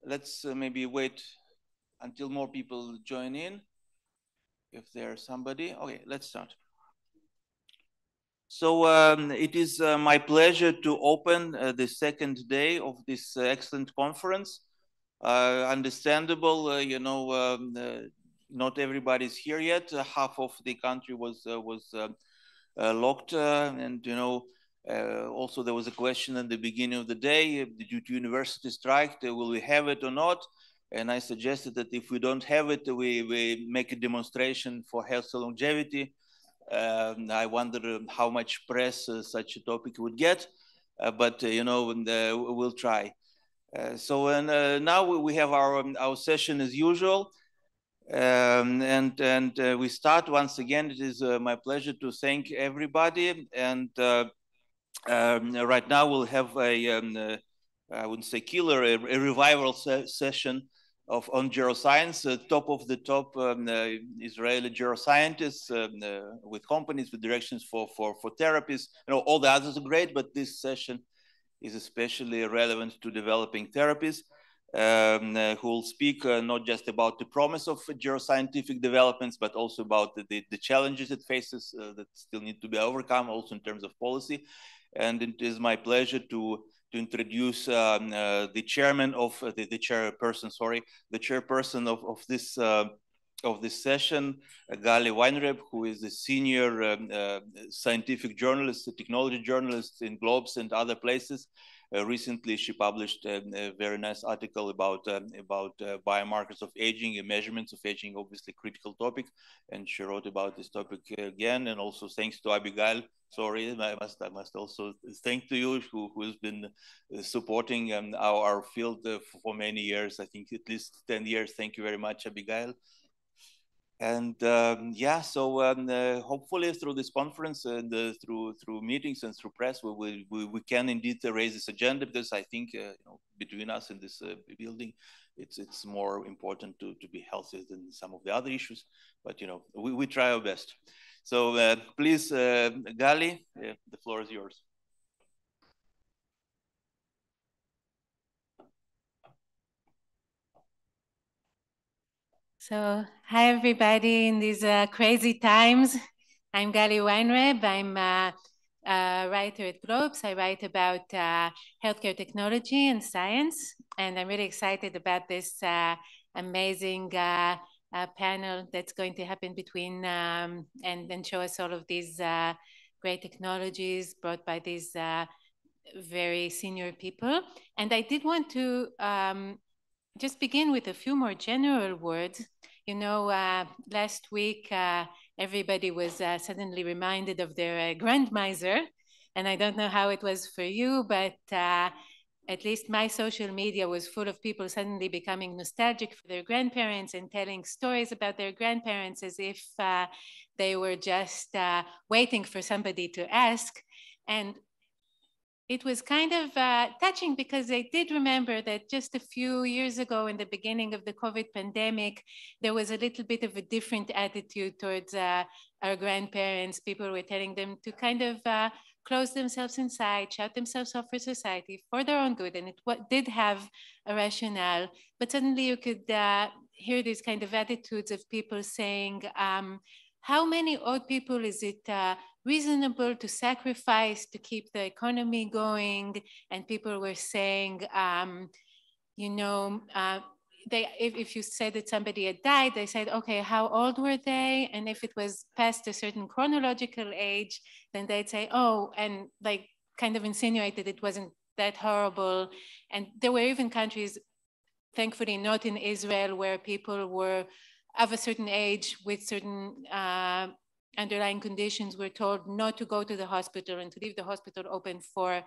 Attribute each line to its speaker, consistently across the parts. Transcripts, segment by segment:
Speaker 1: let's maybe wait until more people join in. If there's somebody, okay, let's start. So it is my pleasure to open the second day of this excellent conference. Understandable, not everybody's here yet. Half of the country was locked, and also there was a question at the beginning of the day due to university strike, will we have it or not? And I suggested that if we don't have it, we make a demonstration for health and longevity. I wonder how much press such a topic would get, but we'll try. So now we have our session as usual, and we start once again. It is my pleasure to thank everybody, and right now we'll have I wouldn't say killer, a revival session on geroscience, top of the top Israeli geroscientists with companies, with directions for therapies. All the others are great, but this session is especially relevant to developing therapies, who will speak not just about the promise of geroscientific developments, but also about the challenges it faces that still need to be overcome, also in terms of policy. And it is my pleasure to introduce the chairman of the chairperson of this session, Gali Weinreb, who is a senior scientific journalist, a technology journalist in Globes and other places. Recently, she published a very nice article about biomarkers of aging and measurements of aging, obviously critical topic, and she wrote about this topic again. And also thanks to Abigail. Sorry, I must also thank to you who has been supporting our field for many years. I think at least 10 years. Thank you very much, Abigail. And yeah, so hopefully through this conference and through meetings and through press, we can indeed raise this agenda, because I think between us in this building, it's more important to be healthy than some of the other issues. But we try our best. So please, Gali, the floor is yours.
Speaker 2: So, hi everybody in these crazy times. I'm Gali Weinreb. I'm a writer at Globes. I write about healthcare technology and science, and I'm really excited about this amazing panel that's going to happen between and show us all of these great technologies brought by these very senior people. And I did want to just begin with a few more general words. Last week, everybody was suddenly reminded of their grandmiser. And I don't know how it was for you, but at least my social media was full of people suddenly becoming nostalgic for their grandparents and telling stories about their grandparents as if they were just waiting for somebody to ask. And it was kind of touching, because I did remember that just a few years ago, in the beginning of the COVID pandemic, there was a little bit of a different attitude towards our grandparents. People were telling them to kind of close themselves inside, shut themselves off for society for their own good. And it did have a rationale. But suddenly you could hear these kind of attitudes of people saying, how many old people is it reasonable to sacrifice to keep the economy going? And people were saying, if you said that somebody had died, they said, okay, how old were they? And if it was past a certain chronological age, then they'd say, oh, and like kind of insinuated it wasn't that horrible. And there were even countries, thankfully not in Israel, where people were of a certain age with certain underlying conditions were told not to go to the hospital and to leave the hospital open for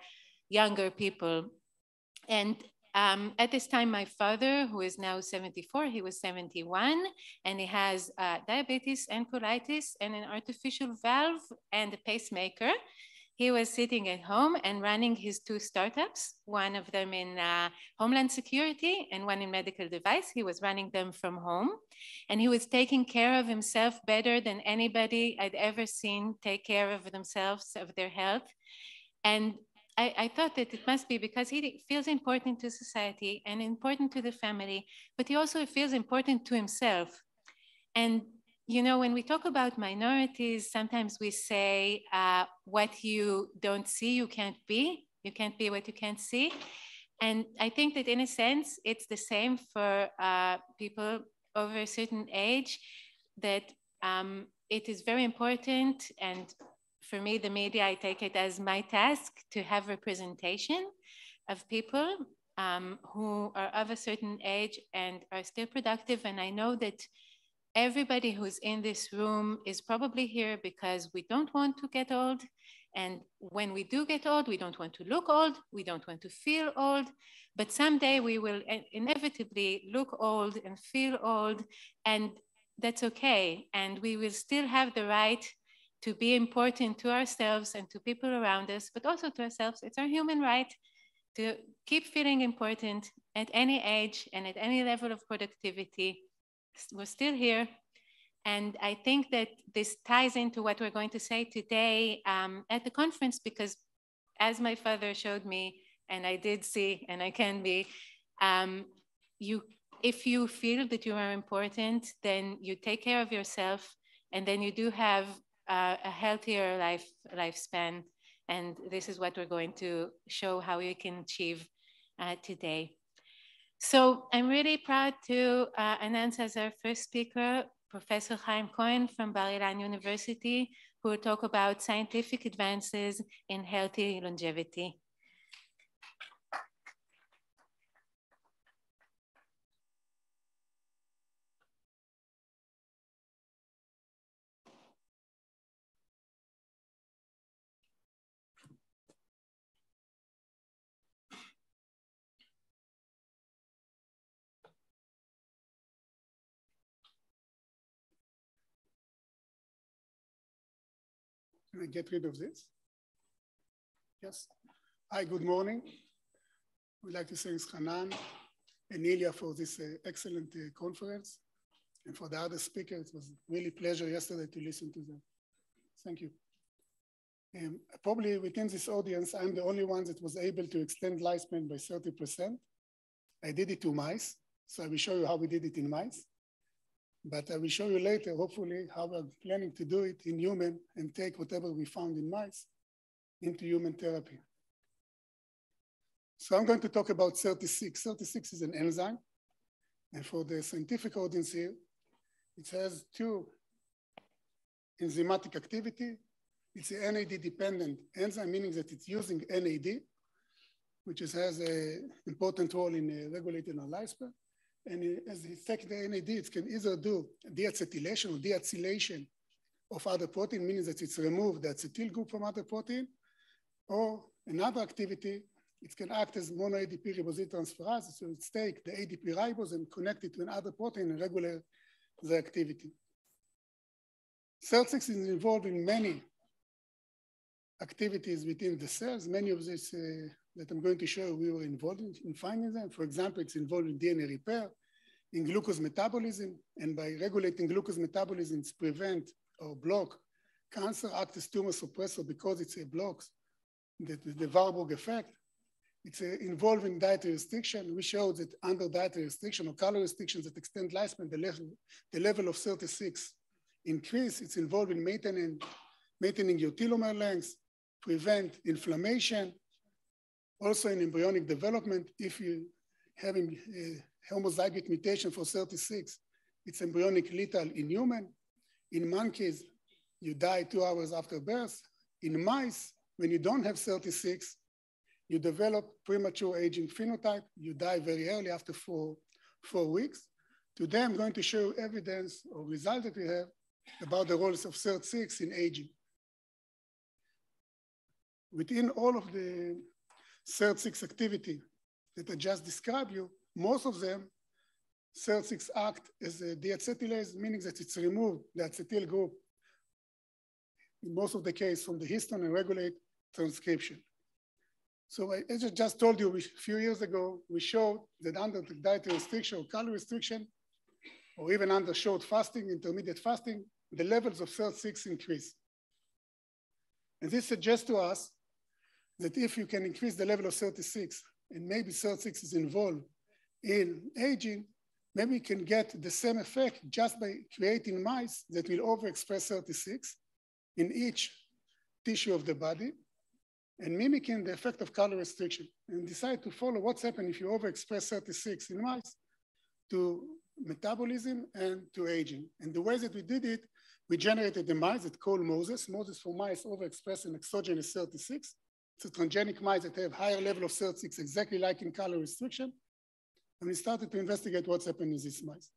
Speaker 2: younger people. And at this time, my father, who is now 74, he was 71, and he has diabetes and colitis and an artificial valve and a pacemaker. He was sitting at home and running his two startups, one of them in Homeland Security and one in medical device. He was running them from home, and he was taking care of himself better than anybody I'd ever seen take care of themselves, of their health. And I thought that it must be because he feels important to society and important to the family, but he also feels important to himself. And, you know, when we talk about minorities, sometimes we say what you don't see, you can't be. You can't be what you can't see. And I think that in a sense, it's the same for people over a certain age, that it is very important. And for me, the media, I take it as my task to have representation of people who are of a certain age and are still productive. And I know that everybody who's in this room is probably here because we don't want to get old. And when we do get old, we don't want to look old, we don't want to feel old, but someday we will inevitably look old and feel old, and that's okay. And we will still have the right to be important to ourselves and to people around us, but also to ourselves. It's our human right to keep feeling important at any age and at any level of productivity. We're still here. And I think that this ties into what we're going to say today at the conference, because as my father showed me, and I did see, and I can be, if you feel that you are important, then you take care of yourself, and then you do have a healthier lifespan. And this is what we're going to show how you can achieve today. So I'm really proud to announce as our first speaker, Professor Haim Cohen from Bar-Ilan University, who will talk about scientific advances in healthy longevity.
Speaker 3: Can I get rid of this? Yes. Hi, good morning. We'd like to thank Hanan and Ilia for this excellent conference. And for the other speakers, it was really a pleasure yesterday to listen to them. Thank you. Probably within this audience, I'm the only one that was able to extend lifespan by 30%. I did it to mice, so I will show you how we did it in mice. But I will show you later, hopefully, how we're planning to do it in human and take whatever we found in mice into human therapy. So I'm going to talk about 36. 36 is an enzyme. And for the scientific audience here, it has two enzymatic activity. It's an NAD-dependent enzyme, meaning that it's using NAD, which has an important role in regulating our lifespan. And as it affects the NAD, it can either do deacetylation or deacylation of other protein, meaning that it's removed the acetyl group from other protein, or another activity, it can act as mono-ADP ribosyl transferase, so it's take the ADP ribose and connect it to another protein and regulate the activity. 36 is involved in many activities within the cells. Many of these that I'm going to show we were involved in finding them. For example, it's involved in DNA repair, in glucose metabolism, and by regulating glucose metabolism, it's prevent or block cancer, act as tumor suppressor because it's a blocks the Warburg effect. It's involved in dietary restriction. We showed that under dietary restriction or calorie restrictions that extend lifespan, the level of 36 increase. It's involved in maintaining your telomere length, prevent inflammation. Also in embryonic development, if you having a homozygous mutation for 36, it's embryonic lethal in human. In monkeys, you die 2 hours after birth. In mice, when you don't have 36, you develop premature aging phenotype. You die very early after four weeks. Today, I'm going to show evidence or results that we have about the roles of 36 in aging. Within all of the 36 activity that I just described you, most of them, 36 act as a deacetylase, meaning that it's removed the acetyl group in most of the case from the histone and regulate transcription. So as I just told you a few years ago, we showed that under the dietary restriction or calorie restriction, or even under short fasting, intermediate fasting, the levels of 36 increase. And this suggests to us that if you can increase the level of 36, and maybe 36 is involved in aging, maybe you can get the same effect just by creating mice that will overexpress 36 in each tissue of the body and mimicking the effect of color restriction, and decide to follow what's happening if you overexpress 36 in mice to metabolism and to aging. And the way that we did it, we generated the mice that called Moses. Moses for mice overexpress an exogenous 36. It's a transgenic mice that have higher level of 36, exactly like in color restriction. And we started to investigate what's happening in these mice.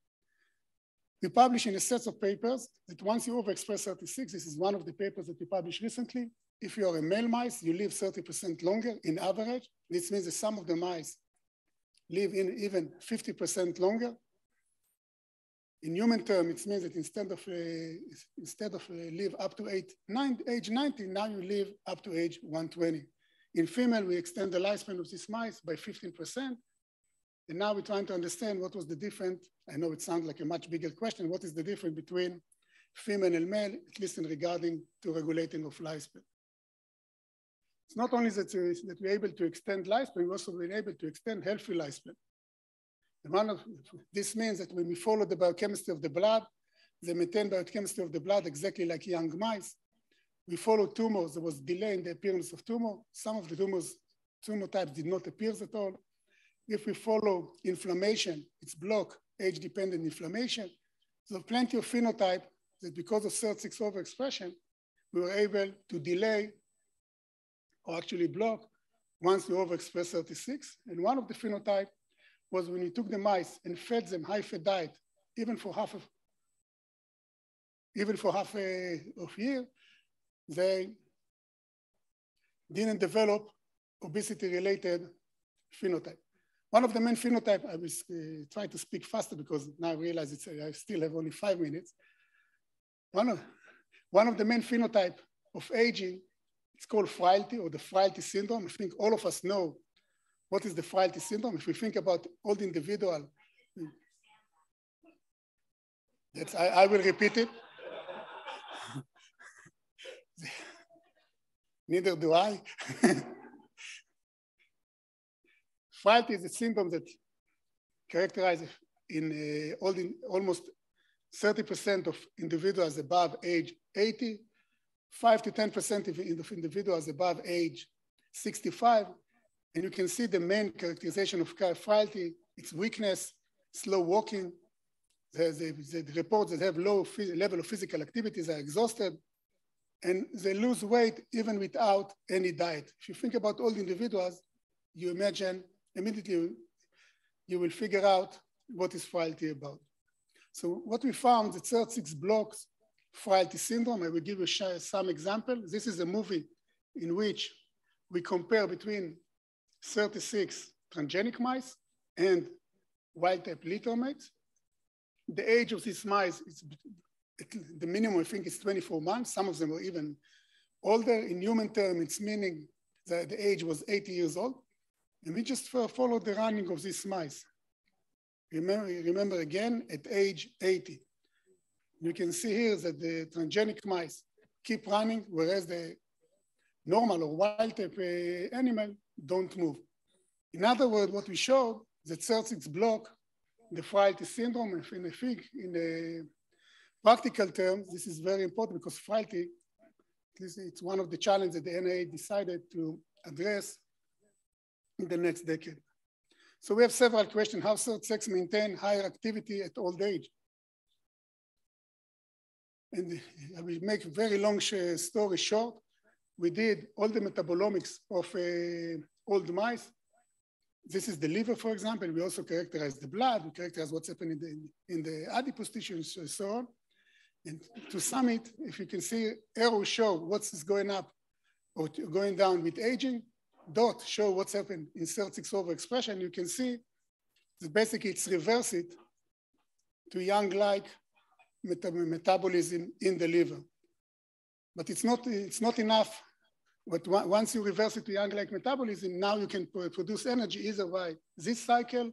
Speaker 3: We published in a set of papers that once you overexpress 36, this is one of the papers that we published recently. If you are a male mice, you live 30% longer in average. This means that some of the mice live in even 50% longer. In human terms, it means that instead of live up to age 90, now you live up to age 120. In female, we extend the lifespan of these mice by 15%. And now we're trying to understand what was the difference. I know it sounds like a much bigger question. What is the difference between female and male, at least in regarding to regulating of lifespan? It's not only that we're able to extend lifespan, we've also been able to extend healthy lifespan. And this means that when we follow the biochemistry of the blood, they maintain biochemistry of the blood exactly like young mice. We follow tumors. There was delay in the appearance of tumor. Some of the tumor types did not appear at all. If we follow inflammation, it's block age-dependent inflammation. So plenty of phenotype that because of 36 overexpression, we were able to delay or actually block once we overexpress 36. And one of the phenotype was when we took the mice and fed them high-fat diet, even for half a year, they didn't develop obesity-related phenotype. One of the main phenotype, I will try to speak faster because now I realize I still have only 5 minutes. One of the main phenotype of aging, it's called frailty or the frailty syndrome. I think all of us know what is the frailty syndrome. If we think about old individual, I will repeat it. Neither do I. Frailty is a syndrome that characterizes in almost 30% of individuals above age 80, 5 to 10% of individuals above age 65. And you can see the main characterization of frailty, it's weakness, slow walking. The reports that have low level of physical activities are exhausted, and they lose weight even without any diet. If you think about old individuals, you imagine immediately you will figure out what is frailty about. So what we found, the 36 blocks frailty syndrome. I will give you some example. This is a movie in which we compare between 36 transgenic mice and wild-type litter mice. The age of these mice, the minimum I think is 24 months. Some of them were even older. In human terms, it's meaning that the age was 80 years old. And we just followed the running of these mice. Remember again, at age 80. You can see here that the transgenic mice keep running, whereas the normal or wild-type animal don't move. In other words, what we showed, that 36 block the frailty syndrome. And I think in the practical terms, this is very important because frailty, it's one of the challenges that the NIH decided to address in the next decade. So we have several questions. How 36 maintain higher activity at old age? And I will make a very long story short. We did all the metabolomics of old mice. This is the liver, for example. We also characterize the blood. We characterize what's happening in the adipose tissue and so on. And to sum it, if you can see, arrows show what's going up or going down with aging. Dot show what's happened in 36 overexpression. You can see that basically it's reverse it to young-like metabolism in the liver. But it's not enough. But once you reverse it to young-like metabolism, now you can produce energy either by this cycle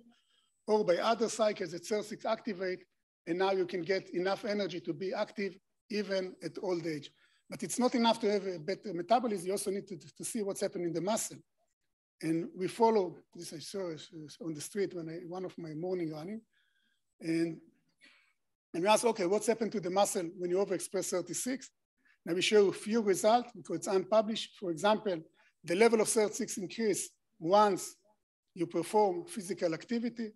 Speaker 3: or by other cycles that 36 activate, and now you can get enough energy to be active even at old age. But it's not enough to have a better metabolism. You also need to see what's happening in the muscle. And we follow this. I saw on the street when one of my morning running, and we ask, okay, what's happened to the muscle when you overexpress 36? Now we show a few results because it's unpublished. For example, the level of 36 increase once you perform physical activity.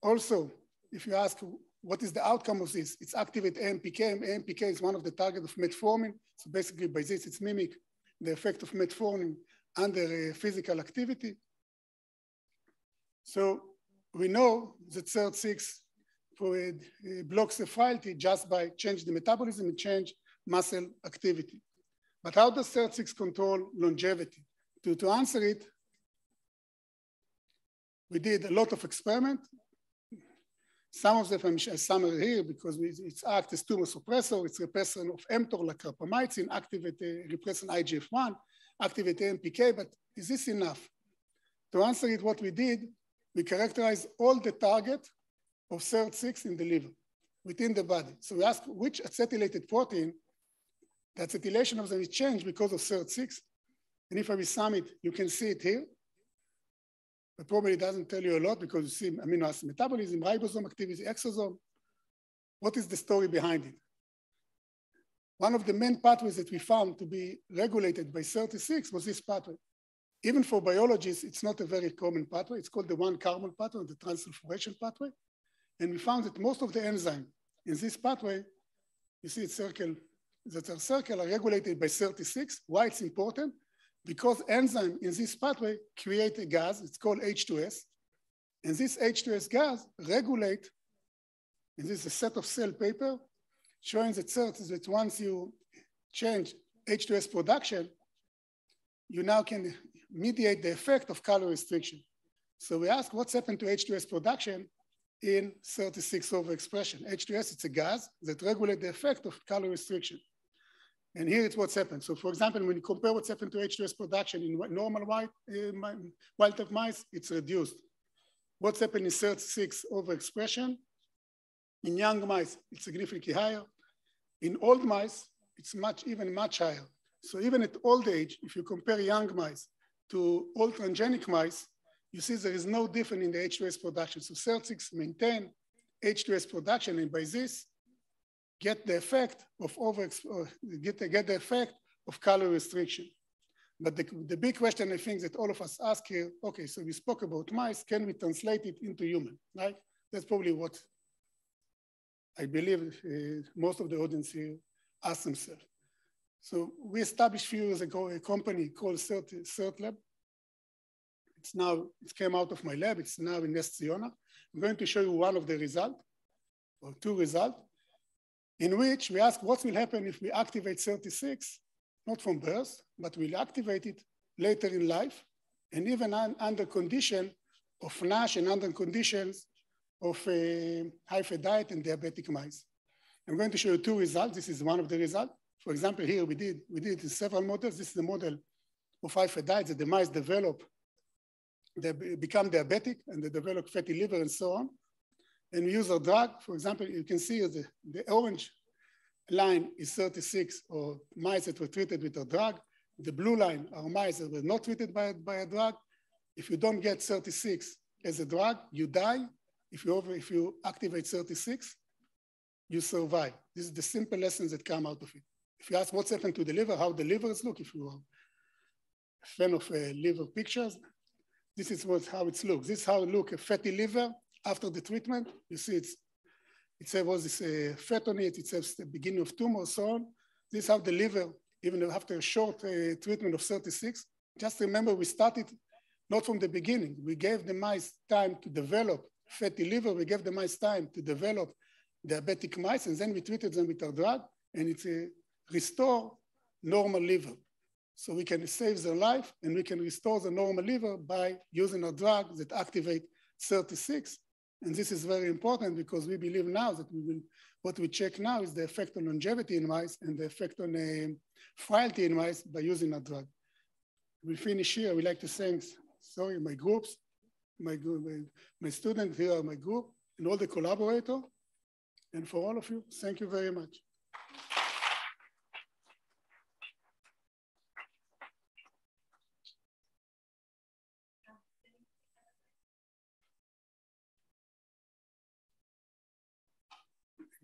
Speaker 3: Also, if you ask what is the outcome of this, it's activate AMPK. AMPK is one of the targets of metformin. So basically by this, it's mimic the effect of metformin under physical activity. So we know that 36 blocks the frailty just by change the metabolism and change muscle activity. But how does 36 control longevity? To answer it, we did a lot of experiments. Some of them I'm summary here because it's act as tumor suppressor, it's repressor of mTOR like rapamycin, activate repressor IGF-1, activate AMPK, but is this enough? To answer it, what we did, we characterized all the target of SIRT6 in the liver, within the body. So we asked which acetylated protein, the acetylation of them is changed because of SIRT6. And if I sum it, you can see it here. But probably it doesn't tell you a lot because you see amino acid metabolism, ribosome activity, exosome. What is the story behind it? One of the main pathways that we found to be regulated by 36 was this pathway. Even for biologists, it's not a very common pathway. It's called the 1-carbon pathway, the transsulfuration pathway. And we found that most of the enzymes in this pathway, you see it circle, that are circle are regulated by 36. Why it's important? Because enzyme in this pathway create a gas, it's called H2S. And this H2S gas regulate, and this is a set of cell paper showing that once you change H2S production, you now can mediate the effect of calorie restriction. So we ask what's happened to H2S production in 36 overexpression. H2S, it's a gas that regulates the effect of calorie restriction. And here it's what's happened. So for example, when you compare what's happened to H2S production in normal wild-type mice, it's reduced. What's happened in 36 overexpression? In young mice, it's significantly higher. In old mice, it's even much higher. So even at old age, if you compare young mice to old transgenic mice, you see there is no difference in the H2S production. So 36 maintain H2S production, and by this, get the effect of get the effect of calorie restriction. But the big question I think that all of us ask here, okay, so we spoke about mice, can we translate it into human, right? That's probably what I believe most of the audience here ask themselves. So we established a few years ago a company called CertLab. It came out of my lab, it's now in Nest Ziona. I'm going to show you one of the results, or two results, in which we ask what will happen if we activate 36, not from birth, but we'll activate it later in life, and even under condition of NASH and under conditions of high-fat diet and diabetic mice. I'm going to show you two results. This is one of the results. For example, here we did it in several models. This is the model of high-fat diet that the mice develop, they become diabetic and they develop fatty liver and so on. And we use a drug. For example, you can see the orange line is 36 or mice that were treated with a drug. The blue line are mice that were not treated by a drug. If you don't get 36 as a drug, you die. If you activate 36, you survive. This is the simple lessons that come out of it. If you ask what's happened to the liver, how the livers look, if you are a fan of liver pictures, this is how it looks. This is how it looks, a fatty liver after the treatment. You see it was this fat on it, it says the beginning of tumor, so on. This is how the liver, even after a short treatment of 36, just remember we started not from the beginning. We gave the mice time to develop fatty liver. We gave the mice time to develop diabetic mice, and then we treated them with our drug, and it's restore normal liver. So we can save their life, and we can restore the normal liver by using a drug that activate 36. And this is very important because we believe now that what we check now is the effect on longevity in mice and the effect on frailty in mice by using a drug. We'll finish here. We'd like to thank, my groups, my students here are my group, and all the collaborators. And for all of you, thank you very much.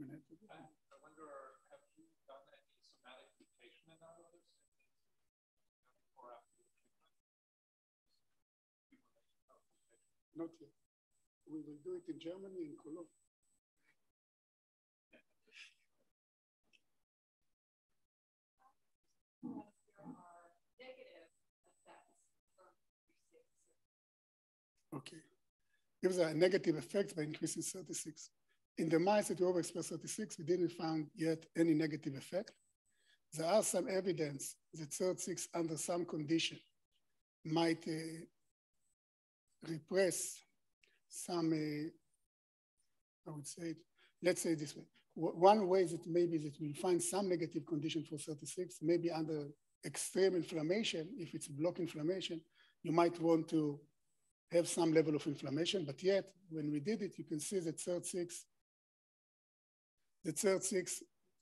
Speaker 3: related.
Speaker 4: I wonder, have you done any somatic mutation analysis before or after the treatment?
Speaker 3: Not yet. We will do it in Germany, in Cologne. Okay. If there are negative effects by increasing 36. In the mice that overexpress 36, we didn't find yet any negative effect. There are some evidence that 36 under some condition might repress some, I would say, let's say this way. One way that maybe that we find some negative condition for 36, maybe under extreme inflammation, if it's block inflammation, you might want to have some level of inflammation, but yet when we did it, you can see that 36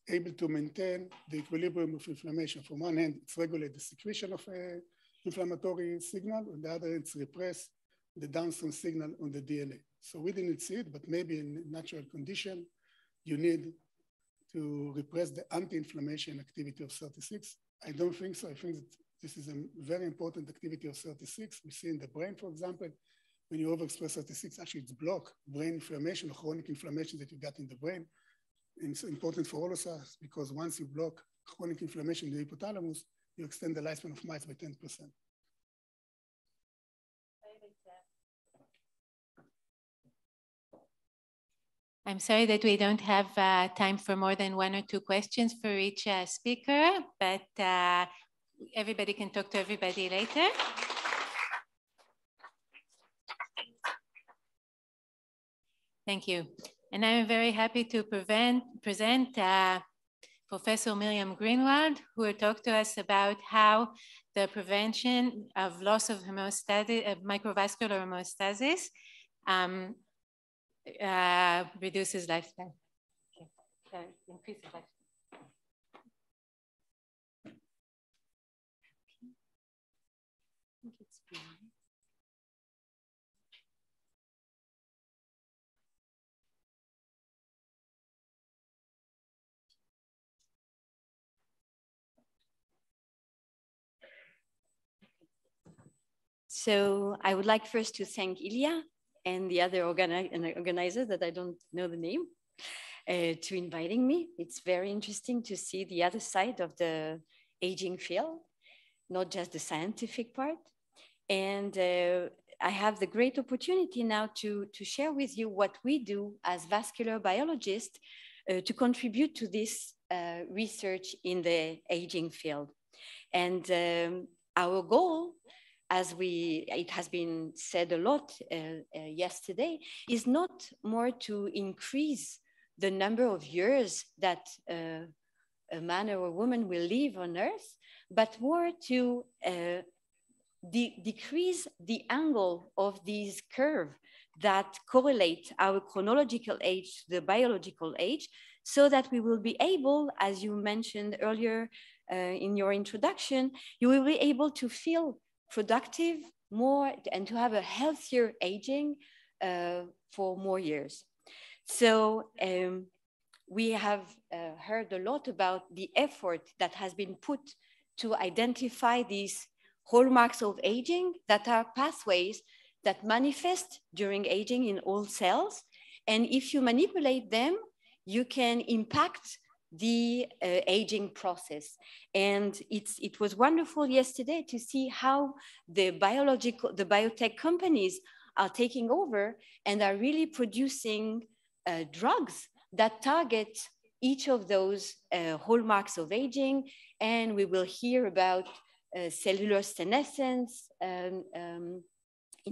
Speaker 3: able to maintain the equilibrium of inflammation. From one hand, it's regulate the secretion of inflammatory signal, on the other hand, it's repress the downstream signal on the DNA. So we didn't see it, but maybe in natural condition, you need to repress the anti-inflammation activity of 36. I don't think so. I think that this is a very important activity of 36. We see in the brain, for example, when you overexpress 36, actually it's block brain inflammation or chronic inflammation that you got in the brain. And it's important for all of us because once you block chronic inflammation in the hypothalamus, you extend the lifespan of mice by 10%.
Speaker 2: I'm sorry that we don't have time for more than 1 or 2 questions for each speaker, but everybody can talk to everybody later. Thank you. And I'm very happy to present Professor Myriam Grunewald, who will talk to us about how the prevention of loss of homeostasis, microvascular homeostasis, reduces lifespan. Okay. Increases lifespan.
Speaker 5: So I would like first to thank Ilia and the other organizers that I don't know the name to inviting me. It's very interesting to see the other side of the aging field, not just the scientific part. And I have the great opportunity now to share with you what we do as vascular biologists to contribute to this research in the aging field. And our goal, as it has been said a lot yesterday, is not more to increase the number of years that a man or a woman will live on Earth, but more to decrease the angle of these curves that correlate our chronological age to the biological age, so that we will be able, as you mentioned earlier in your introduction, you will be able to feel productive more and to have a healthier aging for more years. So we have heard a lot about the effort that has been put to identify these hallmarks of aging that are pathways that manifest during aging in all cells. And if you manipulate them, you can impact the aging process. And it was wonderful yesterday to see how the biotech companies are taking over and are really producing drugs that target each of those hallmarks of aging. And we will hear about cellular senescence in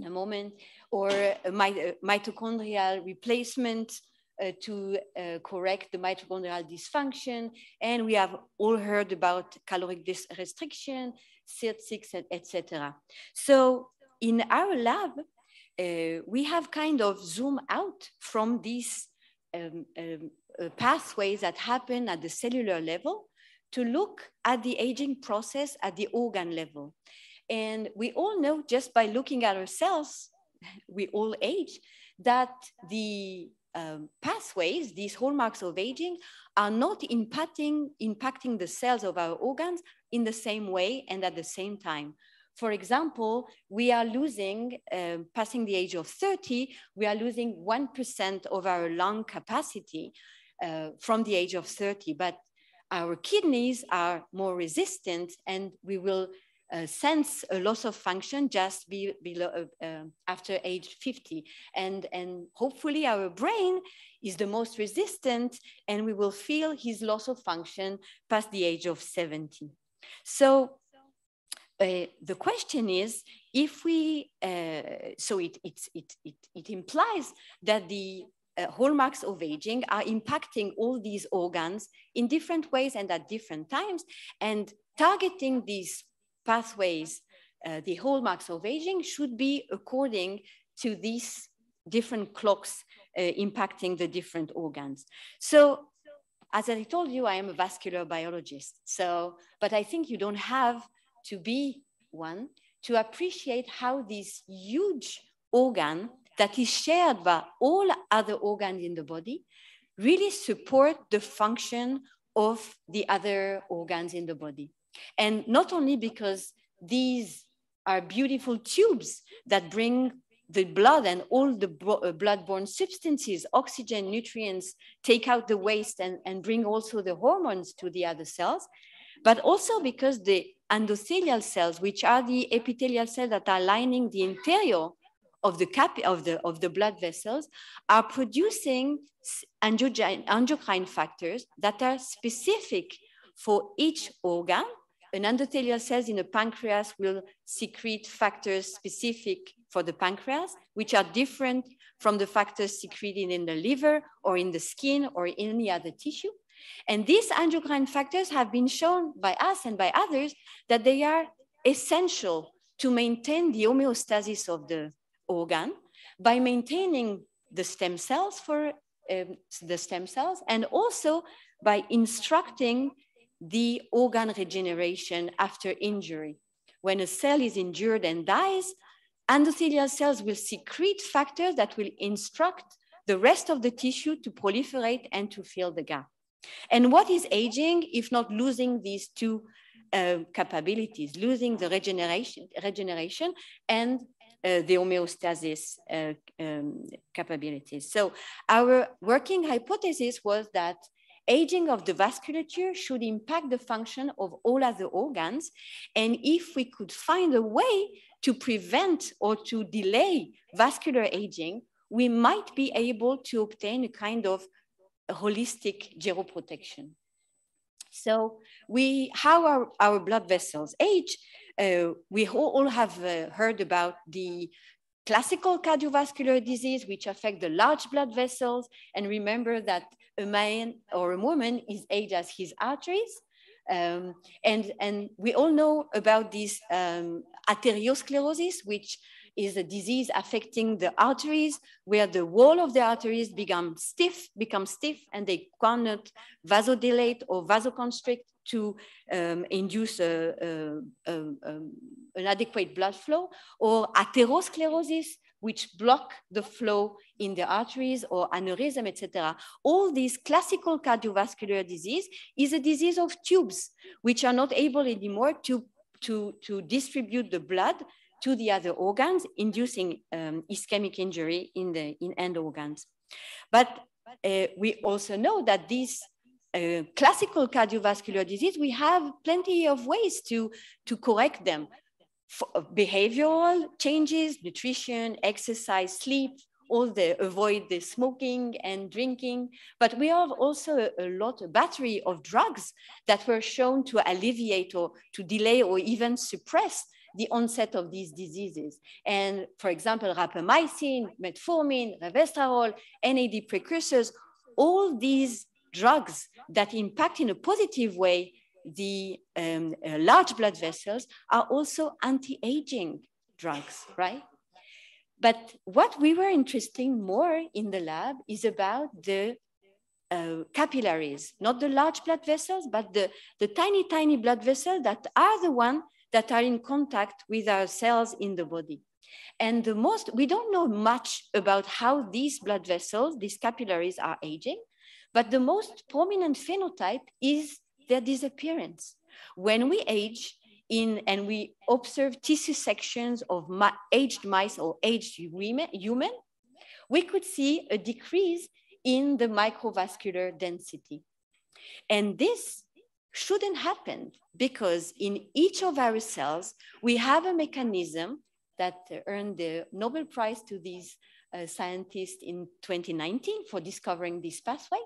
Speaker 5: a moment, or mitochondrial replacement to correct the mitochondrial dysfunction. And we have all heard about caloric restriction, CRT6, etc. So in our lab, we have kind of zoomed out from these pathways that happen at the cellular level to look at the aging process at the organ level. And we all know, just by looking at ourselves, we all age, that the pathways, these hallmarks of aging, are not impacting the cells of our organs in the same way and at the same time. For example, we are losing, passing the age of 30, we are losing 1% of our lung capacity from the age of 30, but our kidneys are more resistant, and we will sense a loss of function just below, after age 50. And hopefully our brain is the most resistant, and we will feel his loss of function past the age of 70. So the question is, if we, so it implies that the hallmarks of aging are impacting all these organs in different ways and at different times, and targeting these pathways, the hallmarks of aging, should be according to these different clocks impacting the different organs. So, as I told you, I am a vascular biologist. So, but I think you don't have to be one to appreciate how this huge organ that is shared by all other organs in the body really support the function of the other organs in the body. And not only because these are beautiful tubes that bring the blood and all the blood-borne substances, oxygen, nutrients, take out the waste and bring also the hormones to the other cells, but also because the endothelial cells, which are the epithelial cells that are lining the interior of the blood vessels, are producing endocrine factors that are specific for each organ. An endothelial cells in the pancreas will secrete factors specific for the pancreas, which are different from the factors secreted in the liver or in the skin or in any other tissue. And these endocrine factors have been shown by us and by others that they are essential to maintain the homeostasis of the organ by maintaining the stem cells and also by instructing the organ regeneration after injury. When a cell is injured and dies, endothelial cells will secrete factors that will instruct the rest of the tissue to proliferate and to fill the gap. And what is aging if not losing these two capabilities, losing the regeneration and the homeostasis capabilities? So our working hypothesis was that aging of the vasculature should impact the function of all other organs. And if we could find a way to prevent or to delay vascular aging, we might be able to obtain a kind of holistic geroprotection. So how our blood vessels age? We all have heard about the classical cardiovascular disease, which affect the large blood vessels. And remember that a man or a woman is aged as his arteries. And we all know about this atherosclerosis, which is a disease affecting the arteries, where the wall of the arteries become stiff, and they cannot vasodilate or vasoconstrict to induce an adequate blood flow, or atherosclerosis, which block the flow in the arteries, or aneurysm, etc. All these classical cardiovascular disease is a disease of tubes, which are not able anymore to distribute the blood to the other organs, inducing ischemic injury in end organs. But we also know that these classical cardiovascular disease, we have plenty of ways to correct them. Behavioral changes, nutrition, exercise, sleep, avoid the smoking and drinking. But we have also a battery of drugs that were shown to alleviate or to delay or even suppress the onset of these diseases. And for example, rapamycin, metformin, resveratrol, NAD precursors, all these drugs that impact in a positive way the large blood vessels are also anti-aging drugs, right? But what we were interested more in the lab is about the capillaries, not the large blood vessels, but the tiny, tiny blood vessels that are the ones that are in contact with our cells in the body. And we don't know much about how these blood vessels, these capillaries are aging, but the most prominent phenotype is their disappearance. When we age and we observe tissue sections of aged mice or aged human, we could see a decrease in the microvascular density. And this shouldn't happen because in each of our cells, we have a mechanism that earned the Nobel Prize to these scientists in 2019 for discovering this pathway.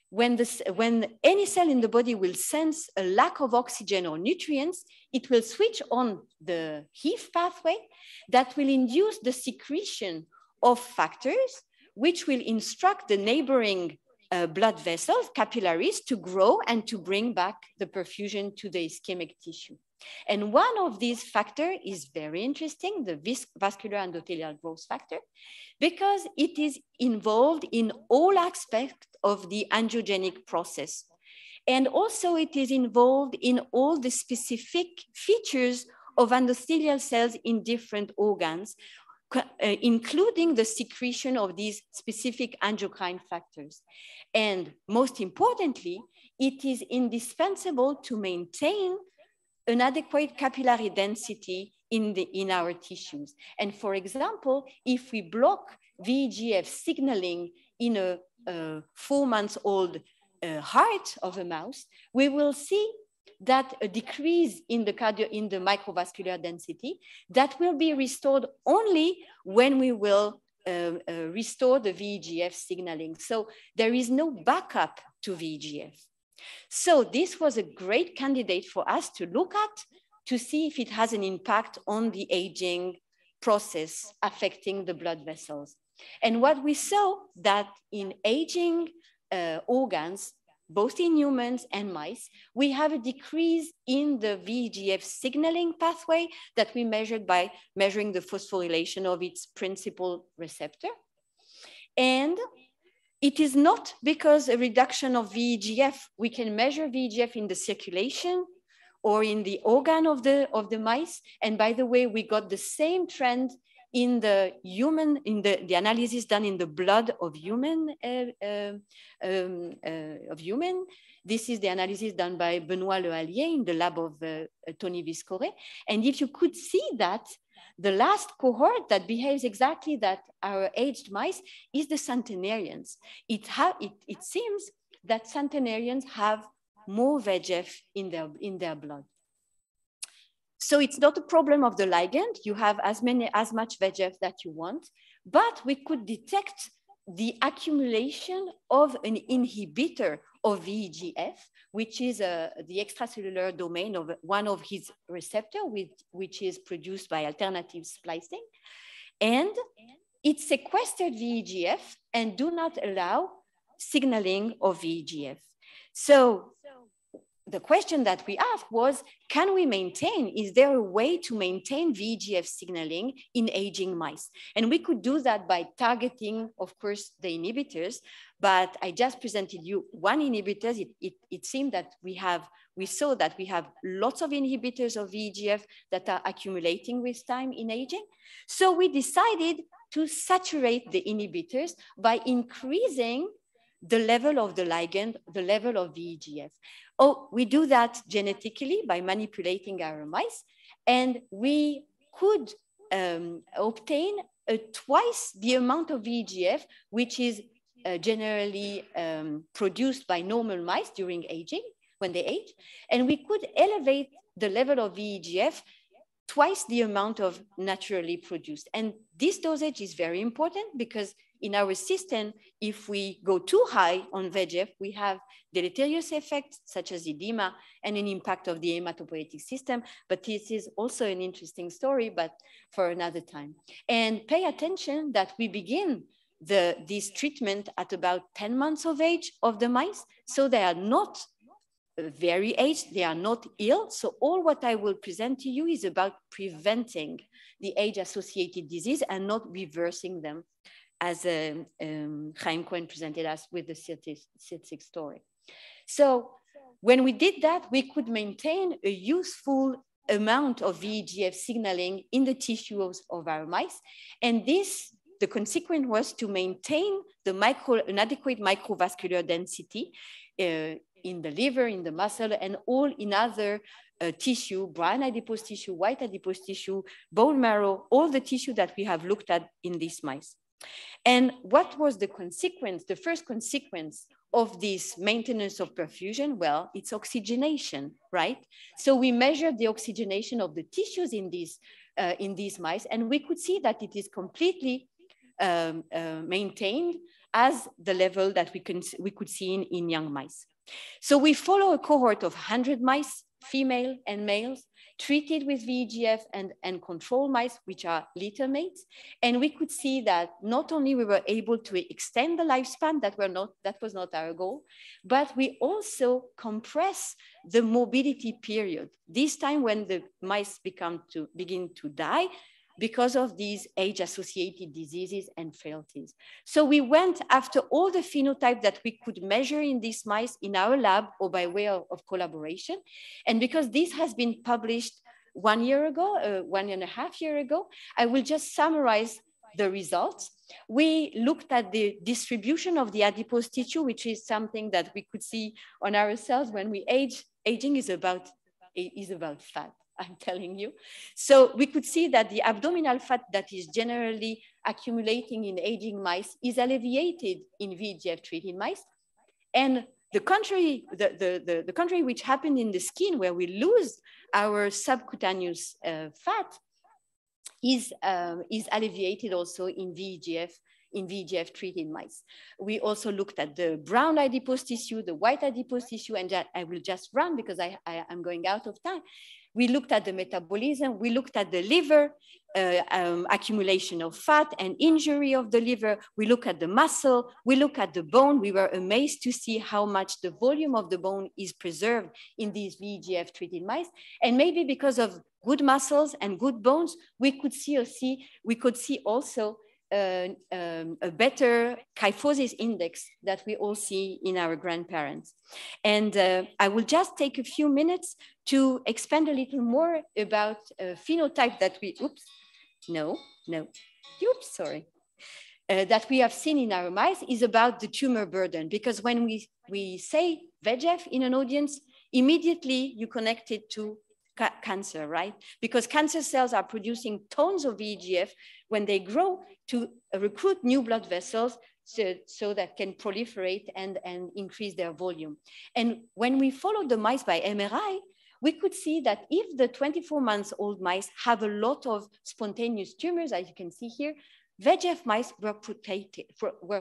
Speaker 5: When any cell in the body will sense a lack of oxygen or nutrients, it will switch on the HEAF pathway that will induce the secretion of factors, which will instruct the neighboring blood vessels, capillaries, to grow and to bring back the perfusion to the ischemic tissue. And one of these factors is very interesting, the vascular endothelial growth factor, because it is involved in all aspects of the angiogenic process. And also it is involved in all the specific features of endothelial cells in different organs, including the secretion of these specific angiocrine factors. And most importantly, it is indispensable to maintain an adequate capillary density in our tissues. And for example, if we block VEGF signaling in a 4-month-old heart of a mouse, we will see that a decrease in the microvascular density that will be restored only when we will restore the VEGF signaling. So there is no backup to VEGF. So this was a great candidate for us to look at to see if it has an impact on the aging process affecting the blood vessels. And what we saw that in aging organs, both in humans and mice, we have a decrease in the VEGF signaling pathway that we measured by measuring the phosphorylation of its principal receptor. And it is not because a reduction of VEGF, we can measure VEGF in the circulation or in the organ of the mice. And by the way, we got the same trend in the human, in the analysis done in the blood of human. This is the analysis done by Benoît Lehallier in the lab of Tony Viscore. And if you could see that, the last cohort that behaves exactly that our aged mice is the centenarians. It seems that centenarians have more VEGF in their blood. So it's not a problem of the ligand. You have as much VEGF that you want, but we could detect the accumulation of an inhibitor of VEGF, which is the extracellular domain of one of his receptors, which is produced by alternative splicing. And it sequestered VEGF and do not allow signaling of VEGF. So the question that we asked was, can we maintain, is there a way to maintain VEGF signaling in aging mice? And we could do that by targeting, of course, the inhibitors, but I just presented you one inhibitor. It seemed that we saw that we have lots of inhibitors of VEGF that are accumulating with time in aging. So we decided to saturate the inhibitors by increasing the level of the ligand, the level of VEGF. Oh, we do that genetically by manipulating our mice, and we could obtain twice the amount of VEGF, which is generally produced by normal mice during aging, when they age, and we could elevate the level of VEGF twice the amount of naturally produced. And this dosage is very important because in our system, if we go too high on VEGF, we have deleterious effects such as edema and an impact of the hematopoietic system. But this is also an interesting story, but for another time. And pay attention that we begin this treatment at about 10 months of age of the mice. So they are not very aged, they are not ill. So all what I will present to you is about preventing the age-associated disease and not reversing them, as Haim Cohen presented us with the CIT6 story. So when we did that, we could maintain a useful amount of VEGF signaling in the tissues of our mice. And this, the consequence was to maintain an adequate microvascular density in the liver, in the muscle, and all in other tissue, brown adipose tissue, white adipose tissue, bone marrow, all the tissue that we have looked at in these mice. And what was the consequence, the first consequence of this maintenance of perfusion? Well, it's oxygenation, right? So we measured the oxygenation of the tissues in these mice, and we could see that it is completely maintained as the level that we could see in young mice. So we follow a cohort of 100 mice, female and males, treated with VEGF and control mice, which are litter mates. And we could see that not only we were able to extend the lifespan, that was not our goal, but we also compress the morbidity period. This time when the mice begin to die, because of these age-associated diseases and frailties. So we went after all the phenotype that we could measure in these mice in our lab or by way of collaboration. And because this has been published 1 year ago, 1.5 years ago, I will just summarize the results. We looked at the distribution of the adipose tissue, which is something that we could see on ourselves when we age. Aging is about fat, I'm telling you. So we could see that the abdominal fat that is generally accumulating in aging mice is alleviated in VEGF-treated mice. And the contrary which happened in the skin, where we lose our subcutaneous fat, is alleviated also in VEGF-treated mice. We also looked at the brown adipose tissue, the white adipose tissue, and I will just run because I'm going out of time. We looked at the metabolism, we looked at the liver, accumulation of fat and injury of the liver. We look at the muscle, we look at the bone. We were amazed to see how much the volume of the bone is preserved in these VEGF-treated mice. And maybe because of good muscles and good bones, we could see also a better kyphosis index that we all see in our grandparents. And I will just take a few minutes to expand a little more about a phenotype that that we have seen in our mice is about the tumor burden. Because when we say VEGF in an audience, immediately you connect it to cancer, right? Because cancer cells are producing tons of VEGF when they grow to recruit new blood vessels so that can proliferate and increase their volume. And when we followed the mice by MRI, we could see that if the 24-month-old mice have a lot of spontaneous tumors, as you can see here, VEGF mice were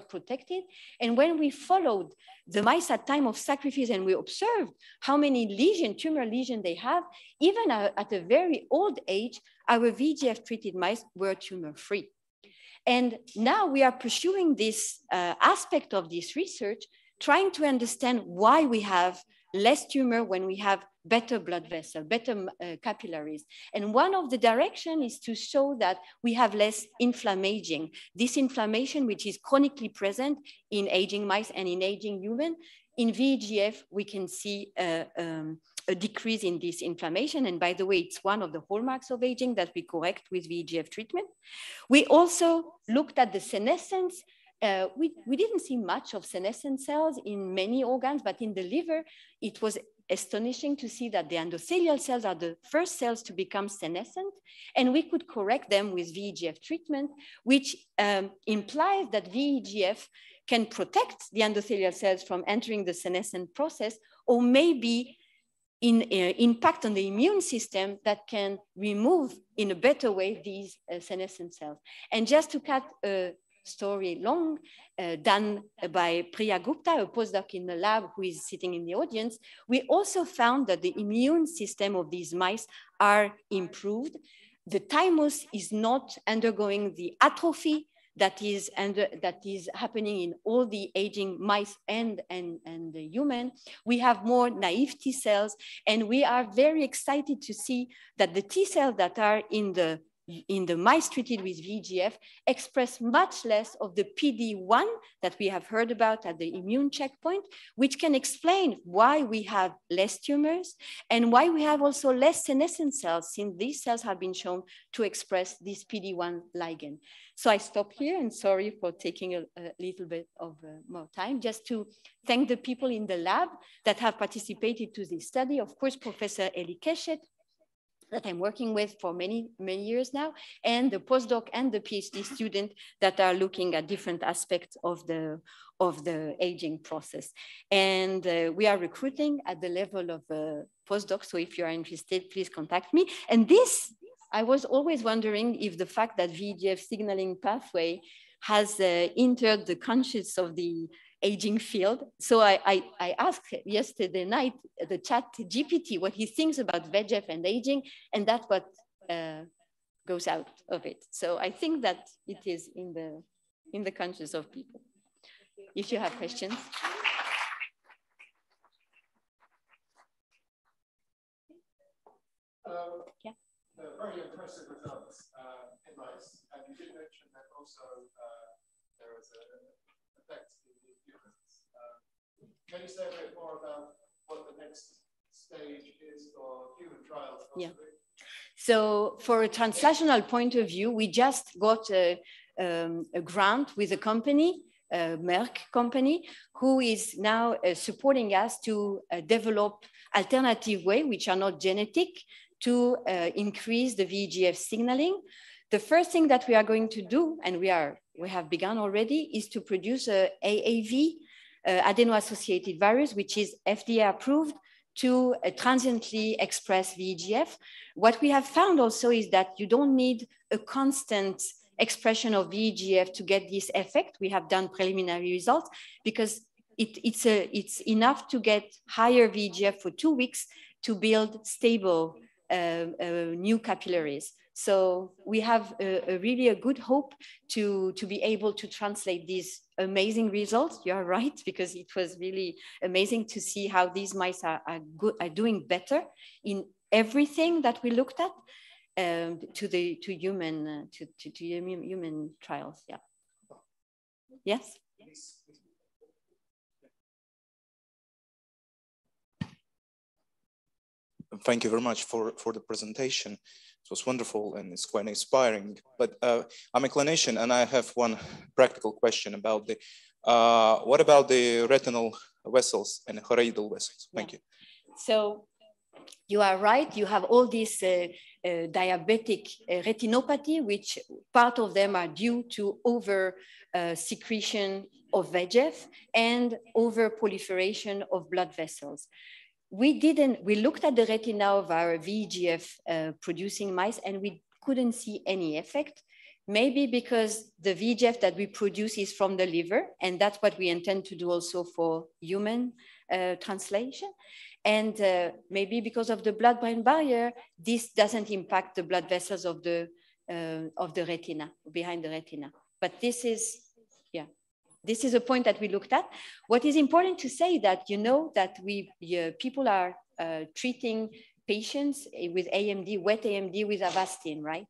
Speaker 5: protected. And when we followed the mice at time of sacrifice and we observed how many tumor lesions they have, even at a very old age, our VEGF-treated mice were tumor-free. And now we are pursuing this aspect of this research, trying to understand why we have less tumor when we have better blood vessel, better capillaries. And one of the directions is to show that we have less inflammation. This inflammation, which is chronically present in aging mice and in aging human, in VEGF, we can see a decrease in this inflammation. And by the way, it's one of the hallmarks of aging that we correct with VEGF treatment. We also looked at the senescence. We didn't see much of senescent cells in many organs, but in the liver, it was astonishing to see that the endothelial cells are the first cells to become senescent, and we could correct them with VEGF treatment, which implies that VEGF can protect the endothelial cells from entering the senescent process, or maybe impact on the immune system that can remove in a better way these senescent cells. And just to cut a story long, done by Priya Gupta, a postdoc in the lab who is sitting in the audience, we also found that the immune system of these mice are improved. The thymus is not undergoing the atrophy that is happening in all the aging mice and the human. We have more naive T cells, and we are very excited to see that the T cells that are in the in the mice treated with VEGF express much less of the PD-1 that we have heard about at the immune checkpoint, which can explain why we have less tumors and why we have also less senescent cells, since these cells have been shown to express this PD-1 ligand. So I stop here, and sorry for taking a little bit of more time, just to thank the people in the lab that have participated to this study. Of course, Professor Eli Keshet, that I'm working with for many years now, and the postdoc and the PhD student that are looking at different aspects of the aging process. And we are recruiting at the level of postdoc, so if you are interested, please contact me. And this, I was always wondering if the fact that VEGF signaling pathway has entered the conscious of the aging field. So I asked yesterday night the chat GPT what he thinks about VEGF and aging, and that's what goes out of it. So I think that it is in the conscious of people. If you have questions. Yeah.
Speaker 4: Very impressive results in mice, and you did mention that also there was an effect in the humans. Can you say a bit more about what the next stage is for human trials? Possibly?
Speaker 5: Yeah. So for a translational point of view, we just got a grant with a company, Merck company, who is now supporting us to develop alternative ways, which are not genetic, to increase the VEGF signaling. The first thing that we are going to do, and we have begun already, is to produce a AAV, adeno-associated virus, which is FDA approved to transiently express VEGF. What we have found also is that you don't need a constant expression of VEGF to get this effect. We have done preliminary results because it's enough to get higher VEGF for 2 weeks to build stable new capillaries. So we have really a good hope to be able to translate these amazing results. You are right, because it was really amazing to see how these mice are doing better in everything that we looked at to human trials. Yeah. Yes.
Speaker 6: Thank you very much for the presentation. It was wonderful and it's quite inspiring. But I'm a clinician and I have one practical question about the, what about the retinal vessels and choroidal vessels? Thank you.
Speaker 5: So you are right. You have all these diabetic retinopathy, which part of them are due to over secretion of VEGF and over proliferation of blood vessels. We looked at the retina of our VEGF producing mice and we couldn't see any effect. Maybe because the VEGF that we produce is from the liver, and that's what we intend to do also for human translation. And maybe because of the blood-brain barrier, this doesn't impact the blood vessels of the retina, behind the retina. But this is, yeah. This is a point that we looked at. What is important to say that you know that people are treating patients with AMD, wet AMD with Avastin, right?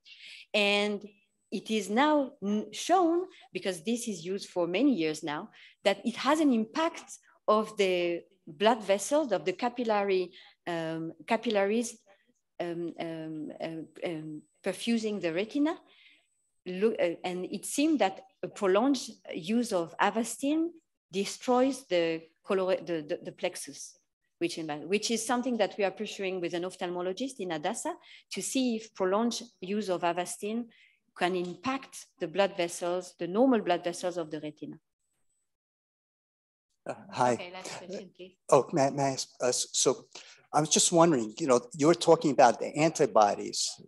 Speaker 5: And it is now shown, because this is used for many years now, that it has an impact of the blood vessels, of the capillaries perfusing the retina. And it seemed that a prolonged use of Avastin destroys the plexus, which is something that we are pursuing with an ophthalmologist in Hadassah to see if prolonged use of Avastin can impact the blood vessels, the normal blood vessels of the retina.
Speaker 7: Hi.
Speaker 2: Okay, last question, please.
Speaker 7: Oh, may I ask, so I was just wondering, you were talking about the antibodies,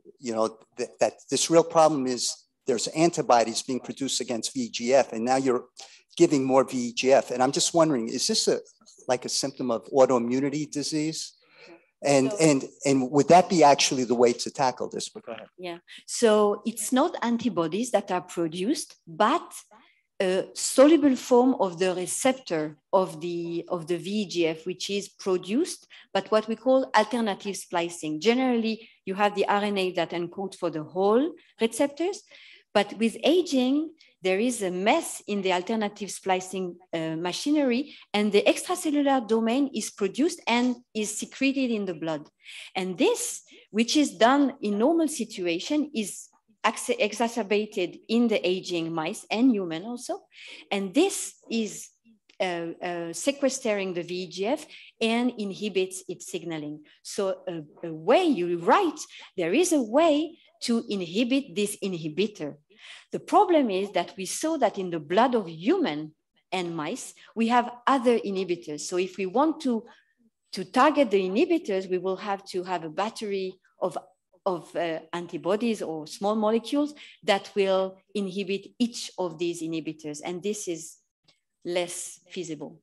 Speaker 7: that this real problem is there's antibodies being produced against VEGF, and now you're giving more VEGF. And I'm just wondering, is this like a symptom of autoimmunity disease? And would that be actually the way to tackle this? But go ahead.
Speaker 5: Yeah, so it's not antibodies that are produced, but a soluble form of the receptor of the VEGF, which is produced, but what we call alternative splicing. Generally, you have the RNA that encodes for the whole receptors, but with aging, there is a mess in the alternative splicing machinery, and the extracellular domain is produced and is secreted in the blood. And this, which is done in normal situation, is exacerbated in the aging mice and human also. And this is sequestering the VEGF and inhibits its signaling. So a way, you're right, there is a way to inhibit this inhibitor. The problem is that we saw that in the blood of human and mice, we have other inhibitors. So if we want to target the inhibitors, we will have to have a battery of antibodies or small molecules that will inhibit each of these inhibitors. And this is less feasible.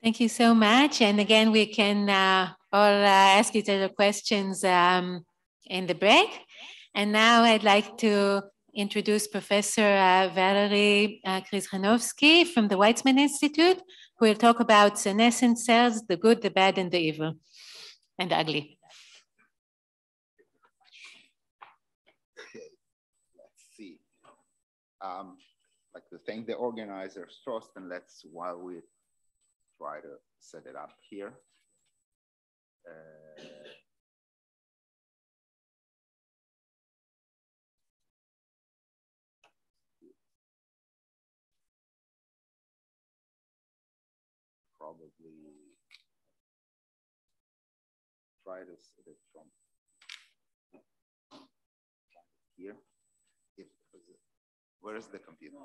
Speaker 2: Thank you so much. And again, we can all ask each other questions in the break. And now I'd like to introduce Professor Valery Krizhanovsky from the Weizmann Institute, who will talk about senescent cells, the good, the bad, and the evil, and the ugly.
Speaker 8: Okay, let's see. I'd like to thank the organizers first, and let's, while we try to set it up here. Probably try to set it from here. Where is the computer?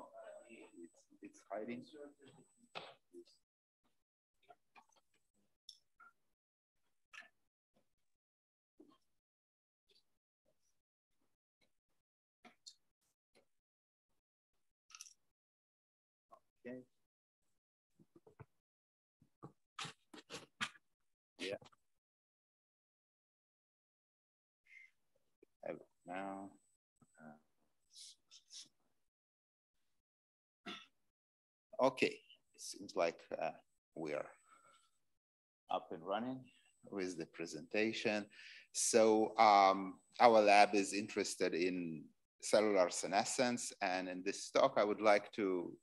Speaker 8: It's hiding. Okay. Yeah. I have it now. Okay, it seems like we are up and running with the presentation. So our lab is interested in cellular senescence, and in this talk I would like to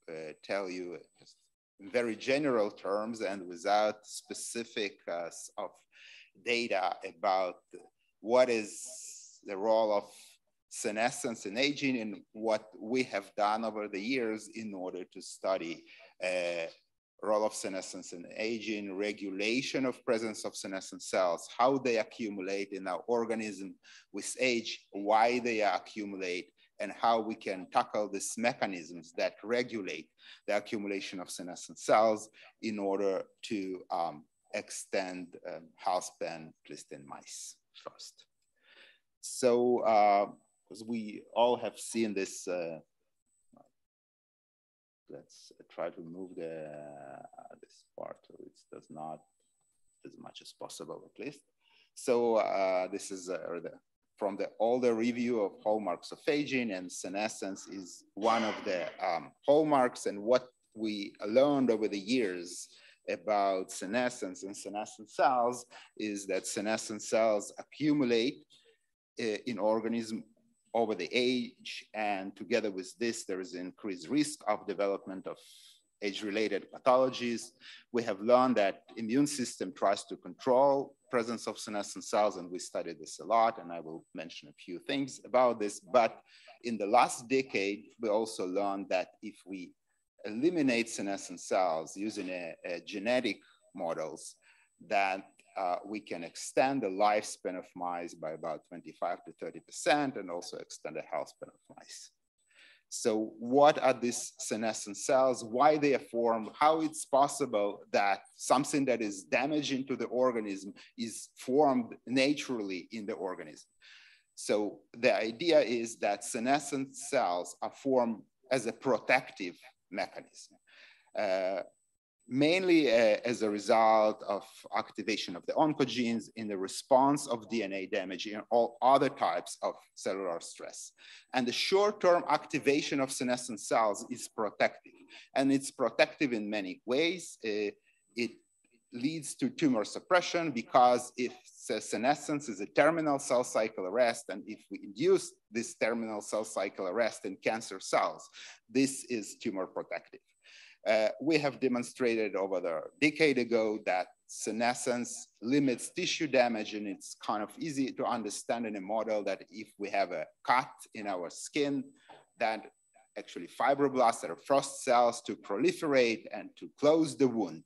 Speaker 8: tell you just in very general terms and without specific of data about what is the role of senescence in aging and what we have done over the years in order to study role of senescence in aging, regulation of presence of senescent cells, how they accumulate in our organism with age, why they accumulate, and how we can tackle these mechanisms that regulate the accumulation of senescent cells in order to extend health span, at least in mice first. So, because we all have seen this, let's try to move this part so it does not as much as possible at least. So this is from the older review of hallmarks of aging, and senescence is one of the hallmarks. And what we learned over the years about senescence and senescent cells is that senescent cells accumulate in organism over the age, and together with this, there is increased risk of development of age-related pathologies. We have learned that immune system tries to control presence of senescent cells, and we studied this a lot, and I will mention a few things about this. But in the last decade, we also learned that if we eliminate senescent cells using genetic models, that we can extend the lifespan of mice by about 25 to 30%, and also extend the health span of mice. So what are these senescent cells, why they are formed, how it's possible that something that is damaging to the organism is formed naturally in the organism. So the idea is that senescent cells are formed as a protective mechanism. mainly as a result of activation of the oncogenes in the response of DNA damage in all other types of cellular stress. And the short-term activation of senescent cells is protective, and it's protective in many ways. It leads to tumor suppression because if senescence is a terminal cell cycle arrest, and if we induce this terminal cell cycle arrest in cancer cells, this is tumor protective. We have demonstrated over the decade ago that senescence limits tissue damage, and it's kind of easy to understand in a model that if we have a cut in our skin, that actually fibroblasts or frost cells to proliferate and to close the wound.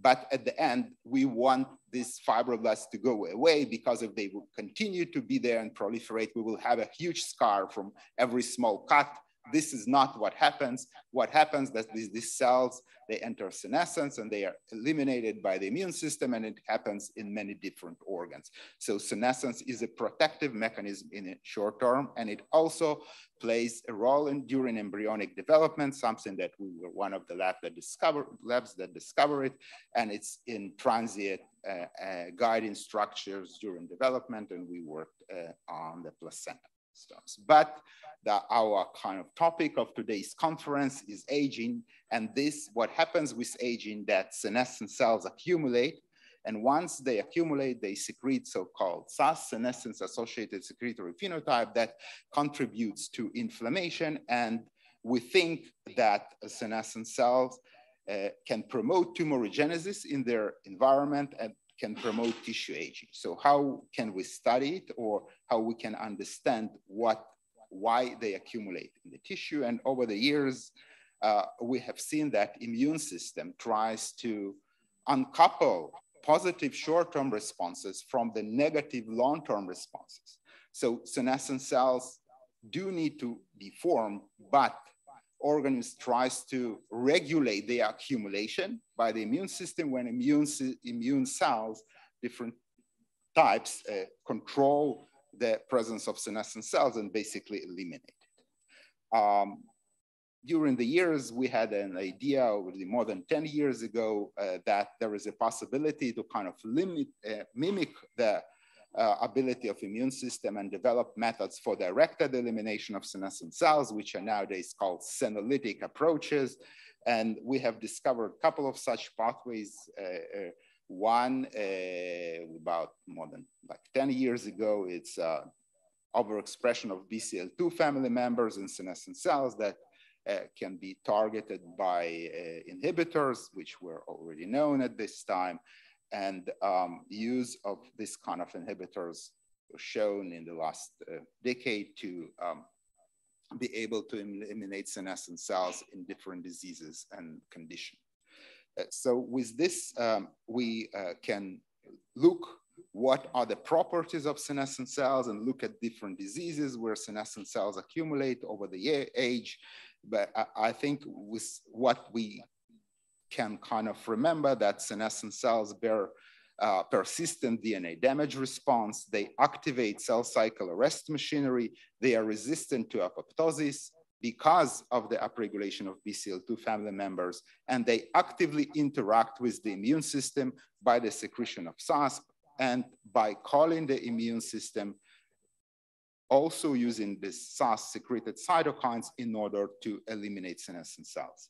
Speaker 8: But at the end, we want these fibroblasts to go away, because if they will continue to be there and proliferate, we will have a huge scar from every small cut. This is not what happens. What happens is that these cells, they enter senescence and they are eliminated by the immune system, and it happens in many different organs. So senescence is a protective mechanism in the short term, and it also plays a role during embryonic development, something that we were one of the labs that discover it, and it's in transient guiding structures during development, and we worked on the placenta stuff. But our kind of topic of today's conference is aging, and what happens with aging, that senescent cells accumulate, and once they accumulate, they secrete so-called SAS, senescence-associated secretory phenotype, that contributes to inflammation, and we think that senescent cells can promote tumorigenesis in their environment and can promote tissue aging. So how can we study it, or how we can understand why they accumulate in the tissue? And over the years, we have seen that immune system tries to uncouple positive short-term responses from the negative long-term responses. So senescent cells do need to be formed, but organism tries to regulate their accumulation by the immune system when immune cells, different types, control the presence of senescent cells and basically eliminate it. During the years, we had an idea already more than 10 years ago that there is a possibility to kind of mimic the ability of immune system and develop methods for directed elimination of senescent cells, which are nowadays called senolytic approaches. And we have discovered a couple of such pathways. One, about more than like 10 years ago, it's overexpression of BCL2 family members in senescent cells that can be targeted by inhibitors, which were already known at this time. And use of this kind of inhibitors was shown in the last decade to be able to eliminate senescent cells in different diseases and conditions. So with this, we can look what are the properties of senescent cells and look at different diseases where senescent cells accumulate over the age. But I think with what we can kind of remember, that senescent cells bear persistent DNA damage response. They activate cell cycle arrest machinery. They are resistant to apoptosis because of the upregulation of BCL2 family members, and they actively interact with the immune system by the secretion of SAS and by calling the immune system, also using this SAS secreted cytokines in order to eliminate senescent cells.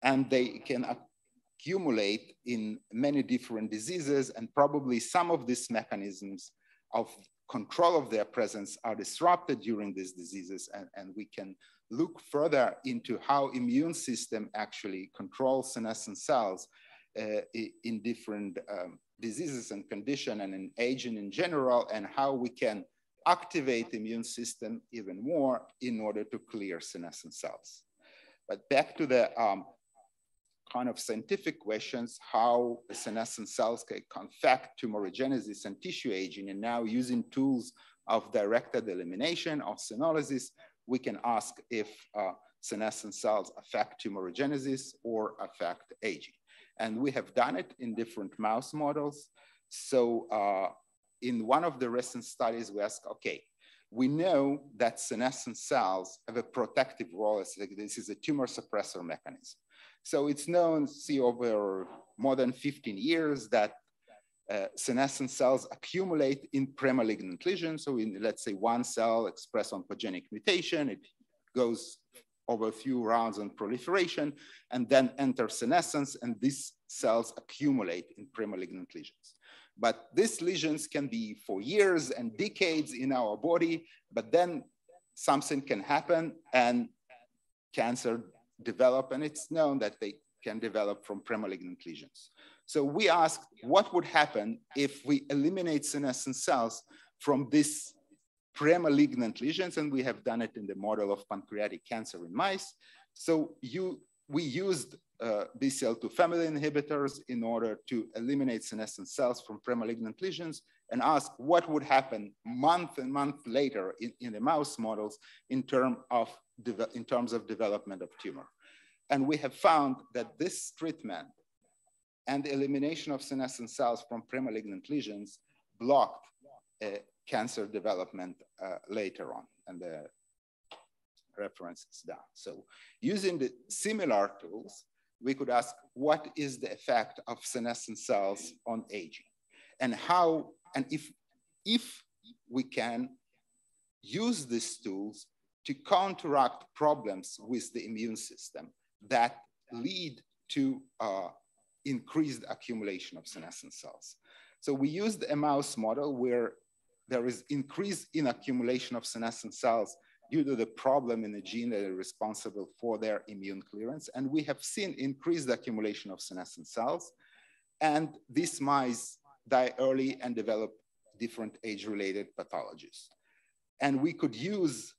Speaker 8: And they can accumulate in many different diseases, and probably some of these mechanisms of control of their presence are disrupted during these diseases, and we can look further into how immune system actually controls senescent cells in different diseases and conditions and in aging in general, and how we can activate the immune system even more in order to clear senescent cells. But back to the kind of scientific questions, how senescent cells can affect tumorigenesis and tissue aging, and now using tools of directed elimination of senolysis, we can ask if senescent cells affect tumorigenesis or affect aging. And we have done it in different mouse models. So in one of the recent studies, we asked, okay, we know that senescent cells have a protective role. This is a tumor suppressor mechanism. So it's known, see, over more than 15 years that senescent cells accumulate in premalignant lesions. So in, let's say, one cell express oncogenic mutation, it goes over a few rounds on proliferation and then enters senescence, and these cells accumulate in premalignant lesions. But these lesions can be for years and decades in our body, but then something can happen and cancer develop, and it's known that they can develop from premalignant lesions. So we asked what would happen if we eliminate senescent cells from these premalignant lesions, and we have done it in the model of pancreatic cancer in mice. So we used BCL2 family inhibitors in order to eliminate senescent cells from premalignant lesions and ask what would happen month and month later in the mouse models in terms of development of tumor. And we have found that this treatment and the elimination of senescent cells from premalignant lesions blocked cancer development later on, and the reference is down. So using the similar tools, we could ask what is the effect of senescent cells on aging, and how, and if we can use these tools to counteract problems with the immune system that lead to increased accumulation of senescent cells. So we used a mouse model where there is increase in accumulation of senescent cells due to the problem in the gene that is responsible for their immune clearance. And we have seen increased accumulation of senescent cells. And these mice die early and develop different age-related pathologies. And we could use,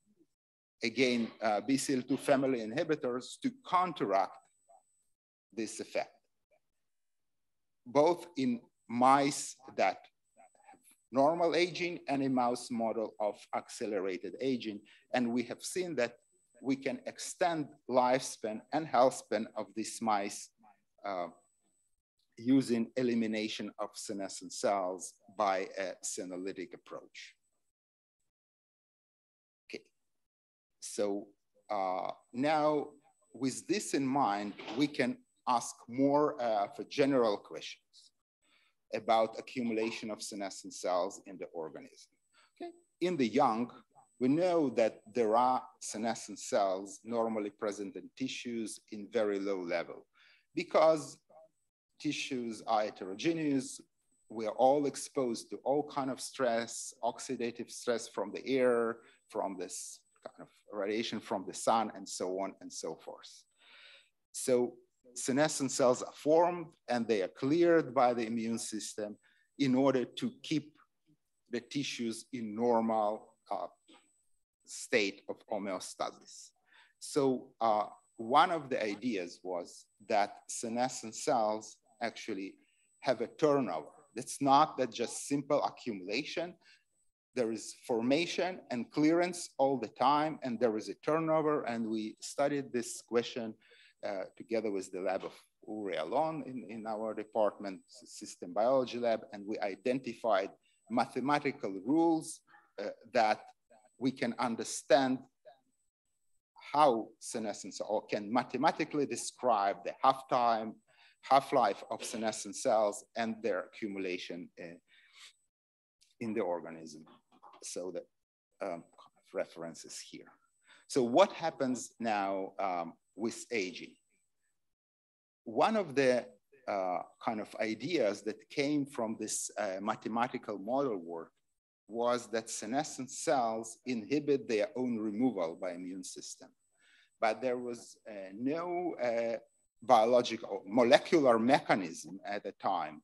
Speaker 8: again, BCL2 family inhibitors to counteract this effect, both in mice that have normal aging and a mouse model of accelerated aging. And we have seen that we can extend lifespan and health span of these mice using elimination of senescent cells by a senolytic approach. Okay, so now with this in mind, we can ask more for general questions about accumulation of senescent cells in the organism. Okay. In the young, we know that there are senescent cells normally present in tissues in very low level because tissues are heterogeneous. We are all exposed to all kind of stress, oxidative stress from the air, from this kind of radiation from the sun, and so on and so forth. So senescent cells are formed and they are cleared by the immune system in order to keep the tissues in normal state of homeostasis. So one of the ideas was that senescent cells actually have a turnover. It's not that just simple accumulation. There is formation and clearance all the time, and there is a turnover. And we studied this question together with the lab of Uri Alon in our department, system biology lab, and we identified mathematical rules that we can understand how senescence, or can mathematically describe the half-life of senescent cells and their accumulation in the organism. So the reference is here. So what happens now with aging? One of the kind of ideas that came from this mathematical model work was that senescent cells inhibit their own removal by immune system. But there was no biological molecular mechanism at the time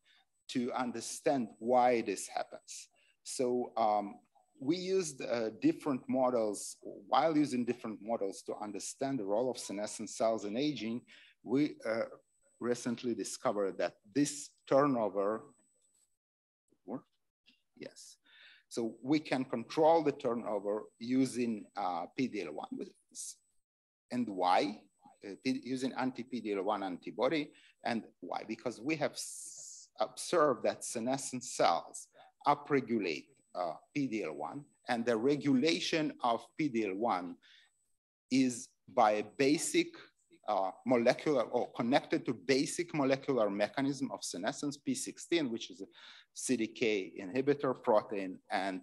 Speaker 8: to understand why this happens. So we used different models. While using different models to understand the role of senescent cells in aging, we recently discovered that this turnover, yes. So we can control the turnover using PD-L1. And why? Using anti-PD-L1 antibody. And why? Because we have observed that senescent cells upregulate PD-L1, and the regulation of PD-L1 is by a basic molecular or connected to basic molecular mechanism of senescence, P16, which is a CDK inhibitor protein. And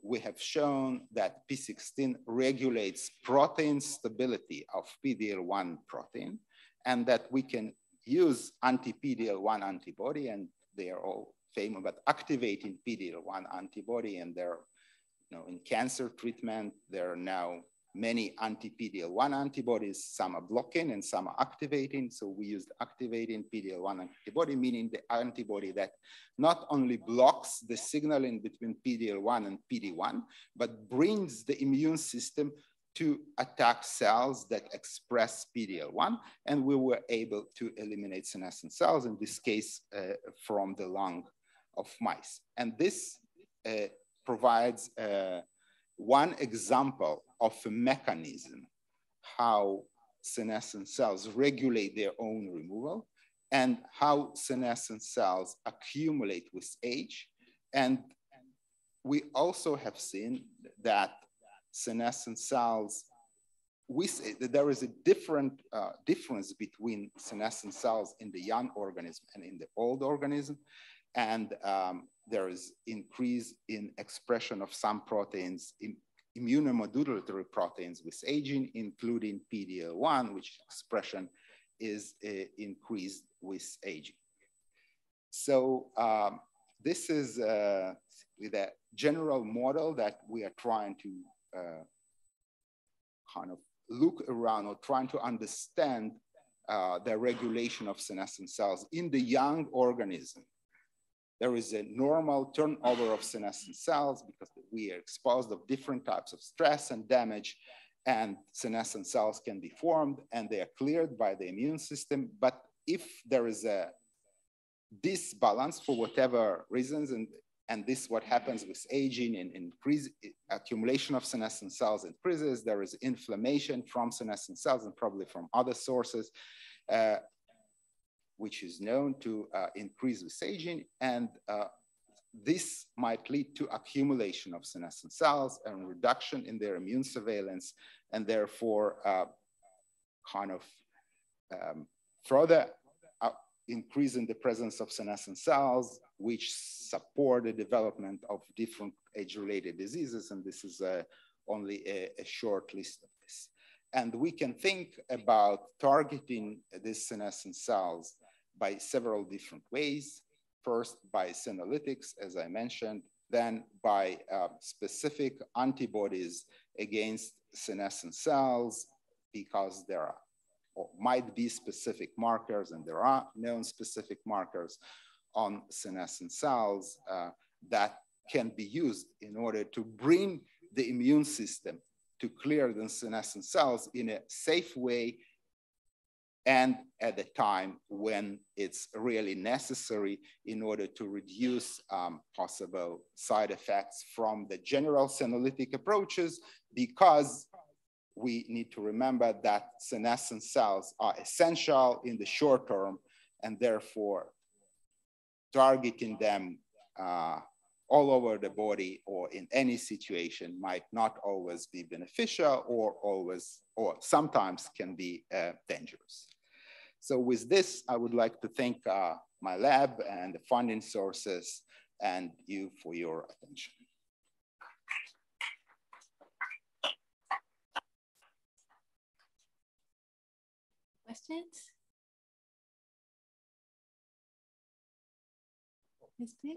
Speaker 8: we have shown that P16 regulates protein stability of PD-L1 protein, and that we can use anti-PD-L1 antibody, and they are all famous about activating PD-L1 antibody, and they're, in cancer treatment, there are now many anti-PD-L1 antibodies. Some are blocking and some are activating. So we used activating PD-L1 antibody, meaning the antibody that not only blocks the signaling between PD-L1 and PD-1, but brings the immune system to attack cells that express PD-L1. And we were able to eliminate senescent cells, in this case, from the lung of mice. And this provides one example of a mechanism how senescent cells regulate their own removal and how senescent cells accumulate with age. And we also have seen that senescent cells, there is a difference between senescent cells in the young organism and in the old organism. And there is increase in expression of some proteins, immunomodulatory proteins with aging, including PD-L1, which expression is increased with aging. So this is the general model that we are trying to kind of look around, or trying to understand the regulation of senescent cells in the young organism. There is a normal turnover of senescent cells because we are exposed to different types of stress and damage, and senescent cells can be formed and they are cleared by the immune system. But if there is a disbalance for whatever reasons, and this what happens with aging and increase accumulation of senescent cells increases, there is inflammation from senescent cells and probably from other sources, which is known to increase with aging. And this might lead to accumulation of senescent cells and reduction in their immune surveillance, and therefore further increase in the presence of senescent cells, which support the development of different age-related diseases. And this is only a short list of this. And we can think about targeting these senescent cells by several different ways. First, by senolytics, as I mentioned, then by specific antibodies against senescent cells, because there are or might be specific markers, and there are known specific markers on senescent cells that can be used in order to bring the immune system to clear the senescent cells in a safe way, and at the time when it's really necessary in order to reduce possible side effects from the general senolytic approaches, because we need to remember that senescent cells are essential in the short term, and therefore targeting them all over the body or in any situation might not always be beneficial, or sometimes can be dangerous. So with this, I would like to thank my lab and the funding sources and you for your attention.
Speaker 2: Questions? Yes, please.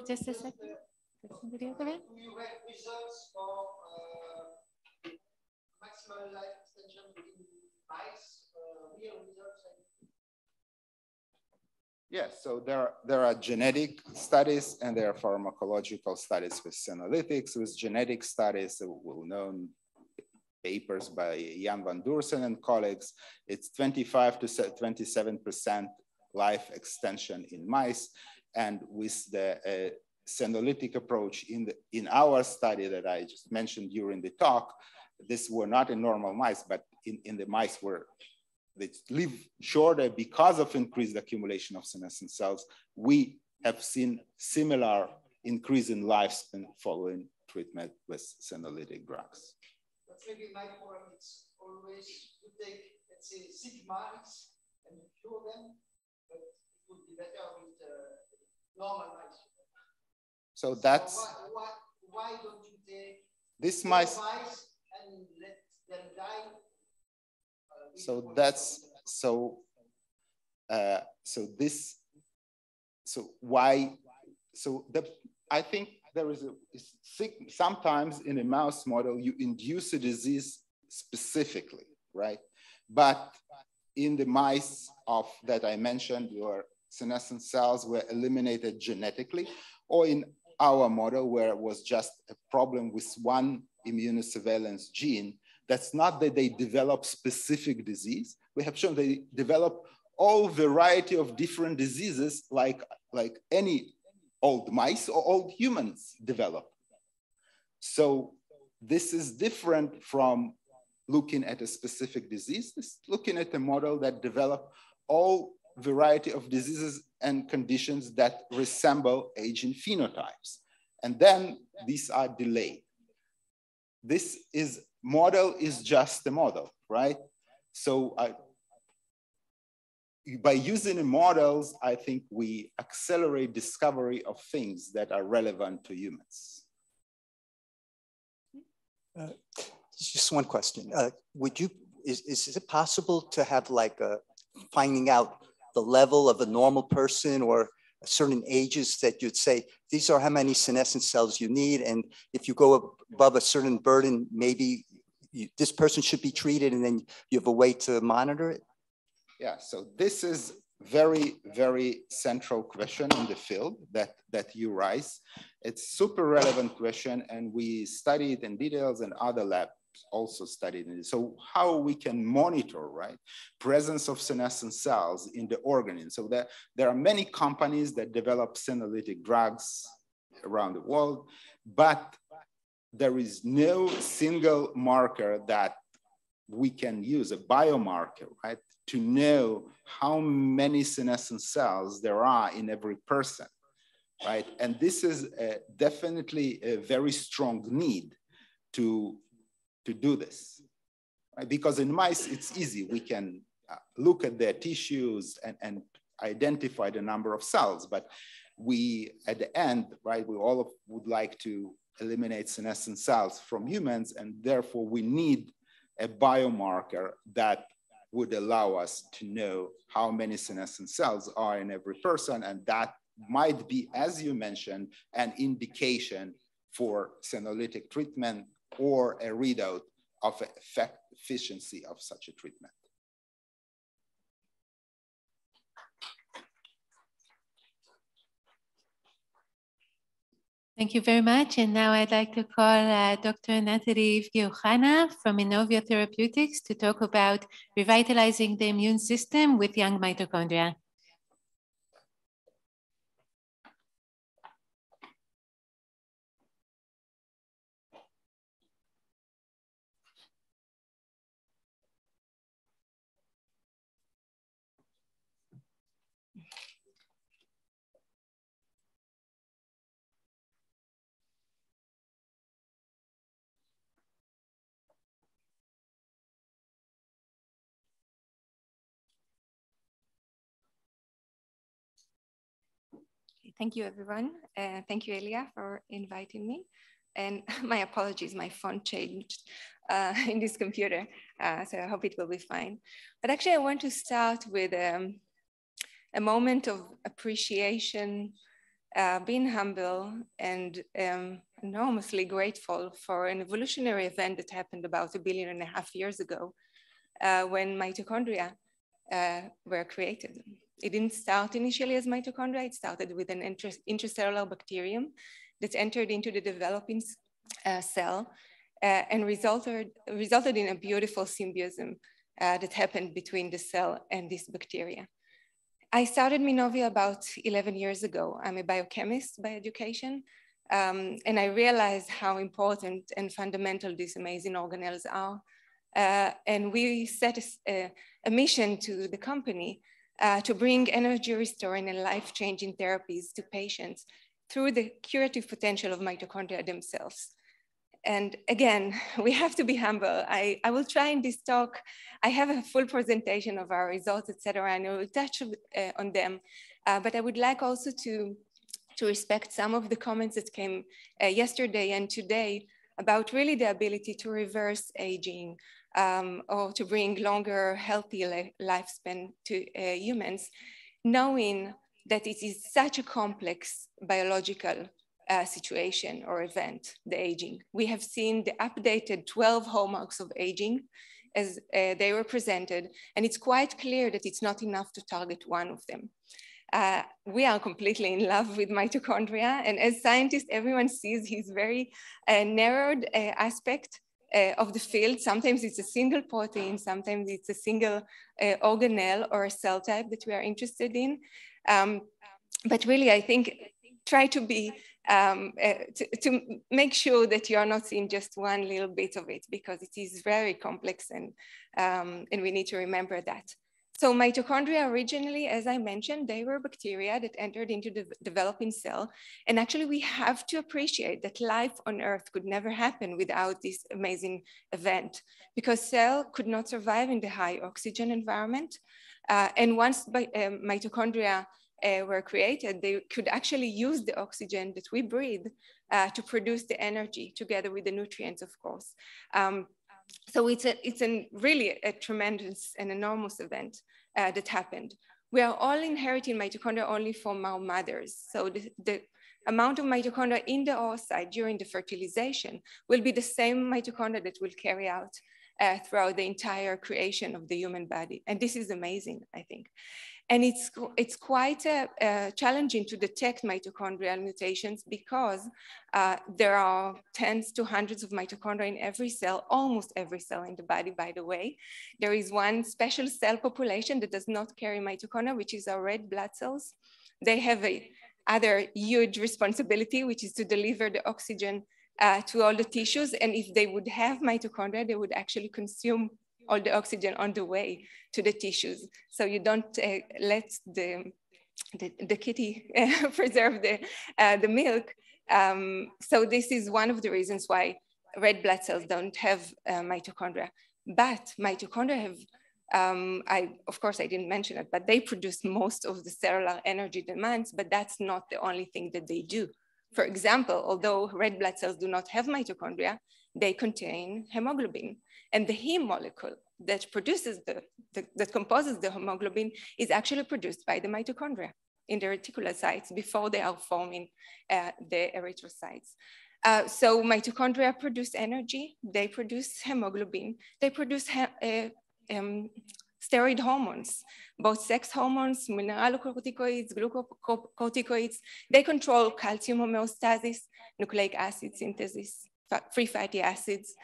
Speaker 2: Just a second. Do you have
Speaker 4: results for maximal life extension in mice? Real results?
Speaker 8: Yes, so there are genetic studies and there are pharmacological studies with senolytics. With genetic studies, well-known papers by Jan van Dursen and colleagues, it's 25 to 27% life extension in mice. And with the senolytic approach in our study that I just mentioned during the talk, this were not in normal mice, but in the mice where they live shorter because of increased accumulation of senescent cells, we have seen similar increase in lifespan following treatment with senolytic drugs.
Speaker 4: But
Speaker 9: maybe my problem is always to take, let's say, sick mice and cure them, but it would be better with normal mice.
Speaker 8: So that's...
Speaker 9: So why don't you take
Speaker 8: this mice
Speaker 9: and let them die?
Speaker 8: So that's, so why, so I think there is sometimes in a mouse model, you induce a disease specifically, right? But in the mice that I mentioned, your senescent cells were eliminated genetically, or in our model where it was just a problem with one immunosurveillance gene, that's not that they develop specific disease. We have shown they develop all variety of different diseases like any old mice or old humans develop. So this is different from looking at a specific disease. It's looking at a model that develop all variety of diseases and conditions that resemble aging phenotypes. And then these are delayed. This model is just a model, right? So by using the models, I think we accelerate discovery of things that are relevant to humans.
Speaker 7: Just one question. Is it possible to have like finding out the level of a normal person or certain ages that you'd say, these are how many senescent cells you need, and if you go above a certain burden, maybe this person should be treated, and then you have a way to monitor it?
Speaker 8: Yeah, so this is very, very central question in the field that you raise. It's super relevant question, and we studied in details, and other labs also studied it. So how we can monitor, right, presence of senescent cells in the organism. So there are many companies that develop senolytic drugs around the world, but there is no single marker that we can use, a biomarker, right, to know how many senescent cells there are in every person, right? And this is definitely a very strong need to do this, right? Because in mice, it's easy. We can look at their tissues and identify the number of cells, but we, at the end, right, we all would like to eliminate senescent cells from humans, and therefore we need a biomarker that would allow us to know how many senescent cells are in every person, and that might be, as you mentioned, an indication for senolytic treatment or a readout of efficiency of such a treatment.
Speaker 2: Thank you very much. And now I'd like to call Dr. Natalie Yivgi-Ohana from Minovia Therapeutics to talk about revitalizing the immune system with young mitochondria.
Speaker 10: Thank you, everyone. Thank you, Ilia, for inviting me. And my apologies, my font changed in this computer, so I hope it will be fine. But actually, I want to start with a moment of appreciation, being humble, and enormously grateful for an evolutionary event that happened about 1.5 billion years ago, when mitochondria were created. It didn't start initially as mitochondria. It started with an intracellular bacterium that entered into the developing cell and resulted in a beautiful symbiosis that happened between the cell and this bacteria. I started Minovia about 11 years ago. I'm a biochemist by education, and I realized how important and fundamental these amazing organelles are. And we set a mission to the company to bring energy restoring and life-changing therapies to patients through the curative potential of mitochondria themselves. And again, we have to be humble. I will try in this talk. I have a full presentation of our results, etc., and I will touch on them. But I would like also to respect some of the comments that came yesterday and today about really the ability to reverse aging or to bring longer, healthy lifespan to humans, knowing that it is such a complex biological situation or event, the aging. We have seen the updated 12 hallmarks of aging as they were presented, and it's quite clear that it's not enough to target one of them. We are completely in love with mitochondria, and as scientists, everyone sees his very narrowed aspect of the field. Sometimes it's a single protein, sometimes it's a single organelle or a cell type that we are interested in. But really, I think, try to be, to make sure that you are not seeing just one little bit of it, because it is very complex, and we need to remember that. So mitochondria originally, as I mentioned, they were bacteria that entered into the developing cell. And actually we have to appreciate that life on Earth could never happen without this amazing event, because cell could not survive in the high oxygen environment. And once mitochondria were created, they could actually use the oxygen that we breathe to produce the energy together with the nutrients, of course. So it's really a tremendous and enormous event that happened. We are all inheriting mitochondria only from our mothers. So the amount of mitochondria in the oocyte during the fertilization will be the same mitochondria that will carry out throughout the entire creation of the human body. And this is amazing, I think. And it's quite challenging to detect mitochondrial mutations, because there are tens to hundreds of mitochondria in every cell, almost every cell in the body, by the way. There is one special cell population that does not carry mitochondria, which is our red blood cells. They have other huge responsibility, which is to deliver the oxygen to all the tissues. And if they would have mitochondria, they would actually consume all the oxygen on the way to the tissues. So you don't let the kitty preserve the milk. So this is one of the reasons why red blood cells don't have mitochondria. But mitochondria have, of course I didn't mention it, but they produce most of the cellular energy demands, but that's not the only thing that they do. For example, although red blood cells do not have mitochondria, they contain hemoglobin. And the heme molecule that produces that composes the hemoglobin is actually produced by the mitochondria in the reticulocytes before they are forming the erythrocytes. So mitochondria produce energy, they produce hemoglobin, they produce steroid hormones, both sex hormones, mineralocorticoids, glucocorticoids. They control calcium homeostasis, nucleic acid synthesis, free fatty acids,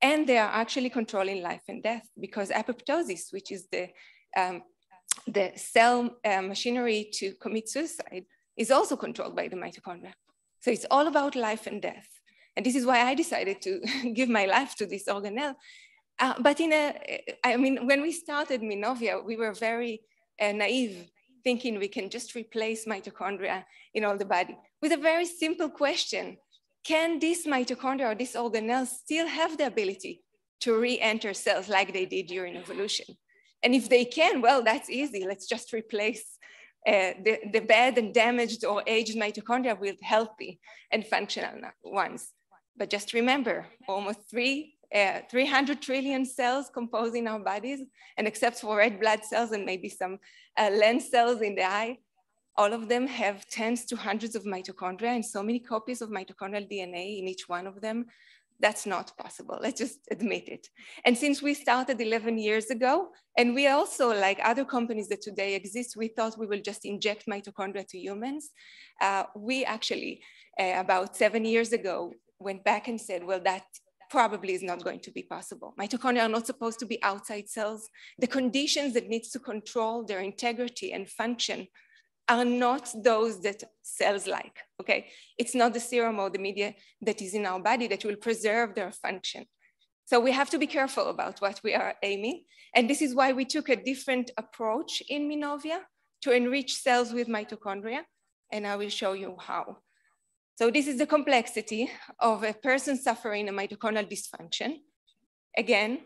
Speaker 10: and they are actually controlling life and death, because apoptosis, which is the cell machinery to commit suicide, is also controlled by the mitochondria. So it's all about life and death. And this is why I decided to give my life to this organelle. But I mean, when we started Minovia, we were very naive, thinking we can just replace mitochondria in all the body with a very simple question. Can this mitochondria or this organelle still have the ability to re-enter cells like they did during evolution? And if they can, well, that's easy. Let's just replace the bad and damaged or aged mitochondria with healthy and functional ones. But just remember, almost 300 trillion cells composing our bodies, and except for red blood cells and maybe some lens cells in the eye, all of them have tens to hundreds of mitochondria and so many copies of mitochondrial DNA in each one of them. That's not possible. Let's just admit it. And since we started 11 years ago, and we also, like other companies that today exist, we thought we will just inject mitochondria to humans. We actually, about 7 years ago, went back and said, well, that probably is not going to be possible. Mitochondria are not supposed to be outside cells. The conditions that needs to control their integrity and function are not those that cells like, okay? It's not the serum or the media that is in our body that will preserve their function. So we have to be careful about what we are aiming. And this is why we took a different approach in Minovia to enrich cells with mitochondria. And I will show you how. So this is the complexity of a person suffering a mitochondrial dysfunction. Again,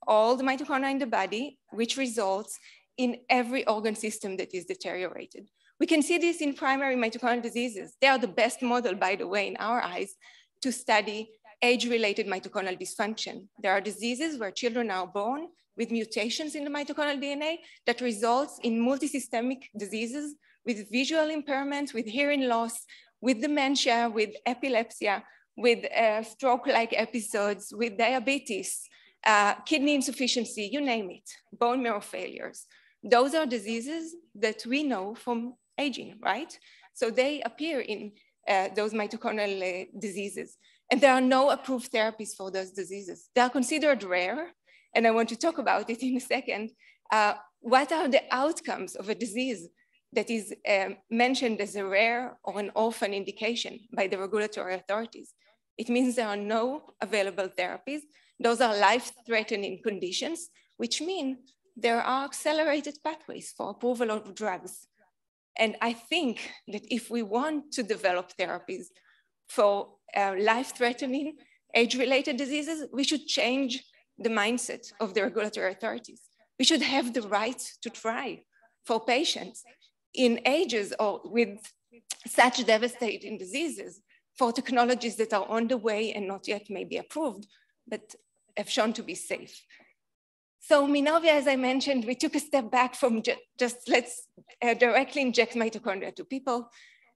Speaker 10: all the mitochondria in the body, which results in every organ system that is deteriorated. We can see this in primary mitochondrial diseases. They are the best model, by the way, in our eyes, to study age-related mitochondrial dysfunction. There are diseases where children are born with mutations in the mitochondrial DNA that results in multisystemic diseases with visual impairment, with hearing loss, with dementia, with epilepsy, with stroke-like episodes, with diabetes, kidney insufficiency, you name it, bone marrow failures. Those are diseases that we know from aging, right? So they appear in those mitochondrial diseases. And there are no approved therapies for those diseases. They are considered rare, and I want to talk about it in a second. What are the outcomes of a disease that is mentioned as a rare or an orphan indication by the regulatory authorities? It means there are no available therapies. Those are life-threatening conditions, which mean there are accelerated pathways for approval of drugs. And I think that if we want to develop therapies for life-threatening age-related diseases, we should change the mindset of the regulatory authorities. We should have the right to try for patients in ages or with such devastating diseases for technologies that are on the way and not yet maybe approved, but have shown to be safe. So Minovia, as I mentioned, we took a step back from just let's directly inject mitochondria to people.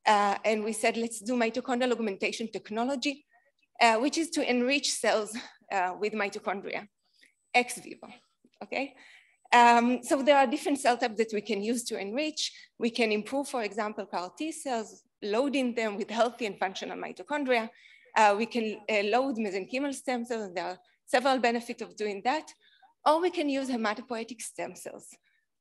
Speaker 10: And we said, let's do mitochondrial augmentation technology, which is to enrich cells with mitochondria, ex vivo, okay? So there are different cell types that we can use to enrich. We can improve, for example, CAR T cells, loading them with healthy and functional mitochondria. We can load mesenchymal stem cells, and there are several benefits of doing that. Or we can use hematopoietic stem cells.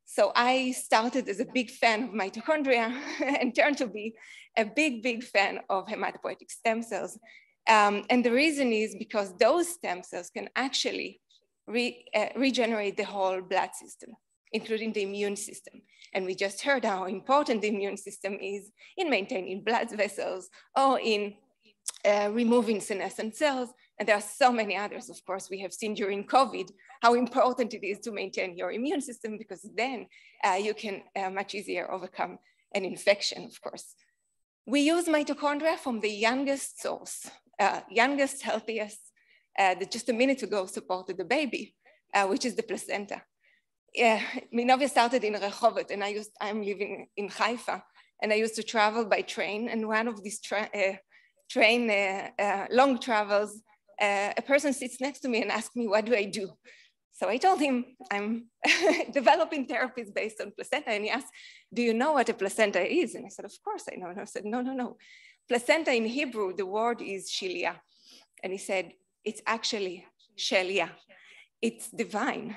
Speaker 10: So I started as a big fan of mitochondria and turned to be a big fan of hematopoietic stem cells. And the reason is because those stem cells can actually regenerate the whole blood system, including the immune system. And we just heard how important the immune system is in maintaining blood vessels or in removing senescent cells. And there are so many others, of course. We have seen during COVID how important it is to maintain your immune system, because then you can much easier overcome an infection, of course. We use mitochondria from the youngest source, youngest, healthiest, that just a minute ago supported the baby, which is the placenta. Minovia started in Rehovot, and I'm living in Haifa, and I used to travel by train. And one of these long travels, a person sits next to me and asks me, what do I do? So I told him, I'm developing therapies based on placenta. And he asked, do you know what a placenta is? And I said, of course I know. And I said, no. Placenta in Hebrew, the word is shelia. And he said, it's actually shelia. It's divine.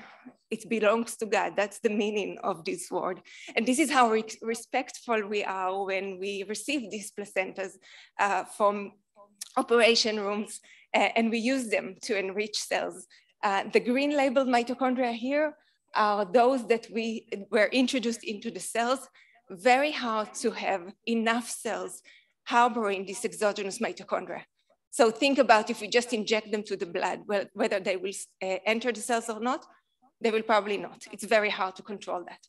Speaker 10: It belongs to God. That's the meaning of this word. And this is how respectful we are when we receive these placentas from operation rooms, and we use them to enrich cells. The green labeled mitochondria here are those that were introduced into the cells. Very hard to have enough cells harboring this exogenous mitochondria. So think about if we just inject them to the blood, whether they will enter the cells or not, they will probably not. It's very hard to control that.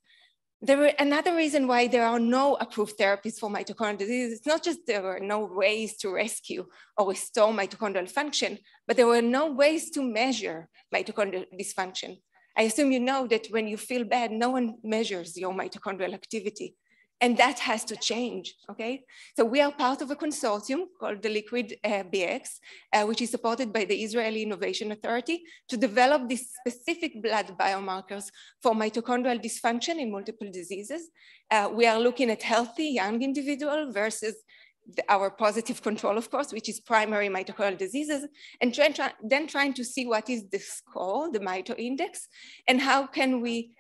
Speaker 10: Another reason why there are no approved therapies for mitochondrial disease, it's not just there were no ways to rescue or restore mitochondrial function, but there were no ways to measure mitochondrial dysfunction. I assume you know that when you feel bad, no one measures your mitochondrial activity. And that has to change, okay? So we are part of a consortium called the Liquid BX, which is supported by the Israeli Innovation Authority to develop these specific blood biomarkers for mitochondrial dysfunction in multiple diseases. We are looking at healthy young individual versus our positive control, of course, which is primary mitochondrial diseases, and then trying to see what is the score, the mito index, and how can we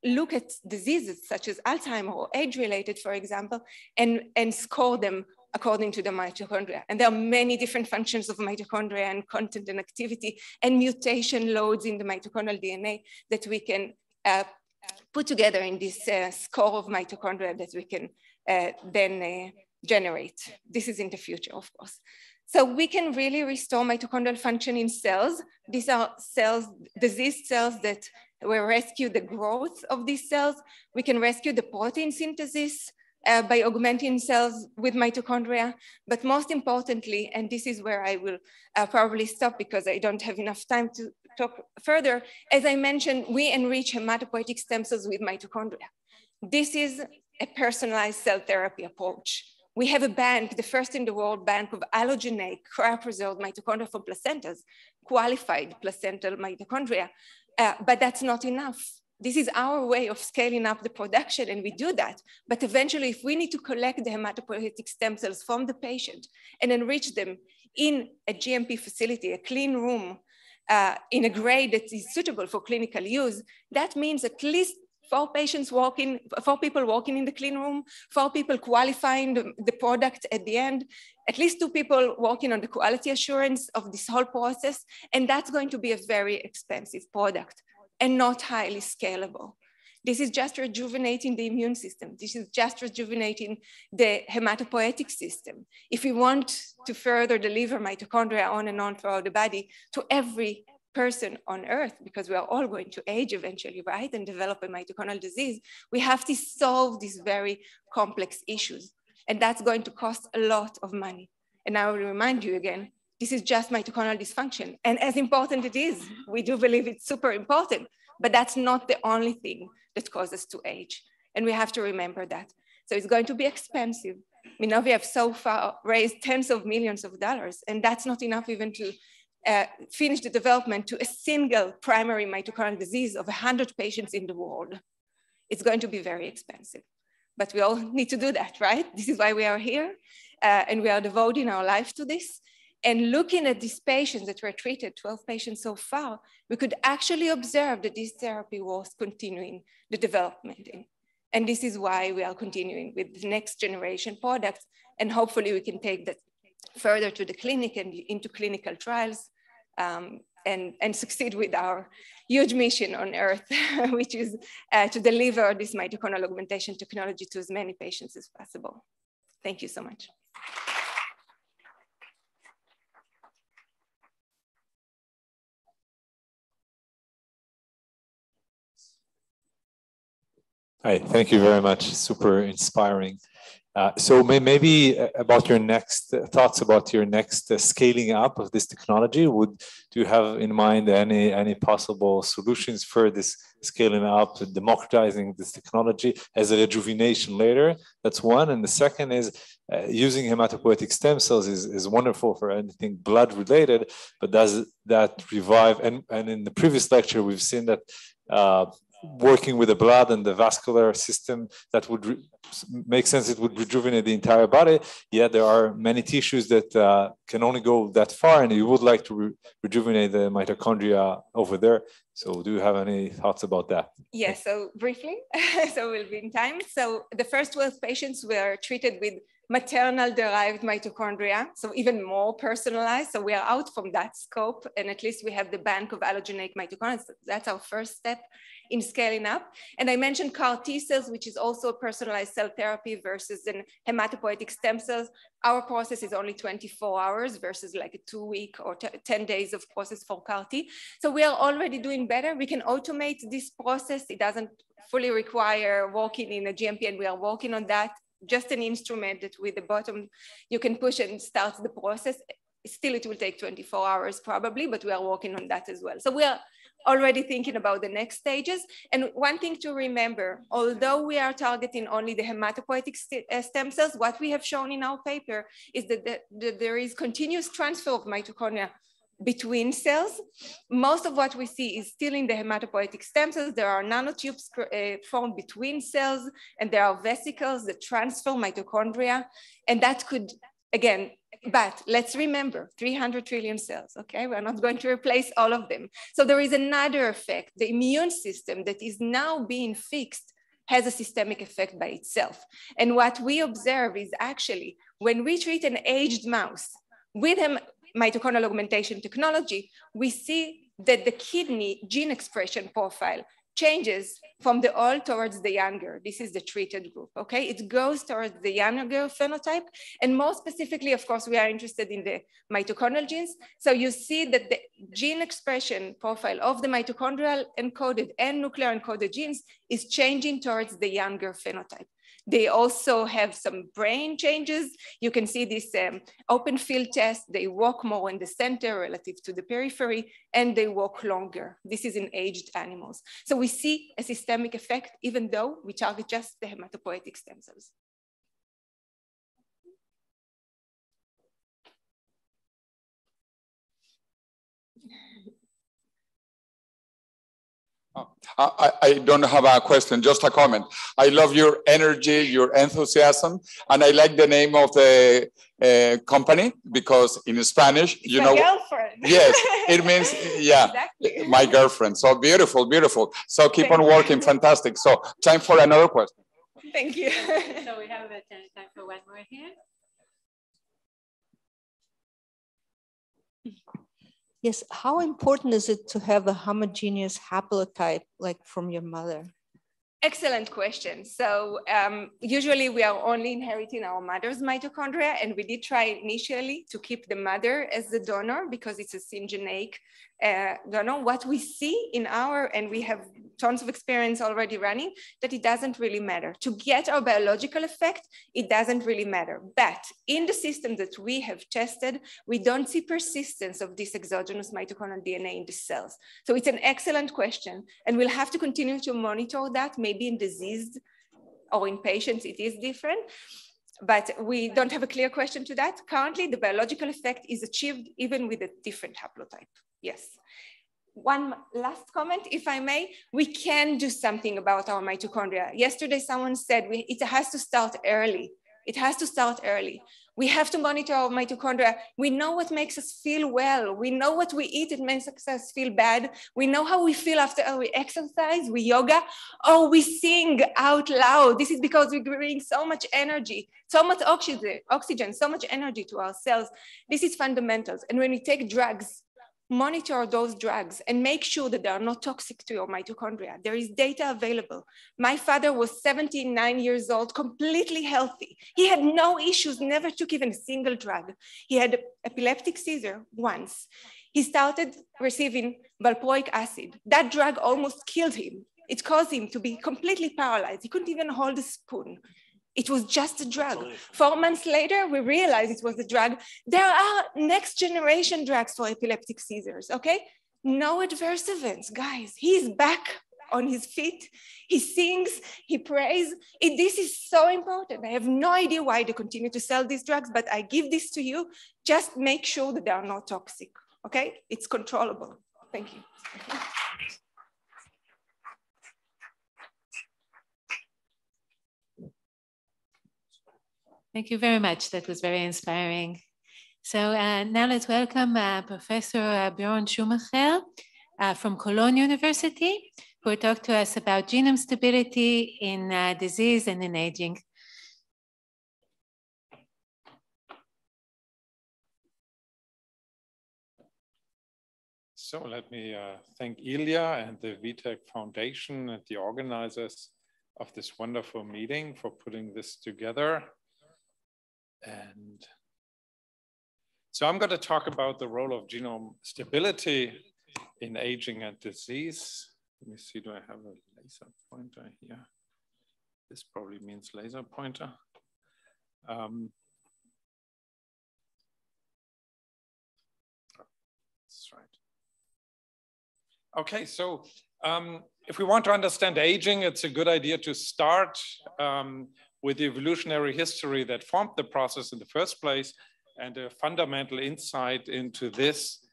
Speaker 10: look at diseases such as Alzheimer or age-related, for example, and score them according to the mitochondria. And there are many different functions of mitochondria and content and activity and mutation loads in the mitochondrial DNA that we can put together in this score of mitochondria that we can then generate. This is in the future, of course. So we can really restore mitochondrial function in cells. These are cells, diseased cells that will rescue the growth of these cells. We can rescue the protein synthesis by augmenting cells with mitochondria. But most importantly, and this is where I will probably stop because I don't have enough time to talk further, as I mentioned, we enrich hematopoietic stem cells with mitochondria. This is a personalized cell therapy approach. We have a bank, the first in the world bank of allogeneic cryopreserved mitochondria from placentas, qualified placental mitochondria, but that's not enough. This is our way of scaling up the production, and we do that. But eventually, if we need to collect the hematopoietic stem cells from the patient and enrich them in a GMP facility, a clean room, in a grade that is suitable for clinical use, that means at least 4 people working in the clean room, 4 people qualifying the product at the end, at least 2 people working on the quality assurance of this whole process. And that's going to be a very expensive product and not highly scalable. This is just rejuvenating the immune system. This is just rejuvenating the hematopoietic system. If we want to further deliver mitochondria on and on throughout the body to every person on earth, because we are all going to age eventually, right? And develop a mitochondrial disease, we have to solve these very complex issues. And that's going to cost a lot of money. And I will remind you again, this is just mitochondrial dysfunction. And as important it is, we do believe it's super important, but that's not the only thing that causes to age. And we have to remember that. So it's going to be expensive. Minovia have so far raised tens of millions of dollars, and that's not enough even to finish the development to a single primary mitochondrial disease of 100 patients in the world. It's going to be very expensive, but we all need to do that, right? This is why we are here, and we are devoting our life to this. And looking at these patients that were treated, 12 patients so far, we could actually observe that this therapy was continuing the development. And this is why we are continuing with the next generation products, and hopefully we can take that further to the clinic and into clinical trials, and succeed with our huge mission on Earth, which is to deliver this mitochondrial augmentation technology to as many patients as possible. Thank you so much.
Speaker 11: Hi, thank you very much. Super inspiring. So maybe about your next thoughts about your next scaling up of this technology. Do you have in mind any possible solutions for this scaling up, democratizing this technology as a rejuvenation later? That's one. And the second is using hematopoietic stem cells is wonderful for anything blood related, but does that revive? And in the previous lecture, we've seen that working with the blood and the vascular system, that would make sense. It would rejuvenate the entire body. Yet there are many tissues that can only go that far, and you would like to rejuvenate the mitochondria over there. So do you have any thoughts about that?
Speaker 10: Yes, so briefly, so we'll be in time. So the first 12 patients were treated with maternal-derived mitochondria, so even more personalized. So we are out from that scope, and at least we have the bank of allogeneic mitochondria. So that's our first step in scaling up. And I mentioned CAR T cells, which is also a personalized cell therapy versus an hematopoietic stem cells. Our process is only 24 hours versus like a 2-week or 10 days of process for CAR T. So we are already doing better. We can automate this process. It doesn't fully require working in a GMP, and we are working on that. Just an instrument that with the bottom you can push and start the process. Still, it will take 24 hours probably, but we are working on that as well. So we are already thinking about the next stages. And one thing to remember, although we are targeting only the hematopoietic stem cells, what we have shown in our paper is that there is continuous transfer of mitochondria between cells. Most of what we see is still in the hematopoietic stem cells. There are nanotubes formed between cells, and there are vesicles that transfer mitochondria. And that could, again, but let's remember 300 trillion cells, okay? We're not going to replace all of them. So there is another effect. The immune system that is now being fixed has a systemic effect by itself. And what we observe is actually when we treat an aged mouse with mitochondrial augmentation technology, we see that the kidney gene expression profile changes from the old towards the younger. This is the treated group, okay? It goes towards the younger phenotype. And more specifically, of course, we are interested in the mitochondrial genes. So you see that the gene expression profile of the mitochondrial encoded and nuclear encoded genes is changing towards the younger phenotype. They also have some brain changes. You can see this open field test. They walk more in the center relative to the periphery, and they walk longer. This is in aged animals. So we see a systemic effect, even though we target just the hematopoietic stem cells.
Speaker 12: I don't have a question, just a comment. I love your energy, your enthusiasm, and I like the name of the company because in Spanish,
Speaker 10: it's my girlfriend.
Speaker 12: Yes, it means, yeah, exactly. My girlfriend. So beautiful, beautiful. So keep on working, fantastic. So time for another question.
Speaker 10: Thank you.
Speaker 2: So we have time for one more here.
Speaker 13: Yes, how important is it to have a homogeneous haplotype like from your mother?
Speaker 10: Excellent question. So usually we are only inheriting our mother's mitochondria, and we did try initially to keep the mother as the donor because it's a syngeneic donor. What we see in our, and we have tons of experience already running, that it doesn't really matter. To get our biological effect, it doesn't really matter. But in the system that we have tested, we don't see persistence of this exogenous mitochondrial DNA in the cells. So it's an excellent question, and we'll have to continue to monitor that. Maybe in diseased or in patients, it is different, but we don't have a clear question to that. Currently, the biological effect is achieved even with a different haplotype. Yes. One last comment, if I may, we can do something about our mitochondria. Yesterday, someone said it has to start early. It has to start early. We have to monitor our mitochondria. We know what makes us feel well. We know what we eat, it makes us feel bad. We know how we feel after we exercise, we yoga, or we sing out loud. This is because we bring so much energy, so much oxygen, so much energy to our cells. This is fundamentals. And when we take drugs, monitor those drugs and make sure that they are not toxic to your mitochondria. There is data available. My father was 79 years old, completely healthy. He had no issues, never took even a single drug. He had epileptic seizure once. He started receiving valproic acid. That drug almost killed him. It caused him to be completely paralyzed. He couldn't even hold a spoon. It was just a drug. 4 months later, we realized it was a drug. There are next generation drugs for epileptic seizures, okay? No adverse events, guys. He's back on his feet. He sings, he prays. This is so important. I have no idea why they continue to sell these drugs, but I give this to you. Just make sure that they are not toxic, okay? It's controllable. Thank you.
Speaker 2: Thank you very much. That was very inspiring. So now let's welcome Professor Björn Schumacher from Cologne University, who will talk to us about genome stability in disease and in aging.
Speaker 14: So let me thank Ilia and the VTech Foundation and the organizers of this wonderful meeting for putting this together. And so I'm going to talk about the role of genome stability in aging and disease. Let me see, do I have a laser pointer here? This probably means laser pointer. That's right. Okay, so if we want to understand aging, it's a good idea to start with the evolutionary history that formed the process in the first place. And a fundamental insight into this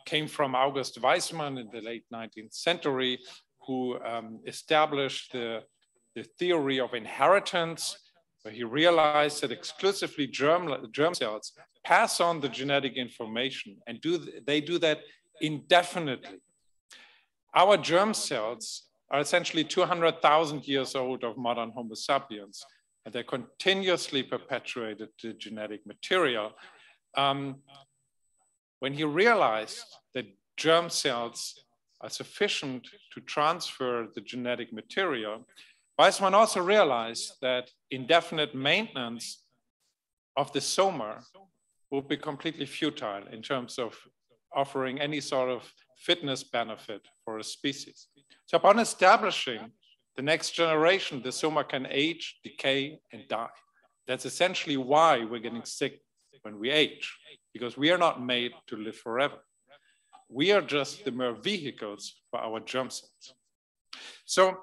Speaker 14: came from August Weizmann in the late 19th century, who established the theory of inheritance, where he realized that exclusively germ cells pass on the genetic information, and they do that indefinitely. Our germ cells are essentially 200,000 years old of modern Homo sapiens, and they continuously perpetuated the genetic material. When he realized that germ cells are sufficient to transfer the genetic material, Weizmann also realized that indefinite maintenance of the soma would be completely futile in terms of offering any sort of fitness benefit for a species. So upon establishing the next generation, the soma can age, decay, and die. That's essentially why we're getting sick when we age, because we are not made to live forever. We are just the mere vehicles for our germ cells. So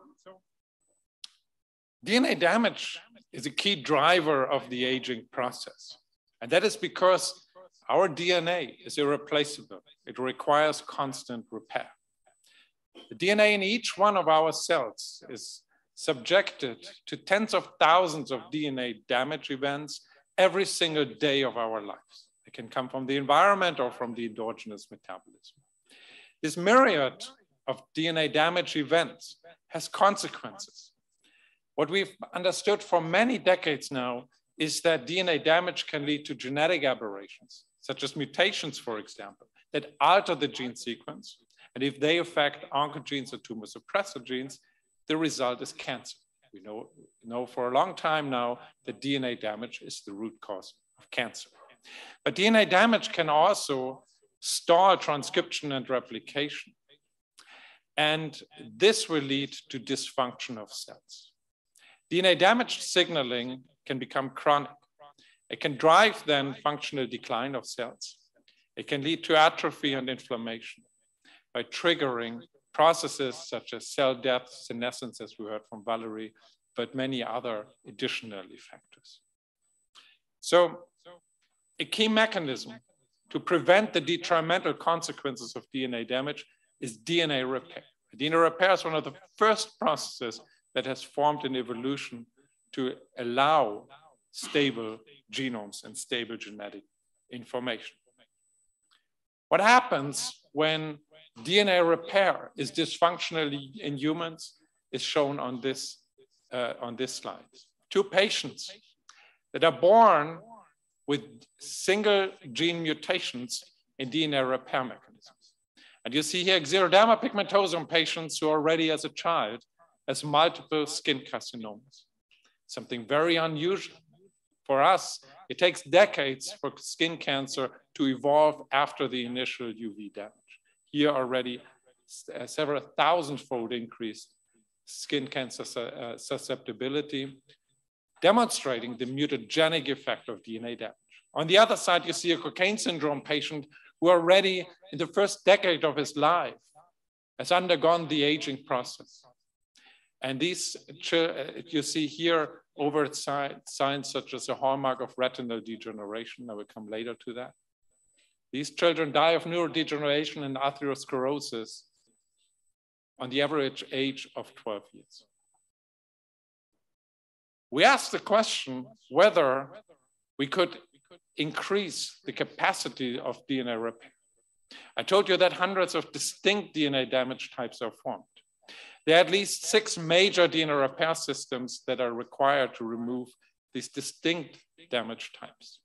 Speaker 14: DNA damage is a key driver of the aging process. And that is because our DNA is irreplaceable. It requires constant repair. The DNA in each one of our cells is subjected to tens of thousands of DNA damage events every single day of our lives. It can come from the environment or from the endogenous metabolism. This myriad of DNA damage events has consequences. What we've understood for many decades now is that DNA damage can lead to genetic aberrations, such as mutations, for example, that alter the gene sequence. And if they affect oncogenes or tumor suppressor genes, the result is cancer. We know for a long time now that DNA damage is the root cause of cancer. But DNA damage can also stall transcription and replication. And this will lead to dysfunction of cells. DNA damage signaling can become chronic. It can drive then functional decline of cells. It can lead to atrophy and inflammation by triggering processes such as cell death, senescence, as we heard from Valery, but many other additional factors. So a key mechanism to prevent the detrimental consequences of DNA damage is DNA repair. DNA repair is one of the first processes that has formed in evolution to allow stable genomes and stable genetic information. What happens when DNA repair is dysfunctional in humans is shown on this slide. Two patients that are born with single gene mutations in DNA repair mechanisms. And you see here xeroderma pigmentosum patients who already as a child has multiple skin carcinomas, something very unusual. For us, it takes decades for skin cancer to evolve after the initial UV damage. Here already several thousand-fold increased skin cancer susceptibility, demonstrating the mutagenic effect of DNA damage. On the other side, you see a Cohen syndrome patient who already in the first decade of his life has undergone the aging process. And these, you see here, overt signs such as a hallmark of retinal degeneration. I will come later to that. These children die of neurodegeneration and atherosclerosis on the average age of 12 years. We asked the question whether we could increase the capacity of DNA repair. I told you that hundreds of distinct DNA damage types are formed. There are at least 6 major DNA repair systems that are required to remove these distinct damage types.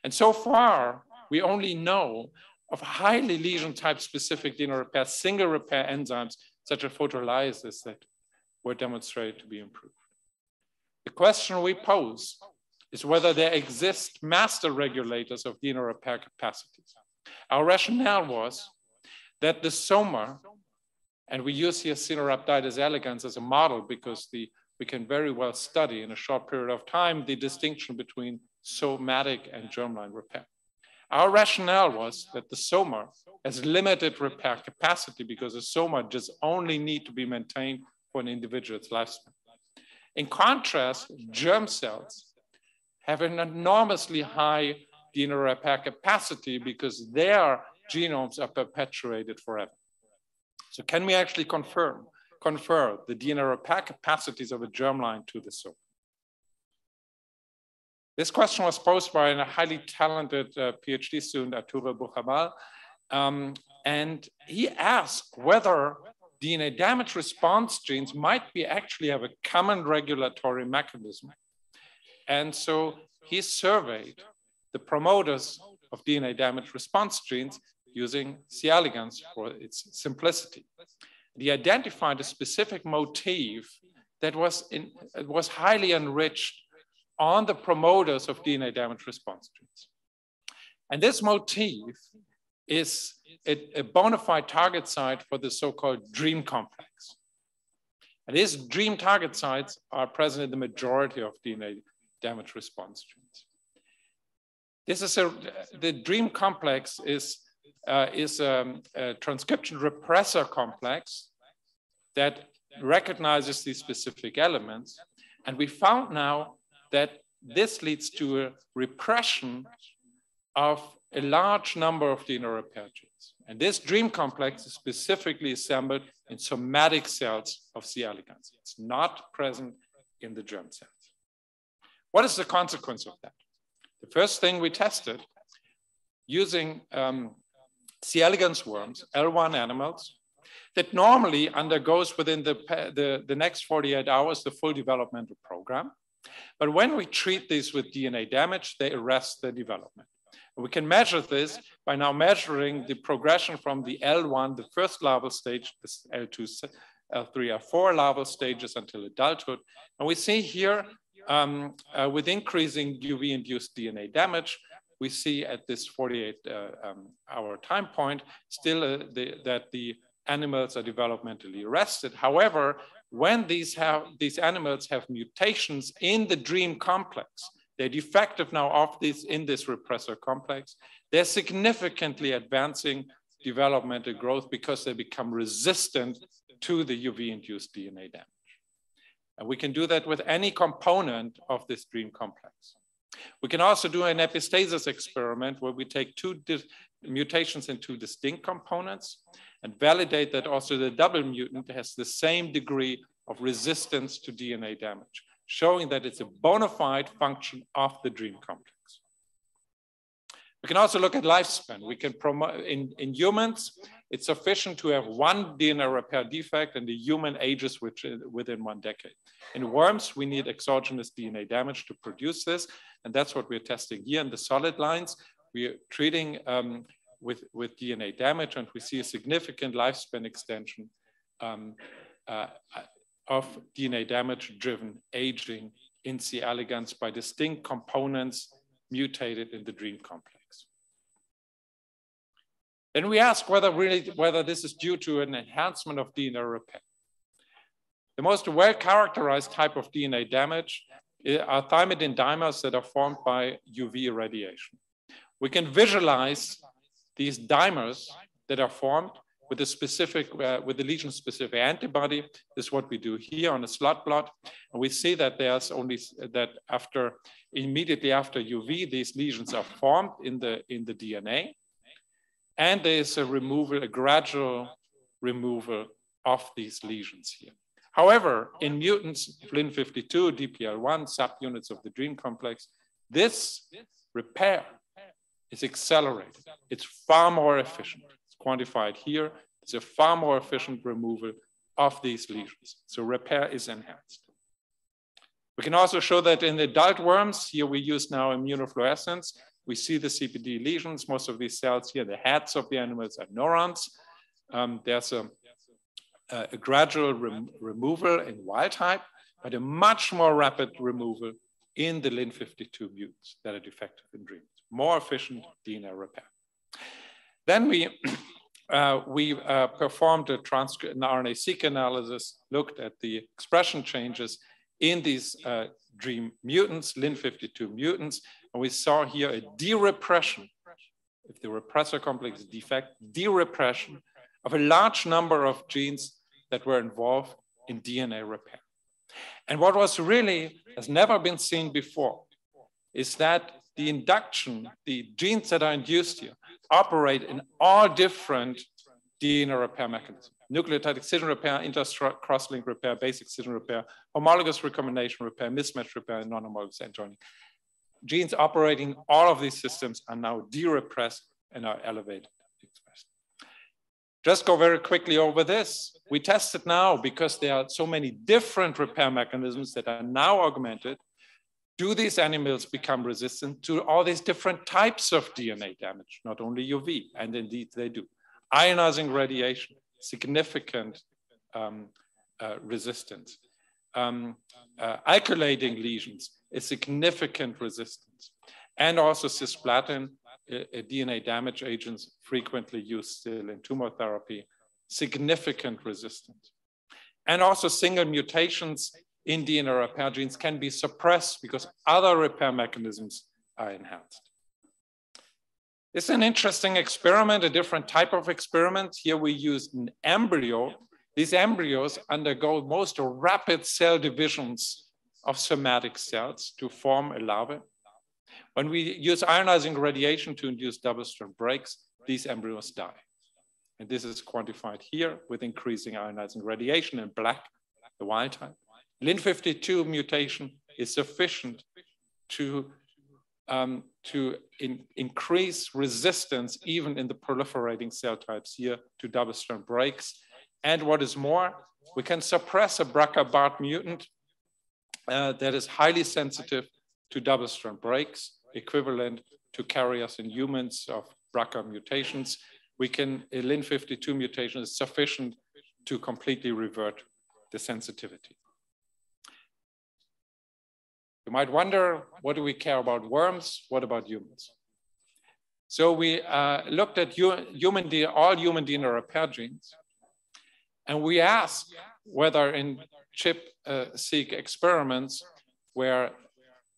Speaker 14: And so far, we only know of highly lesion type specific DNA repair, single repair enzymes, such as photolysis, that were demonstrated to be improved. The question we pose is whether there exist master regulators of DNA repair capacities. Our rationale was that the soma, and we use here Caenorhabditis elegans as a model because we can very well study in a short period of time the distinction between somatic and germline repair. Our rationale was that the soma has limited repair capacity because the soma just only need to be maintained for an individual's lifespan. In contrast, germ cells have an enormously high DNA repair capacity because their genomes are perpetuated forever. So can we actually confer the DNA repair capacities of a germline to the soma? This question was posed by a highly talented PhD student, Arturo Bujamal, and he asked whether DNA damage response genes might be actually have a common regulatory mechanism. And so he surveyed the promoters of DNA damage response genes using C. elegans for its simplicity. He identified a specific motif that was highly enriched on the promoters of DNA damage response genes. And this motif is a bona fide target site for the so-called dream complex. And these dream target sites are present in the majority of DNA damage response genes. This is the dream complex is a transcription repressor complex that recognizes these specific elements. And we found now that this leads to a repression of a large number of DNA repair genes. And this dream complex is specifically assembled in somatic cells of C. elegans. It's not present in the germ cells. What is the consequence of that? The first thing we tested using C. elegans worms, L1 animals, that normally undergoes within the next 48 hours the full developmental program. But when we treat these with DNA damage, they arrest the development. And we can measure this by now measuring the progression from the L1, the first larval stage, this L2, L3, L4 larval stages until adulthood. And we see here with increasing UV-induced DNA damage, we see at this 48-hour time point still that the animals are developmentally arrested. However, when these animals have mutations in the dream complex, they're defective now in this repressor complex, they're significantly advancing developmental growth because they become resistant to the UV-induced DNA damage. And we can do that with any component of this dream complex. We can also do an epistasis experiment where we take two mutations in two distinct components and validate that also the double mutant has the same degree of resistance to DNA damage, showing that it's a bona fide function of the dream complex. We can also look at lifespan. We can promote, in humans, it's sufficient to have one DNA repair defect and the human ages within 1 decade. In worms, we need exogenous DNA damage to produce this, and that's what we're testing here in the solid lines. We are treating with DNA damage, and we see a significant lifespan extension of DNA damage-driven aging in C. elegans by distinct components mutated in the dream complex. Then we ask whether this is due to an enhancement of DNA repair. The most well-characterized type of DNA damage are thymidine dimers that are formed by UV irradiation. We can visualize these dimers that are formed with a specific, with the lesion-specific antibody. This is what we do here on a slot plot. And we see that there's only that immediately after UV, these lesions are formed in the DNA. And there's a gradual removal of these lesions here. However, in mutants, FLIN52, DPL1, subunits of the dream complex, this repair is accelerated. It's far more efficient. It's quantified here. It's a far more efficient removal of these lesions. So repair is enhanced. We can also show that in adult worms, here we use now immunofluorescence. We see the CPD lesions. Most of these cells here, the heads of the animals are neurons. There's a gradual removal in wild type, but a much more rapid removal in the LIN52 mutants that are defective in dreams. More efficient DNA repair. Then we performed an RNA-seq analysis, looked at the expression changes in these dream mutants, LIN52 mutants, and we saw here a de-repression, if the repressor complex is defect, de-repression of a large number of genes that were involved in DNA repair. And what was really, has never been seen before, is that the induction, the genes that are induced here, operate in all different DNA repair mechanisms. Nucleotide excision repair, inter-cross-link repair, base excision repair, homologous recombination repair, mismatch repair, and non-homologous end joining. Genes operating in all of these systems are now de-repressed and are elevated. Just go very quickly over this. We tested now, because there are so many different repair mechanisms that are now augmented, do these animals become resistant to all these different types of DNA damage, not only UV, and indeed they do. Ionizing radiation, significant resistance. Alkylating lesions, a significant resistance. And also cisplatin, DNA damage agents frequently used still in tumor therapy, significant resistance. And also single mutations in DNA repair genes can be suppressed because other repair mechanisms are enhanced. It's an interesting experiment, a different type of experiment. Here we use an embryo. These embryos undergo most rapid cell divisions of somatic cells to form a larva. When we use ionizing radiation to induce double-strand breaks, these embryos die. And this is quantified here with increasing ionizing radiation in black, the wild type. Lin52 mutation is sufficient to increase resistance even in the proliferating cell types here to double-strand breaks. And what is more, we can suppress a BRCA-BART mutant that is highly sensitive to double-strand breaks, equivalent to carriers in humans of BRCA mutations. A Lin52 mutation is sufficient to completely revert the sensitivity. You might wonder, what do we care about worms? What about humans? So we looked at all human DNA repair genes, and we asked whether in ChIP-seq experiments where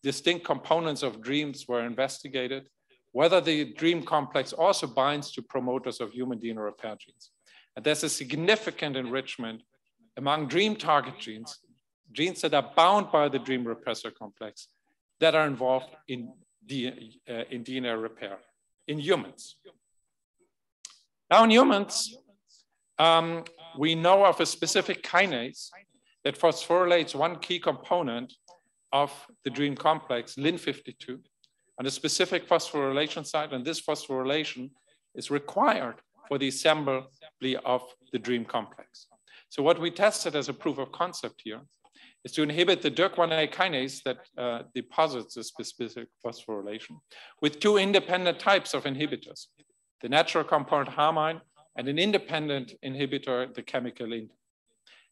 Speaker 14: distinct components of dreams were investigated, whether the dream complex also binds to promoters of human DNA repair genes. And there's a significant enrichment among dream target genes, genes that are bound by the dream repressor complex that are involved in DNA repair in humans. Now in humans, we know of a specific kinase that phosphorylates one key component of the dream complex, Lin52, on a specific phosphorylation site, and this phosphorylation is required for the assembly of the dream complex. So what we tested as a proof of concept here is to inhibit the DYRK1A kinase that deposits this specific phosphorylation with two independent types of inhibitors, the natural component Haim and an independent inhibitor, the chemical Ilia,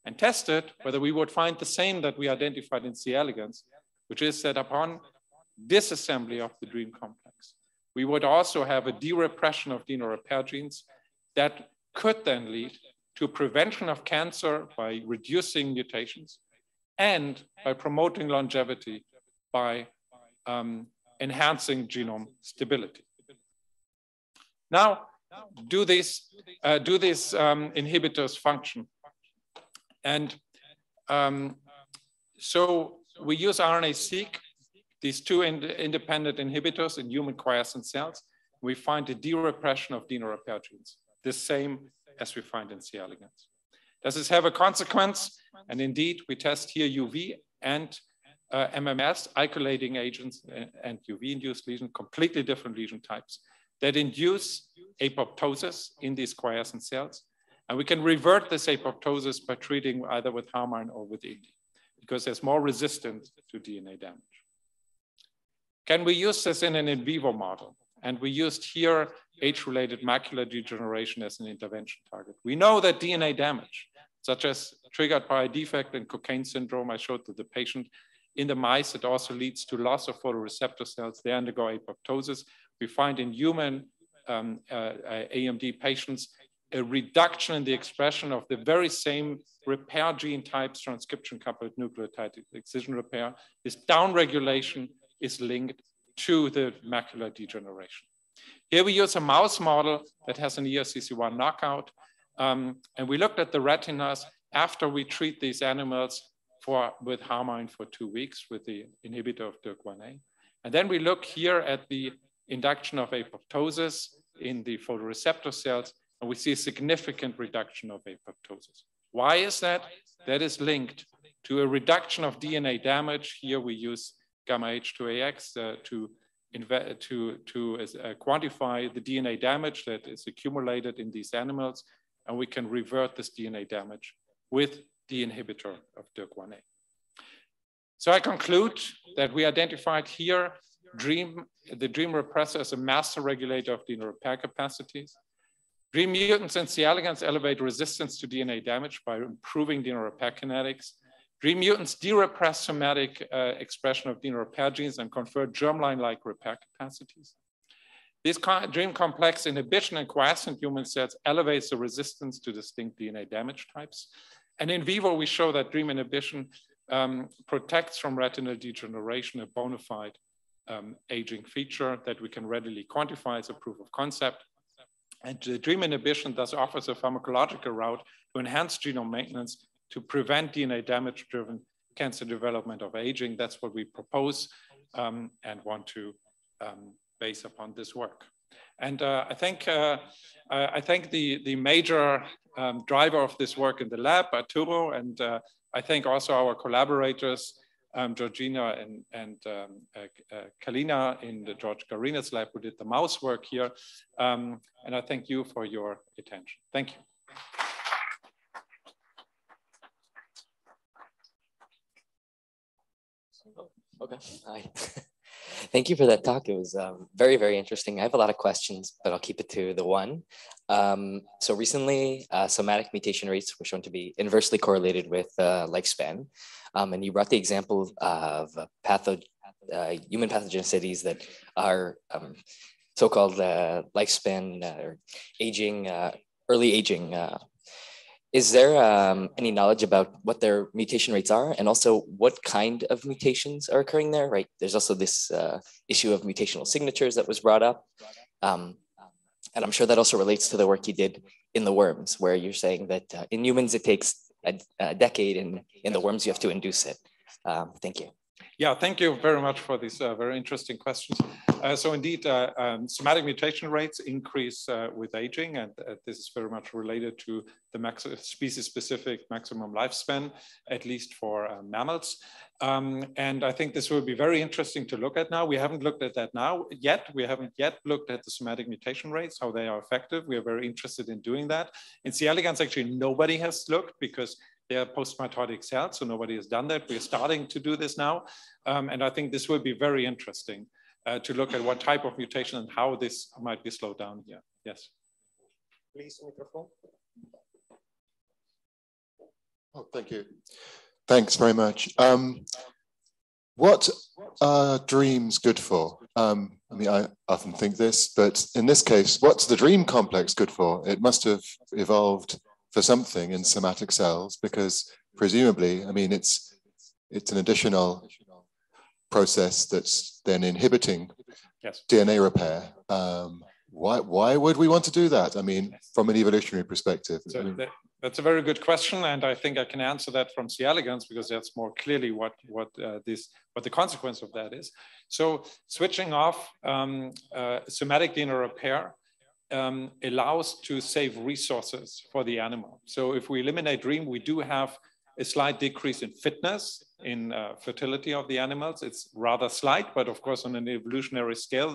Speaker 14: and tested whether we would find the same that we identified in C. elegans, which is that upon disassembly of the dream complex, we would also have a de-repression of DNA repair genes that could then lead to prevention of cancer by reducing mutations and by promoting longevity by enhancing genome stability. Now, do these inhibitors function? And so we use RNA-seq, these two independent inhibitors in human quiescent cells. We find a de-repression of DNA repair genes, the same as we find in C. elegans. Does this have a consequence? And indeed, we test here UV and MMS, alkylating agents and UV-induced lesions, completely different lesion types that induce apoptosis in these quiescent cells. And we can revert this apoptosis by treating either with Haim or with Ilia, because there's more resistance to DNA damage. Can we use this in an in vivo model? And we used here age-related macular degeneration as an intervention target. We know that DNA damage, such as triggered by a defect in Cohen syndrome, I showed to the patient, in the mice, it also leads to loss of photoreceptor cells. They undergo apoptosis. We find in human AMD patients a reduction in the expression of the very same repair gene types, transcription-coupled nucleotide excision repair. This downregulation is linked to the macular degeneration. Here we use a mouse model that has an ERCC1 knockout. And we looked at the retinas after we treat these animals with Haim for 2 weeks with the inhibitor of DYRK1A. And then we look here at the induction of apoptosis in the photoreceptor cells, and we see a significant reduction of apoptosis. Why is that? That is linked to a reduction of DNA damage. Here we use gamma H2AX to quantify the DNA damage that is accumulated in these animals, and we can revert this DNA damage with the inhibitor of DYRK1A. So I conclude that we identified here the dream repressor as a master regulator of DNA repair capacities. Dream mutants and C. elegans elevate resistance to DNA damage by improving DNA repair kinetics. Dream mutants de-repress somatic expression of DNA repair genes and confer germline-like repair capacities. This dream complex inhibition in quiescent human cells elevates the resistance to distinct DNA damage types. And in vivo, we show that dream inhibition protects from retinal degeneration, a bona fide aging feature that we can readily quantify as a proof of concept. And the dream inhibition thus offers a pharmacological route to enhance genome maintenance to prevent DNA damage-driven cancer development of aging. That's what we propose and want to base upon this work. And I think the major driver of this work in the lab, Arturo, and I think also our collaborators, Georgina and Kalina in the George Garina's lab, who did the mouse work here. And I thank you for your attention. Thank you.
Speaker 15: Okay, hi. Thank you for that talk. It was very, very interesting. I have a lot of questions, but I'll keep it to the one. So recently, somatic mutation rates were shown to be inversely correlated with lifespan. And you brought the example of human pathogenicities that are so-called lifespan or aging, early aging. Is there any knowledge about what their mutation rates are, and also what kind of mutations are occurring there, right? There's also this issue of mutational signatures that was brought up. And I'm sure that also relates to the work you did in the worms, where you're saying that in humans, it takes a decade, and in the worms, you have to induce it. Thank you.
Speaker 14: Yeah, thank you very much for these very interesting questions. So indeed, somatic mutation rates increase with aging, and this is very much related to the species-specific maximum lifespan, at least for mammals. And I think this will be very interesting to look at now. We haven't looked at that now yet. We haven't yet looked at the somatic mutation rates, how they are effective. We are very interested in doing that. In C. elegans, actually, nobody has looked because they are post-mitotic cells, so nobody has done that. We're starting to do this now. And I think this will be very interesting to look at what type of mutation and how this might be slowed down here. Yes.
Speaker 16: Please, microphone. Oh, thank you. Thanks very much. What are dreams good for? I mean, I often think this, but in this case, what's the dream complex good for? It must have evolved for something in somatic cells, because presumably, I mean, it's an additional process that's then inhibiting DNA repair. Why would we want to do that? I mean, from an evolutionary perspective.
Speaker 14: So that's a very good question, and I think I can answer that from C. elegans because that's more clearly what the consequence of that is. So switching off somatic DNA repair allows to save resources for the animal. So if we eliminate dream, we do have a slight decrease in fitness, in fertility of the animals. It's rather slight, but of course on an evolutionary scale,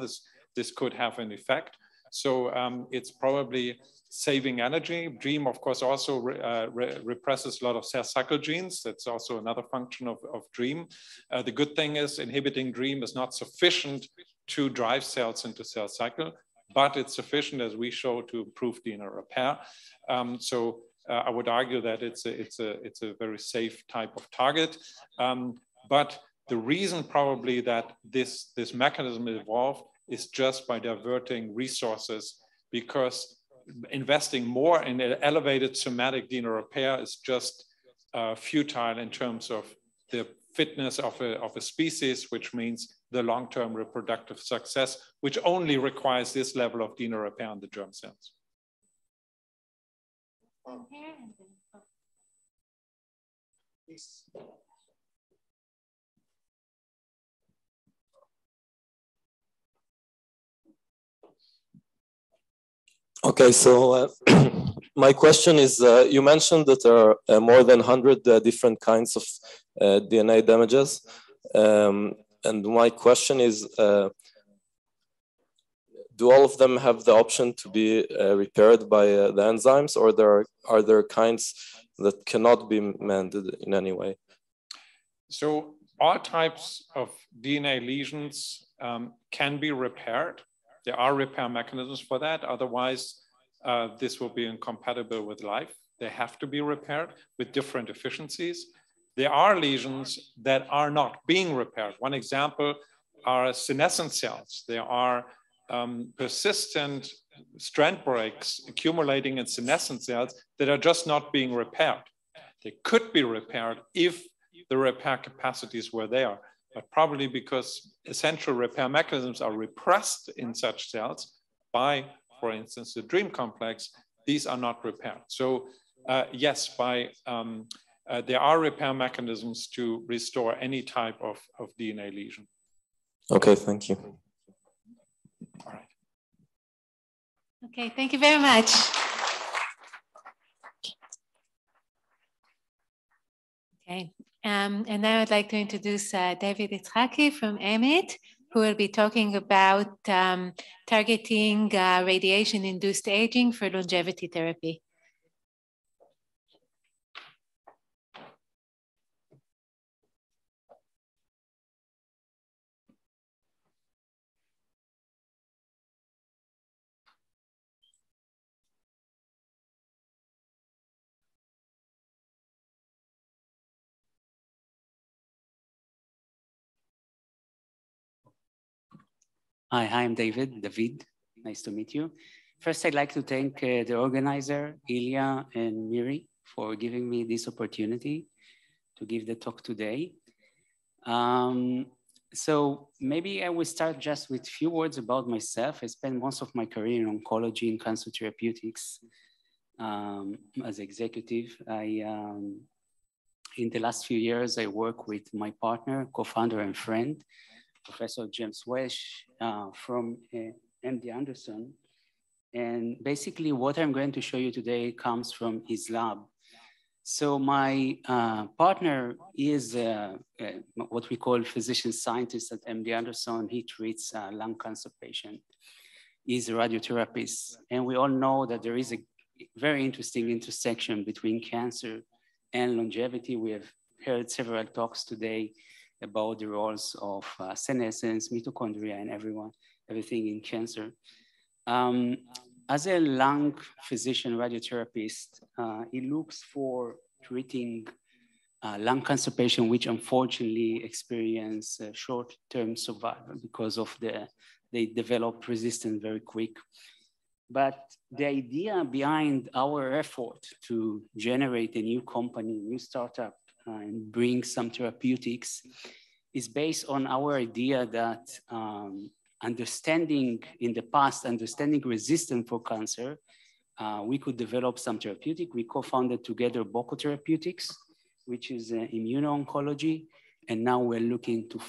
Speaker 14: this could have an effect. So it's probably saving energy. Dream, of course, also represses a lot of cell cycle genes. That's also another function of dream. The good thing is inhibiting dream is not sufficient to drive cells into cell cycle, but it's sufficient, as we show, to improve DNA repair. So I would argue that it's a very safe type of target. But the reason probably that this mechanism evolved is just by diverting resources, because investing more in elevated somatic DNA repair is just futile in terms of the fitness of a species, which means the long-term reproductive success, which only requires this level of DNA repair on the germ cells.
Speaker 17: Okay, so my question is, you mentioned that there are more than 100 different kinds of DNA damages. And my question is, do all of them have the option to be repaired by the enzymes, or are there kinds that cannot be mended in any way?
Speaker 14: So all types of DNA lesions can be repaired. There are repair mechanisms for that. Otherwise, this will be incompatible with life. They have to be repaired with different efficiencies. There are lesions that are not being repaired. One example are senescent cells. There are persistent strand breaks accumulating in senescent cells that are just not being repaired. They could be repaired if the repair capacities were there, but probably because essential repair mechanisms are repressed in such cells by, for instance, the dream complex, these are not repaired. So yes, there are repair mechanisms to restore any type of DNA lesion.
Speaker 17: Okay, thank you.
Speaker 14: All right.
Speaker 2: Okay, thank you very much. Okay, and now I'd like to introduce David Izhaky from EMIT, who will be talking about targeting radiation-induced aging for longevity therapy.
Speaker 18: Hi, I'm David. Nice to meet you. First, I'd like to thank the organizer, Ilia and Myriam, for giving me this opportunity to give the talk today. So maybe I will start just with a few words about myself. I spent most of my career in oncology and cancer therapeutics as executive. In the last few years, I work with my partner, co-founder and friend, Professor James Welsh from MD Anderson. And basically what I'm going to show you today comes from his lab. So my partner is what we call physician scientist at MD Anderson. He treats lung cancer patients. He's a radiotherapist. And we all know that there is a very interesting intersection between cancer and longevity. We have heard several talks today about the roles of senescence, mitochondria, and everything in cancer. As a lung physician radiotherapist, he looks for treating lung cancer patients which unfortunately experience short-term survival because of they develop resistance very quick. But the idea behind our effort to generate a new company, new startup, and bring some therapeutics is based on our idea that understanding resistance for cancer, we could develop some therapeutic. We co-founded together Boko Therapeutics, which is immuno-oncology. And now we're looking to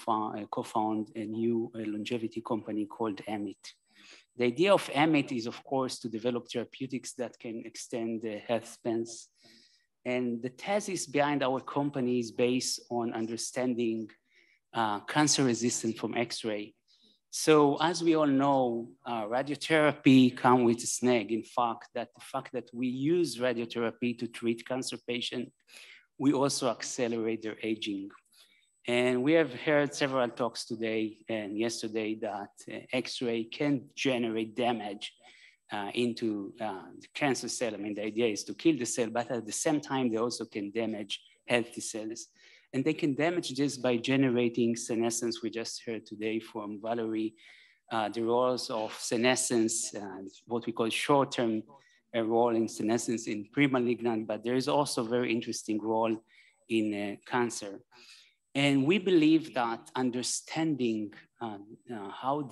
Speaker 18: co-found a new longevity company called EMIT. The idea of EMIT is, of course, to develop therapeutics that can extend the health spans. And the thesis behind our company is based on understanding cancer resistance from X-ray. So as we all know, radiotherapy comes with a snag. In fact, the fact that we use radiotherapy to treat cancer patients, we also accelerate their aging. And we have heard several talks today and yesterday that X-ray can generate damage into the cancer cell. I mean, the idea is to kill the cell, but at the same time, they also can damage healthy cells. And they can damage this by generating senescence. We just heard today from Valery, the roles of senescence, what we call short-term role in senescence in pre-malignant, but there is also a very interesting role in cancer. And we believe that understanding how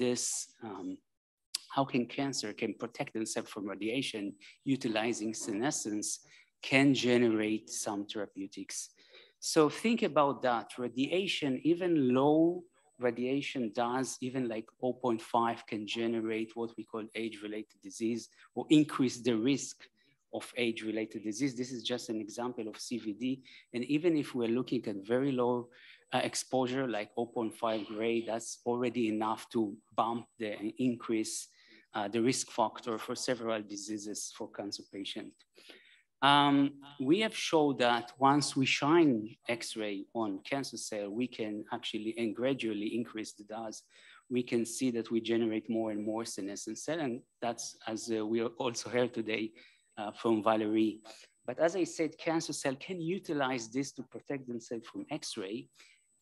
Speaker 18: can cancer protect themselves from radiation, utilizing senescence can generate some therapeutics. So think about that. Radiation, even low radiation does, even like 0.5 can generate what we call age-related disease or increase the risk of age-related disease. This is just an example of CVD. And even if we're looking at very low exposure, like 0.5 gray, that's already enough to bump the increase the risk factor for several diseases for cancer patients. We have showed that once we shine X-ray on cancer cell, we can actually and gradually increase the dose. We can see that we generate more and more senescent cell, and that's as we also heard today from Valery. But as I said, cancer cell can utilize this to protect themselves from X-ray,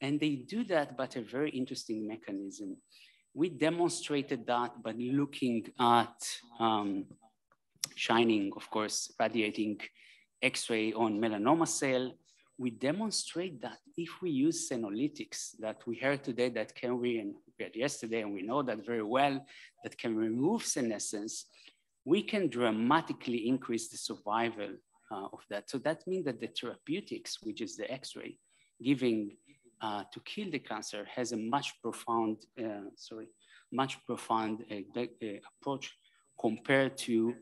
Speaker 18: and they do that by a very interesting mechanism. We demonstrated that by looking at shining, of course, radiating X-ray on melanoma cell. We demonstrate that if we use senolytics that we heard today, that can we, and we had yesterday, and we know that very well, that can remove senescence, we can dramatically increase the survival of that. So that means that the therapeutics, which is the X-ray, giving to kill the cancer has a much profound approach compared to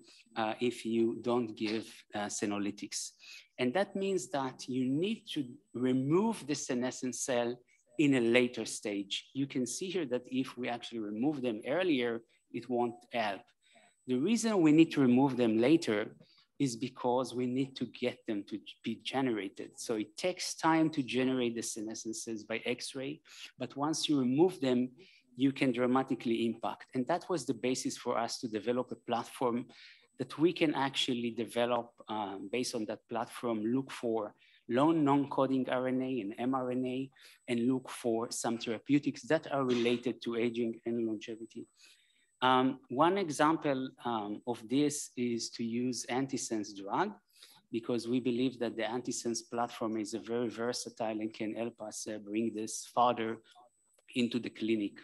Speaker 18: if you don't give senolytics. And that means that you need to remove the senescent cell in a later stage. You can see here that if we actually remove them earlier, it won't help. The reason we need to remove them later is because we need to get them to be generated. So it takes time to generate the senescent cells by X-ray, but once you remove them, you can dramatically impact. And that was the basis for us to develop a platform that we can actually develop based on that platform, look for lone non-coding RNA and mRNA, and look for some therapeutics that are related to aging and longevity. One example of this is to use antisense drug, because we believe that the antisense platform is a very versatile and can help us bring this further into the clinic.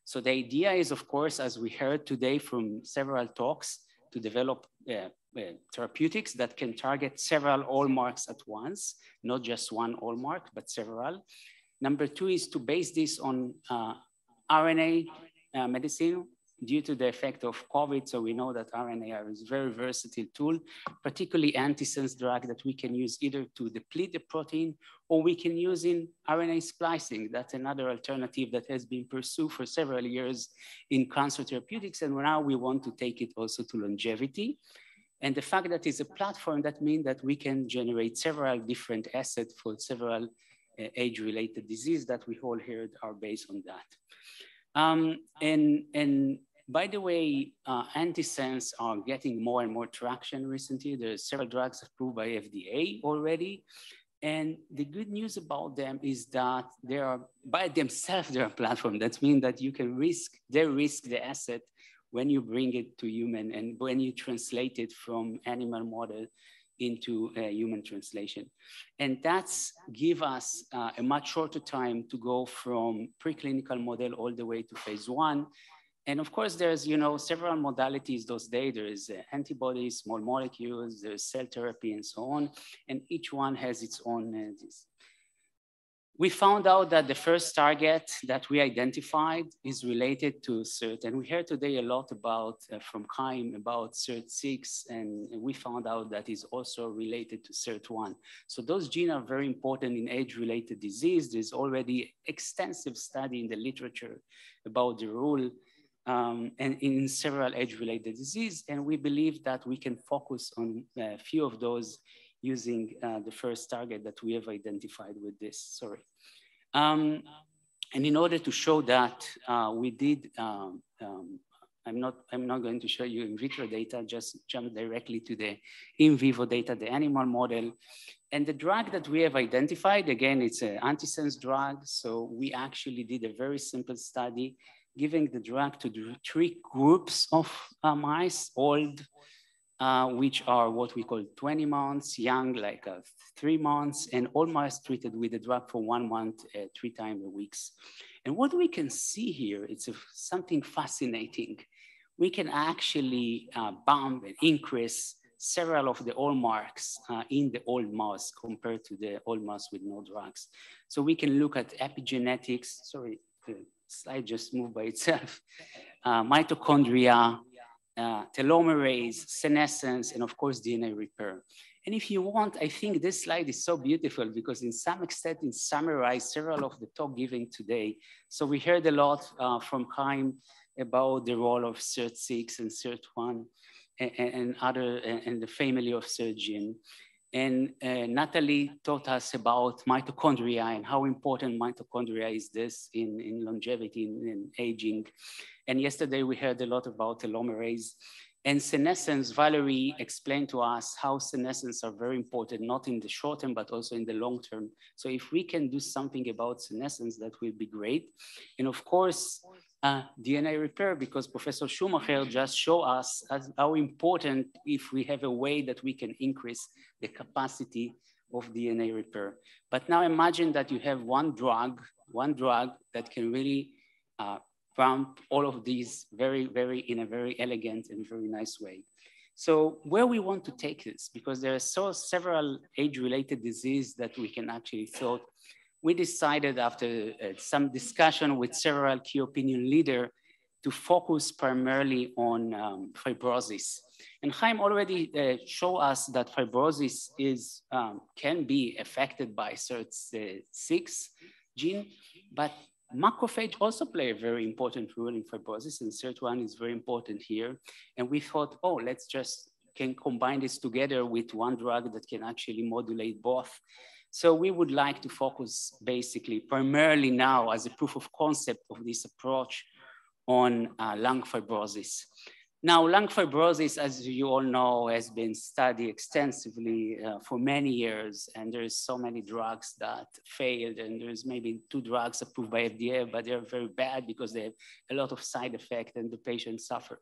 Speaker 18: So the idea is, of course, as we heard today from several talks, to develop therapeutics that can target several hallmarks at once, not just one hallmark, but several. Number two is to base this on RNA medicine due to the effect of COVID. So we know that RNA is a very versatile tool, particularly antisense drug that we can use either to deplete the protein, or we can use in RNA splicing. That's another alternative that has been pursued for several years in cancer therapeutics. And now we want to take it also to longevity. And the fact that it's a platform, that means that we can generate several different assets for several age-related disease that we all heard are based on that. And by the way, antisense are getting more and more traction recently. There's several drugs approved by FDA already. And the good news about them is that they are, by themselves, they're a platform. That means that you can de-risk the asset when you bring it to human and when you translate it from animal model into a human translation. And that's give us a much shorter time to go from preclinical model all the way to phase 1. And of course, there's several modalities those days. There is antibodies, small molecules, there's cell therapy, and so on. And each one has its own. We found out that the first target that we identified is related to SIRT. And we heard today a lot about, from Haim, about SIRT6, and we found out that is also related to SIRT1. So those genes are very important in age-related disease. There's already extensive study in the literature about the role and in several age-related disease. And we believe that we can focus on a few of those using the first target that we have identified with this, and in order to show that, we did, I'm not going to show you in vitro data, just jump directly to the in vivo data, the animal model. And the drug that we have identified, again, it's an antisense drug. So we actually did a very simple study, giving the drug to 3 groups of mice, old, which are what we call 20 months, young, like 3 months, and all mice treated with the drug for 1 month, 3 times a week. And what we can see here, it's something fascinating. We can actually bump and increase several of the hallmarks in the old mouse compared to the old mouse with no drugs. So we can look at epigenetics, sorry, the slide just moved by itself, mitochondria, telomerase, senescence, and of course, DNA repair. And if you want, I think this slide is so beautiful because in some extent it summarizes several of the talk given today. So we heard a lot from Haim about the role of SIRT6 and SIRT1. and the family of surgeon. And Natalie taught us about mitochondria and how important mitochondria is this in longevity, in aging. And yesterday we heard a lot about telomerase. And senescence, Valery explained to us how senescence are very important, not in the short term, but also in the long term. So if we can do something about senescence, that will be great. And of course, DNA repair, because Professor Schumacher just showed us how important if we have a way that we can increase the capacity of DNA repair. But now imagine that you have one drug that can really pump all of these in a very elegant and very nice way. So where we want to take this, because there are several age-related diseases that we can actually thought. We decided after some discussion with several key opinion leaders to focus primarily on fibrosis. And Haim already showed us that fibrosis can be affected by SIRT6 gene, but macrophage also play a very important role in fibrosis, and SIRT1 is very important here. And we thought, oh, let's just can combine this together with one drug that can actually modulate both. So we would like to focus basically primarily now as a proof of concept of this approach on lung fibrosis. Now, lung fibrosis, as you all know, has been studied extensively for many years, and there's so many drugs that failed, and there's maybe 2 drugs approved by FDA, but they're very bad because they have a lot of side effects and the patients suffer.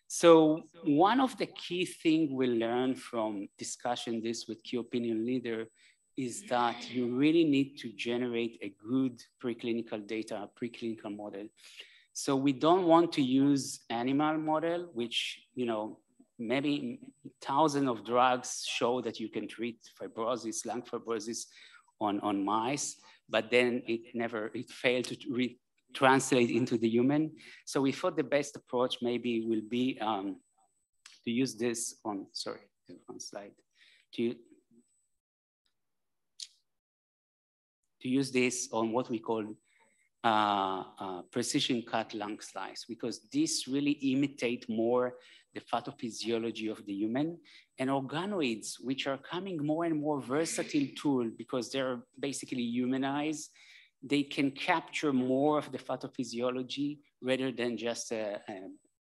Speaker 18: So one of the key things we learned from discussing this with key opinion leader is that you really need to generate a good preclinical data, preclinical model. So we don't want to use animal model, which, you know, maybe thousands of drugs show that you can treat fibrosis, lung fibrosis on mice, but then it failed to translate into the human. So we thought the best approach maybe will be to use this on, sorry, one slide, to use this on what we call precision cut lung slice, because this really imitate more the pathophysiology of the human, and organoids, which are coming more and more versatile tool because they're basically humanized. They can capture more of the pathophysiology rather than just a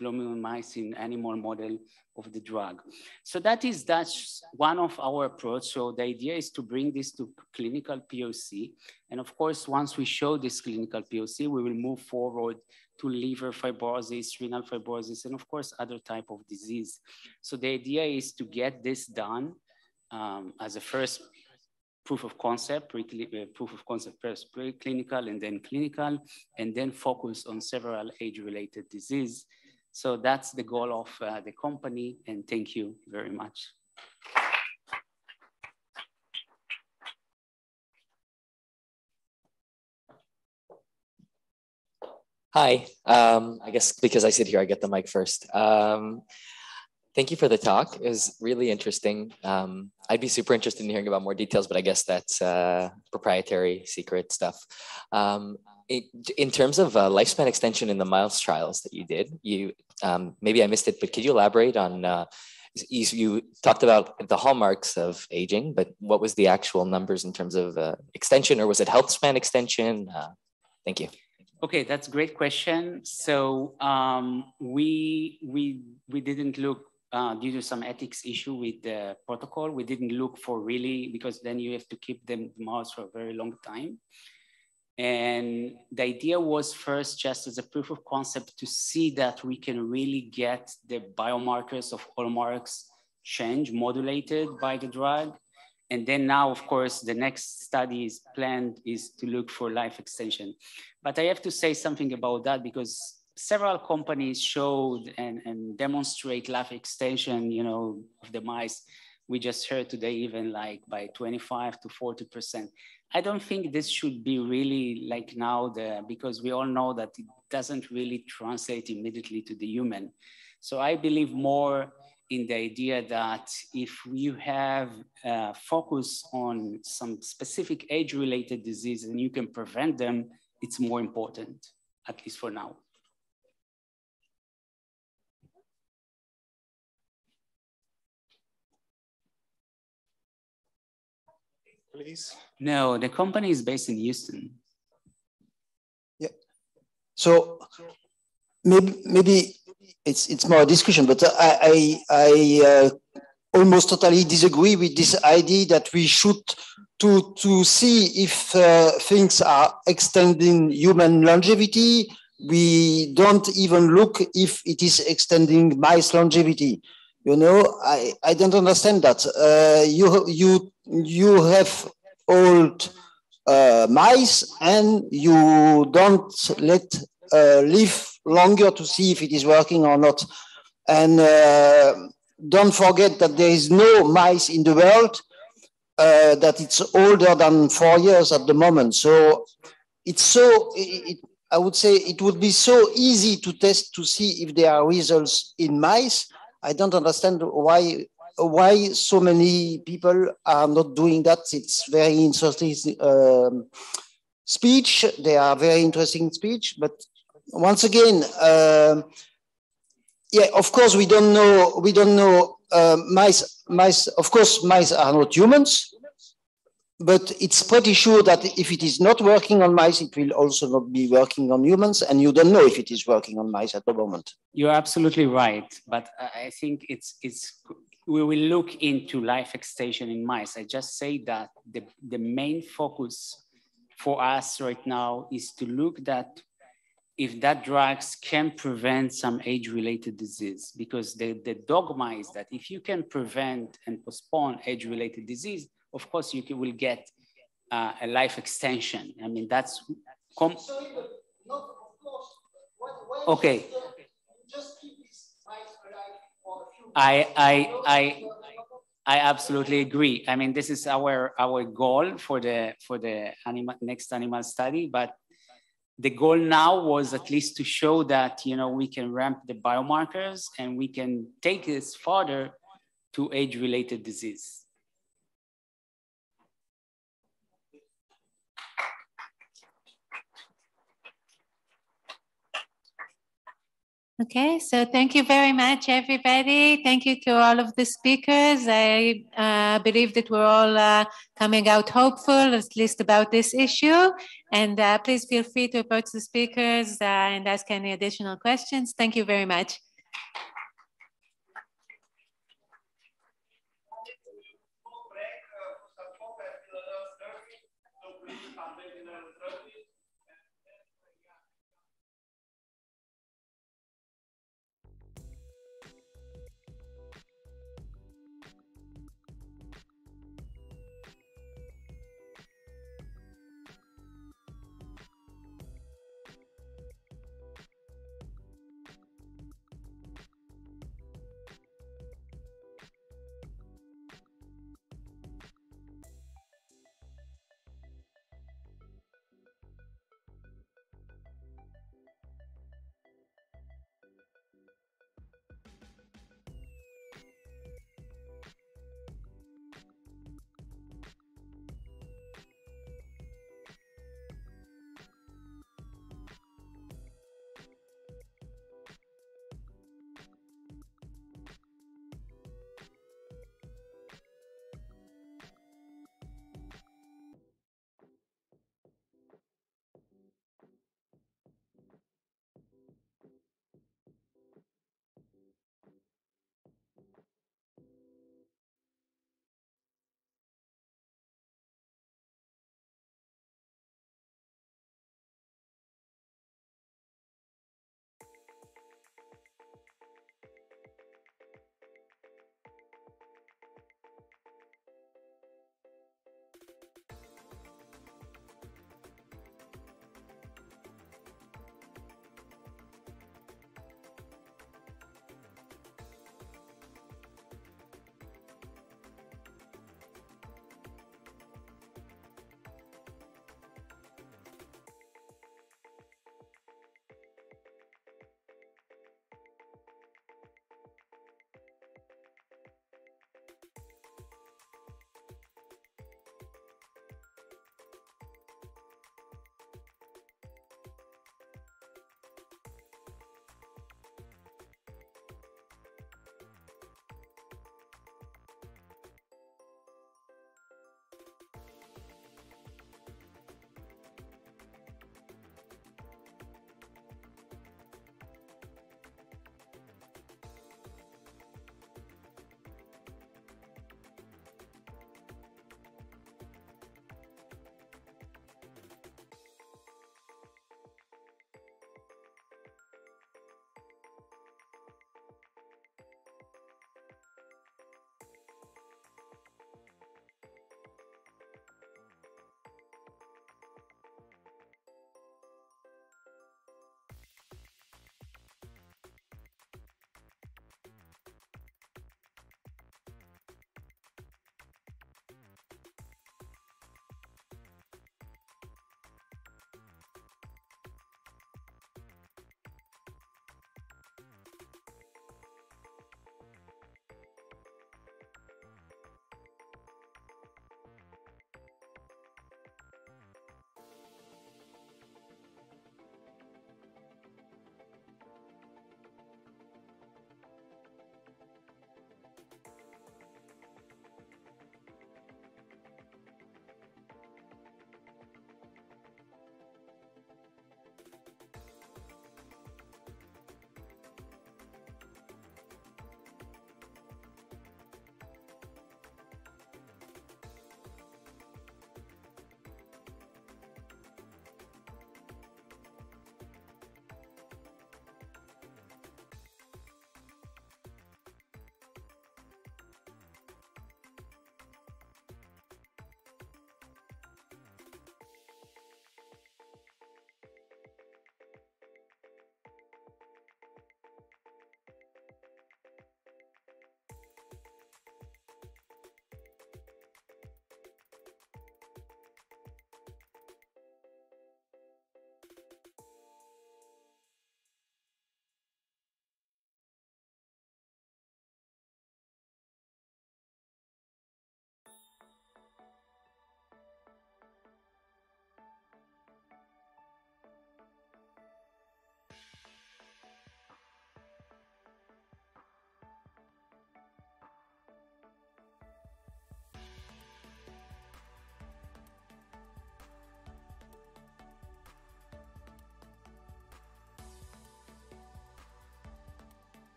Speaker 18: blomomycin animal model of the drug. So that's one of our approach. So the idea is to bring this to clinical POC. And of course, once we show this clinical POC, we will move forward to liver fibrosis, renal fibrosis, and of course, other type of disease. So the idea is to get this done as a first proof of concept, first preclinical and then clinical, and then focus on several age-related disease. So that's the goal of the company, and thank you very much.
Speaker 15: Hi, I guess because I sit here, I get the mic first. Thank you for the talk. It was really interesting. I'd be super interested in hearing about more details, but I guess that's proprietary secret stuff. In terms of lifespan extension in the mouse trials that you did, maybe I missed it, but could you elaborate on, you talked about the hallmarks of aging, but what was the actual numbers in terms of extension, or was it health span extension? Thank you.
Speaker 18: Okay, that's a great question. So we didn't look, due to some ethics issue with the protocol, we didn't look for really, because then you have to keep them the mouse for a very long time. And the idea was first just as a proof of concept to see that we can really get the biomarkers of hallmarks change modulated by the drug. And then now, of course, the next study is planned is to look for life extension. But I have to say something about that because several companies showed and demonstrate life extension, you know, of the mice. We just heard today even like by 25 to 40%. I don't think this should be really like now because we all know that it doesn't really translate immediately to the human. So I believe more in the idea that if you have focus on some specific age-related disease and you can prevent them, it's more important, at least for now.
Speaker 6: please?
Speaker 18: No, the company is based in Houston.
Speaker 19: Yeah. So maybe it's more a discussion, but I almost totally disagree with this idea that we should to see if things are extending human longevity. We don't even look if it is extending mice longevity. You know, I don't understand that. You have old mice and you don't let live longer to see if it is working or not. And don't forget that there is no mice in the world that it's older than 4 years at the moment. So it's so, I would say it would be so easy to test to see if there are results in mice. I don't understand why so many people are not doing that. It's very interesting speech. They are very interesting speech, but once again, yeah, of course we don't know mice. Of course, mice are not humans, but it's pretty sure that if it is not working on mice, it will also not be working on humans, and you don't know if it is working on mice at the moment.
Speaker 18: You're absolutely right, but I think we will look into life extension in mice. I just say that the main focus for us right now is to look that if that drugs can prevent some age-related disease, because the dogma is that if you can prevent and postpone age-related disease, of course you will get a life extension. I mean, that's... Okay. I absolutely agree. I mean, this is our goal for the next animal study, but the goal now was at least to show that, you know, we can ramp the biomarkers and we can take this further to age-related disease.
Speaker 2: Okay, so thank you very much, everybody. Thank you to all of the speakers. I believe that we're all coming out hopeful, at least about this issue. And please feel free to approach the speakers and ask any additional questions. Thank you very much.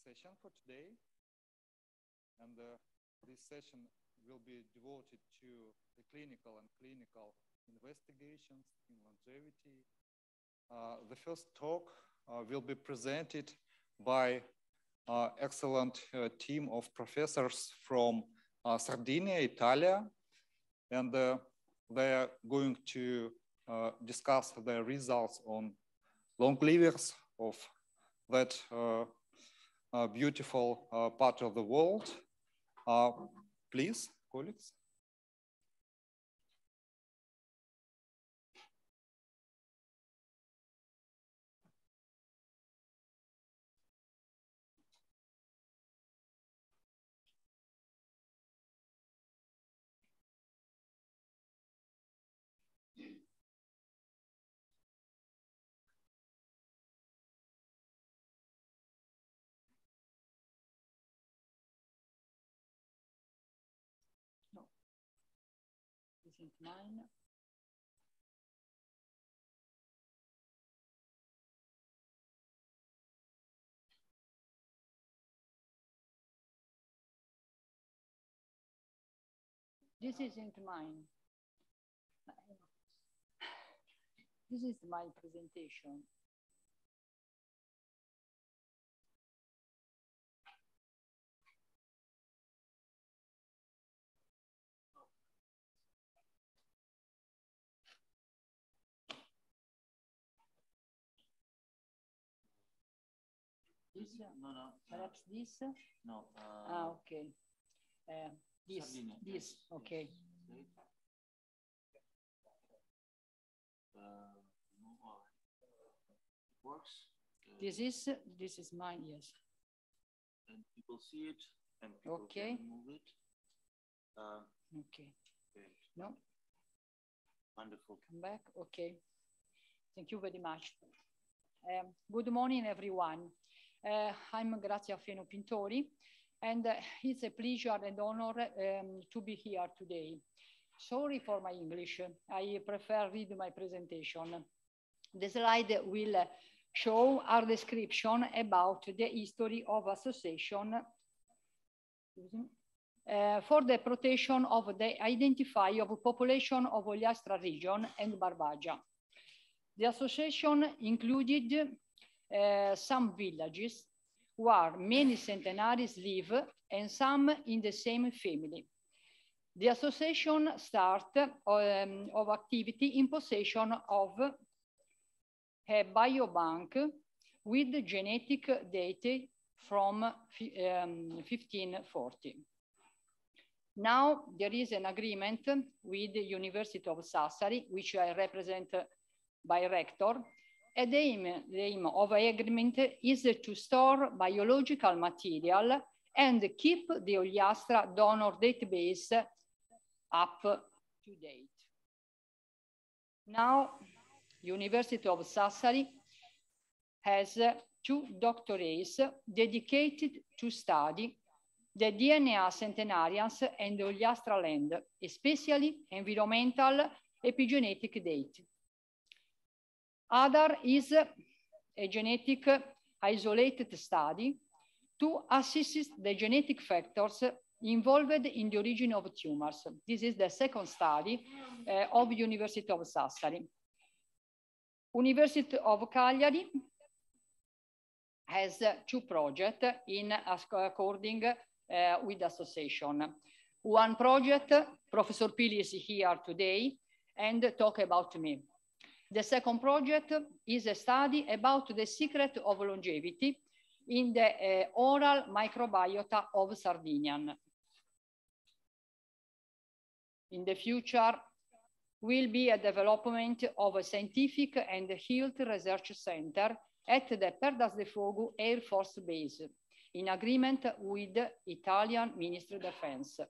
Speaker 20: session for today. And this session will be devoted to the clinical investigations in longevity. The first talk will be presented by excellent team of professors from Sardinia, Italy, and they are going to discuss the results on long livers of that beautiful part of the world. Please, colleagues.
Speaker 21: Isn't mine. This isn't mine. This is my presentation. This? No. Perhaps this? No. Okay. This. Okay.
Speaker 1: Works.
Speaker 21: This is mine. Yes.
Speaker 1: And people see it, and people can move it.
Speaker 21: Okay. No.
Speaker 1: Wonderful.
Speaker 21: Come back. Okay. Thank you very much. Good morning, everyone. I'm Grazia Feno Pintori, and it's a pleasure and honor to be here today. Sorry for my English. I prefer read my presentation. The slide will show our description about the history of association for the protection of the identify of population of Ogliastra region and Barbagia. The association included some villages where many centenaries live and some in the same family. The association started of activity in possession of a biobank with genetic data from 1540. Now there is an agreement with the University of Sassari, which I represent by rector. And the aim of the agreement is to store biological material and keep the Ogliastra donor database up to date. Now, University of Sassari has 2 doctorates dedicated to study the DNA centenarians and the Ogliastra land, especially environmental epigenetic data. Other is a genetic isolated study to assess the genetic factors involved in the origin of tumors. This is the second study of University of Sassari. University of Cagliari has 2 projects in according with the association. One project, Professor Pili is here today and talk about me. The second project is a study about the secret of longevity in the oral microbiota of Sardinian. In the future, will be a development of a scientific and health research center at the Perdas de Fogo Air Force Base, in agreement with the Italian Ministry of Defense.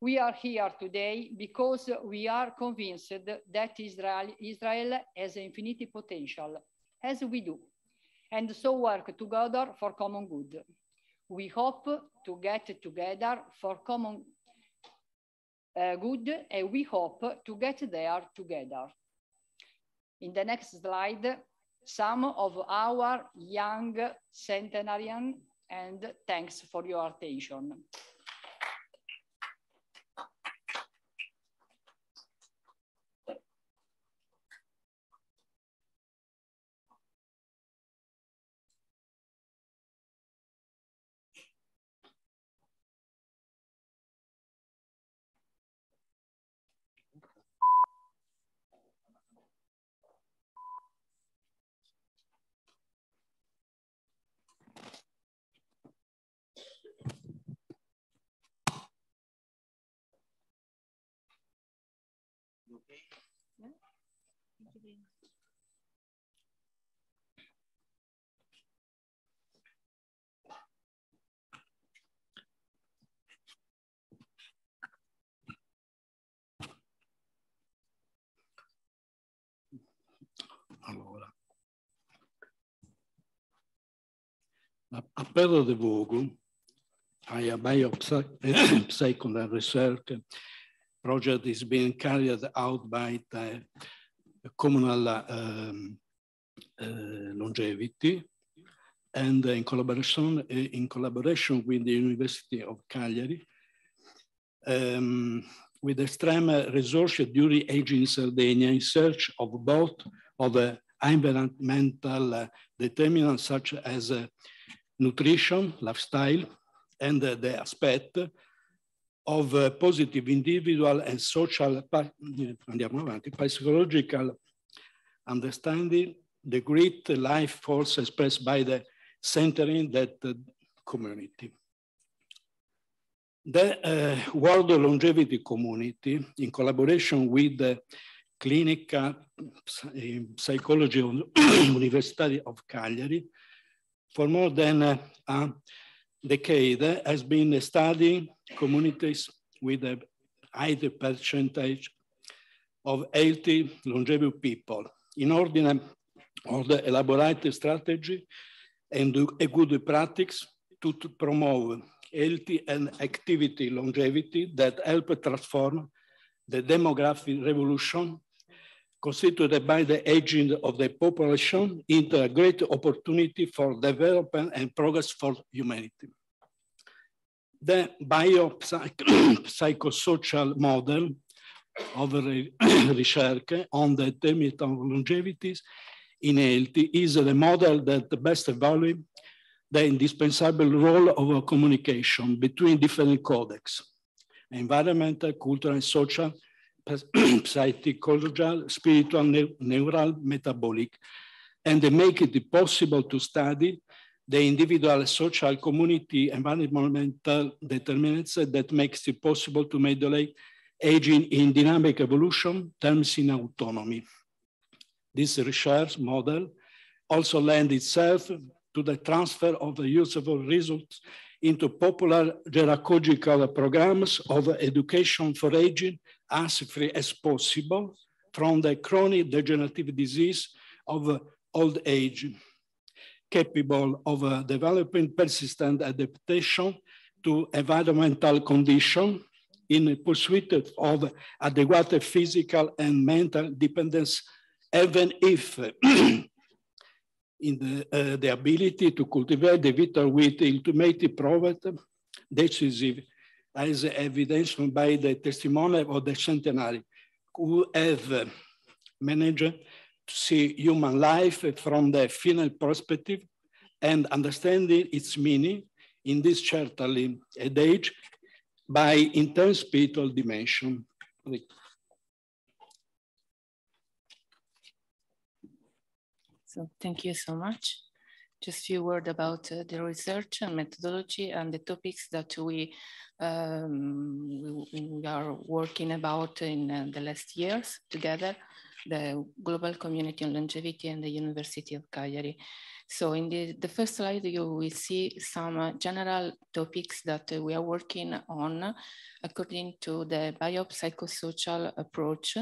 Speaker 21: We are here today because we are convinced that Israel has infinite potential, as we do, and so work together for common good. We hope to get together for common good, and we hope to get there together. In the next slide, some of our young centenarians And thanks for your attention.
Speaker 3: Allora, appello de Vogo, I a biopsychological research project is being carried out by the communal longevity and in collaboration with the University of Cagliari, with extreme resources during aging in Sardinia in search of both of environmental determinants such as nutrition, lifestyle, and the aspect of positive individual and social, psychological understanding, the great life force expressed by the centering that community. The World Longevity Community, in collaboration with the Clinical Psychology of University of Cagliari, for more than a decade, has been studying communities with a high percentage of healthy, longevity people in order to elaborate a strategy and a good practice to promote healthy and activity longevity that help transform the demographic revolution constituted by the aging of the population into a great opportunity for development and progress for humanity. The biopsychosocial model of research on the determinant of longevities in health is the model that best evaluates the indispensable role of communication between different codecs, environmental, cultural, and social, psychological, spiritual, neural, metabolic, and they make it possible to study the individual, social, community, environmental determinants that makes it possible to modulate aging in dynamic evolution, terms in autonomy. This research model also lends itself to the transfer of the useful results into popular pedagogical programs of education for aging as free as possible from the chronic degenerative disease of old age, capable of developing persistent adaptation to environmental conditions in pursuit of adequate physical and mental dependence, even if in the ability to cultivate the vital with ultimately proved decisive, as evidenced by the testimony of the centenary, who have managed to see human life from the final perspective and understanding its meaning in this certainly age by intense spiritual dimension.
Speaker 22: So thank you so much. Just a few words about the research and methodology and the topics that we are working about in the last years together, the Global Community on Longevity and the University of Cagliari. So in the first slide, you will see some general topics that we are working on according to the biopsychosocial approach,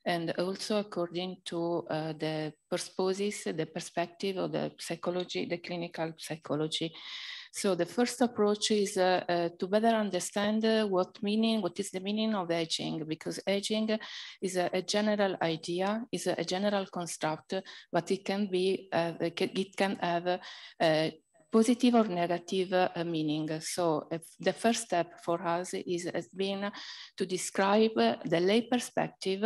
Speaker 22: and also according to the purposes, the perspective of the psychology, the clinical psychology. So the first approach is to better understand what is the meaning of aging, because aging is a general idea, is a general construct, but it can be, it can have positive or negative meaning. So the first step for us has been to describe the lay perspective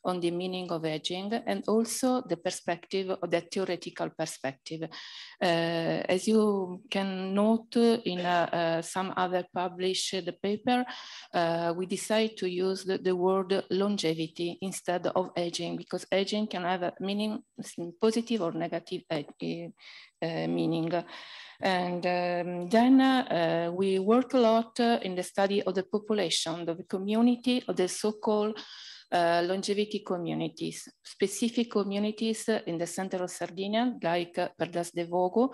Speaker 22: on the meaning of aging and also the perspective of the theoretical perspective. As you can note in some other published paper, we decided to use the word longevity instead of aging, because aging can have a meaning, positive or negative meaning. And then we work a lot in the study of the population, of the community, of the so-called longevity communities, specific communities in the center of Sardinia, like Perdas de Vogo,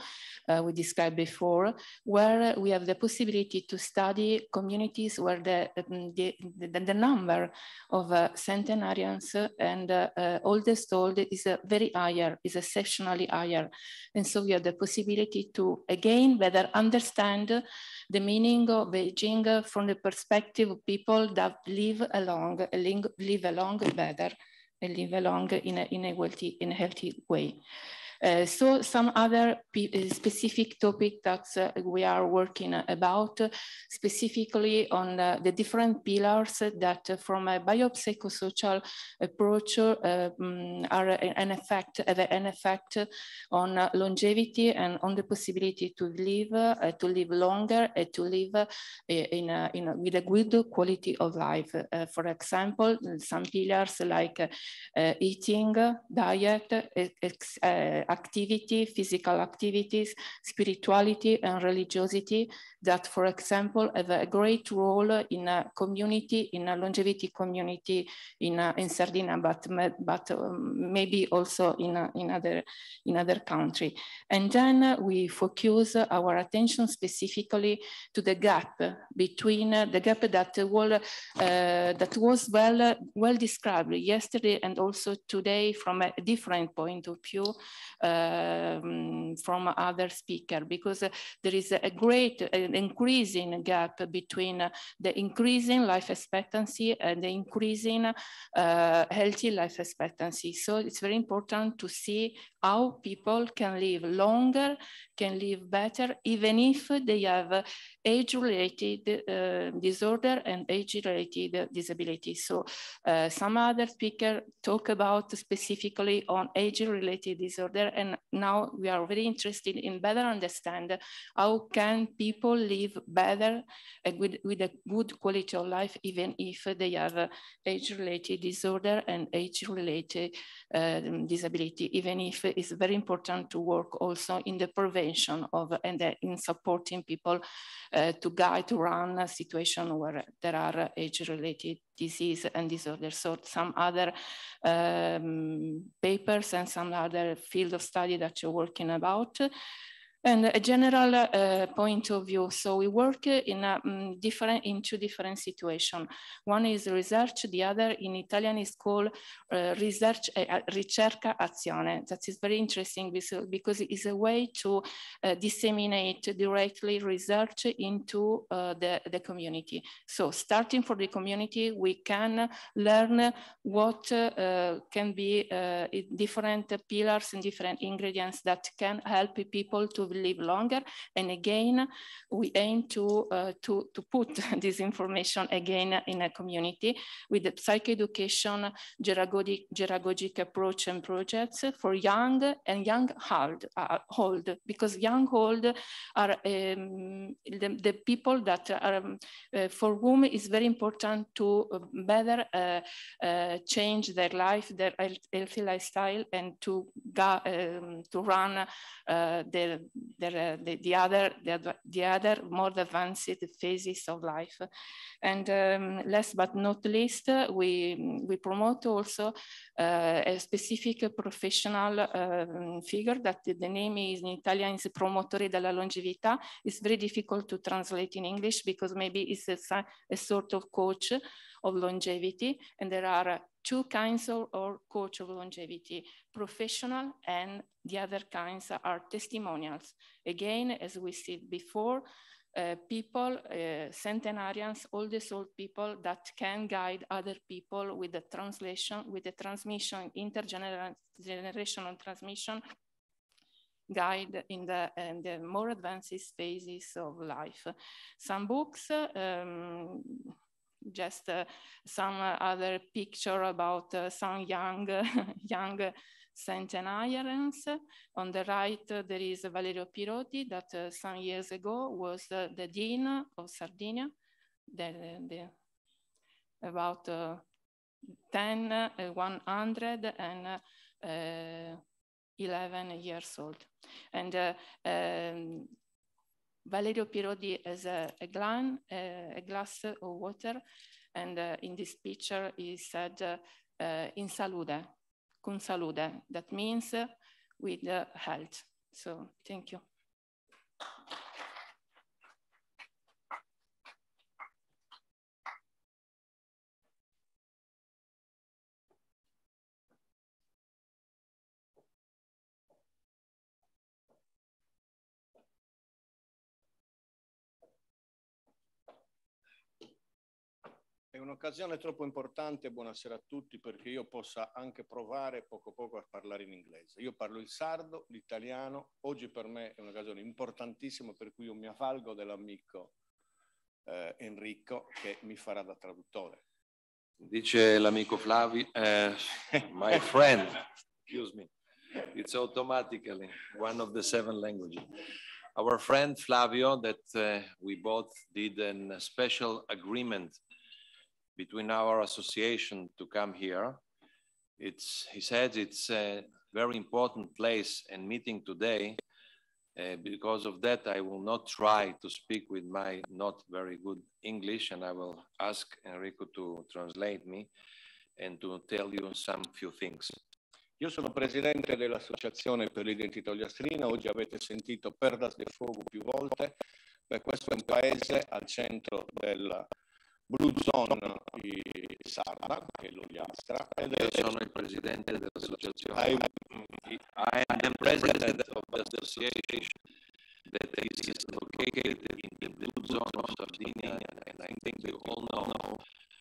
Speaker 22: we described before, where we have the possibility to study communities where the number of centenarians and oldest old is very higher, is exceptionally higher. And so we have the possibility to, again, better understand the meaning of aging from the perspective of people that live along better and live along in a healthy way. So some other specific topic that we are working about, specifically on the different pillars that from a biopsychosocial approach have an effect on longevity and on the possibility to live longer and to live with a good quality of life. For example, some pillars like eating, diet, activity, physical activities, spirituality, and religiosity that, for example, have a great role in a community, in a longevity community in Sardinia, but maybe also in other countries. And then we focus our attention specifically to the gap between the gap that was well described yesterday and also today from a different point of view from other speakers, because there is a great increasing gap between the increasing life expectancy and the increasing healthy life expectancy. So it's very important to see how people can live longer, can live better, even if they have age-related disorder and age-related disability. So some other speakers talk about specifically on age-related disorder, and now we are very interested in better understand how can people live better with a good quality of life, even if they have age-related disorder and age-related disability, even if it's very important to work also in the prevention of and in supporting people to run a situation where there are age-related disease and disorders. So some other papers and some other field of study that you're working about. And a general point of view. So we work in two different situations. One is research, the other in Italian is called ricerca azione. That is very interesting because it is a way to disseminate directly research into the community. So starting for the community, we can learn what can be different pillars and different ingredients that can help people to live longer. And again, we aim to put this information again in a community with the psychoeducation, geragogic approach and projects for young and young old, because young old are the people that are for whom it's very important to better change their life, their healthy lifestyle, and to run the other more advanced phases of life. And last but not least, we promote also a specific professional figure that the name is in Italian is promotore della longevità. It's very difficult to translate in English because maybe it's a sort of coach of longevity, and there are two kinds of coach of longevity, professional, and the other kinds are testimonials. Again, as we said before, people, centenarians, oldest old people that can guide other people with the translation, with the transmission, intergenerational transmission guide in the more advanced phases of life. Some books, just some other picture about some young centenarians. On the right, there is Valerio Pirotti that some years ago was the Dean of Sardinia, about 111 years old. And Valerio Pirotti has a glass of water, and in this picture he said, in salute, cum salute, that means with health. So thank you.
Speaker 4: È un'occasione troppo importante, buonasera a tutti, perché io possa anche provare poco poco a parlare in inglese. Io parlo il sardo, l'italiano, oggi per me è un'occasione importantissima per cui io mi avvalgo dell'amico Enrico che mi farà da traduttore.
Speaker 5: Dice l'amico Flavio, my friend, excuse me, it's automatically one of the 7 languages. Our friend Flavio, that we both did a special agreement between our association to come here. He said it's a very important place and meeting today. Because of that, I will not try to speak with my not very good English, and I will ask Enrico to translate me and to tell you some few things.
Speaker 4: Io sono presidente dell'Associazione per l'Identità Ogliastrina, oggi avete sentito Perdas de Fogo più volte. Beh, questo è un paese al centro della Blue Zone di Sarda, che è l'Ogliastra.
Speaker 5: Io sono il presidente dell'associazione. I am the president of the association that is located in the blue zone of Sardinia, and I think you all know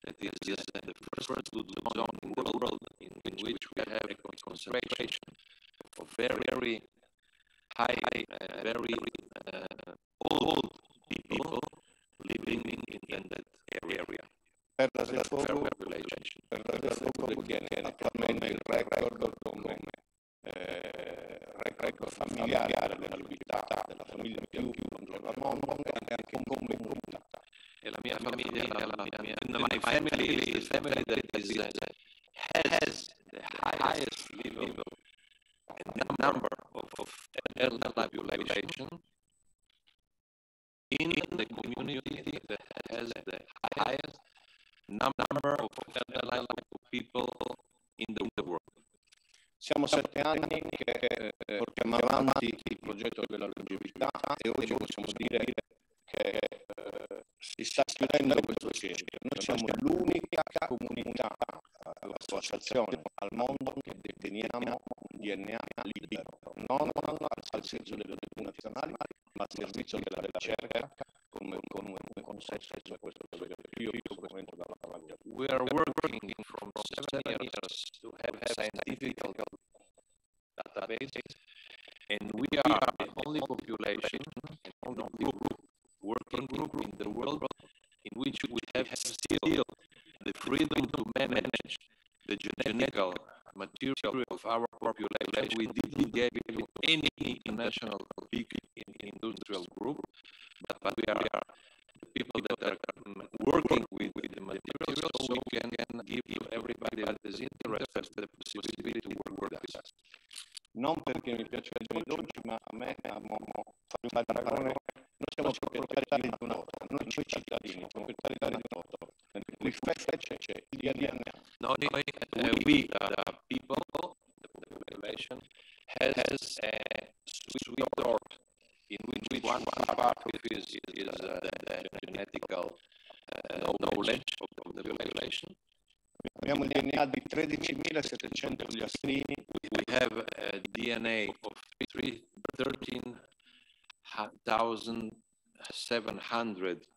Speaker 5: that it is the first blue zone in the world in which we have a concentration of very high, very old people living in that area.
Speaker 4: Perdas de Fogo detiene attualmente il record come record familiare dell'attività della famiglia più longeva al mondo e anche come comunità.
Speaker 5: E la mia famiglia, my family is the family that has the highest level and number of elderly population in the community that has the highest number of elderly people in the world.
Speaker 4: Siamo 7 anni che portiamo avanti il progetto della longevità e oggi possiamo dire che si sta chiudendo questo cerchio. Noi siamo l'unica comunità, associazione al mondo che deteniamo un DNA libero, non al servizio delle multinazionali, ma al servizio della ricerca con un consenso su questo progetto. Io frequento dalla Cologne.
Speaker 5: We are working from 7 years to have scientific database, and we are the only population and only working group in the world in which we have still the freedom to manage the genetic material of our population. We didn't get to any international big industrial group, but we are the people that are working with the material, so we can give everybody that is interested the possibility to work with us.
Speaker 4: Non perché mi piacciono i dolci, ma a me amo fare un paragone. Noi siamo proprietari di un'auto, noi cittadini, proprietari di un'auto, nel fece c'è il DNA.
Speaker 5: We, the people, the population, has a sweet torch in which one part of it is the genetical knowledge of the population.
Speaker 4: Abbiamo il DNA di 13.700 ogliastrini.
Speaker 5: We have a DNA of 13,700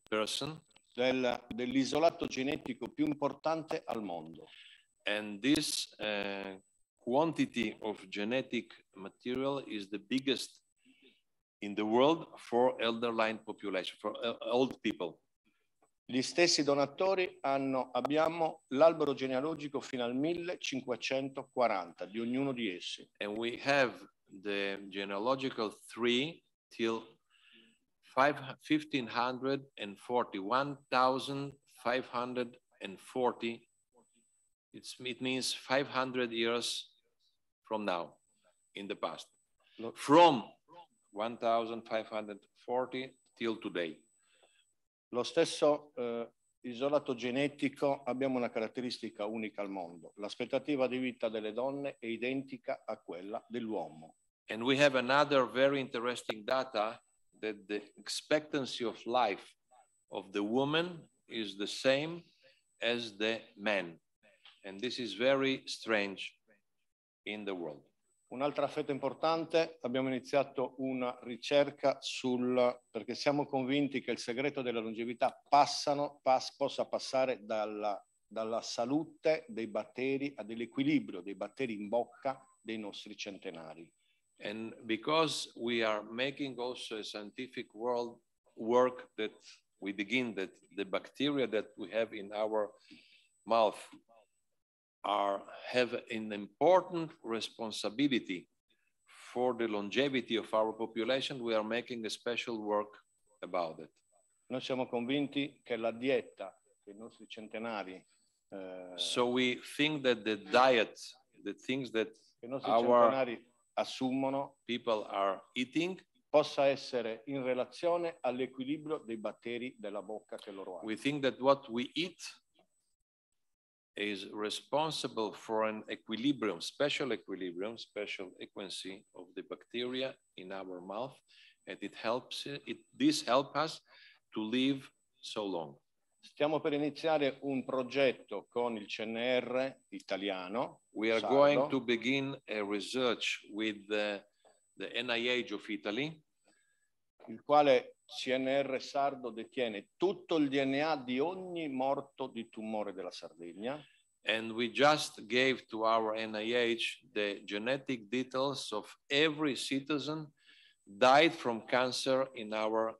Speaker 5: persons.
Speaker 4: Dell'isolato genetico più importante al mondo.
Speaker 5: And this quantity of genetic material is the biggest in the world for elderline population, for old people.
Speaker 4: Gli stessi donatori abbiamo l'albero genealogico fino al 1540 di ognuno di essi.
Speaker 5: And we have the genealogical tree till 1540, 1540. It means 500 years from now, in the past. From 1540 till today.
Speaker 4: Lo stesso isolato genetico abbiamo una caratteristica unica al mondo. L'aspettativa di vita delle donne è identica a quella dell'uomo.
Speaker 5: And we have another very interesting data that the expectancy of life of the woman is the same as the man. And this is very strange in the world.
Speaker 4: Un'altra fetta importante, abbiamo iniziato una ricerca perché siamo convinti che il segreto della longevità possa passare dalla salute dei batteri all'equilibrio dei batteri in bocca dei nostri centenari.
Speaker 5: And because we are making also a scientific work that we begin that the bacteria that we have in our mouth have an important responsibility for the longevity of our population, we are making a special work about it.
Speaker 4: Noi siamo convinti che la dieta dei nostri centenari
Speaker 5: so we think that the diet, the things that
Speaker 4: centenari assumono,
Speaker 5: people are eating,
Speaker 4: possa essere in relazione all'equilibrio dei batteri della bocca che loro hanno.
Speaker 5: We think that what we eat is responsible for an equilibrium, special equivalency of the bacteria in our mouth, and this helps us to live so long.
Speaker 4: Stiamo per iniziare un progetto con il CNR italiano.
Speaker 5: We are going to begin a research with the NIH of Italy,
Speaker 4: il quale CNR sardo detiene tutto il DNA di ogni morto di tumore della Sardegna.
Speaker 5: And we just gave to our NIH the genetic details of every citizen died from cancer in our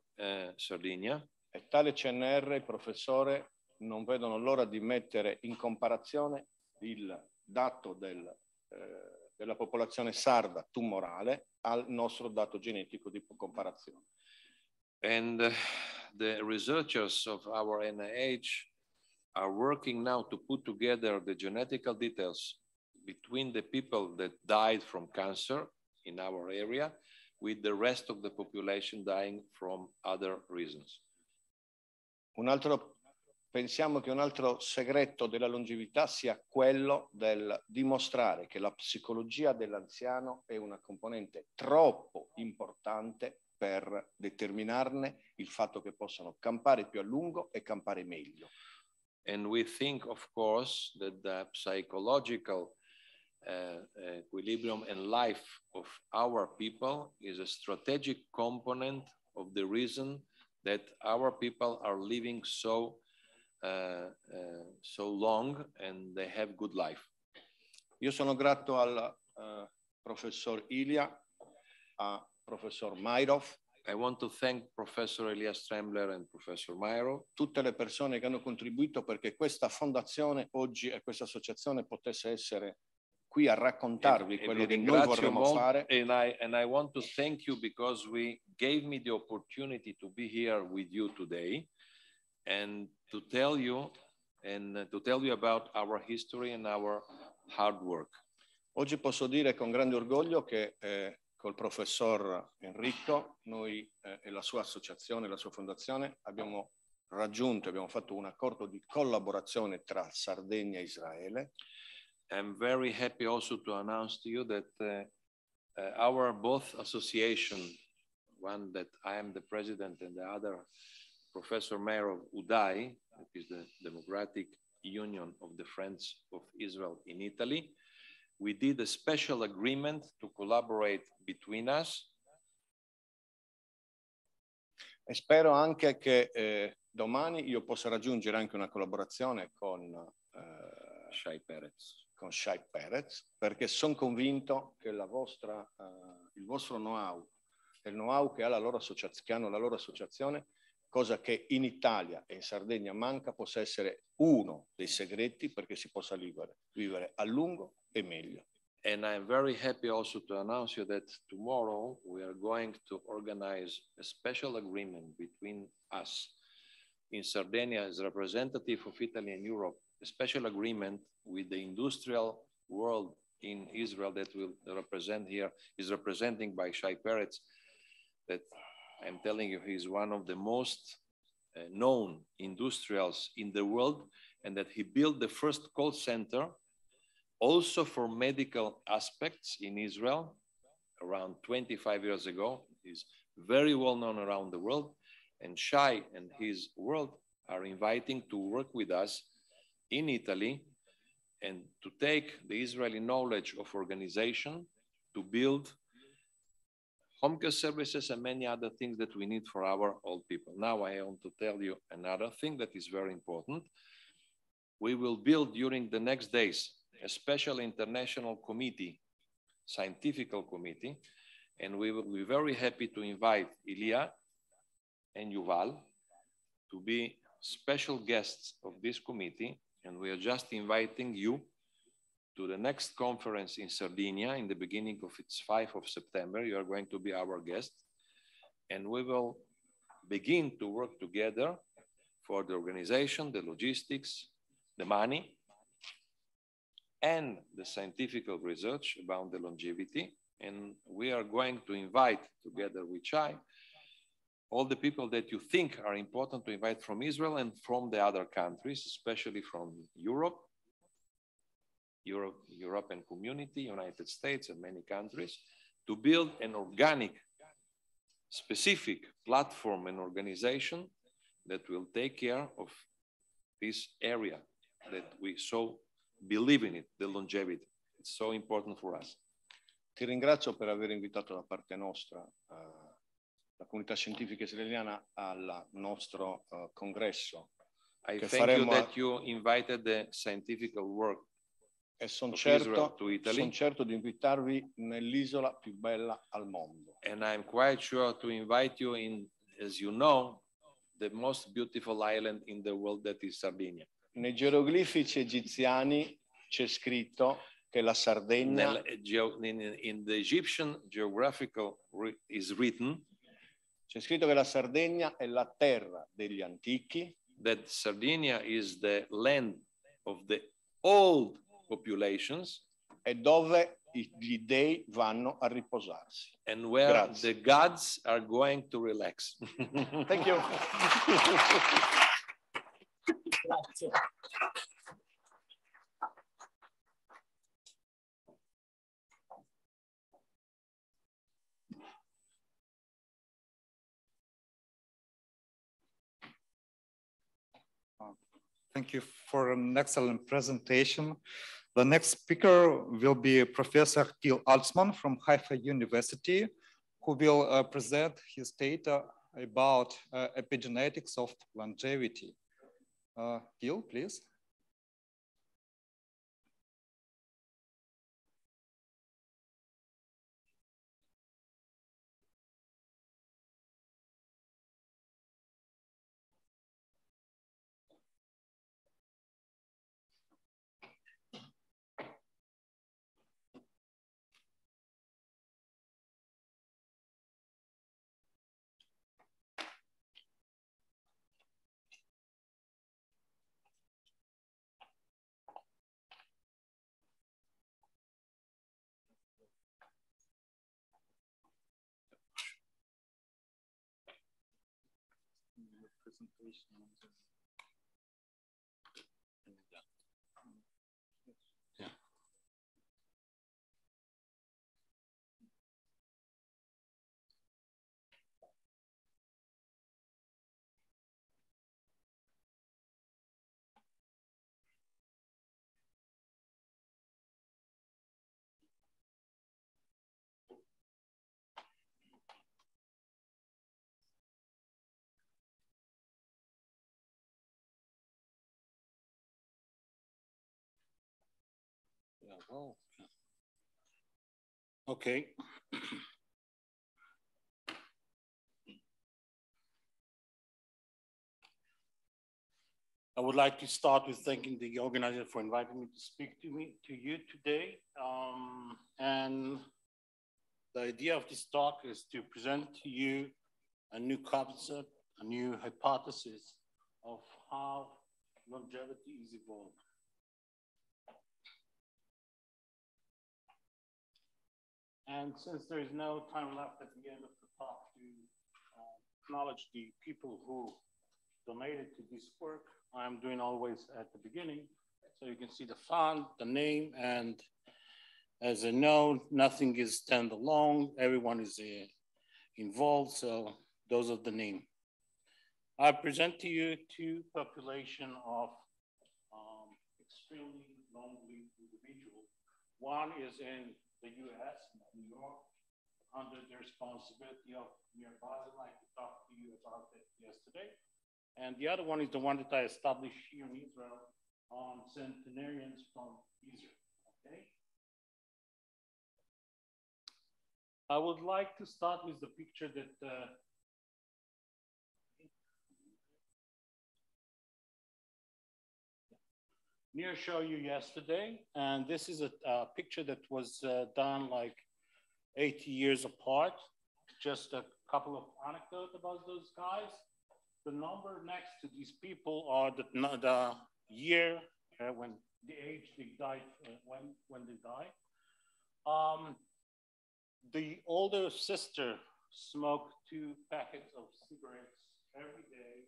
Speaker 5: Sardinia.
Speaker 4: E tale CNR, il professore, non vedono l'ora di mettere in comparazione il dato della popolazione sarda tumorale al nostro dato genetico di comparazione.
Speaker 5: And the researchers of our NIH are working now to put together the genetical details between the people that died from cancer in our area with the rest of the population dying from other reasons.
Speaker 4: Pensiamo che un altro segreto della longevità sia quello del dimostrare che la psicologia dell'anziano è una componente troppo importante per determinarne il fatto che possano campare più a lungo e campare meglio.
Speaker 5: And we think, of course, that the psychological equilibrium and life of our people is a strategic component of the reason that our people are living so long and they have good life.
Speaker 4: Io sono grato al professor Ilia, a professor Myriam.
Speaker 5: I want to thank Professor Ilia Stambler and Professor Myriam.
Speaker 4: Tutte le persone che hanno contribuito perché questa fondazione oggi e questa associazione potesse essere qui a raccontarvi quello che noi vorremmo fare.
Speaker 5: And I want to thank you because we gave me the opportunity to be here with you today and to tell you about our history and our hard work.
Speaker 4: Oggi posso dire con grande orgoglio che col professor Enrico, noi e la sua associazione, la sua fondazione, abbiamo fatto un accordo di collaborazione tra Sardegna e Israele.
Speaker 5: I'm very happy also to announce to you that our both association, one that I am the president and the other Professor Mayor of UDAI, that is the Democratic Union of the Friends of Israel in Italy, we did a special agreement to collaborate between us.
Speaker 4: E spero anche che domani io possa raggiungere anche una collaborazione con
Speaker 5: Shai Peretz.
Speaker 4: con Shai Perez, perché sono convinto che il vostro know-how e il know-how che che hanno la loro associazione, cosa che in Italia e in Sardegna manca, possa essere uno dei segreti perché si possa vivere a lungo e meglio.
Speaker 5: And I'm very happy also to announce you that tomorrow we are going to organize a special agreement between us in Sardinia as representative of Italy and Europe, a special agreement with the industrial world in Israel that will represent here, is representing by Shai Peretz, that I'm telling you, he's one of the most known industrials in the world, and that he built the first call center also for medical aspects in Israel around 25 years ago. He's very well known around the world, and Shai and his world are inviting to work with us in Italy and to take the Israeli knowledge of organization to build home care services and many other things that we need for our old people. Now I want to tell you another thing that is very important. We will build during the next days a special international committee, scientific committee, and we will be very happy to invite Ilia and Yuval to be special guests of this committee. And we are just inviting you to the next conference in Sardinia in the beginning of its 5th of September. You are going to be our guest, and we will begin to work together for the organization, the logistics, the money, and the scientific research about the longevity. And we are going to invite, together with Shai, all the people that you think are important to invite from Israel and from the other countries, especially from European community, United States, and many countries, to build an organic, specific platform and organization that will take care of this area that we so believe in it, the longevity. It's so important for us.
Speaker 4: Ti ringrazio per aver invitato da parte nostra la comunità scientifica israeliana al nostro congresso.
Speaker 5: I thank you that you invited the scientific work
Speaker 4: e sono certo di invitarvi nell'isola più bella al mondo.
Speaker 5: And I'm quite sure to invite you in, as you know, the most beautiful island in the world, that is Sardinia.
Speaker 4: Nei geroglifici egiziani c'è scritto che la Sardegna
Speaker 5: in the Egyptian geographical is written,
Speaker 4: c'è scritto che la Sardegna è la terra degli antichi,
Speaker 5: that Sardinia is the land of the old populations,
Speaker 4: e dove gli dei vanno a riposarsi.
Speaker 5: And where the gods are going to relax.
Speaker 4: Thank you.
Speaker 5: Grazie.
Speaker 20: Thank you for an excellent presentation. The next speaker will be Professor Gil Altsman from Haifa University, who will present his data about epigenetics of longevity. Gil, please.
Speaker 7: Oh. Okay. I would like to start with thanking the organizer for inviting me to speak to you today. And the idea of this talk is to present to you a new concept, a new hypothesis of how longevity is evolved. And since there is no time left at the end of the talk to acknowledge the people who donated to this work, I'm doing always at the beginning. So you can see the font, the name, and as I know, nothing is standalone. Everyone is involved, so those are the name. I present to you two populations of extremely long-lived individuals. One is in the US, New York, under the responsibility of Myriam, like we talked to you about it yesterday. And the other one is the one that I established here in Israel on centenarians from Israel, okay? I would like to start with the picture that Nir showed you yesterday. And this is a picture that was done like 80 years apart. Just a couple of anecdotes about those guys. The number next to these people are the year when the age they died, when they died. The older sister smoked 2 packets of cigarettes every day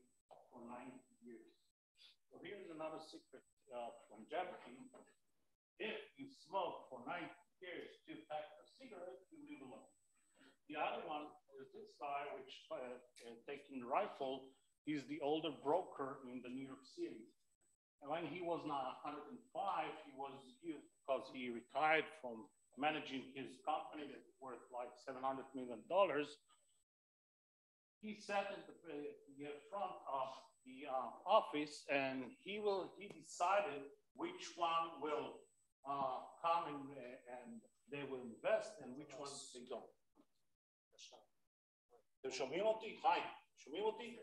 Speaker 7: for 90 years. So here's another secret of longevity. If you smoke for 90 years 2 packets of cigarettes, you live alone. The other one is this guy, which taking the rifle. He's the older broker in the New York City. And when he was not 105, he was used because he retired from managing his company that's worth like $700 million. He sat in the front of the office, and he decided which one will come and they will invest and which ones they don't. אתם שומעים אותי? חיים, שומעים אותי?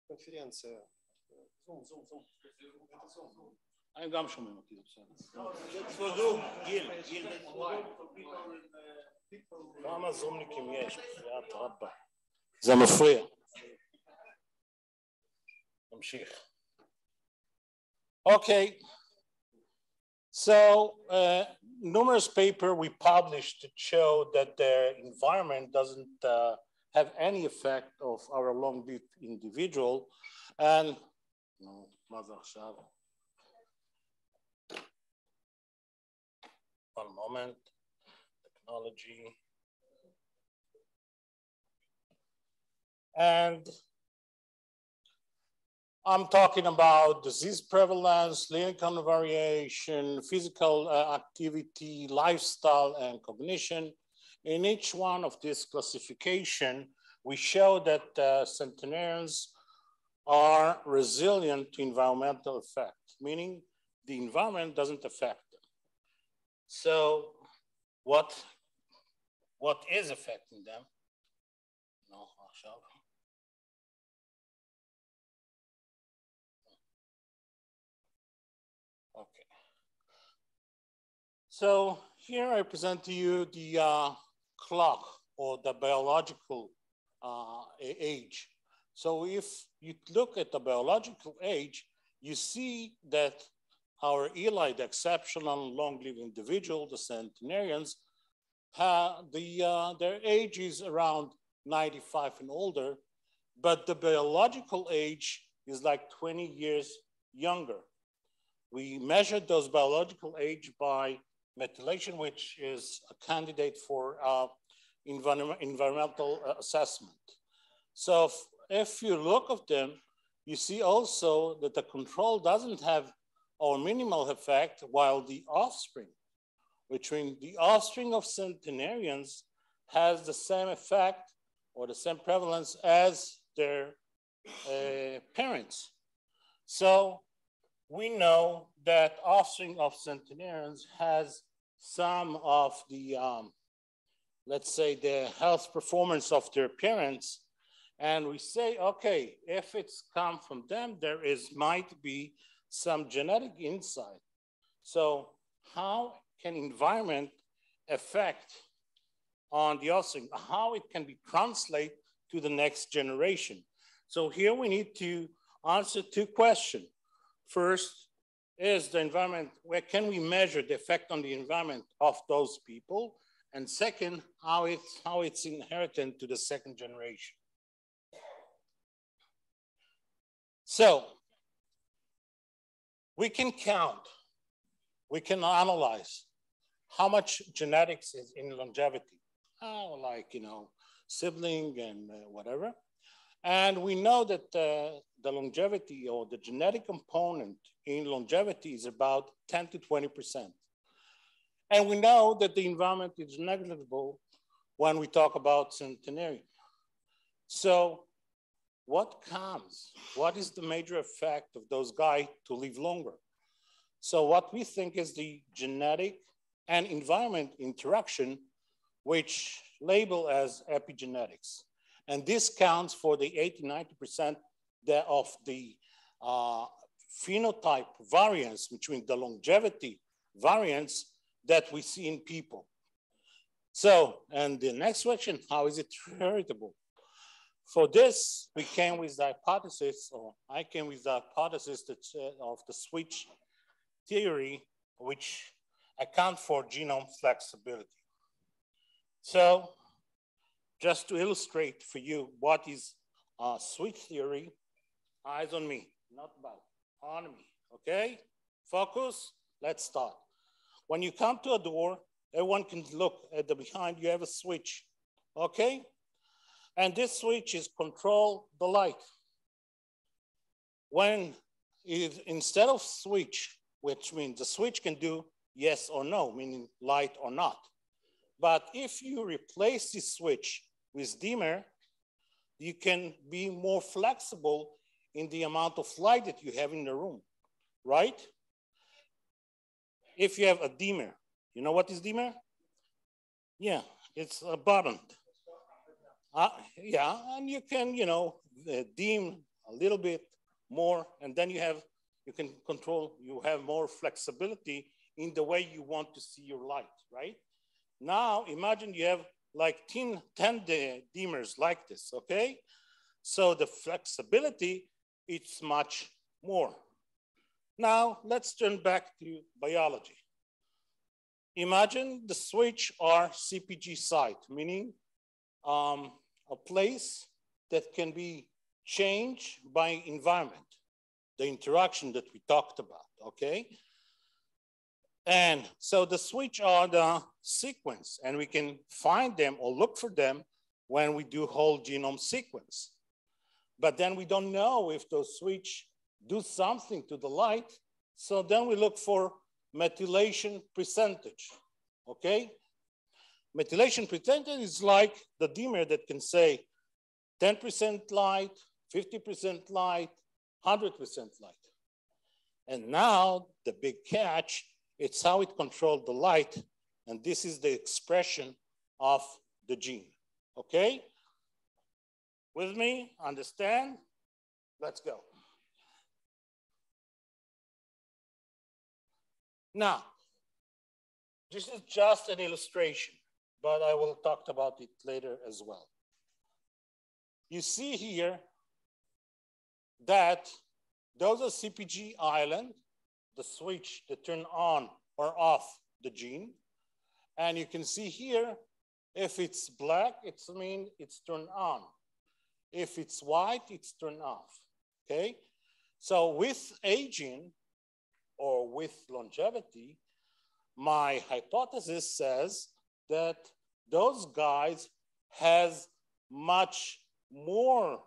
Speaker 7: קונפרנציה. זום. הם גם שומעים אותי, זה זום. גיל. כמה זומניקים יש? בחיית רבה. זה מפריע. נמשיך. Okay. So, numerous papers we published to show that the environment doesn't have any effect of our long-lived individual. And, no, one moment, technology. And I'm talking about disease prevalence, clinical variation, physical activity, lifestyle, and cognition. In each one of this classification, we show that centenarians are resilient to environmental effect, meaning the environment doesn't affect them. So what is affecting them? No, okay. So here I present to you the clock or the biological age. So if you look at the biological age, you see that our Eli, the exceptional long-lived individual, the centenarians, their age is around 95 and older, but the biological age is like 20 years younger. We measured those biological age by methylation, which is a candidate for environmental assessment. So if you look at them, you see also that the control doesn't have or minimal effect, while the offspring, between the offspring of centenarians has the same effect or the same prevalence as their parents. So we know that offspring of centenarians has some of the, let's say, the health performance of their parents. And we say, okay, if it's come from them, there might be some genetic insight. So how can environment affect on the offspring, how it can be translated to the next generation? So here we need to answer two questions. First, is the environment, where can we measure the effect on the environment of those people? And second, how it's inherited to the second generation. So we can count, we can analyze how much genetics is in longevity. Oh, like, you know, sibling and whatever. And we know that the longevity or the genetic component in longevity is about 10 to 20%. And we know that the environment is negligible when we talk about centenarian. So what comes? What is the major effect of those guys to live longer? So what we think is the genetic and environment interaction, which label as epigenetics. And this counts for the 80–90% of the phenotype variance between the longevity variance that we see in people. So, and the next question, how is it heritable? For this, we came with the hypothesis, or I came with the hypothesis that, of the switch theory, which account for genome flexibility. So, just to illustrate for you what is switch theory, eyes on me, not about, on me, okay? Focus, let's start. When you come to a door, everyone can look at the behind, you have a switch, okay? And this switch is control the light. When instead of switch, which means the switch can do yes or no, meaning light or not. But if you replace this switch with dimmer, you can be more flexible in the amount of light that you have in the room, right? If you have a dimmer, you know what is dimmer? Yeah, it's a button. Yeah, and you can, you know, dim a little bit more, and then you can control, you have more flexibility in the way you want to see your light, right? Now, imagine you have like 10 dimmers like this, okay? So the flexibility, it's much more. Now, let's turn back to biology. Imagine the switch are CPG site, meaning a place that can be changed by environment, the interaction that we talked about, okay? And so the switch are the sequence, and we can find them or look for them when we do whole genome sequence. But then we don't know if those switch do something to the light. So then we look for methylation percentage, okay? Methylation percentage is like the dimmer that can say 10% light, 50% light, 100% light. And now the big catch, it's how it controls the light. And this is the expression of the gene, okay? With me, understand? Let's go. Now, this is just an illustration, but I will talk about it later as well. You see here that those are CPG island, the switch that turn on or off the gene. And you can see here, if it's black, it means it's turned on. If it's white, it's turned off, okay? So with aging or with longevity, my hypothesis says that those guys has much more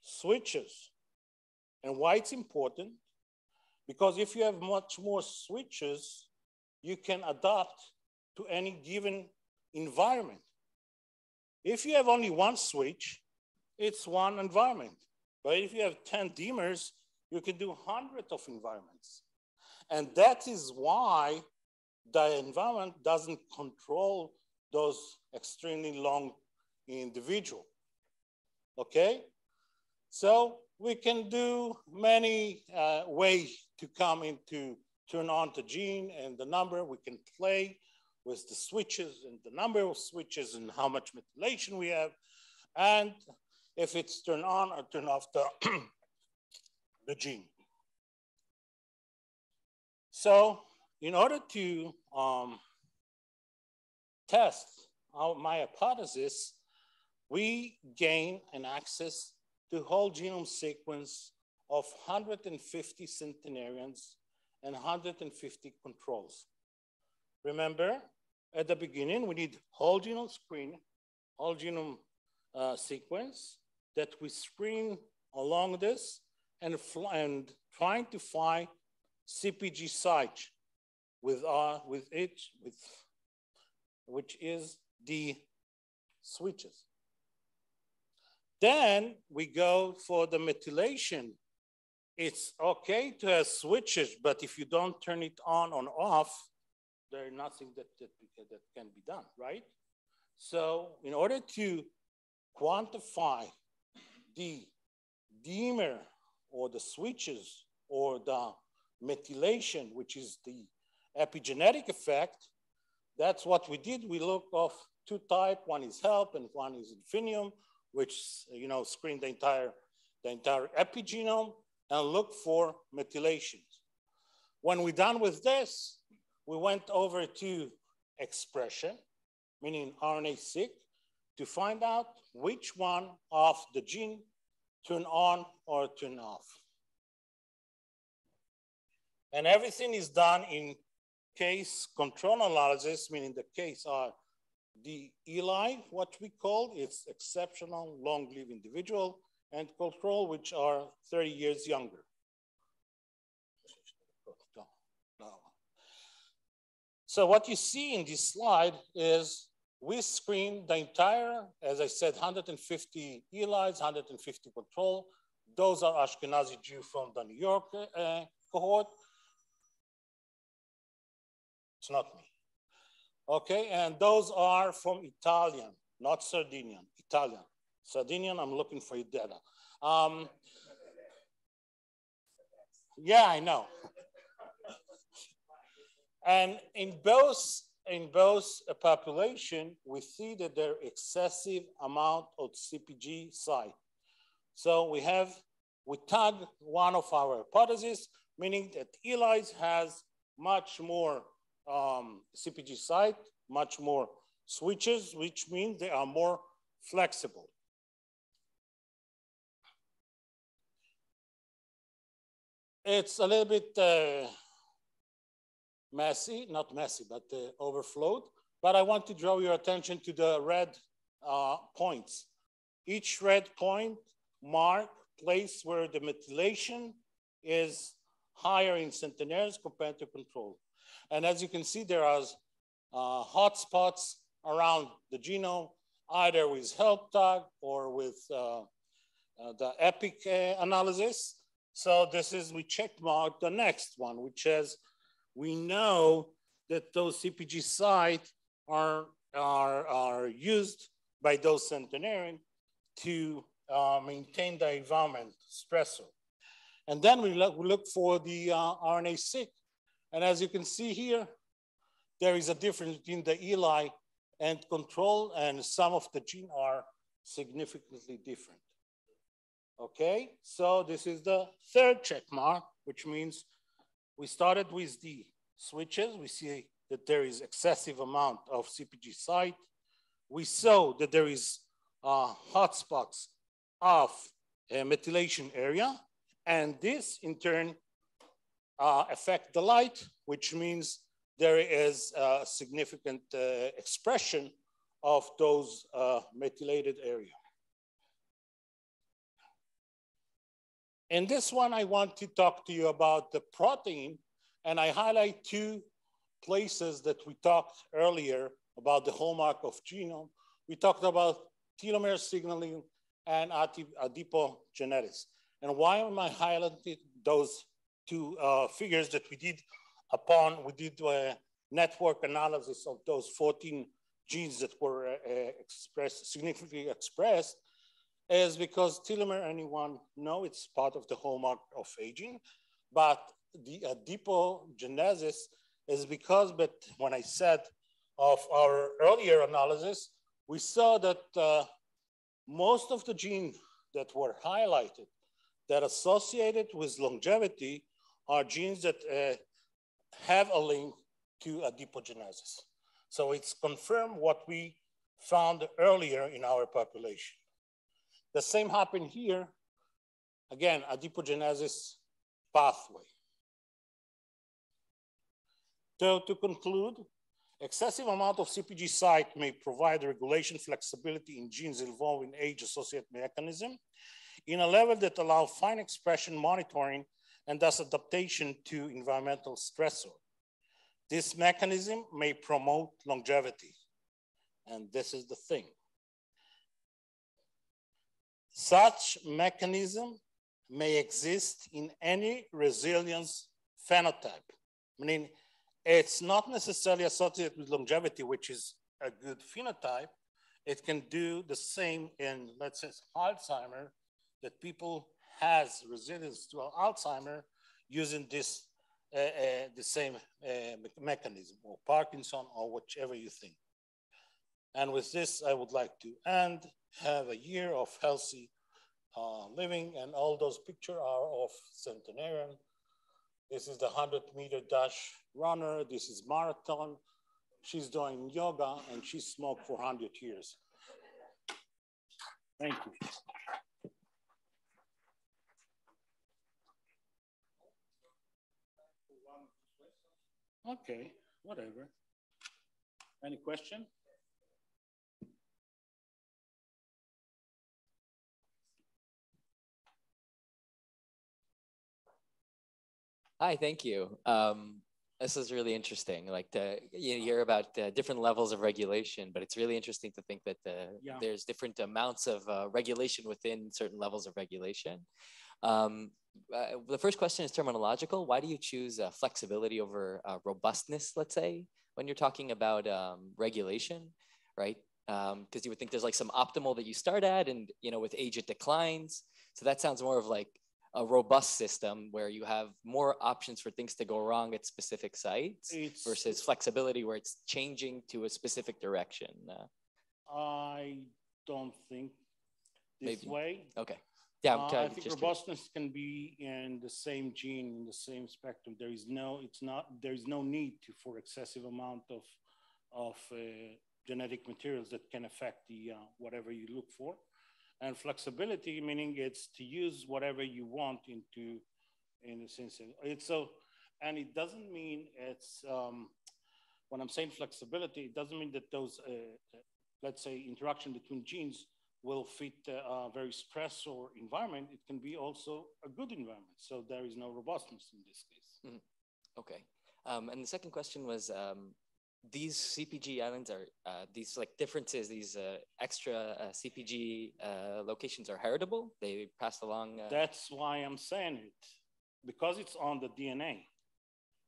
Speaker 7: switches. And why it's important? Because if you have much more switches, you can adapt to any given environment. If you have only one switch, it's one environment. But if you have 10 dimmers, you can do hundreds of environments. And that is why the environment doesn't control those extremely long individuals. Okay? So we can do many ways to come into turn on the gene and the number. We can play with the switches and the number of switches and how much methylation we have. And if it's turn on or turn off the gene. So in order to test my hypothesis, we gain an access to whole genome sequence of 150 centenarians and 150 controls. Remember, at the beginning, we need whole genome screen, whole genome sequence that we screen along this and trying to find CPG site which is the switches. Then we go for the methylation. It's okay to have switches, but if you don't turn it on or off, there's nothing that can be done, right? So in order to quantify the dimer or the switches or the methylation, which is the epigenetic effect, that's what we did. We looked of two types. One is HELP and one is Infinium, which screen the entire epigenome and look for methylations. When we're done with this, we went over to expression, meaning RNA-seq, to find out which one of the gene turn on or turn off. And everything is done in case control analysis, meaning the case are the Ilia, what we call, it's exceptional long-lived individual, and control, which are 30 years younger. So what you see in this slide is we screen the entire, as I said, 150 Ilis, 150 control. Those are Ashkenazi Jew from the New York cohort. It's not me. Okay, and those are from Italian, not Sardinian, Italian. Sardinian, I'm looking for your data. Yeah, I know. And in both population, we see that there are excessive amount of CPG site. So we tag one of our hypotheses, meaning that Ilis has much more CPG site, much more switches, which means they are more flexible. It's a little bit messy, not messy, but overflowed. But I want to draw your attention to the red points. Each red point mark place where the methylation is higher in centenaries compared to control. And as you can see, there are hotspots around the genome, either with HELP tag or with the EPIC analysis. So this is, we check mark the next one, which is, we know that those CPG sites are used by those centenarians to maintain the environment stressor. And then we look for the RNA-seq. And as you can see here, there is a difference between the Ilia and control, and some of the genes are significantly different. Okay, so this is the third check mark, which means we started with the switches. We see that there is excessive amount of CPG site. We saw that there is hotspots of a methylation area, and this in turn affect the light, which means there is a significant expression of those methylated areas. In this one, I want to talk to you about the protein, and I highlight two places that we talked earlier about the hallmark of genome. We talked about telomere signaling and adipogenetics. And why am I highlighting those two figures that we did we did a network analysis of those 14 genes that were significantly expressed, is because telomere, anyone know, it's part of the hallmark of aging, but the adipogenesis is because, but when I said of our earlier analysis, we saw that most of the genes that were highlighted that associated with longevity are genes that have a link to adipogenesis. So it's confirmed what we found earlier in our population. The same happened here. Again, adipogenesis pathway. So to conclude, excessive amount of CpG site may provide regulation flexibility in genes involved in age-associated mechanism in a level that allow fine expression monitoring and thus adaptation to environmental stressor. This mechanism may promote longevity. And this is the thing. Such mechanism may exist in any resilience phenotype, meaning it's not necessarily associated with longevity, which is a good phenotype. It can do the same in, let's say, Alzheimer, that people has resilience to Alzheimer using this the same mechanism, or Parkinson, or whichever you think. And with this, I would like to end, have a year of healthy living, and all those pictures are of centenarian. This is the 100-meter dash runner. This is marathon. She's doing yoga, and she smoked for 100 years. Thank you. Okay, whatever. Any question?
Speaker 15: Hi, thank you. This is really interesting. Like you hear about different levels of regulation, but it's really interesting to think that there's different amounts of regulation within certain levels of regulation. The first question is terminological. Why do you choose flexibility over robustness, let's say, when you're talking about regulation, right? Because you would think there's like some optimal that you start at, and with age it declines. So that sounds more of like a robust system where you have more options for things to go wrong at specific sites versus flexibility where it's changing to a specific direction.
Speaker 7: I don't think this way.
Speaker 15: Okay. Yeah,
Speaker 7: I think robustness can be in the same gene, in the same spectrum. There is no need for excessive amount of genetic materials that can affect the whatever you look for. And flexibility, meaning it's to use whatever you want in a sense. It's so, and it doesn't mean it's, when I'm saying flexibility, it doesn't mean that those, let's say, interaction between genes will fit a very stressful environment. It can be also a good environment. So there is no robustness in this case.
Speaker 15: Mm-hmm. Okay. And the second question was, these CpG islands are, these like differences, these extra CpG locations are heritable? They pass along?
Speaker 7: That's why I'm saying it. Because it's on the DNA,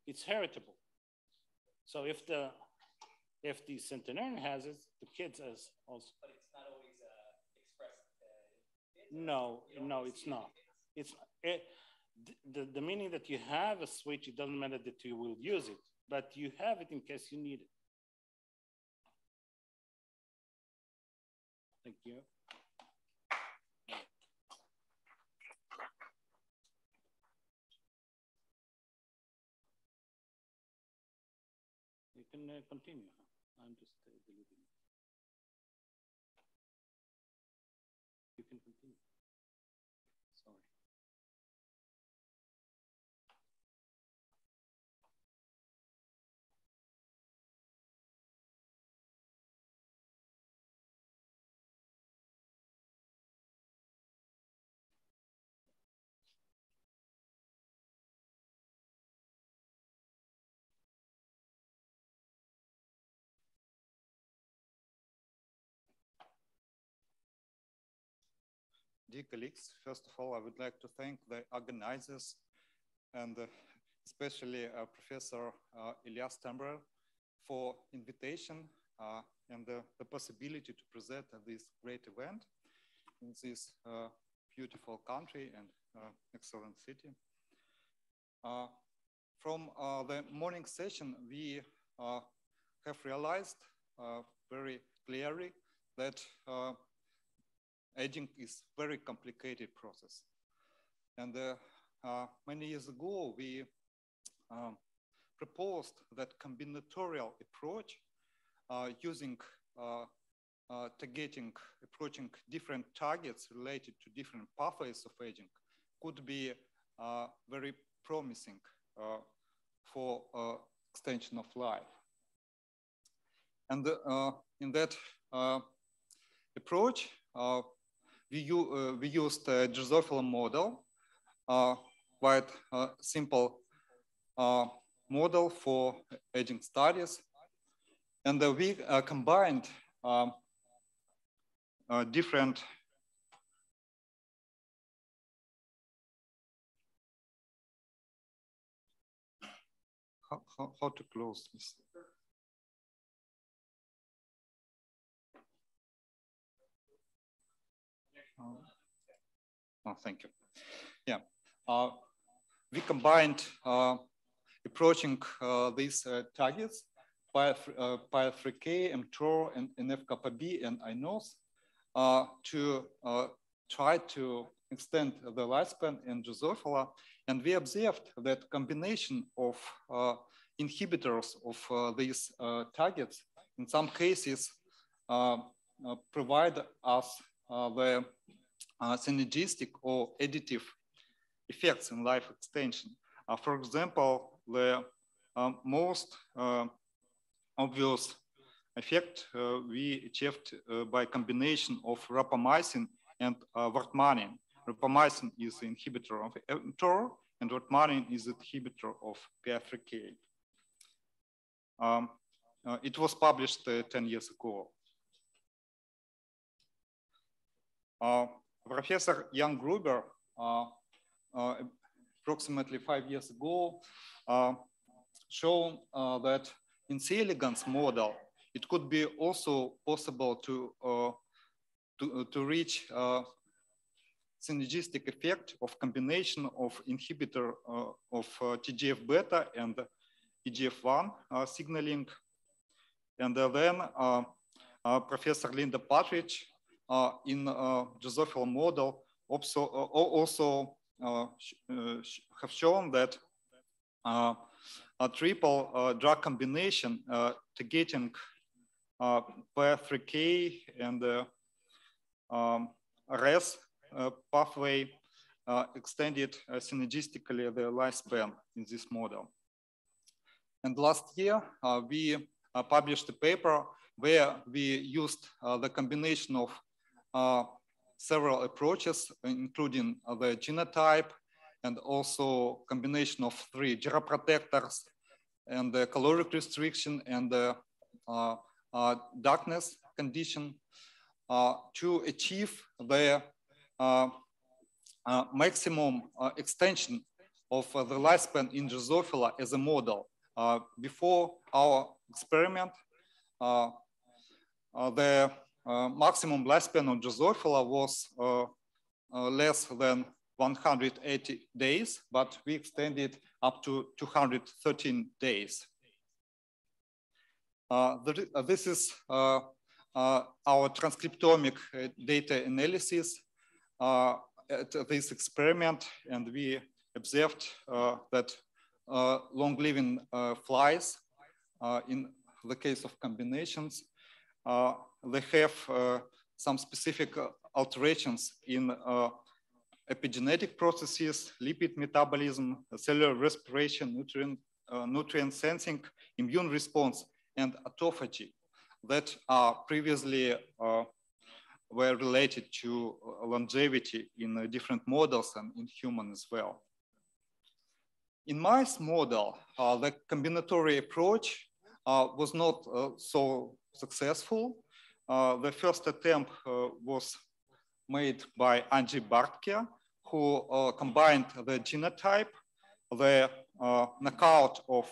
Speaker 7: it's heritable. So if the centenarian has it, the kids has also. But it's not always expressed. No, it's not. The meaning that you have a switch, it doesn't matter that you will use it, but you have it in case you need it. Thank you. You can continue. I'm just deleting it. You can continue. Sorry.
Speaker 20: Dear colleagues, first of all, I would like to thank the organizers and especially Professor Ilia Stambler for invitation and the possibility to present at this great event in this beautiful country and excellent city. From the morning session, we have realized very clearly that aging is a very complicated process. And many years ago, we proposed that combinatorial approach using approaching different targets related to different pathways of aging could be very promising for extension of life. And in that approach, we used a Drosophila model, quite simple model for aging studies. And we combined different how to close this? Oh, thank you. Yeah, we combined approaching these targets, PI3K, mTOR, and NF-kappa-B and INOS to try to extend the lifespan in Drosophila. And we observed that combination of inhibitors of these targets in some cases provide us the synergistic or additive effects in life extension. For example, the most obvious effect we achieved by combination of rapamycin and wartmannin. Rapamycin is the inhibitor of mTOR, and wartmannin is the inhibitor of PI3K. It was published 10 years ago. Professor Jan Gruber, approximately 5 years ago, shown that in C. elegans model, it could be also possible to reach synergistic effect of combination of inhibitor of TGF-beta and EGF-1 signaling. And then Professor Linda Partridge in Drosophila model also have shown that a triple drug combination targeting PI3K and RES pathway extended synergistically the lifespan in this model. And last year, we published a paper where we used the combination of several approaches, including the genotype and also combination of 3 geroprotectors and the caloric restriction and the darkness condition to achieve the maximum extension of the lifespan in Drosophila as a model. Before our experiment, the maximum lifespan of Drosophila was less than 180 days, but we extended up to 213 days. This is our transcriptomic data analysis at this experiment, and we observed that long-living flies, in the case of combinations, they have some specific alterations in epigenetic processes, lipid metabolism, cellular respiration, nutrient sensing, immune response, and autophagy that are previously were related to longevity in different models and in human as well. In mice model, the combinatory approach was not so successful. The first attempt was made by Angie Bartke, who combined the genotype the knockout of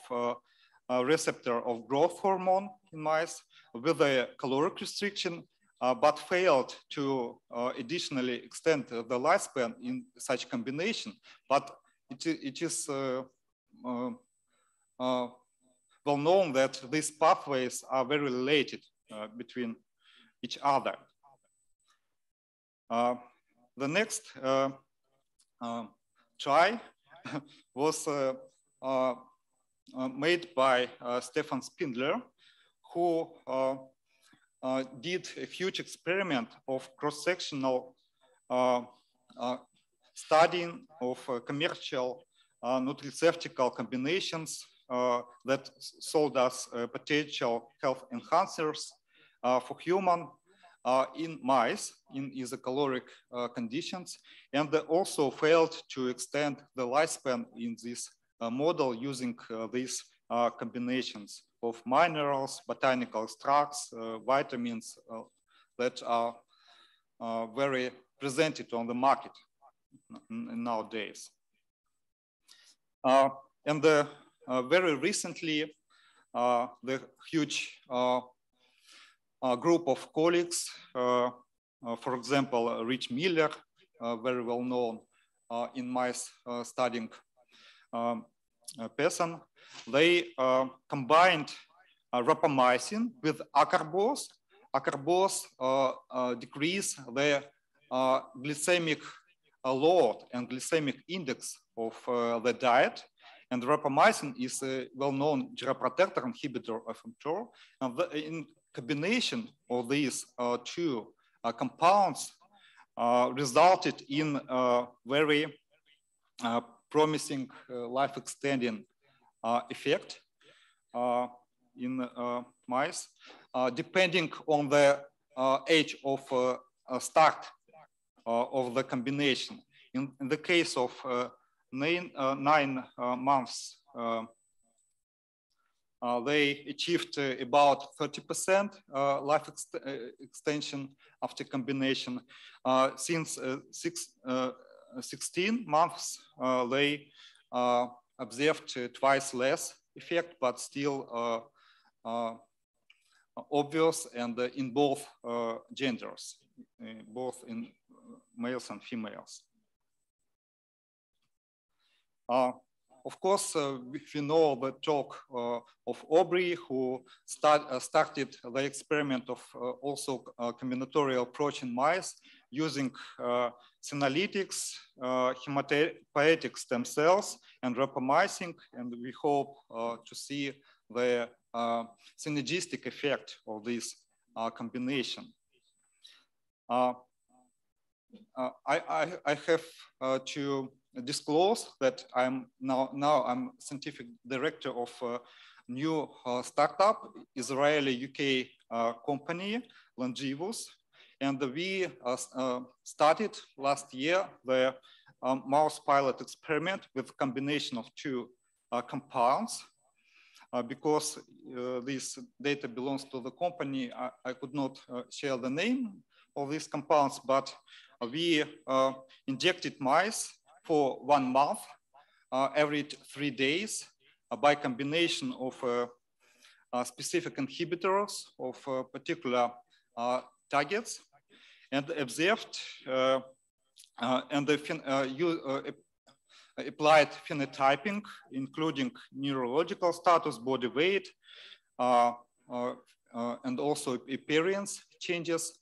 Speaker 20: a receptor of growth hormone in mice with a caloric restriction, but failed to additionally extend the lifespan in such combination. But it is well known that these pathways are very related between each other. The next try was made by Stefan Spindler, who did a huge experiment of cross-sectional studying of commercial nutraceutical combinations that sold as potential health enhancers for human in mice in isocaloric conditions, and also failed to extend the lifespan in this model using these combinations of minerals, botanical extracts, vitamins that are very presented on the market nowadays. And very recently, the huge group of colleagues, for example, Rich Miller, very well known in mice studying person, they combined rapamycin with acarbose. Acarbose decrease the glycemic load and glycemic index of the diet. And rapamycin is a well-known geroprotector inhibitor of mTOR. And in combination of these two compounds resulted in very promising life-extending effect in mice, depending on the age of start of the combination. In the case of 9 months, they achieved about 30% life extension after combination. Since 16 months, they observed twice less effect, but still obvious and in both genders, both in males and females. Of course, if you know the talk of Aubrey, who started the experiment of also combinatorial approach in mice using senolytics, hematopoietic stem cells, and rapamycin, and we hope to see the synergistic effect of this combination. I have to disclose that I'm now scientific director of a new startup, Israeli UK company, Longevous, and we started last year the mouse pilot experiment with combination of two compounds. Because this data belongs to the company, I could not share the name of these compounds, but we injected mice for 1 month, every 3 days, by combination of specific inhibitors of particular targets, and observed and applied phenotyping, including neurological status, body weight, and also appearance changes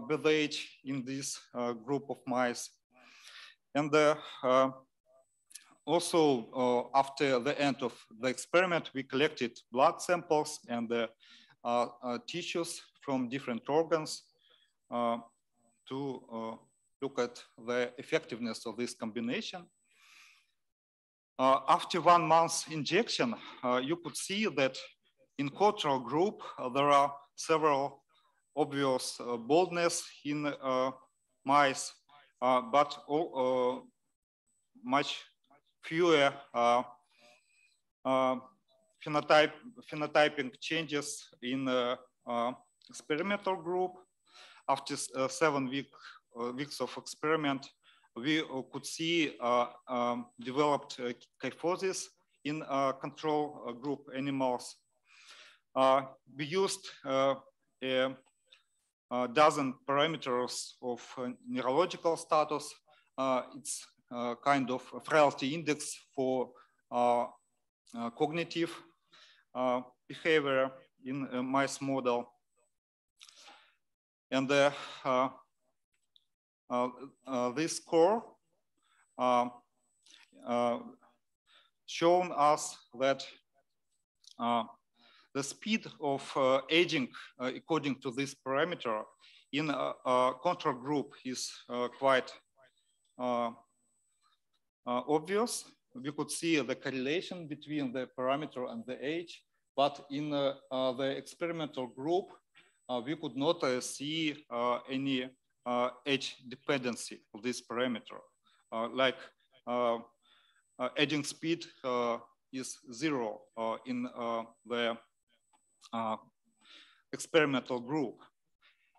Speaker 20: with age in this group of mice. And also, after the end of the experiment, we collected blood samples and tissues from different organs to look at the effectiveness of this combination. After 1 month injection, you could see that in control group, there are several obvious baldness in mice, but much fewer phenotyping changes in experimental group. After 7 weeks of experiment, we could see developed kyphosis in control group animals. We used a dozen parameters of neurological status. It's kind of a frailty index for cognitive behavior in a mice model. And this score shown us that the speed of aging according to this parameter in a control group is quite obvious. We could see the correlation between the parameter and the age, but in the experimental group, we could not see any age dependency of this parameter. Like aging speed is 0 in the experimental group.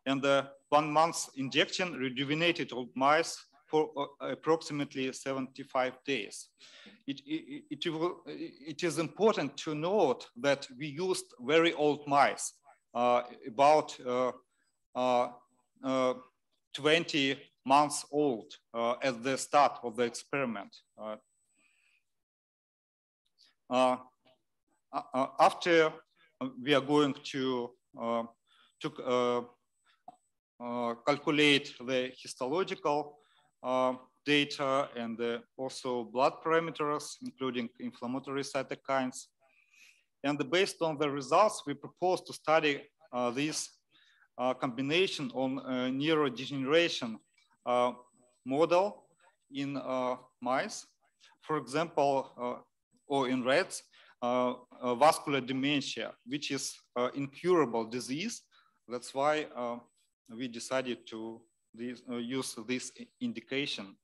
Speaker 20: And the 1 month injection rejuvenated old mice for approximately 75 days. It is important to note that we used very old mice, about 20 months old at the start of the experiment. After we are going to calculate the histological data and also blood parameters, including inflammatory cytokines. And based on the results, we propose to study this combination on neurodegeneration model in mice. For example, or in rats, vascular dementia, which is incurable disease. That's why we decided to use this indication.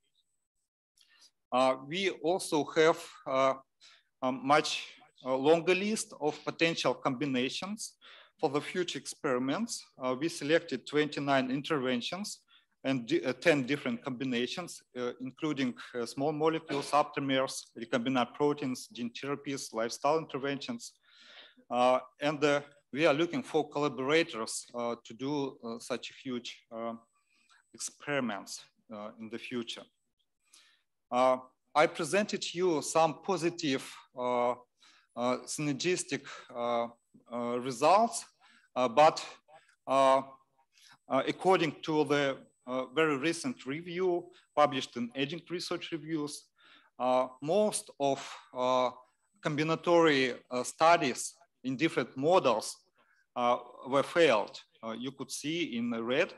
Speaker 20: We also have a much longer list of potential combinations. For the future experiments, we selected 29 interventions and 10 different combinations, including small molecules, aptamers, recombinant proteins, gene therapies, lifestyle interventions. And we are looking for collaborators to do such huge experiments in the future. I presented you some positive synergistic results, but according to the very recent review published in Aging Research Reviews, most of combinatory studies in different models were failed. You could see in red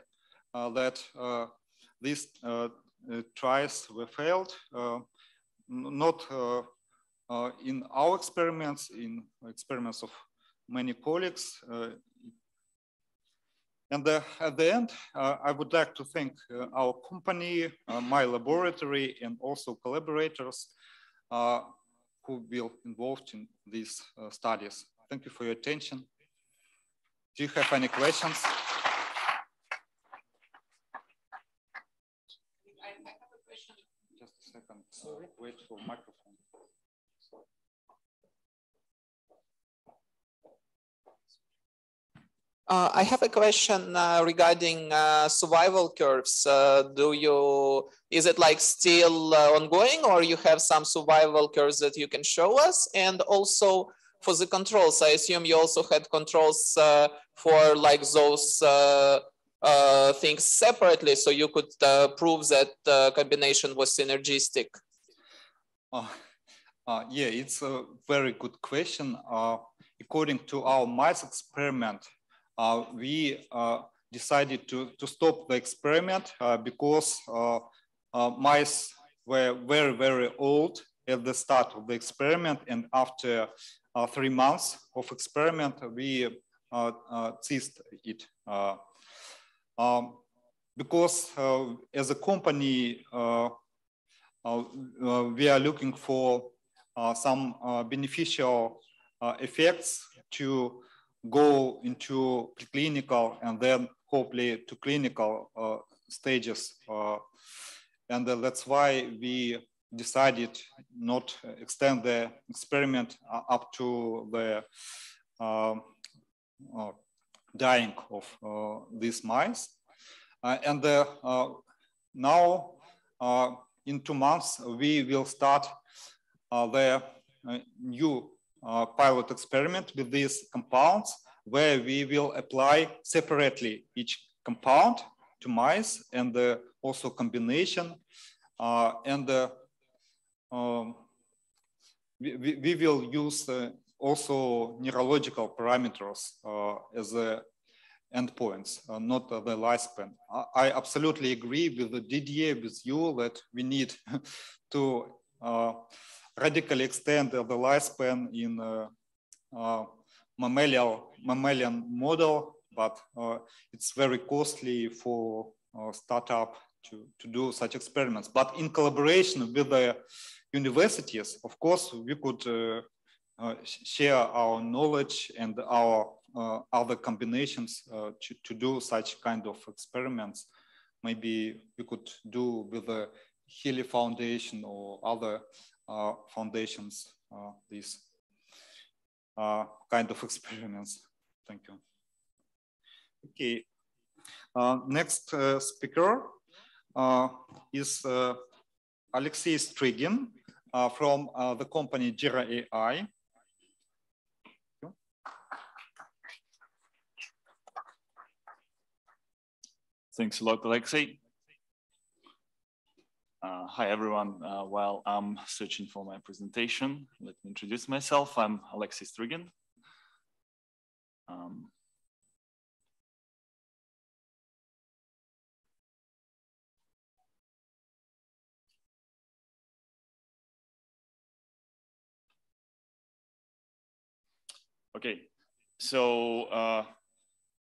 Speaker 20: that these tries were failed, not in our experiments, in experiments of many colleagues. And at the end, I would like to thank our company, my laboratory, and also collaborators who will be involved in these studies. Thank you for your attention. Do you have any questions?
Speaker 8: I have a question.
Speaker 20: Just a second. Wait for microphone.
Speaker 8: I have a question regarding survival curves. Is it like still ongoing, or you have some survival curves that you can show us? And also for the controls, I assume you also had controls for like those things separately, so you could prove that combination was synergistic.
Speaker 20: Yeah, it's a very good question. According to our mice experiment, we decided to stop the experiment because mice were very, very old at the start of the experiment. And after 3 months of experiment, we ceased it. Because as a company, we are looking for some beneficial effects to go into preclinical and then hopefully to clinical stages. And that's why we decided not extend the experiment up to the dying of these mice. And now in 2 months, we will start the new pilot experiment with these compounds, where we will apply separately each compound to mice and also combination. And we will use also neurological parameters as endpoints, not the lifespan. I absolutely agree with Didier, with you, that we need to radically extend the lifespan in mammalian model, but it's very costly for startup to do such experiments. But in collaboration with the universities, of course, we could share our knowledge and our other combinations to do such kind of experiments. Maybe we could do with the Healy Foundation or other foundations these kind of experiments. Thank you. Okay, next speaker is Alexei Strygin from the company Gero.ai.
Speaker 9: Thanks a lot, Alexei. Hi, everyone. While I'm searching for my presentation, let me introduce myself. I'm Alexei Strygin. Okay, so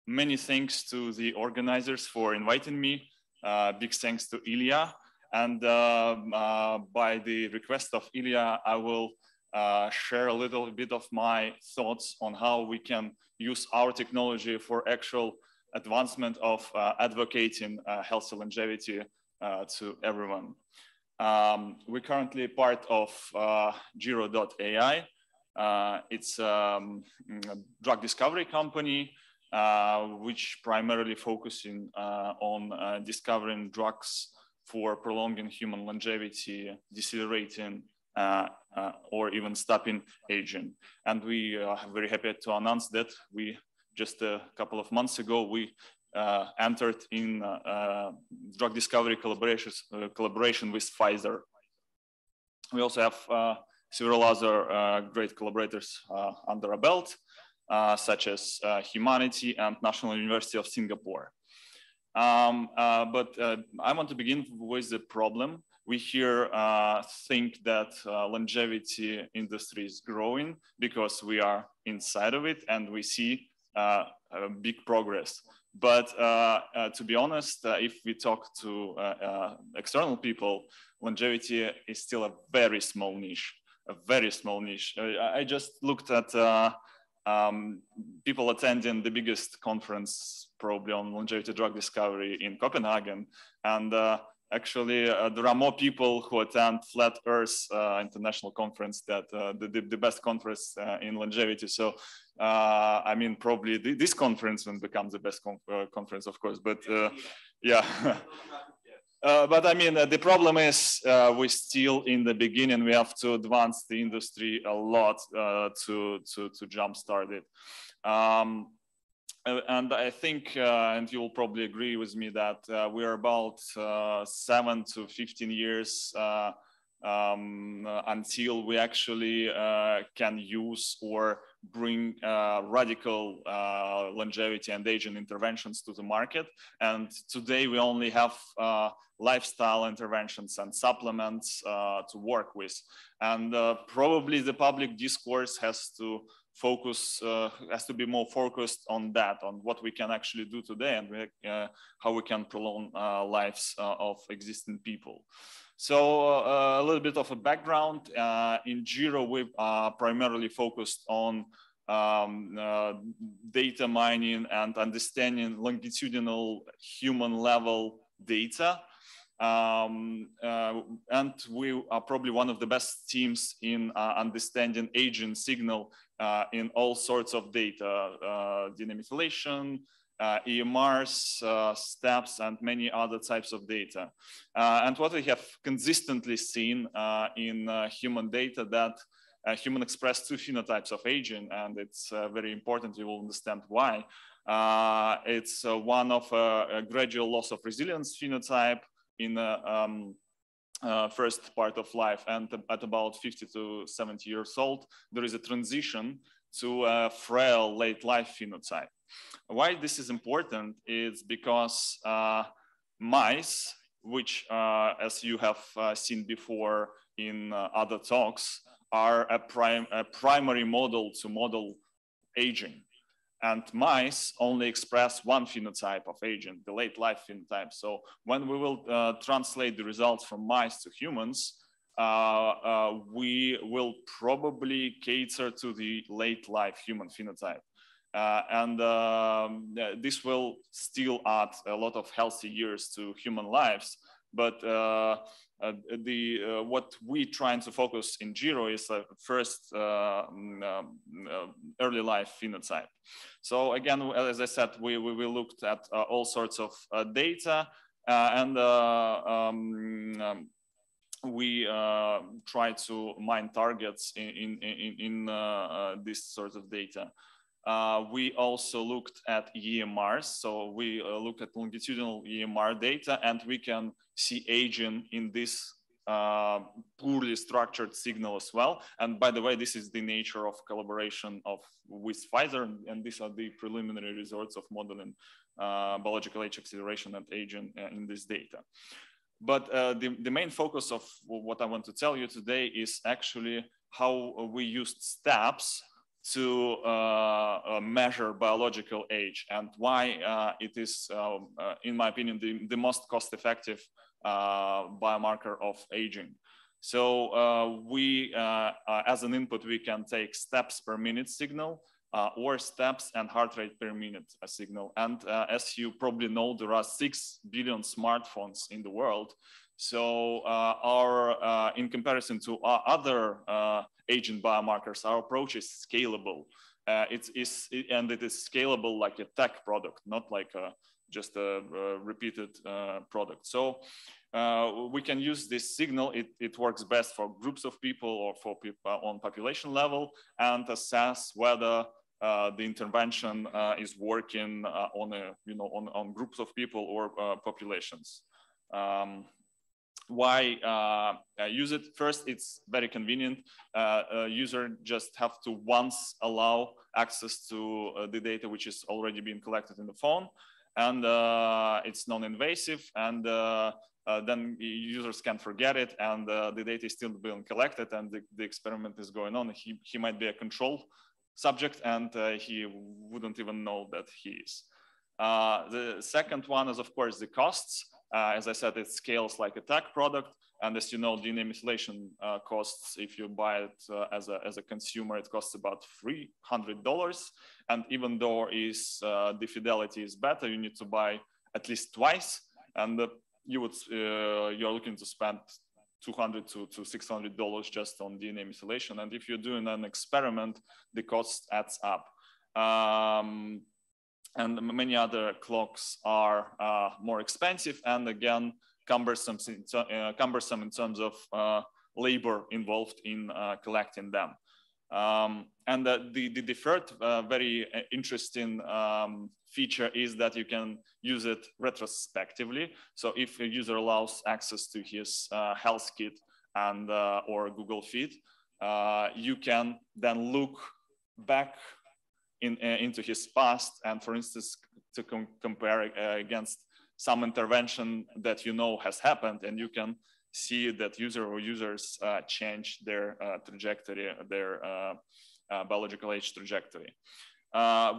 Speaker 9: many thanks to the organizers for inviting me. Big thanks to Ilia. And by the request of Ilia, I will share a little bit of my thoughts on how we can use our technology for actual advancement of advocating healthy longevity to everyone. We're currently part of Gero.ai. It's a drug discovery company which primarily focusing on discovering drugs for prolonging human longevity, decelerating or even stopping aging. And we are very happy to announce that we just a couple of months ago, we entered in drug discovery collaboration with Pfizer. We also have several other great collaborators under our belt, such as Humanity and National University of Singapore. But I want to begin with the problem. We here think that longevity industry is growing because we are inside of it and we see a big progress. But to be honest, if we talk to external people, longevity is still a very small niche, a very small niche. I just looked at people attending the biggest conference probably on longevity drug discovery in Copenhagen. And actually, there are more people who attend Flat Earth International Conference that the best conference in longevity. So, I mean, probably this conference will become the best conference, of course, but yeah. But I mean, the problem is we're still in the beginning. We have to advance the industry a lot to jumpstart it. And I think, and you'll probably agree with me that we're about 7 to 15 years until we actually can use or bring radical longevity and aging interventions to the market. And today we only have lifestyle interventions and supplements to work with. And probably the public discourse has to focus, has to be more focused on that, on what we can actually do today and how we can prolong lives of existing people. So a little bit of a background. In Gero, we primarily focused on data mining and understanding longitudinal human level data. And we are probably one of the best teams in understanding aging signal in all sorts of data, DNA methylation, EMRs, steps, and many other types of data. And what we have consistently seen in human data that human express two phenotypes of aging, and it's very important, you will understand why. It's one of a gradual loss of resilience phenotype in the first part of life, and at about 50 to 70 years old, there is a transition to a frail late life phenotype. Why this is important is because mice, which as you have seen before in other talks, are a primary model to model aging. And mice only express one phenotype of aging, the late life phenotype. So when we will translate the results from mice to humans, we will probably cater to the late life human phenotype. This will still add a lot of healthy years to human lives. But what we trying to focus in Gero is first early life phenotype. So again, as I said, we looked at all sorts of data, and we try to mine targets in this sort of data. We also looked at EMRs. So we look at longitudinal EMR data, and we can see aging in this poorly structured signal as well. And by the way, this is the nature of collaboration with Pfizer, and these are the preliminary results of modeling biological age acceleration and aging in this data. But the main focus of what I want to tell you today is actually how we used steps to measure biological age, and why it is, in my opinion, the most cost-effective biomarker of aging. So we, as an input, we can take steps per minute signal, or steps and heart rate per minute signal. And as you probably know, there are 6 billion smartphones in the world. So in comparison to other aging biomarkers, our approach is scalable. It is scalable like a tech product, not like just a repeated product. So we can use this signal. It works best for groups of people or for people on population level, and assess whether the intervention is working on groups of people or populations. Why use it? First, it's very convenient. User just have to once allow access to the data which is already being collected in the phone, and it's non-invasive, and then users can forget it, and the data is still being collected, and the experiment is going on. He might be a control subject, and he wouldn't even know that he is. The second one is, of course, the costs. As I said, it scales like a tech product. And as you know, DNA methylation costs, if you buy it as a consumer, it costs about $300. And even though the fidelity is better, you need to buy at least twice. And you're looking to spend $200 to $600 just on DNA methylation. And if you're doing an experiment, the cost adds up. And many other clocks are more expensive, and again, cumbersome in terms of labor involved in collecting them. And the third very interesting feature is that you can use it retrospectively. So if a user allows access to his health kit and or Google Feed, you can then look back into his past, and for instance, to compare against some intervention that you know has happened, and you can see that user or users change their trajectory, their biological age trajectory.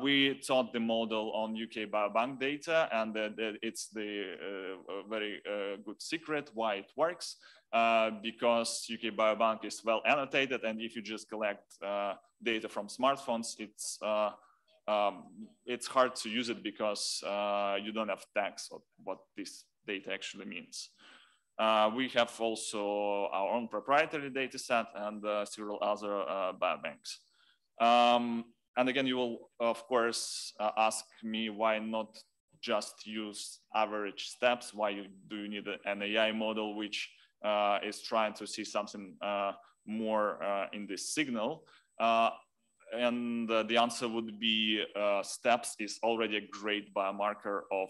Speaker 9: We taught the model on UK Biobank data, and it's the very good secret why it works, because UK Biobank is well annotated, and if you just collect data from smartphones, it's hard to use it because you don't have tags of what this data actually means. We have also our own proprietary data set and several other biobanks. And again, you will, of course, ask me why not just use average steps? Why do you need an AI model which is trying to see something more in this signal? And the answer would be steps is already a great biomarker of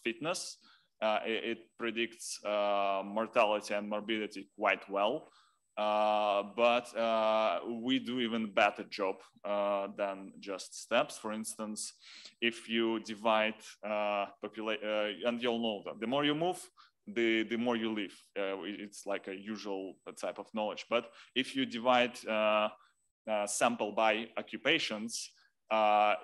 Speaker 9: fitness. It predicts mortality and morbidity quite well. But we do even better job than just steps. For instance, if you divide population, and you'll know that the more you move, the more you live. It's like a usual type of knowledge. But if you divide sample by occupations,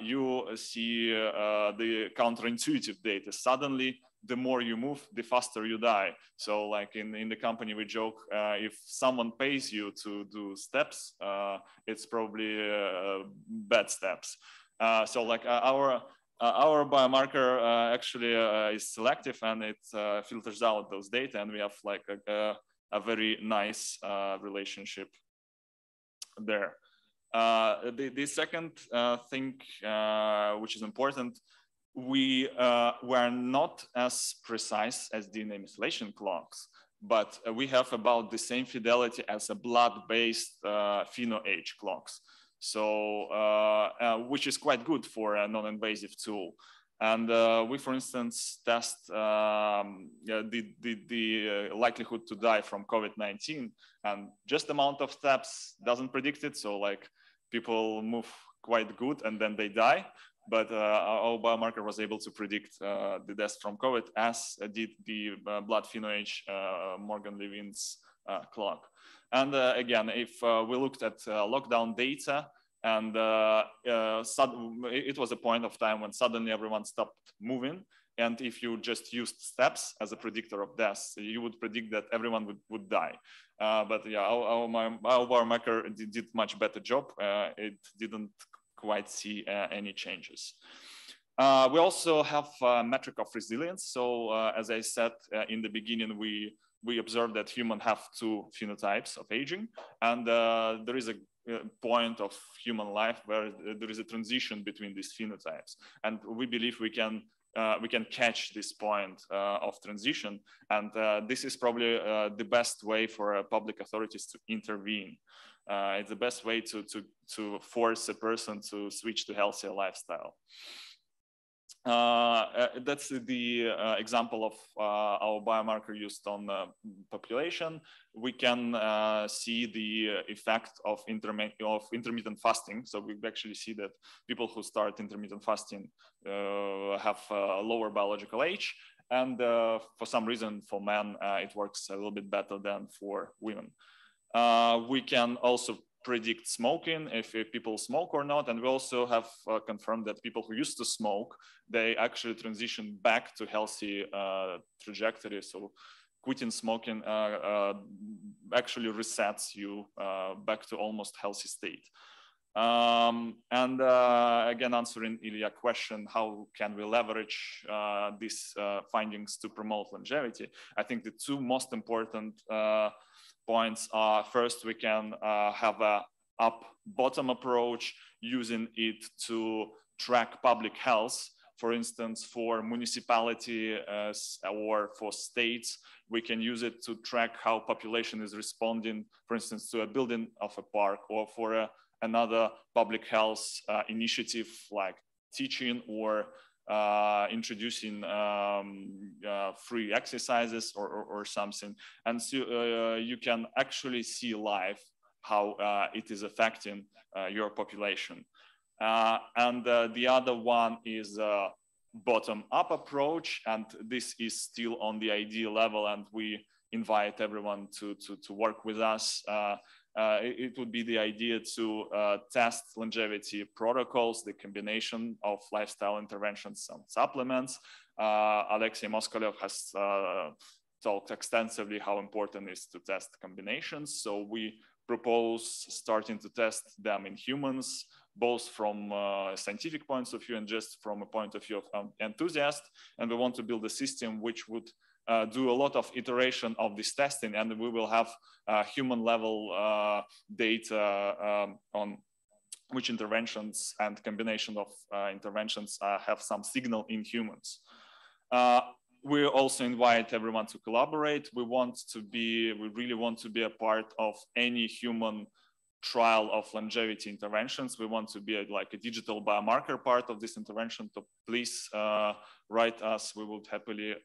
Speaker 9: you see the counterintuitive data. Suddenly, the more you move, the faster you die. So like in the company, we joke, if someone pays you to do steps, it's probably bad steps. So like our biomarker actually is selective, and it filters out those data, and we have like a very nice relationship there. The second thing which is important, we were not as precise as DNA methylation clocks, but we have about the same fidelity as a blood-based pheno-age clocks. So, which is quite good for a non-invasive tool. And we, for instance, test the likelihood to die from COVID-19, and just the amount of steps doesn't predict it. So like people move quite good and then they die. But our biomarker was able to predict the death from COVID, as did the blood pheno-age Morgan-Levin's clock. And again, if we looked at lockdown data, and it was a point of time when suddenly everyone stopped moving. And if you just used steps as a predictor of death, you would predict that everyone would die. But yeah, our biomarker did much better job. It didn't quite see any changes. We also have a metric of resilience. So as I said in the beginning, we observed that humans have two phenotypes of aging, and there is a point of human life where there is a transition between these phenotypes, and we believe we can catch this point of transition, and this is probably the best way for public authorities to intervene. It's the best way to force a person to switch to healthier lifestyle. That's the example of our biomarker used on population. We can see the effect of intermittent fasting. So we actually see that people who start intermittent fasting have a lower biological age. And for some reason, for men, it works a little bit better than for women. We can also predict smoking, if people smoke or not. And we also have confirmed that people who used to smoke, they actually transition back to healthy trajectory. So quitting smoking actually resets you back to almost healthy state. And again, answering Ilia's question, how can we leverage these findings to promote longevity? I think the two most important points are, first, we can have a up-bottom approach, using it to track public health. For instance, for municipality or for states, we can use it to track how population is responding, for instance, to a building of a park, or for another public health initiative like teaching or introducing free exercises or something. And so you can actually see live how it is affecting your population. And the other one is a bottom-up approach, and this is still on the idea level, and we invite everyone to work with us. It would be the idea to test longevity protocols, the combination of lifestyle interventions and supplements. Alexei Moskolev has talked extensively how important it is to test combinations. So we propose starting to test them in humans, both from scientific points of view and just from a point of view of enthusiast. And we want to build a system which would do a lot of iteration of this testing, and we will have human level data on which interventions and combination of interventions have some signal in humans. We also invite everyone to collaborate. We really want to be a part of any human trial of longevity interventions. We want to be like a digital biomarker part of this intervention. So please write us. We would happily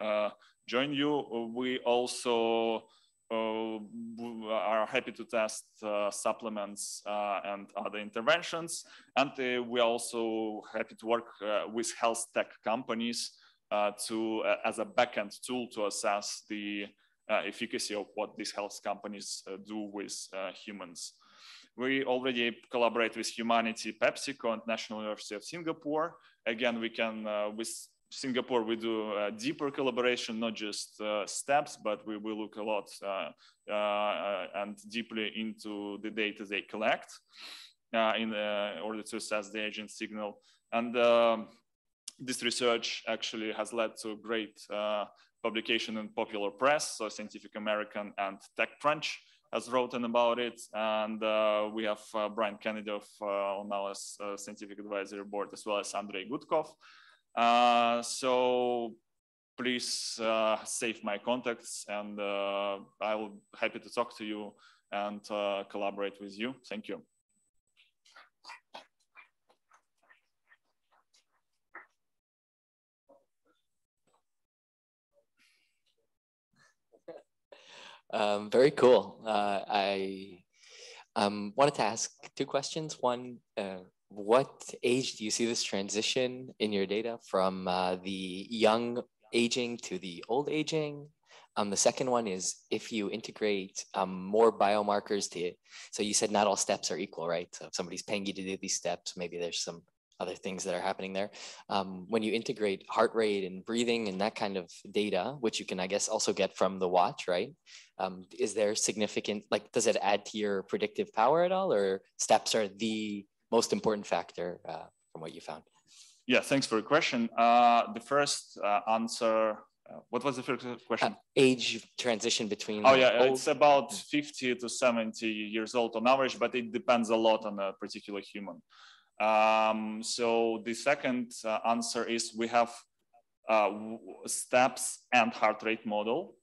Speaker 9: join you. We also are happy to test supplements and other interventions. And we're also happy to work with health tech companies as a backend tool to assess the efficacy of what these health companies do with humans. We already collaborate with Humanity, PepsiCo, and National University of Singapore. Again, we can, with Singapore, we do deeper collaboration, not just steps, but we will look a lot and deeply into the data they collect in order to assess the aging signal. And this research actually has led to great publication in popular press, so Scientific American and TechCrunch has written about it, and we have Brian Kennedy on our scientific advisory board, as well as Andrei Gutkov. So please save my contacts, and I will be happy to talk to you and collaborate with you. Thank you.
Speaker 15: Very cool. I wanted to ask two questions. One, what age do you see this transition in your data from the young aging to the old aging? The second one is if you integrate more biomarkers to, so you said not all steps are equal, right? So if somebody's paying you to do these steps, maybe there's some other things that are happening there. When you integrate heart rate and breathing and that kind of data, which you can, I guess, also get from the watch, right? Is there significant, like, does it add to your predictive power at all, or steps are the most important factor from what you found?
Speaker 9: Yeah, thanks for the question. The first answer, what was the first question?
Speaker 15: Age transition between.
Speaker 9: Oh yeah, it's about 50 to 70 years old on average, but it depends a lot on a particular human. So the second answer is we have steps and heart rate model.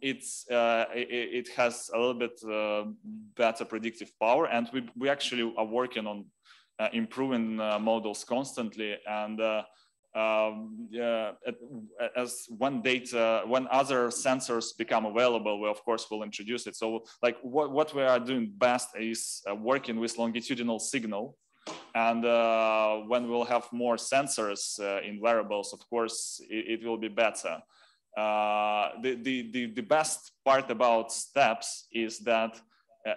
Speaker 9: It has a little bit better predictive power, and we actually are working on improving models constantly. And as when other sensors become available, we of course will introduce it. So like what we are doing best is working with longitudinal signal. And when we'll have more sensors in wearables, of course, it will be better. The best part about steps is that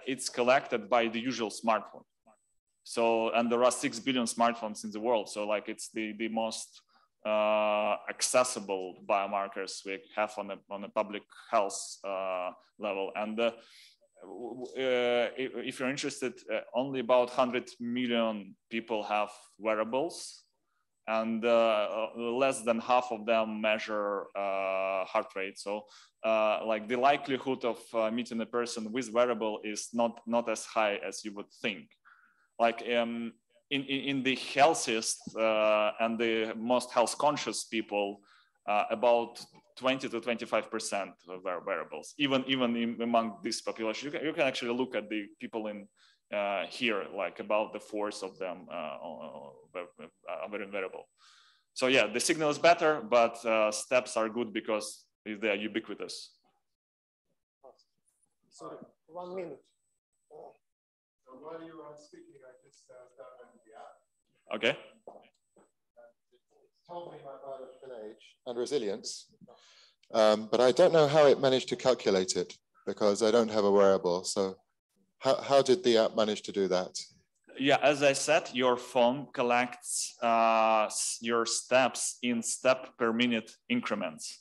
Speaker 9: it's collected by the usual smartphone. So, and there are 6 billion smartphones in the world. So like it's the most accessible biomarkers we have on a public health level. And if you're interested, only about 100 million people have wearables, and less than half of them measure heart rate. So like the likelihood of meeting a person with wearable is not as high as you would think. Like in the healthiest and the most health conscious people, about 20 to 25% of wearables, even among this population. You can actually look at the people in here, like about the fourth of them are very wearable. So yeah, the signal is better, but steps are good because they are ubiquitous.
Speaker 16: Sorry, 1 minute. So while you were speaking, I just downloaded the app.
Speaker 9: Okay.
Speaker 16: It told me my biological age and resilience, but I don't know how it managed to calculate it because I don't have a wearable. So how did the app manage to do that?
Speaker 9: Yeah, as I said, your phone collects your steps in step per minute increments.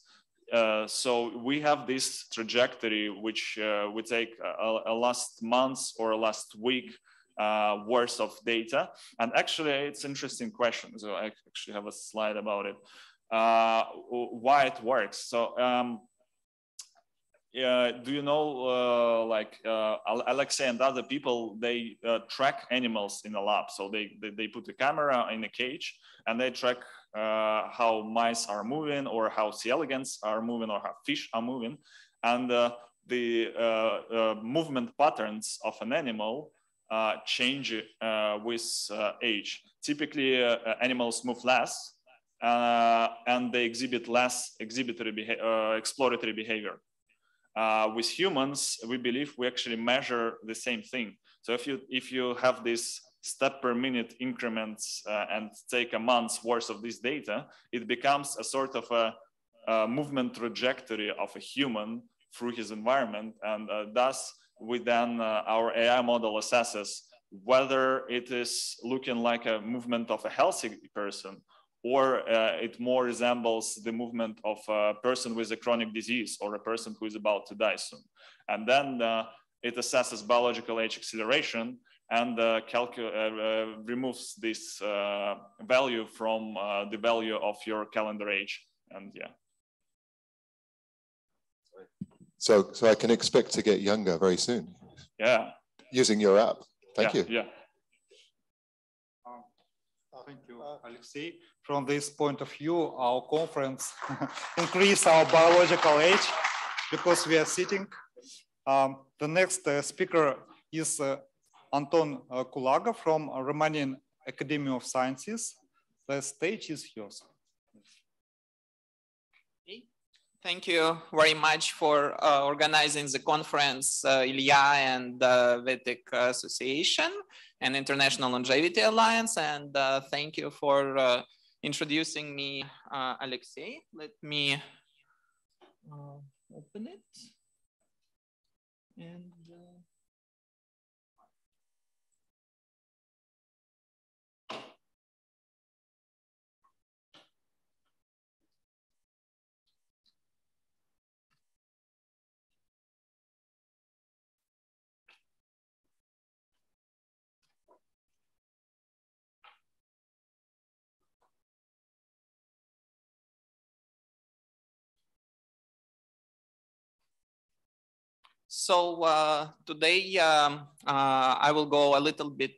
Speaker 9: So we have this trajectory which we take a last month or last week worth of data. And actually, it's an interesting question. So I actually have a slide about it. Why it works. So do you know, Alexei and other people, they track animals in a lab. So they put a camera in a cage and they track how mice are moving, or how C. elegans are moving, or how fish are moving. And the movement patterns of an animal change with age. Typically, animals move less and they exhibit less exploratory behavior. With humans, we believe we actually measure the same thing. So if you have this step per minute increments and take a month's worth of this data, it becomes a sort of a movement trajectory of a human through his environment. And thus, our AI model assesses whether it is looking like a movement of a healthy person, or it more resembles the movement of a person with a chronic disease, or a person who is about to die soon. And then it assesses biological age acceleration and removes this value from the value of your calendar age. And yeah.
Speaker 16: So I can expect to get younger very soon.
Speaker 9: Yeah.
Speaker 16: Using your app. Thank you.
Speaker 9: Yeah.
Speaker 20: Thank you, Alexei. From this point of view, our conference increased our biological age because we are sitting. The next speaker is Anton Kulaga from Romanian Academy of Sciences. The stage is yours.
Speaker 8: Thank you very much for organizing the conference, Ilia and VETIC Association and International Longevity Alliance. And thank you for introducing me, Alexei. Let me open it. And so today I will go a little bit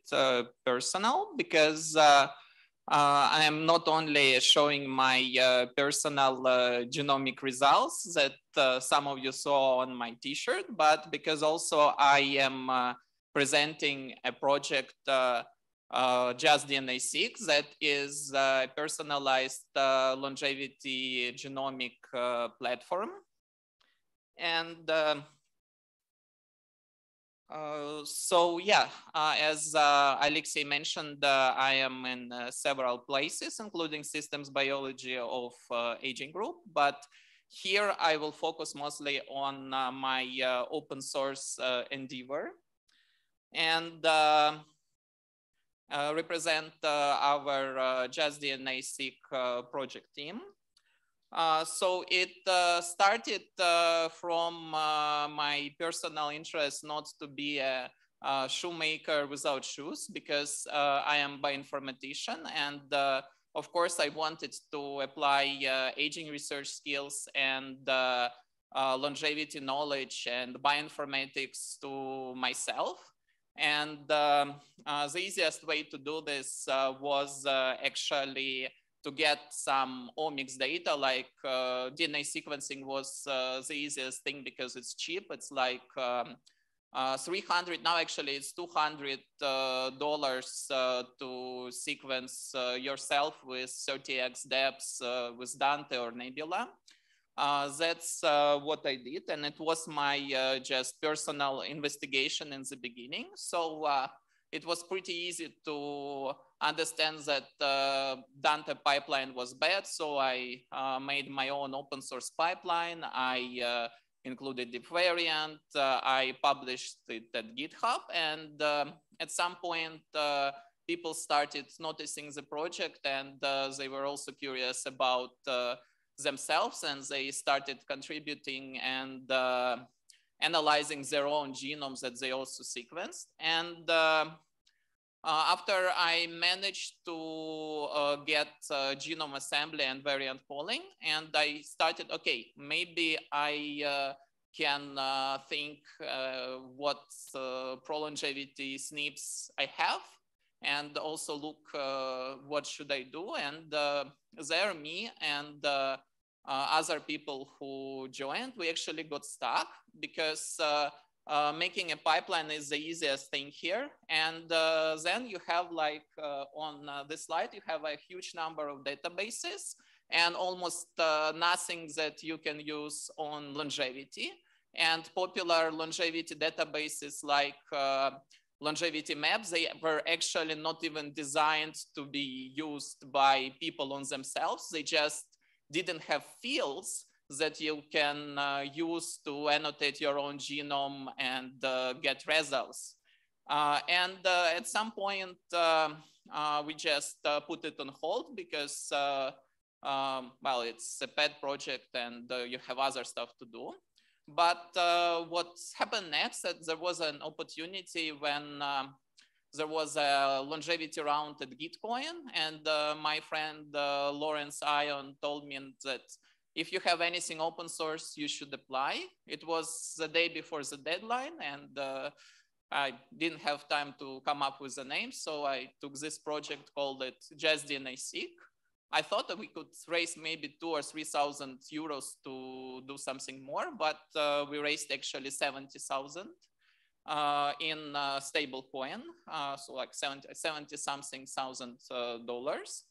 Speaker 8: personal, because I am not only showing my personal genomic results that some of you saw on my t-shirt, but because also I am presenting a project, Just DNA-6, that is a personalized longevity genomic platform. And so yeah, as Alexei mentioned, I am in several places, including systems biology of aging group, but here I will focus mostly on my open source endeavor and represent our Just DNA-6 project team. So it started from my personal interest not to be a shoemaker without shoes, because I am a bioinformatician, and of course I wanted to apply aging research skills and longevity knowledge and bioinformatics to myself. And the easiest way to do this was actually to get some omics data, like DNA sequencing was the easiest thing because it's cheap. It's like 300, now actually it's $200 to sequence yourself with 30x depths with Dante or Nebula. That's what I did, and it was my just personal investigation in the beginning. So it was pretty easy to understand that Dante pipeline was bad, so I made my own open source pipeline. I included deep variant. I published it at GitHub, and at some point, people started noticing the project, and they were also curious about themselves, and they started contributing and analyzing their own genomes that they also sequenced. And after I managed to get genome assembly and variant calling, and I started, okay, maybe I can think what pro-longevity SNPs I have, and also look what should I do. And there, me and other people who joined, we actually got stuck because making a pipeline is the easiest thing here. And then you have like on this slide, you have a huge number of databases and almost nothing that you can use on longevity. And popular longevity databases like longevity maps, they were actually not even designed to be used by people on themselves. They just didn't have fields that you can use to annotate your own genome and get results. And at some point, we just put it on hold because, well, it's a pet project and you have other stuff to do. But what happened next, that there was an opportunity when there was a longevity round at Cohen, and my friend Lawrence Ion told me that if you have anything open source, you should apply. It was the day before the deadline, and I didn't have time to come up with a name, so I took this project, called it Just DNA-seq. I thought that we could raise maybe 2,000 or 3,000 euros to do something more, but we raised actually 70,000 in stable coin, so like 70-something thousand dollars.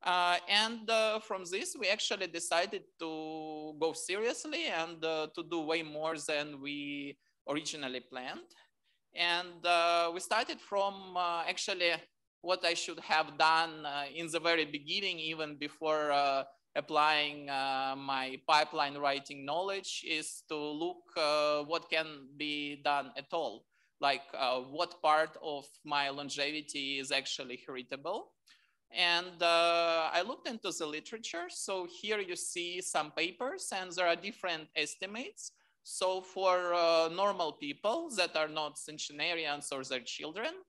Speaker 8: And from this, we actually decided to go seriously and to do way more than we originally planned. And we started from actually what I should have done in the very beginning, even before applying my pipeline writing knowledge, is to look what can be done at all. Like what part of my longevity is actually heritable. And I looked into the literature. So here you see some papers, and there are different estimates. So for normal people that are not centenarians or their children,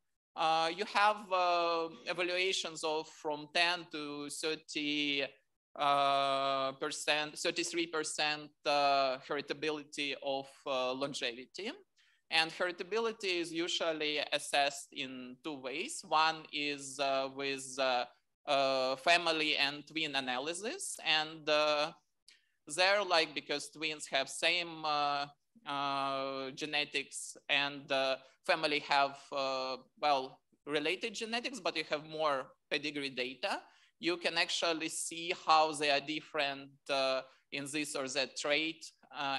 Speaker 8: you have evaluations of from 10 to 30 33% heritability of longevity. And heritability is usually assessed in two ways. One is with family and twin analysis. And there, like, because twins have same genetics and family have, well, related genetics, but you have more pedigree data, you can actually see how they are different in this or that trait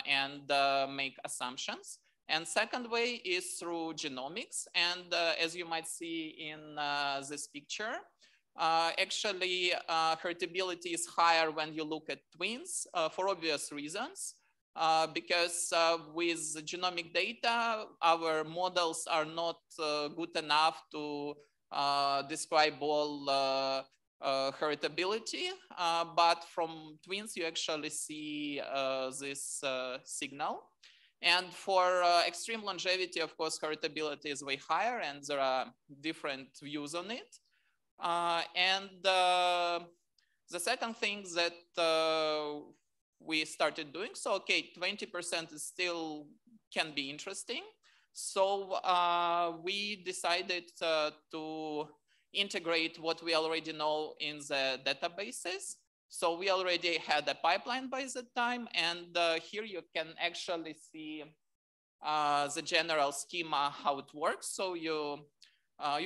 Speaker 8: and make assumptions. And second way is through genomics. And as you might see in this picture, actually heritability is higher when you look at twins for obvious reasons. Because with genomic data, our models are not good enough to describe all heritability, but from twins, you actually see this signal. And for extreme longevity, of course, heritability is way higher, and there are different views on it. And the second thing that we started doing, so okay, 20% is still can be interesting. So we decided to integrate what we already know in the databases. So we already had a pipeline by the time, and here you can actually see the general schema, how it works. So you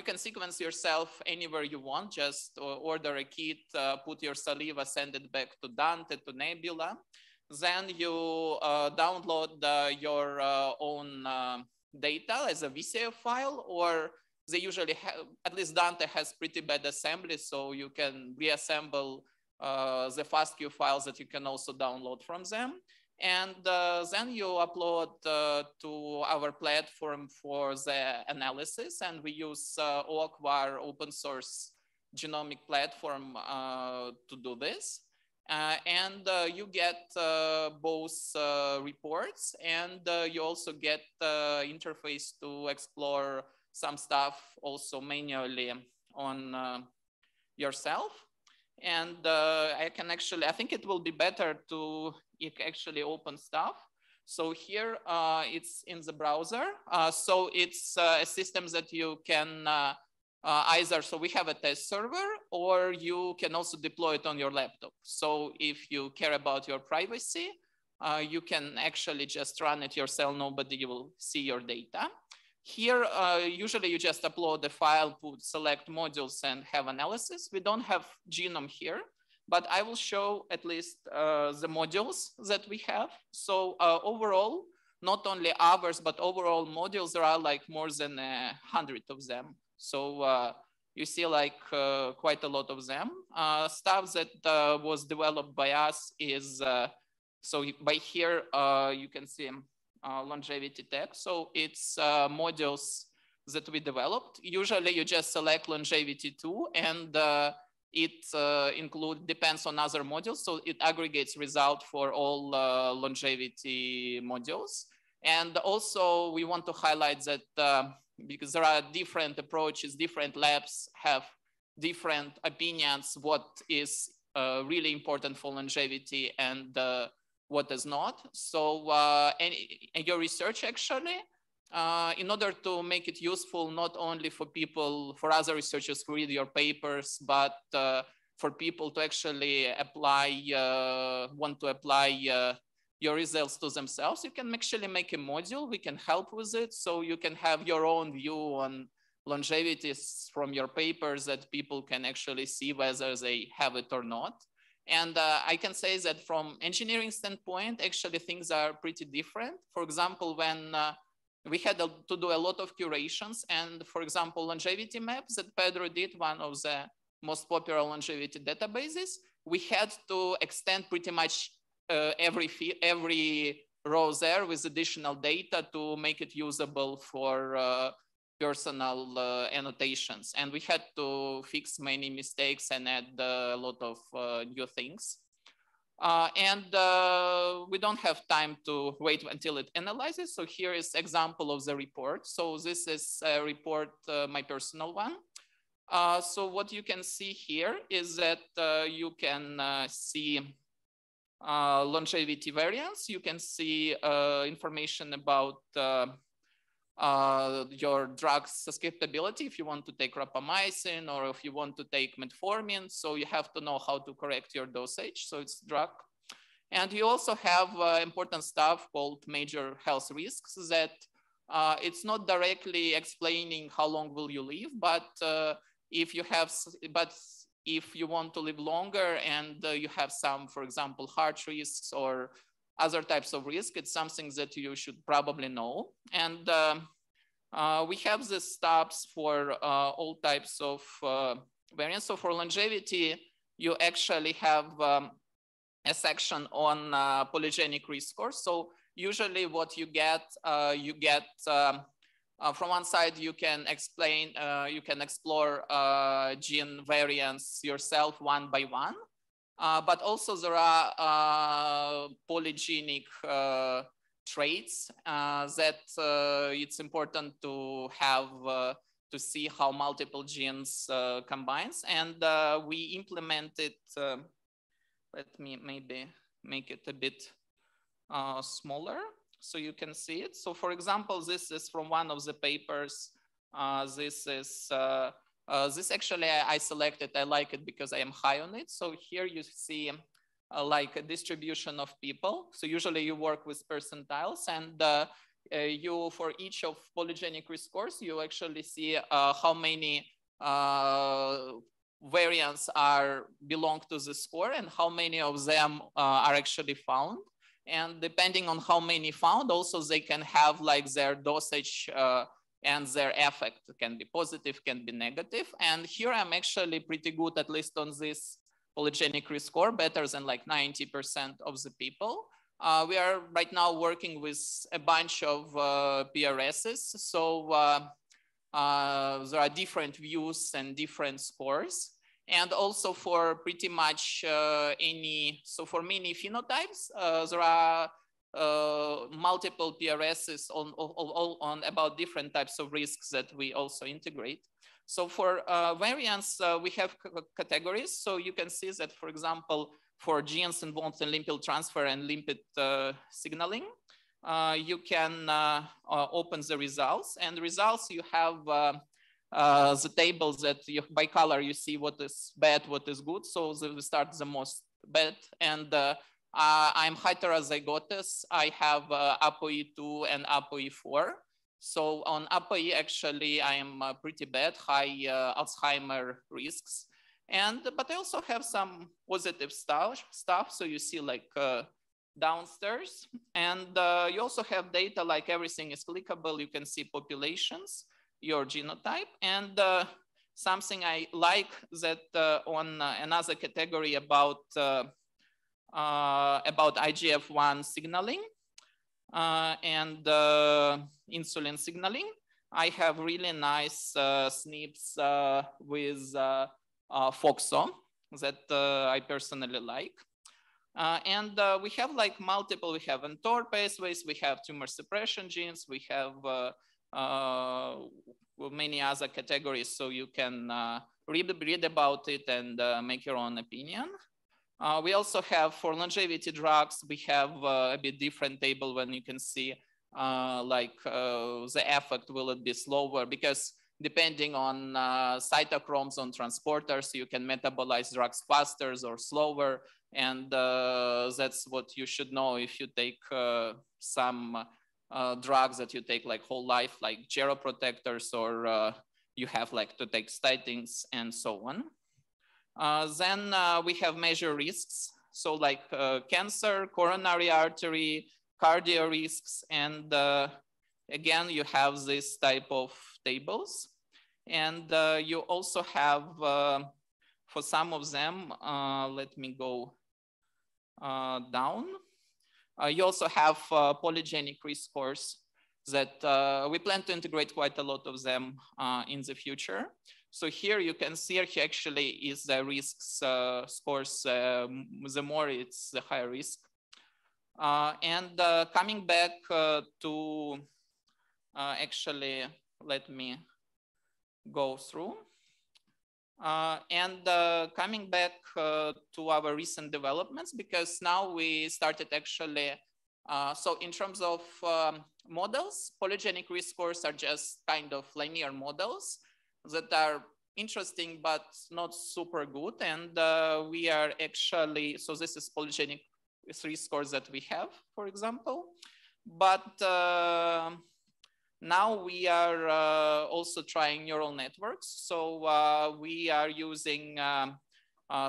Speaker 8: can sequence yourself anywhere you want, just order a kit, put your saliva, send it back to Dante, to Nebula. Then you download your own data as a VCF file, or they usually have, at least Dante has pretty bad assembly, so you can reassemble the FASTQ files that you can also download from them. And then you upload to our platform for the analysis. And we use OAKVAR open source genomic platform to do this. You get both reports, and you also get interface to explore some stuff also manually on yourself. And I think it will be better to actually open stuff. So here it's in the browser. So it's a system that you can either, so we have a test server, or you can also deploy it on your laptop. So if you care about your privacy, you can actually just run it yourself. Nobody will see your data. Here, usually you just upload the file, select modules, and have analysis. We don't have genome here, but I will show at least the modules that we have. So overall, not only ours, but overall modules, there are like more than 100 of them. So you see like quite a lot of them. Stuff that was developed by us is, so by here you can see longevity tech. So it's modules that we developed. Usually you just select longevity 2, and it depends on other modules. So it aggregates result for all longevity modules. And also we want to highlight that because there are different approaches, different labs have different opinions, what is really important for longevity and what is not. So and your research actually, in order to make it useful, not only for people, for other researchers who read your papers, but for people to actually apply, want to apply your results to themselves, you can actually make a module. We can help with it. So you can have your own view on longevities from your papers that people can actually see whether they have it or not. And I can say that from engineering standpoint, actually things are pretty different. For example, when we had to do a lot of curations, and for example, longevity maps that Pedro did, one of the most popular longevity databases, we had to extend pretty much every row there with additional data to make it usable for personal annotations. And we had to fix many mistakes and add a lot of new things. We don't have time to wait until it analyzes. So here is example of the report. So this is a report, my personal one. So what you can see here is that you can see longevity variance. You can see information about your drug susceptibility if you want to take rapamycin or if you want to take metformin. So you have to know how to correct your dosage. So it's drug. And you also have important stuff called major health risks that it's not directly explaining how long will you live, but if you want to live longer and you have some, for example, heart risks or other types of risk, it's something that you should probably know. And we have the steps for all types of variants. So for longevity, you actually have a section on polygenic risk scores. So usually what you get from one side, you can explain, you can explore gene variants yourself one by one. But also there are polygenic traits that it's important to have to see how multiple genes combines. And we implemented, let me maybe make it a bit smaller so you can see it. So for example, this is from one of the papers. This actually I selected, I like it because I am high on it. So here you see like a distribution of people. So usually you work with percentiles, and you, for each of polygenic risk scores, you actually see how many variants belong to the score and how many of them are actually found. And depending on how many found, also they can have like their dosage and their effect can be positive, can be negative. And here I'm actually pretty good, at least on this polygenic risk score, better than like 90% of the people. We are right now working with a bunch of PRSs. So there are different views and different scores. And also for pretty much so for many phenotypes, there are multiple PRSs on about different types of risks that we also integrate. So for variants, we have categories. So you can see that, for example, for genes involved in lipid transfer and lipid signaling, you can open the results. And the results, you have the tables that by color, you see what is bad, what is good. So we start the most bad. And I'm heterozygous. I have ApoE2 and ApoE4. So on ApoE, actually, I am pretty bad, high Alzheimer risks. But I also have some positive stuff. So you see like downstairs. And you also have data like everything is clickable. You can see populations, your genotype. And something I like that on another category about IGF-1 signaling and insulin signaling, I have really nice SNPs with FOXO that I personally like. And we have like multiple, we have mTOR pathways, we have tumor suppression genes, we have many other categories. So you can read about it and make your own opinion. We also have for longevity drugs, we have a bit different table when you can see the effect, will it be slower? Because depending on cytochromes on transporters, you can metabolize drugs faster or slower. And that's what you should know if you take some drugs that you take like whole life, like geroprotectors, or you have like to take statins and so on. Then we have measure risks. So like cancer, coronary artery, cardio risks. And again, you have this type of tables. And you also have, for some of them, let me go down. You also have polygenic risk scores that we plan to integrate quite a lot of them in the future. So here you can see here actually is the risks scores, the more it's the higher risk. And coming back to actually, let me go through. And coming back to our recent developments, because now we started actually, so in terms of models, polygenic risk scores are just kind of linear models that are interesting, but not super good. And we are actually, so this is polygenic risk scores that we have, for example. But now we are also trying neural networks. So we are using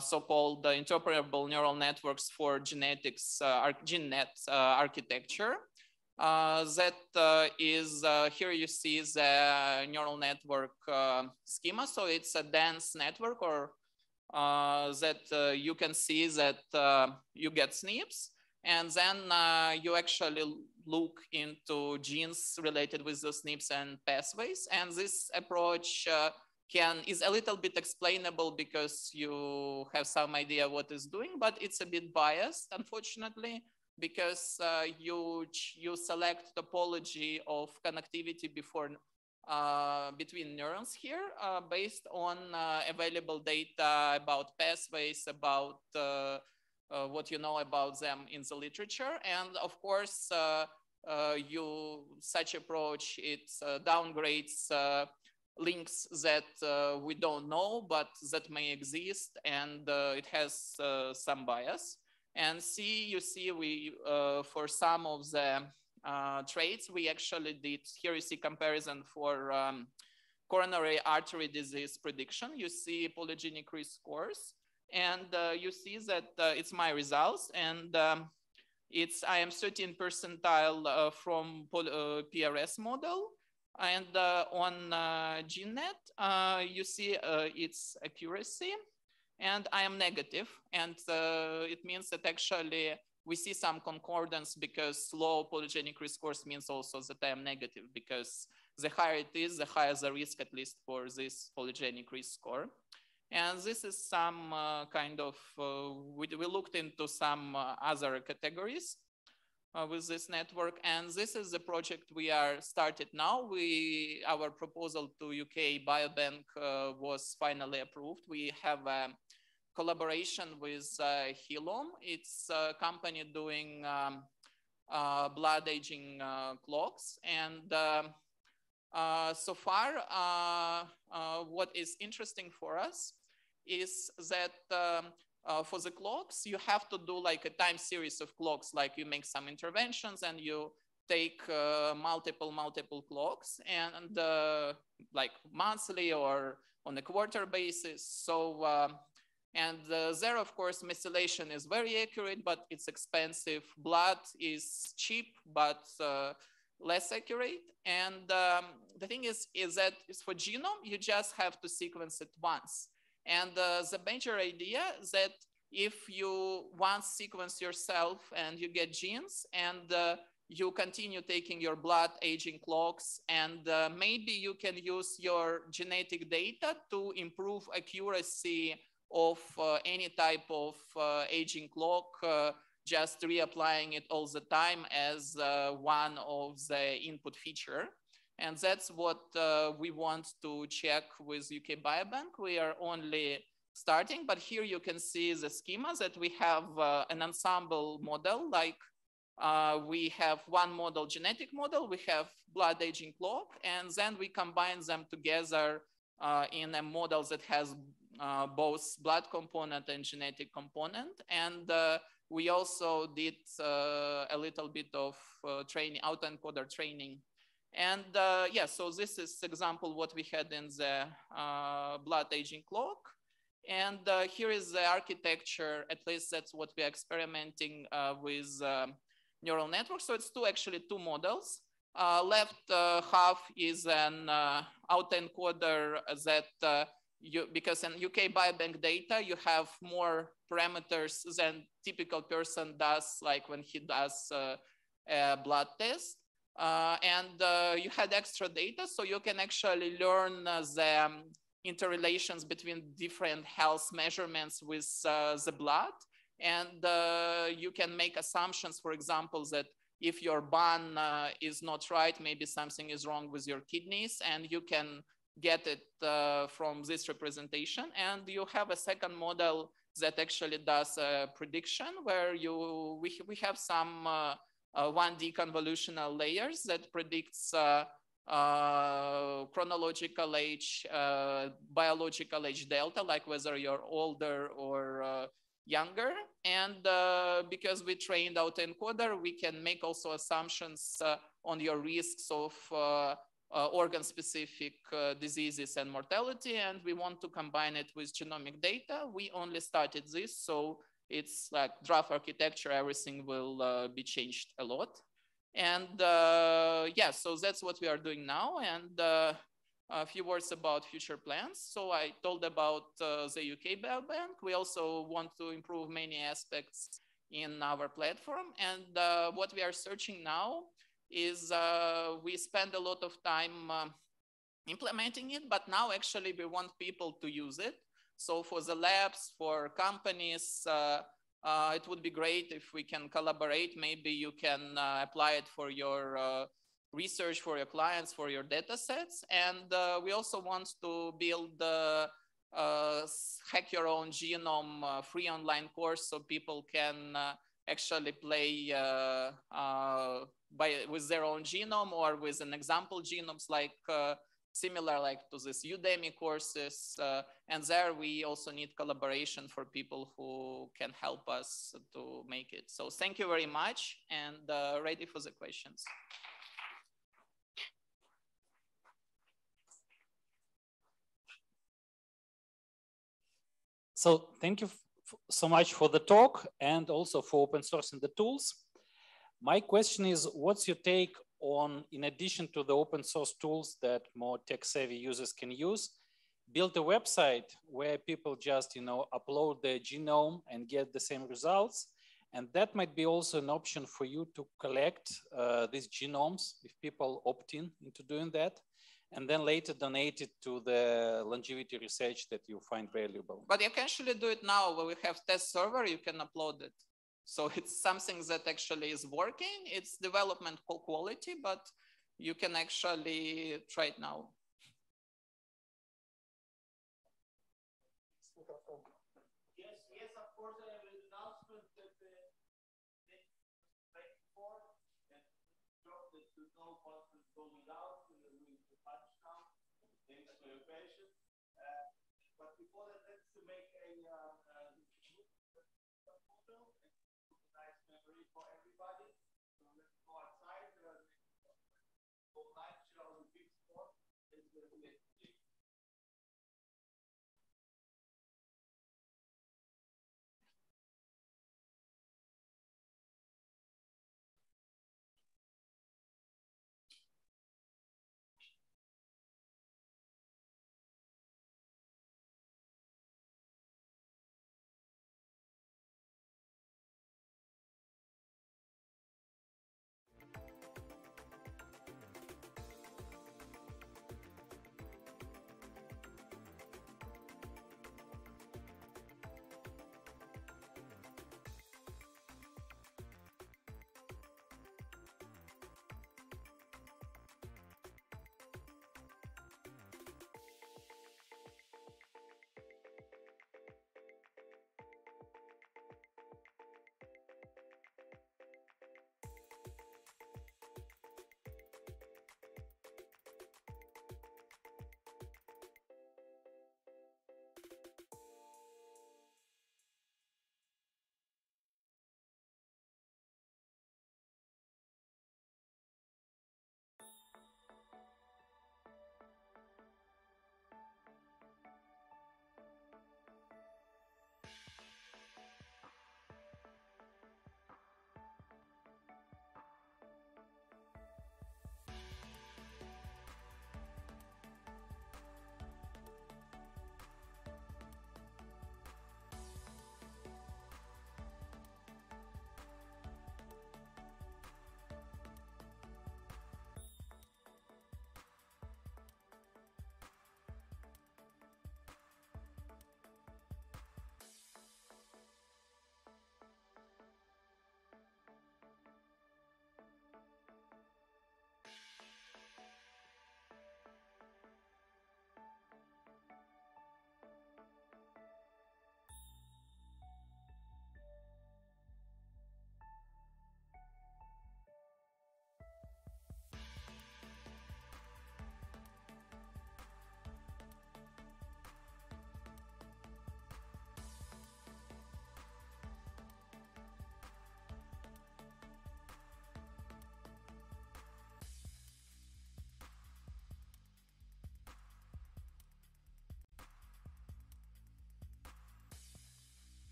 Speaker 8: so-called interoperable neural networks for genetics, GeneNet architecture. That is, here you see the neural network schema. So it's a dense network, or that you can see that you get SNPs. And then you actually look into genes related with those SNPs and pathways. And this approach is a little bit explainable because you have some idea what it's doing, but it's a bit biased, unfortunately, because you select topology of connectivity before between neurons here based on available data about pathways, about what you know about them in the literature. And of course, such approach, it downgrades links that we don't know, but that may exist, and it has some bias. And you see we, for some of the traits, we actually did, here you see comparison for coronary artery disease prediction. You see polygenic risk scores. And you see that it's my results, and I am 13 percentile from PRS model, and on GeneNet you see its accuracy, and I am negative, and it means that actually we see some concordance because low polygenic risk scores means also that I am negative, because the higher it is, the higher the risk, at least for this polygenic risk score. And this is some kind of, we looked into some other categories with this network. And this is the project we are started now. Our proposal to UK Biobank was finally approved. We have a collaboration with Hilom. It's a company doing blood aging clocks. And so far, what is interesting for us is that for the clocks, you have to do like a time series of clocks, like you make some interventions and you take multiple clocks and like monthly or on a quarter basis. So, and there, of course, methylation is very accurate, but it's expensive. Blood is cheap, but less accurate. And the thing is that for genome, you just have to sequence it once. And the major idea is that if you once sequence yourself and you get genes and you continue taking your blood aging clocks, and maybe you can use your genetic data to improve accuracy of any type of aging clock, just reapplying it all the time as one of the input feature. And that's what we want to check with UK Biobank. We are only starting, but here you can see the schema that we have an ensemble model, like we have one model, genetic model, we have blood aging clock, and then we combine them together in a model that has both blood component and genetic component. And we also did a little bit of training, autoencoder training. And yeah, so this is example what we had in the blood aging clock. And here is the architecture, at least that's what we're experimenting with neural networks. So it's actually two models. Left half is an autoencoder that because in UK Biobank data, you have more parameters than typical person does, like when he does a blood test. And you had extra data, so you can actually learn the interrelations between different health measurements with the blood. And you can make assumptions, for example, that if your BAN is not right, maybe something is wrong with your kidneys, and you can get it from this representation. And you have a second model that actually does a prediction where we have some 1D convolutional layers that predicts chronological age, biological age delta, like whether you're older or younger. And because we trained autoencoder, we can make also assumptions on your risks of organ-specific diseases and mortality. And we want to combine it with genomic data. We only started this, so it's like draft architecture, everything will be changed a lot. And yeah, so that's what we are doing now. And a few words about future plans. So I told about the UK Biobank. We also want to improve many aspects in our platform. And what we are searching now is we spend a lot of time implementing it, but now actually we want people to use it. So for the labs, for companies, it would be great if we can collaborate. Maybe you can apply it for your research, for your clients, for your data sets. And we also want to build Hack Your Own Genome free online course so people can actually play with their own genome or with an example genomes, like similar like to this Udemy courses. And there we also need collaboration for people who can help us to make it. So thank you very much, and ready for the questions.
Speaker 11: So thank you so much for the talk and also for open sourcing the tools. My question is, what's your take on, in addition to the open source tools that more tech savvy users can use, build a website where people just, upload their genome and get the same results. And that might be also an option for you to collect these genomes if people opt in into doing that. and then later donate it to the longevity research that you find valuable.
Speaker 8: But you can actually do it now where we have test server, you can upload it. So it's something that actually is working. It's development quality, but you can actually try it now.
Speaker 12: Yes, of course, I have an announcement that that you know conference going out, we're going to punch now. Thanks for your patience. But before that, let's make a photo and nice memory for everybody. So let's go outside, go lunch, or big sport. It's going to be it.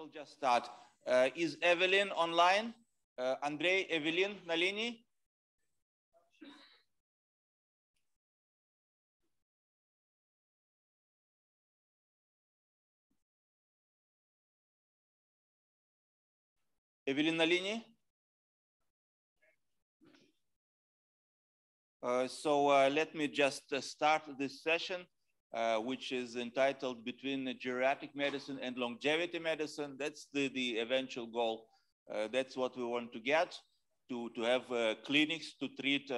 Speaker 1: will just start. Is Evelyn online? Andrei, Evelyn на линии? Evelyn на линии? So let me just start this session, which is entitled Between Geriatric Medicine and Longevity Medicine. That's the eventual goal. That's what we want to get, to have clinics to treat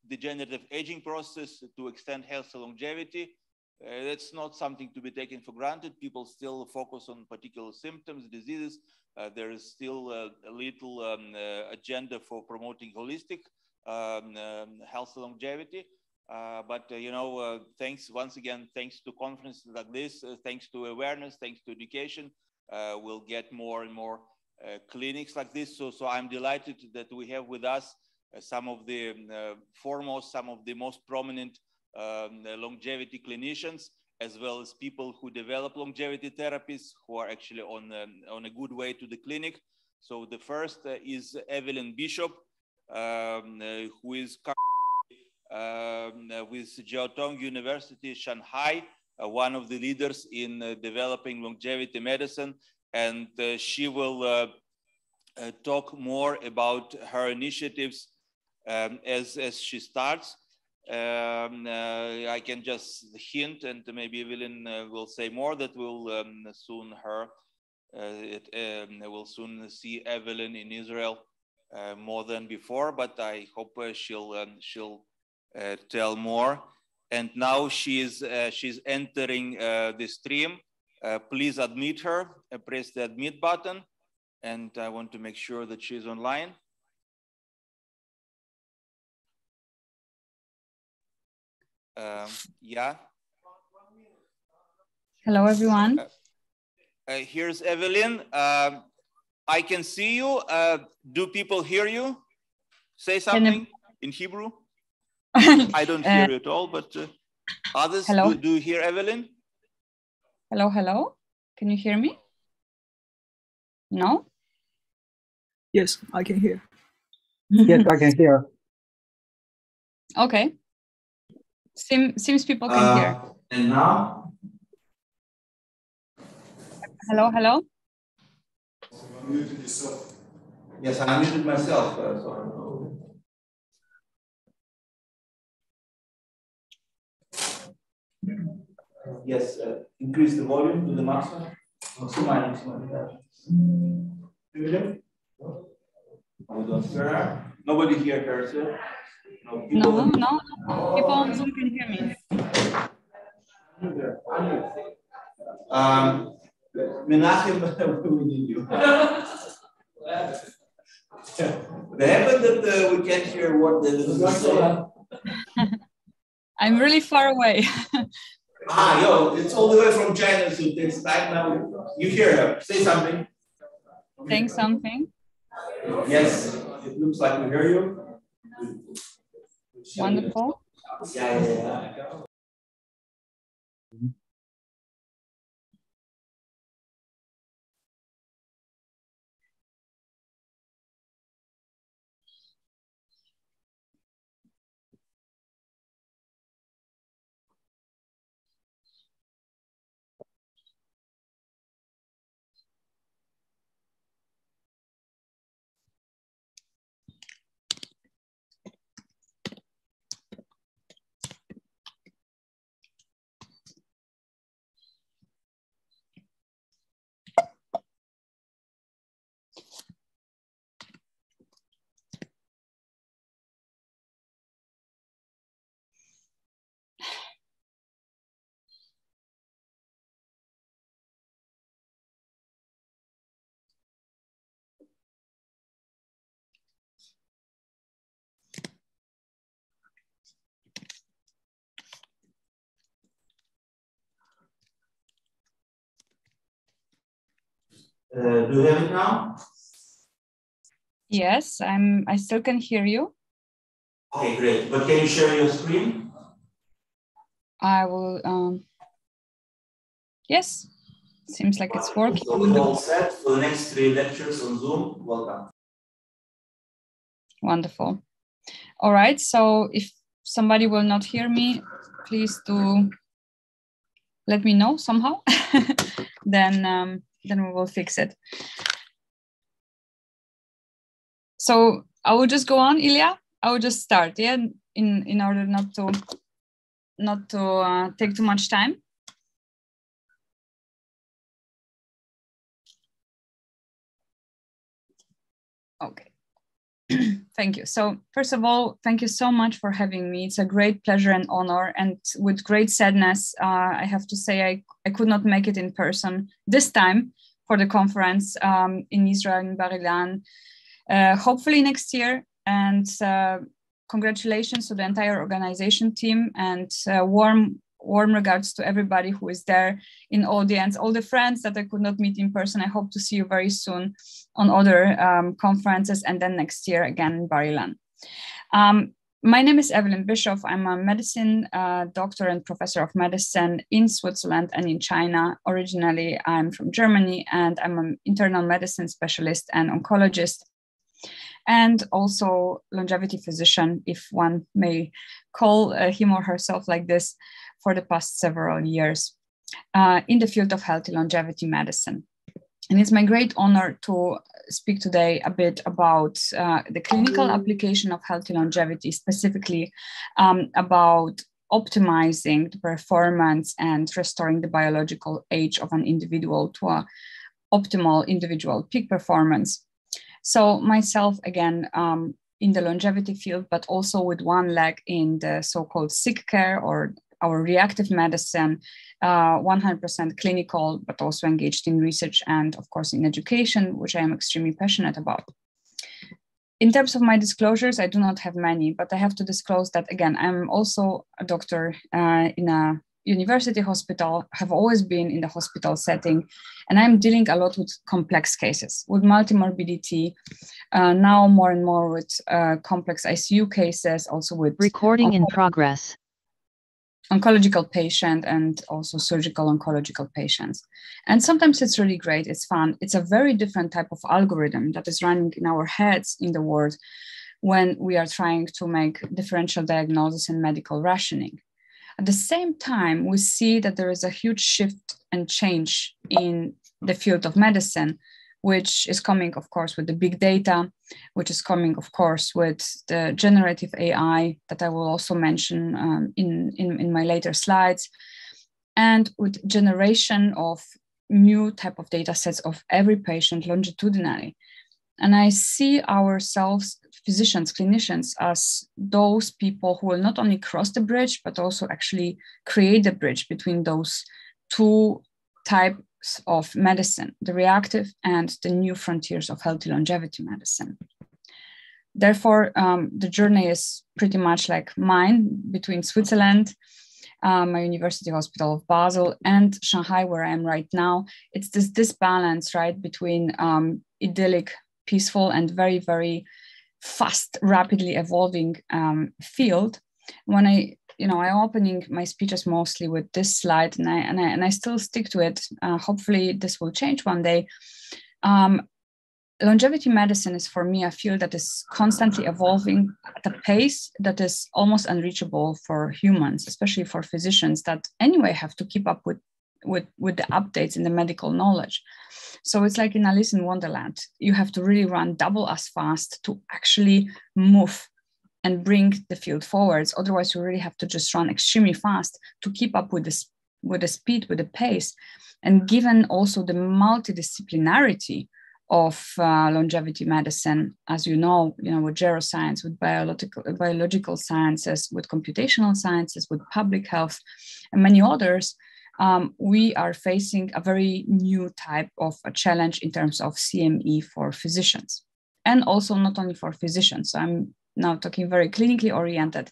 Speaker 1: degenerative aging process, to extend health and longevity. That's not something to be taken for granted. People still focus on particular symptoms, diseases. There is still a little agenda for promoting holistic health and longevity. But you know, thanks once again, thanks to conferences like this, thanks to awareness, thanks to education, we'll get more and more clinics like this. So I'm delighted that we have with us some of the foremost, some of the most prominent longevity clinicians, as well as people who develop longevity therapies, who are actually on a good way to the clinic. So the first is Evelyn Bishop, who is with Jiaotong University, Shanghai, one of the leaders in developing longevity medicine. And she will talk more about her initiatives as she starts. I can just hint, and maybe Evelyn will say more, that we'll soon we'll soon see Evelyn in Israel more than before, but I hope she'll tell more. And now she's entering the stream. Please admit her, press the admit button, and I want to make sure that she's online. Yeah.
Speaker 10: Hello, everyone.
Speaker 1: Here's Evelyn. I can see you. Do people hear you? Say something in Hebrew. I don't hear you at all, but others, do you hear Evelyn?
Speaker 10: Hello, hello. Can you hear me? No?
Speaker 13: Yes, I can hear. Yes, I can hear.
Speaker 10: Okay. Seems people can hear.
Speaker 1: And now?
Speaker 10: Hello, hello.
Speaker 1: You muted yourself. Yes, I muted myself. Sorry. Yes, increase the volume to the maximum. Nobody hear her, sir?
Speaker 10: No, people on Zoom can hear me.
Speaker 1: Menachem, we need you. The heaven that we can't hear what the say.
Speaker 10: I'm really far away.
Speaker 1: It's all the way from China, so it takes time now. You hear her. Say something.
Speaker 10: Saying something.
Speaker 1: Yes, it looks like we hear you.
Speaker 10: Wonderful.
Speaker 1: Yeah. Do you have it now?
Speaker 10: Yes, I still can hear you.
Speaker 1: Okay, great. But can you share your screen?
Speaker 10: I will, yes. Seems like it's working.
Speaker 14: So we're all set for the next 3 lectures on Zoom. Welcome.
Speaker 10: Wonderful. All right, so if somebody will not hear me, please do let me know somehow. Then we will fix it. So I will just go on, Ilia. I will just start, yeah, in order not to take too much time. Okay. Thank you. So first of all, thank you so much for having me. It's a great pleasure and honor, and with great sadness, I have to say I could not make it in person this time for the conference in Israel, in Bar Ilan. Hopefully next year, and congratulations to the entire organization team, and warm regards to everybody who is there in audience, all the friends that I could not meet in person. I hope to see you very soon on other conferences, and then next year again in Bar Ilan. My name is Evelyn Bischoff. I'm a medicine doctor and professor of medicine in Switzerland and in China. Originally, I'm from Germany, and I'm an internal medicine specialist and oncologist, and also longevity physician, if one may call him or herself like this, for the past several years in the field of healthy longevity medicine. And it's my great honor to speak today a bit about the clinical application of healthy longevity, specifically about optimizing the performance and restoring the biological age of an individual to an optimal individual peak performance. So myself, again, in the longevity field, but also with one leg in the so-called sick care or our reactive medicine, 100% clinical, but also engaged in research and of course in education, which I am extremely passionate about. In terms of my disclosures, I do not have many, but I have to disclose that, again, I'm also a doctor in a university hospital, have always been in the hospital setting, and I'm dealing a lot with complex cases, with multimorbidity, now more and more with complex ICU cases, also with
Speaker 17: recording in progress,
Speaker 10: oncological patient, and also surgical oncological patients. And sometimes it's really great, it's fun. It's a very different type of algorithm that is running in our heads in the world when we are trying to make differential diagnosis and medical rationing. At the same time, we see that there is a huge shift and change in the field of medicine, which is coming, of course, with the big data, which is coming, of course, with the generative AI that I will also mention in my later slides, and with generation of new type of data sets of every patient longitudinally. And I see ourselves, physicians, clinicians, as those people who will not only cross the bridge, but also actually create the bridge between those two types of medicine, the reactive and the new frontiers of healthy longevity medicine. Therefore, the journey is pretty much like mine between Switzerland, my University Hospital of Basel, and Shanghai, where I am right now. It's this balance, right, between idyllic, peaceful, and very, very fast, rapidly evolving field. When I'm opening my speeches mostly with this slide, and I still stick to it. Hopefully, this will change one day. Longevity medicine is, for me, a field that is constantly evolving at a pace that is almost unreachable for humans, especially for physicians that anyway have to keep up with the updates in the medical knowledge. So it's like in Alice in Wonderland. You have to really run double as fast to actually move and bring the field forwards. Otherwise, you really have to just run extremely fast to keep up with the speed, with the pace. And given also the multidisciplinarity of longevity medicine, as you know, with geroscience, with biological sciences, with computational sciences, with public health, and many others, we are facing a very new type of a challenge in terms of CME for physicians, and also not only for physicians. So I'm now talking very clinically oriented,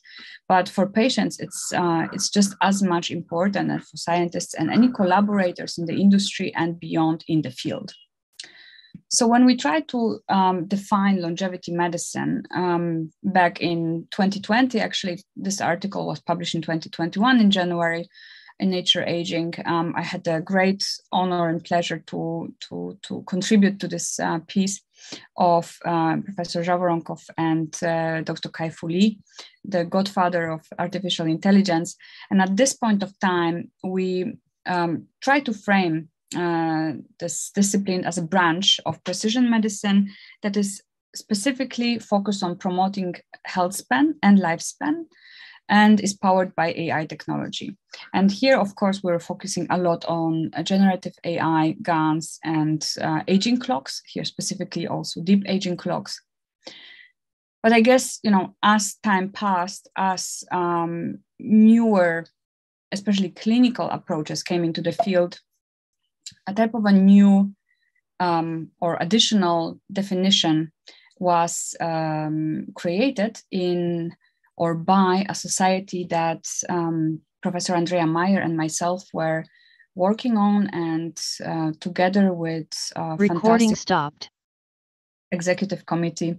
Speaker 10: but for patients, it's just as much important as for scientists and any collaborators in the industry and beyond in the field. So when we tried to define longevity medicine back in 2020, actually, this article was published in 2021 in January. in Nature Aging. I had the great honor and pleasure to contribute to this piece of Professor Jaworonkov and Dr. Kai-Fu Lee, the godfather of artificial intelligence. And at this point of time, we try to frame this discipline as a branch of precision medicine that is specifically focused on promoting health span and lifespan, and is powered by AI technology. And here, of course, we're focusing a lot on generative AI, GANs, and aging clocks, here specifically also deep aging clocks. But I guess, you know, as time passed, as newer, especially clinical approaches came into the field, a type of a new or additional definition was created in or by a society that Professor Andrea Meyer and myself were working on, and together with
Speaker 17: recording stopped
Speaker 10: executive committee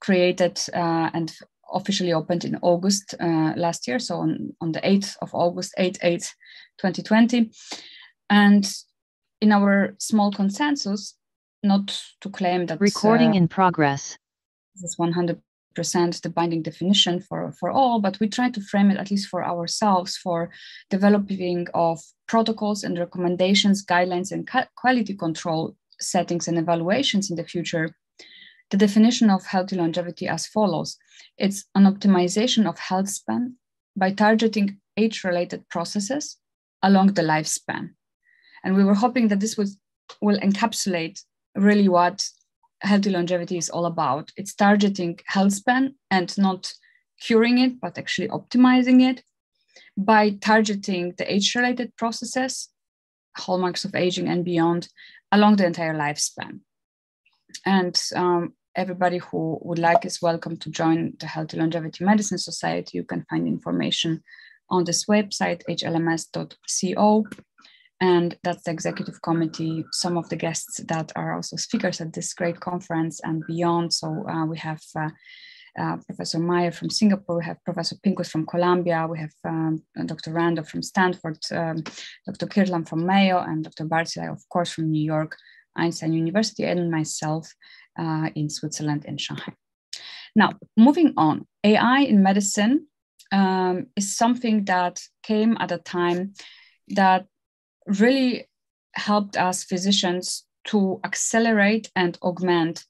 Speaker 10: created and officially opened in August last year. So on the 8th of August, 8/8/2020. And in our small consensus, not to claim that
Speaker 17: recording in progress,
Speaker 10: this is 100% the binding definition for all, but we try to frame it, at least for ourselves, for developing of protocols and recommendations, guidelines, and quality control settings and evaluations in the future. The definition of healthy longevity as follows. It's an optimization of health span by targeting age-related processes along the lifespan. And we were hoping that this will encapsulate really what healthy longevity is all about. It's targeting health span and not curing it, but actually optimizing it by targeting the age-related processes, hallmarks of aging and beyond, along the entire lifespan. And everybody who would like is welcome to join the Healthy Longevity Medicine Society. You can find information on this website, hlms.co. And that's the executive committee, some of the guests that are also speakers at this great conference and beyond. So we have Professor Meyer from Singapore, we have Professor Pinkus from Columbia, we have Dr. Rando from Stanford, Dr. Kirtland from Mayo, and Dr. Barzilai, of course, from New York, Einstein University, and myself in Switzerland and Shanghai. Now, moving on, AI in medicine is something that came at a time that really helped us physicians to accelerate and augment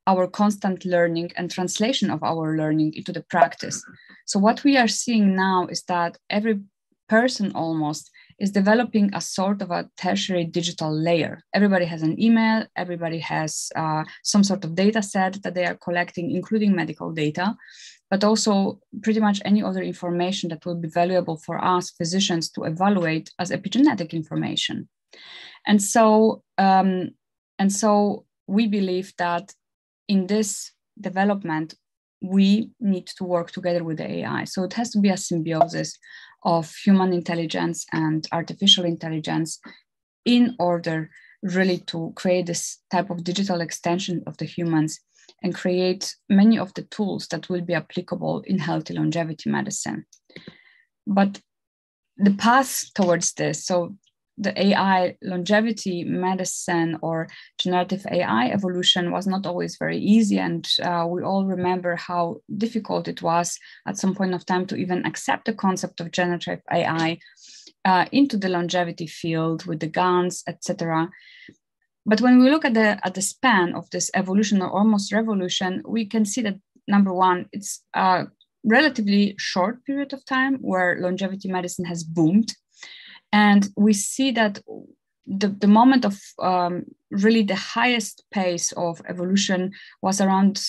Speaker 10: our constant learning and translation of our learning into the practice. So what we are seeing now is that every person almost is developing a sort of a tertiary digital layer. Everybody has an email, everybody has some sort of data set that they are collecting, including medical data, but also pretty much any other information that will be valuable for us physicians to evaluate as epigenetic information. And so we believe that in this development, we need to work together with the AI. So it has to be a symbiosis of human intelligence and artificial intelligence in order really to create this type of digital extension of the humans and create many of the tools that will be applicable in healthy longevity medicine. But the path towards this, so the AI longevity medicine or generative AI evolution was not always very easy. And we all remember how difficult it was at some point of time to even accept the concept of generative AI into the longevity field with the GANs, etc. But when we look at the span of this evolution or almost revolution, we can see that, number one, it's a relatively short period of time where longevity medicine has boomed. And we see that the moment of really the highest pace of evolution was around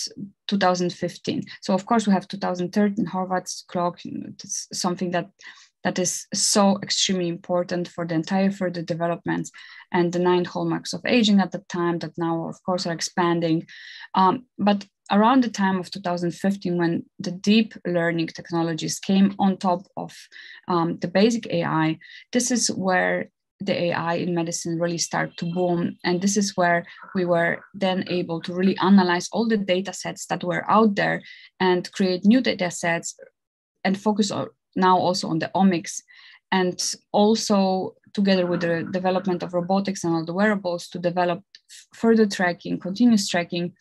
Speaker 10: 2015. So of course we have 2013 Horvath's clock. It's something that is so extremely important for the entire further developments, and the 9 hallmarks of aging at the time that now of course are expanding. But around the time of 2015, when the deep learning technologies came on top of the basic AI, this is where the AI in medicine really started to boom. And this is where we were then able to really analyze all the data sets that were out there and create new data sets and focus on now also on the omics and also together with the development of robotics and all the wearables to develop further tracking, continuous tracking,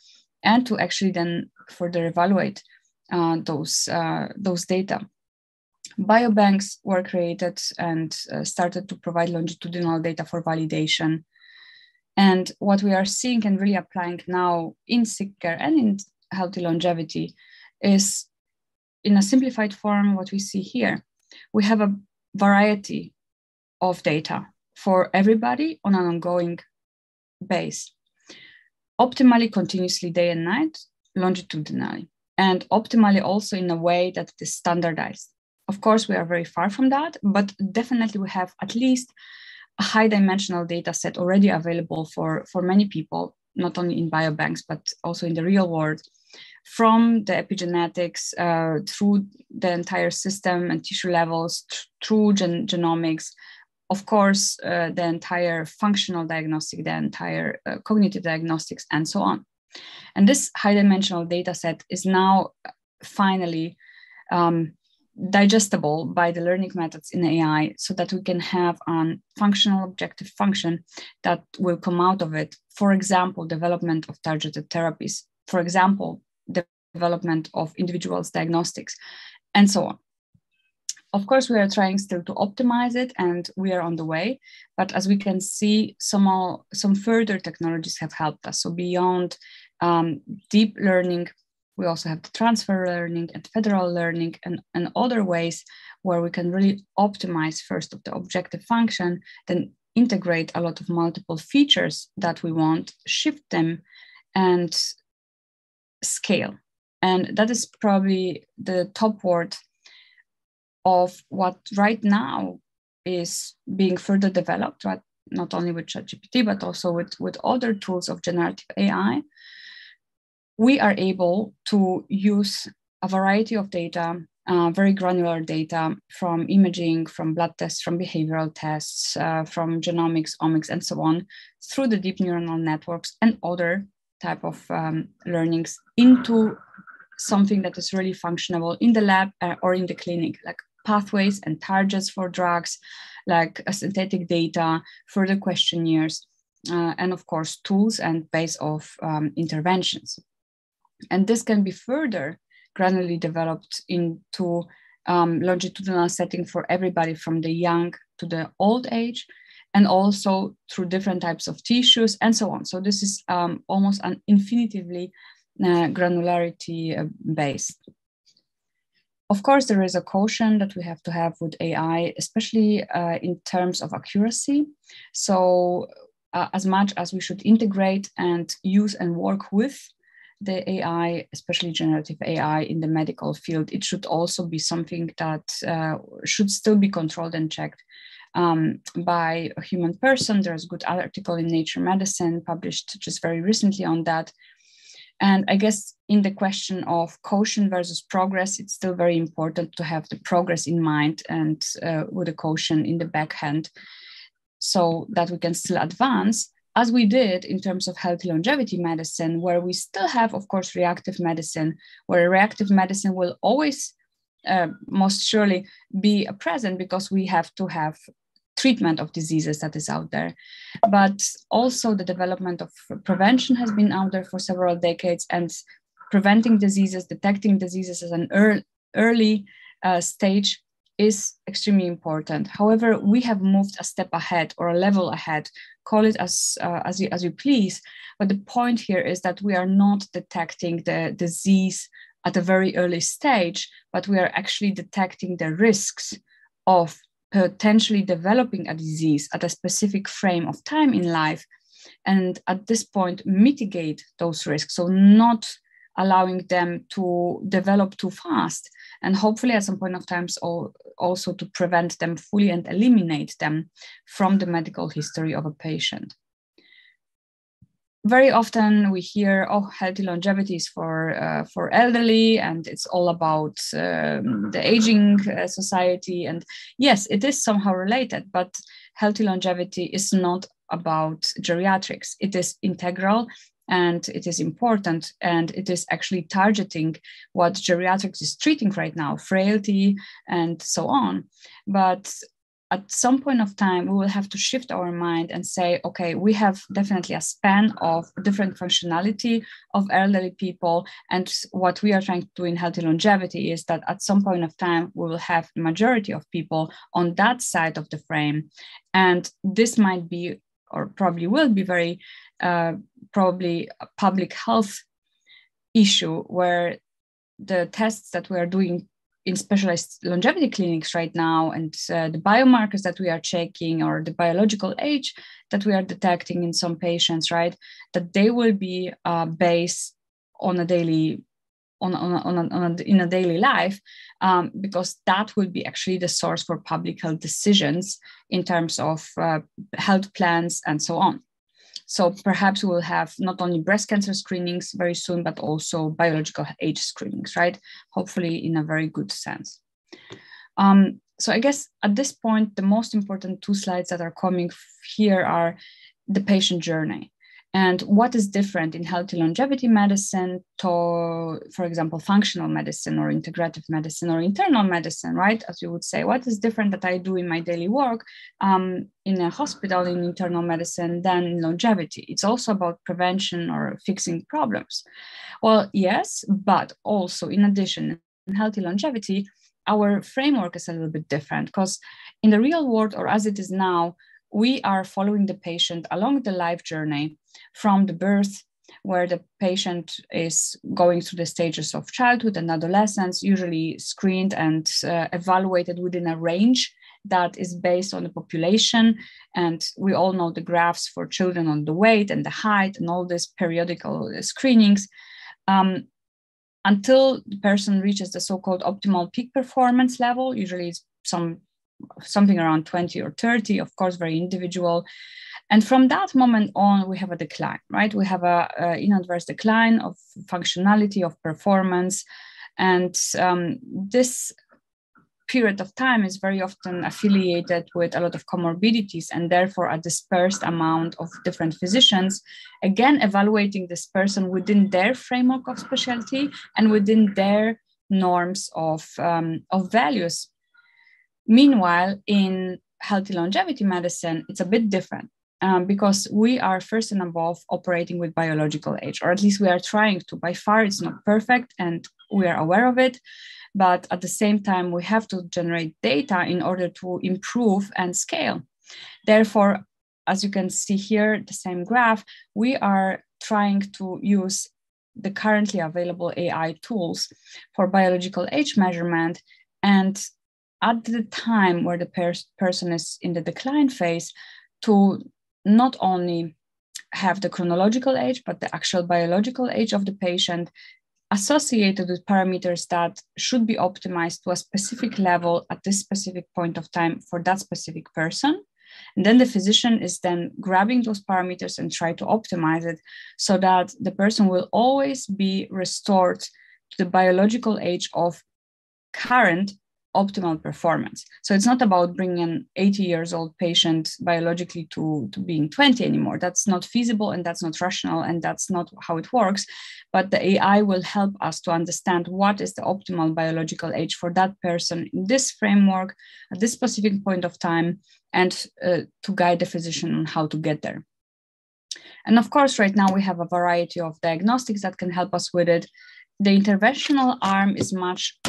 Speaker 10: and to actually then further evaluate those data. Biobanks were created and started to provide longitudinal data for validation. And what we are seeing and really applying now in sick care and in healthy longevity is, in a simplified form, what we see here. We have a variety of data for everybody on an ongoing base, optimally, continuously, day and night, longitudinally, and optimally also in a way that is standardized. Of course, we are very far from that, but definitely we have at least a high dimensional data set already available for many people, not only in biobanks, but also in the real world, from the epigenetics through the entire system and tissue levels, through genomics, of course, the entire functional diagnostic, the entire cognitive diagnostics, and so on. And this high dimensional data set is now finally digestible by the learning methods in AI, so that we can have a functional objective function that will come out of it. For example, development of targeted therapies, for example, development of individuals' diagnostics, and so on. Of course, we are trying still to optimize it, and we are on the way. But as we can see, some further technologies have helped us. So beyond deep learning, we also have the transfer learning and federal learning and other ways where we can really optimize first of the objective function, then integrate a lot of multiple features that we want, shift them, and scale. And that is probably the top word of what right now is being further developed, right? Not only with ChatGPT, but also with other tools of generative AI. We are able to use a variety of data, very granular data from imaging, from blood tests, from behavioral tests, from genomics, omics, and so on, through the deep neuronal networks and other type of learnings into something that is really functional in the lab or in the clinic, like pathways and targets for drugs, like synthetic data, further questionnaires, and of course, tools and base of interventions. And this can be further gradually developed into longitudinal setting for everybody from the young to the old age, and also through different types of tissues and so on. So this is almost an infinitively granularity based. Of course, there is a caution that we have to have with AI, especially in terms of accuracy. So as much as we should integrate and use and work with the AI, especially generative AI in the medical field, it should also be something that should still be controlled and checked by a human person. There's a good article in Nature Medicine published just very recently on that. And I guess in the question of caution versus progress, it's still very important to have the progress in mind and with a caution in the backhand, so that we can still advance, as we did in terms of healthy longevity medicine, where we still have, of course, reactive medicine, where reactive medicine will always most surely be present, because we have to have treatment of diseases that is out there. But also the development of prevention has been out there for several decades, and preventing diseases, detecting diseases as an early stage is extremely important. However, we have moved a step ahead or a level ahead, call it as you please. But the point here is that we are not detecting the disease at a very early stage, but we are actually detecting the risks of potentially developing a disease at a specific frame of time in life. And at this point, mitigate those risks. So not allowing them to develop too fast, and hopefully at some point of time also to prevent them fully and eliminate them from the medical history of a patient. Very often we hear, oh, healthy longevity is for elderly, and it's all about the aging society. And yes, it is somehow related, but healthy longevity is not about geriatrics. It is integral, and it is important, and it is actually targeting what geriatrics is treating right now, frailty and so on. But at some point of time, we will have to shift our mind and say, okay, we have definitely a span of different functionality of elderly people. And what we are trying to do in healthy longevity is that at some point of time, we will have the majority of people on that side of the frame. And this might be, or probably will be very, probably a public health issue where the tests that we are doing in specialized longevity clinics right now, and the biomarkers that we are checking, or the biological age that we are detecting in some patients, right, that they will be based on a daily, in a daily life, because that will be actually the source for public health decisions in terms of health plans and so on. So perhaps we will have not only breast cancer screenings very soon, but also biological age screenings, right? Hopefully in a very good sense. So I guess at this point, the most important two slides that are coming here are the patient journey. And what is different in healthy longevity medicine to, for example, functional medicine or integrative medicine or internal medicine, right? As you would say, what is different that I do in my daily work in a hospital in internal medicine than in longevity? It's also about prevention or fixing problems. Well, yes, but also in addition, in healthy longevity, our framework is a little bit different, because in the real world, or as it is now, we are following the patient along the life journey from the birth, where the patient is going through the stages of childhood and adolescence, usually screened and evaluated within a range that is based on the population. And we all know the graphs for children on the weight and the height and all these periodical screenings, until the person reaches the so-called optimal peak performance level. Usually it's something around 20 or 30, of course, very individual. And from that moment on, we have a decline, right? We have an adverse decline of functionality, of performance. And this period of time is very often affiliated with a lot of comorbidities, and therefore a dispersed amount of different physicians, again, evaluating this person within their framework of specialty and within their norms of values. Meanwhile, in healthy longevity medicine, it's a bit different because we are first and above operating with biological age, or at least we are trying to. By far, it's not perfect and we are aware of it, but at the same time, we have to generate data in order to improve and scale. Therefore, as you can see here, the same graph, we are trying to use the currently available AI tools for biological age measurement, and at the time where the person is in the decline phase, to not only have the chronological age, but the actual biological age of the patient associated with parameters that should be optimized to a specific level at this specific point of time for that specific person. And then the physician is then grabbing those parameters and try to optimize it so that the person will always be restored to the biological age of current optimal performance. So it's not about bringing an 80 years old patient biologically to being 20 anymore. That's not feasible and that's not rational and that's not how it works. But the AI will help us to understand what is the optimal biological age for that person in this framework at this specific point of time, and to guide the physician on how to get there. And of course, right now we have a variety of diagnostics that can help us with it. The interventional arm is much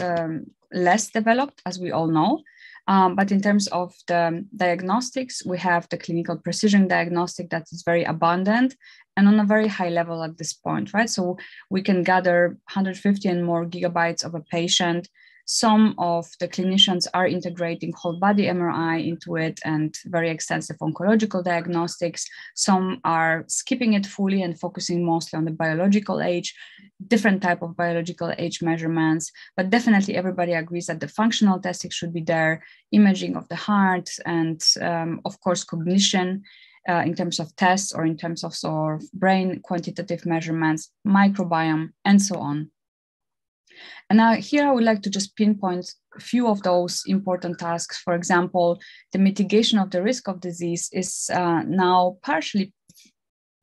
Speaker 10: less developed, as we all know. But in terms of the diagnostics, we have the clinical precision diagnostic that is very abundant and on a very high level at this point, right? So we can gather 150 and more gigabytes of a patient. Some of the clinicians are integrating whole body MRI into it and very extensive oncological diagnostics. Some are skipping it fully and focusing mostly on the biological age, different type of biological age measurements, but definitely everybody agrees that the functional testing should be there, imaging of the heart, and of course, cognition in terms of tests or in terms of sort of brain quantitative measurements, microbiome, and so on. And now here I would like to just pinpoint a few of those important tasks. For example, the mitigation of the risk of disease is now partially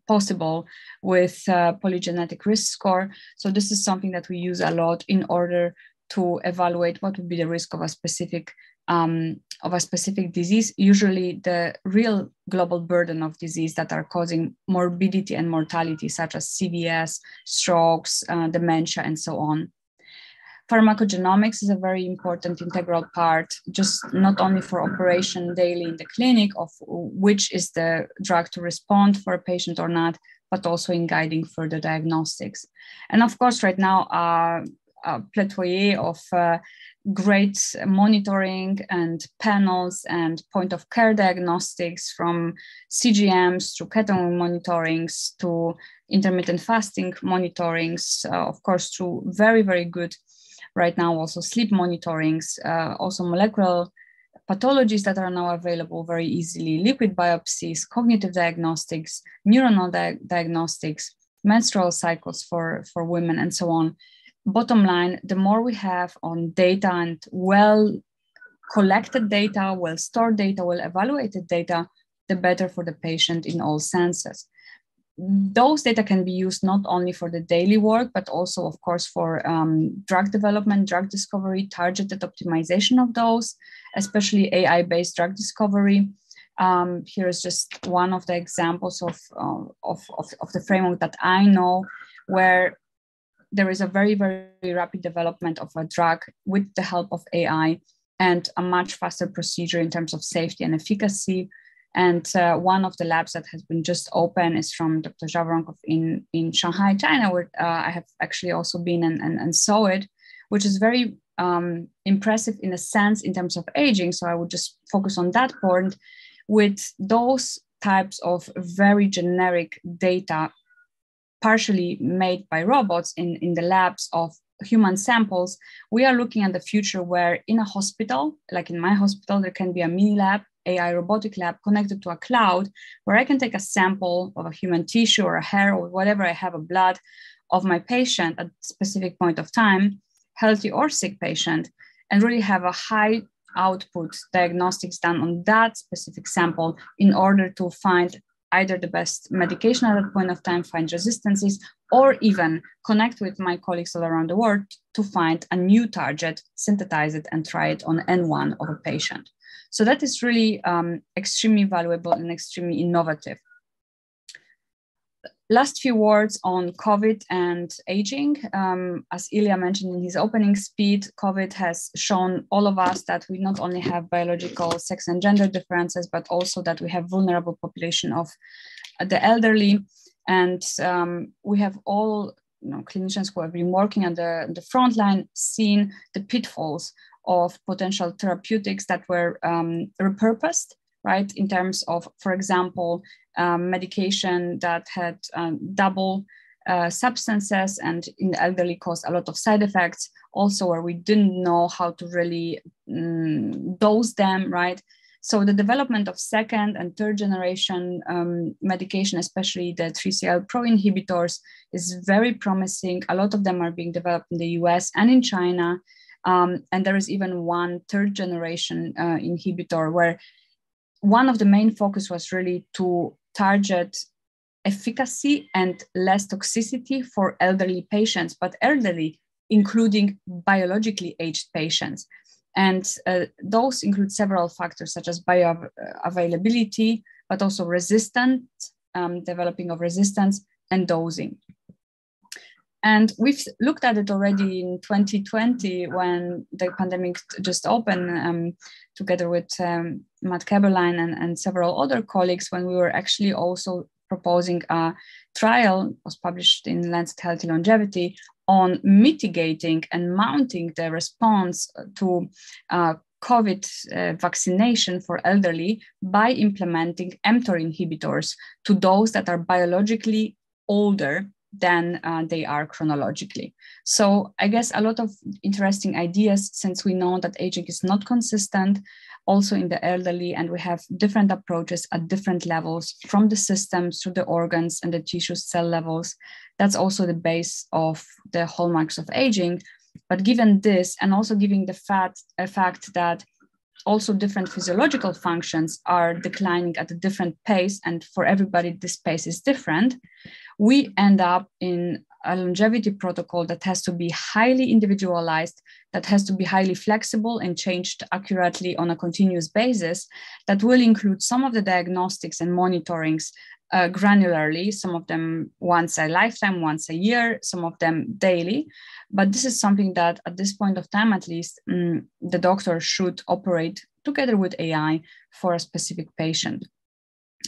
Speaker 10: possible with polygenetic risk score. So this is something that we use a lot in order to evaluate what would be the risk of a specific of a specific disease, usually the real global burden of disease that are causing morbidity and mortality, such as CVS, strokes, dementia, and so on. Pharmacogenomics is a very important integral part, just not only for operation daily in the clinic of which is the drug to respond for a patient or not, but also in guiding further diagnostics. And of course, right now, a plethora of great monitoring and panels and point of care diagnostics, from CGMs to ketone monitorings to intermittent fasting monitorings, of course, through very, very good right now also sleep monitorings, also molecular pathologies that are now available very easily, liquid biopsies, cognitive diagnostics, neuronal diagnostics, menstrual cycles for women, and so on. Bottom line, the more we have on data and well collected data, well stored data, well evaluated data, the better for the patient in all senses. Those data can be used not only for the daily work, but also, of course, for drug development, drug discovery, targeted optimization of those, especially AI-based drug discovery. Here is just one of the examples of the framework that I know, where there is a very, very rapid development of a drug with the help of AI and a much faster procedure in terms of safety and efficacy. And one of the labs that has been just open is from Dr. Zhavoronkov in Shanghai, China, where I have actually also been and saw it, which is very impressive in a sense in terms of aging. So I would just focus on that point. With those types of very generic data partially made by robots in the labs of human samples, we are looking at the future where in a hospital, like in my hospital, there can be a mini lab, AI robotic lab connected to a cloud where I can take a sample of a human tissue or a hair or whatever I have, a blood of my patient at a specific point of time, healthy or sick patient, and really have a high output diagnostics done on that specific sample in order to find either the best medication at that point of time, find resistances, or even connect with my colleagues all around the world to find a new target, synthesize it, and try it on N1 of a patient. So that is really extremely valuable and extremely innovative. Last few words on COVID and aging. As Ilia mentioned in his opening speech, COVID has shown all of us that we not only have biological sex and gender differences, but also that we have vulnerable population of the elderly. And we have all clinicians who have been working on the front line seen the pitfalls of potential therapeutics that were repurposed, right? In terms of, for example, medication that had double substances and in the elderly caused a lot of side effects, also where we didn't know how to really dose them, right? So the development of second and third generation medication, especially the 3CL-Pro inhibitors, is very promising. A lot of them are being developed in the US and in China. And there is even one third generation inhibitor where one of the main focus was really to target efficacy and less toxicity for elderly patients, but elderly, including biologically aged patients. And those include several factors such as bioavailability, but also developing of resistance and dosing. And we've looked at it already in 2020 when the pandemic just opened, together with Matt Kaberlein and several other colleagues, when we were actually also proposing a trial, was published in Lancet Healthy Longevity, on mitigating and mounting the response to COVID vaccination for elderly by implementing mTOR inhibitors to those that are biologically older than they are chronologically. So I guess a lot of interesting ideas, since we know that aging is not consistent also in the elderly, and we have different approaches at different levels, from the systems to the organs and the tissue cell levels. That's also the base of the hallmarks of aging. But given this, and also given the fact that also different physiological functions are declining at a different pace, and for everybody this pace is different, we end up in a longevity protocol that has to be highly individualized, that has to be highly flexible and changed accurately on a continuous basis, that will include some of the diagnostics and monitorings granularly, some of them once a lifetime, once a year, some of them daily. But this is something that at this point of time, at least, the doctor should operate together with AI for a specific patient.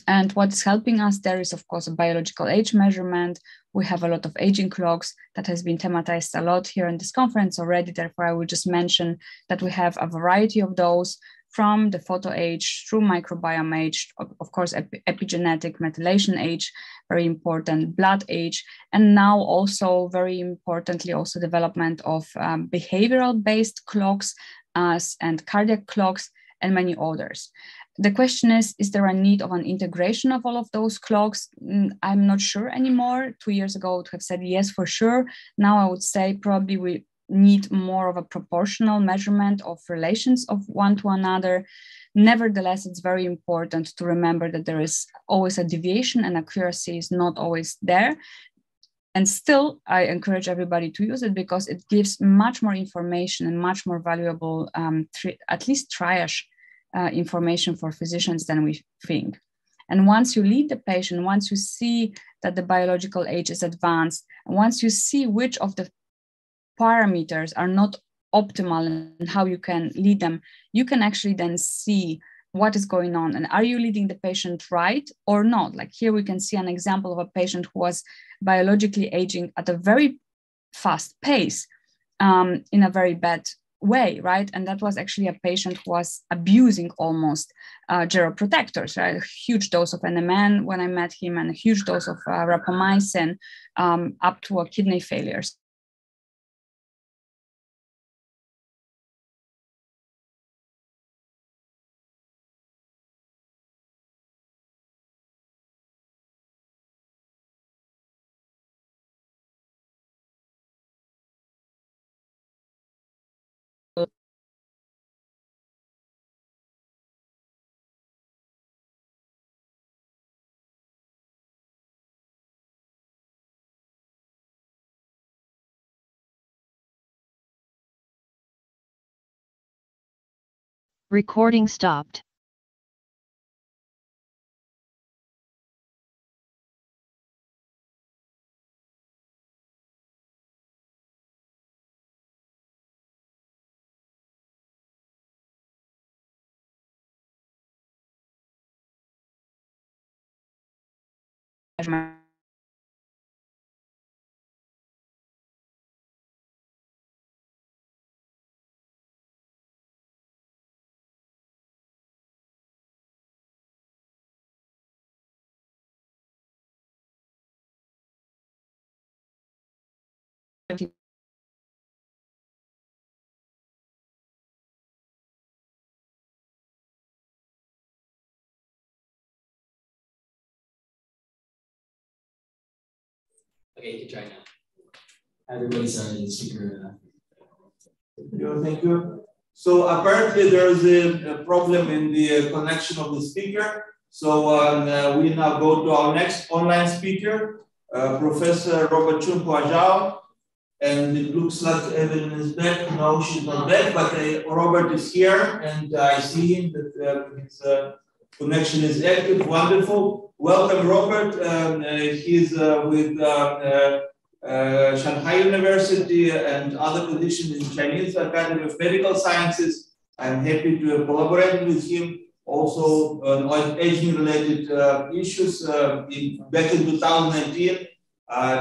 Speaker 10: And what's helping us there is, of course, a biological age measurement. We have a lot of aging clocks that has been thematized a lot here in this conference already. Therefore, I will just mention that we have a variety of those, from the photo age through microbiome age, of course, epigenetic methylation age, very important, blood age, and now also very importantly, also development of behavioral-based clocks and cardiac clocks and many others. The question is there a need of an integration of all of those clocks? I'm not sure anymore. 2 years ago, I would have said yes, for sure. Now I would say probably we need more of a proportional measurement of relations of one to another. Nevertheless, it's very important to remember that there is always a deviation and accuracy is not always there. And still, I encourage everybody to use it because it gives much more information and much more valuable, at least triage information for physicians than we think. And once you lead the patient, once you see that the biological age is advanced, and once you see which of the parameters are not optimal and how you can lead them, you can actually then see what is going on and are you leading the patient right or not. Like here we can see an example of a patient who was biologically aging at a very fast pace in a very bad way, right? And that was actually a patient who was abusing almost geroprotectors, right? A huge dose of NMN when I met him and a huge dose of rapamycin up to a kidney failure.
Speaker 17: Recording stopped.
Speaker 14: Okay, you can try now. Everybody's on the speaker. Thank you. So apparently there is a problem in the connection of the speaker. So we now go to our next online speaker, Professor Robert Chun-Huajao. And it looks like Evelyn is back. No, she's not back, but Robert is here, and I see him that his connection is active. Wonderful. Welcome, Robert. He's with Shanghai University and other positions in Chinese Academy of Medical Sciences. I'm happy to have collaborated with him also on aging-related issues. Back in 2019,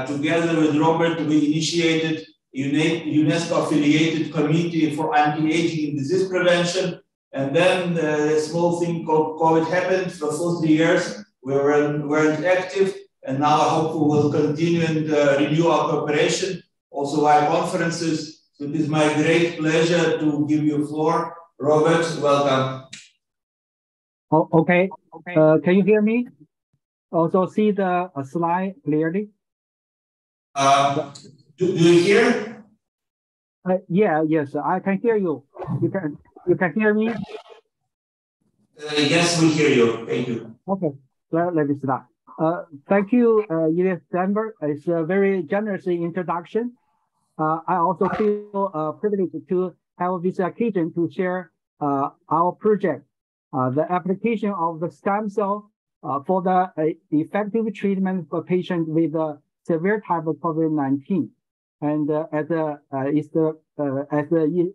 Speaker 14: together with Robert, we initiated UNESCO-affiliated Committee for Anti-Aging and Disease Prevention. And then a small thing called COVID happened. For the first 3 years, we weren't active. And now I hope we will continue and renew our cooperation, also via conferences. So it is my great pleasure to give you the floor. Robert, welcome.
Speaker 13: Oh, okay. Can you hear me? Also see the slide clearly?
Speaker 14: Do you hear?
Speaker 13: Yes, I can hear you. You can hear me?
Speaker 14: Yes, we hear you. Thank you.
Speaker 13: Okay, let me start. Thank you, Ilia Stambler. It's a very generous introduction. I also feel privileged to have this occasion to share our project, the application of the stem cell for the effective treatment for patients with severe type of COVID-19. And as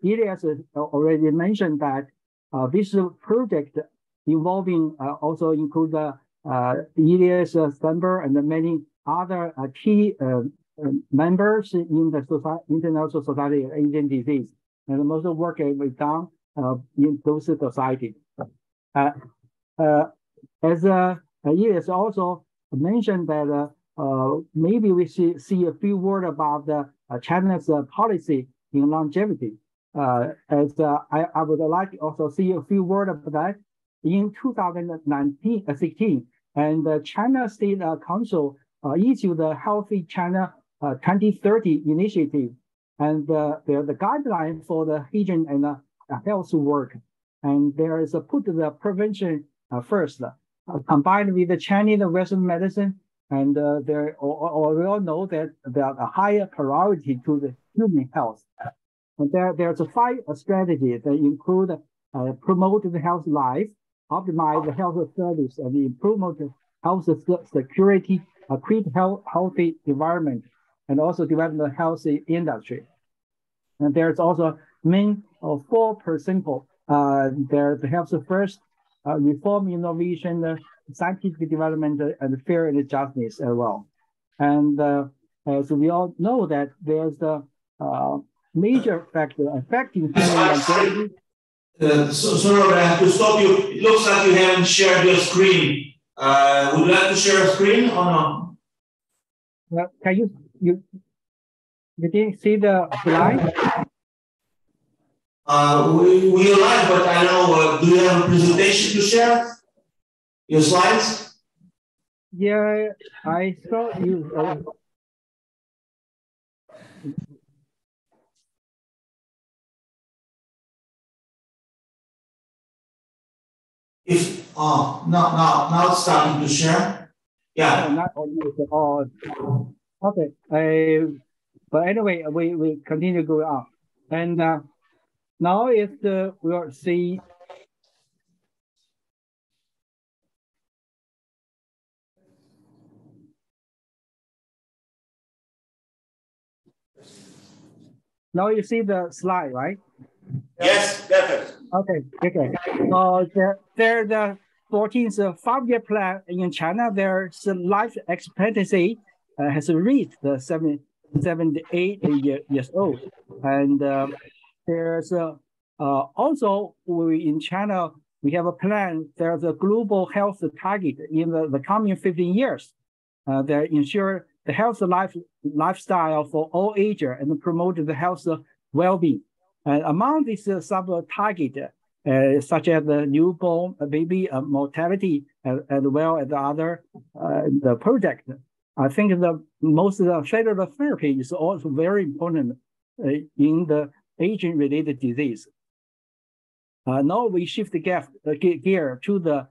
Speaker 13: Ilia already mentioned, that this project involving also includes Ilia's Stambler and many other key members in the International Society of Aging Disease, and most of the work is done in those societies. As Ilia also mentioned that maybe we should see a few words about China's policy in longevity. I would like to also see a few words about that. In 2016, and the China State Council issued the Healthy China 2030 initiative, and the guideline for the aging and health work. And there is a put the prevention first, combined with the Chinese Western medicine, and we all know that there are a higher priority to the human health. And there's a 5 strategies that include promote the health life, optimize the health service, and improve health security, create healthy environment, and also develop the healthy industry. And there's also main 4 principles. There's the health first, reform, innovation, scientific development, and fair and justice as well. And as we all know that there's the major factor affecting human longevity.
Speaker 14: Sorry, I have to stop you. It looks like you haven't shared your screen. Would you like to share a screen or not?
Speaker 13: Can you didn't see the slide?
Speaker 14: We are live, but I don't know. Do you have a presentation to share? Your slides?
Speaker 13: Yeah, I saw you.
Speaker 14: Now it's starting to share. Yeah.
Speaker 13: Okay. But anyway, we continue going on, and now we'll see. Now you see the slide, right?
Speaker 14: Yes, definitely.
Speaker 13: Okay. So there's the 14th 5-year plan in China. There's life expectancy has reached the 78 years old, and there's also in China we have a plan. There's a global health target in the coming 15 years. That ensure the health lifestyle for all ages and promote the health well-being. Among these sub-targets, such as the newborn baby mortality, as well as the other the project, I think the most of the cellular therapy is also very important in the aging-related disease. Now we shift the gear to the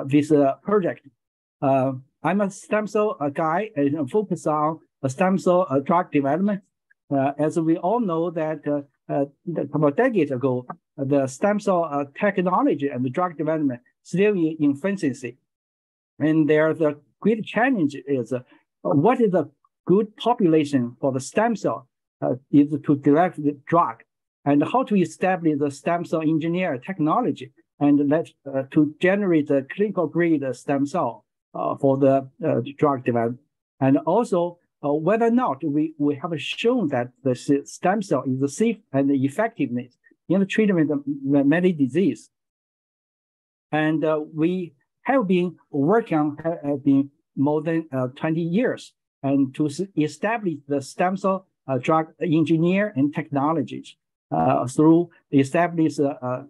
Speaker 13: this project. I'm a stem cell guy and focus on stem cell drug development. As we all know that about decades ago, the stem cell technology and the drug development still in infancy. And there's a great challenge is what is a good population for the stem cell is to develop the drug, and how to establish the stem cell engineer technology and to generate the clinical grade stem cell for the drug development. And also whether or not we have shown that the stem cell is safe and effectiveness in the treatment of many disease. And we have been working on more than 20 years and to establish the stem cell drug engineer and technologies through established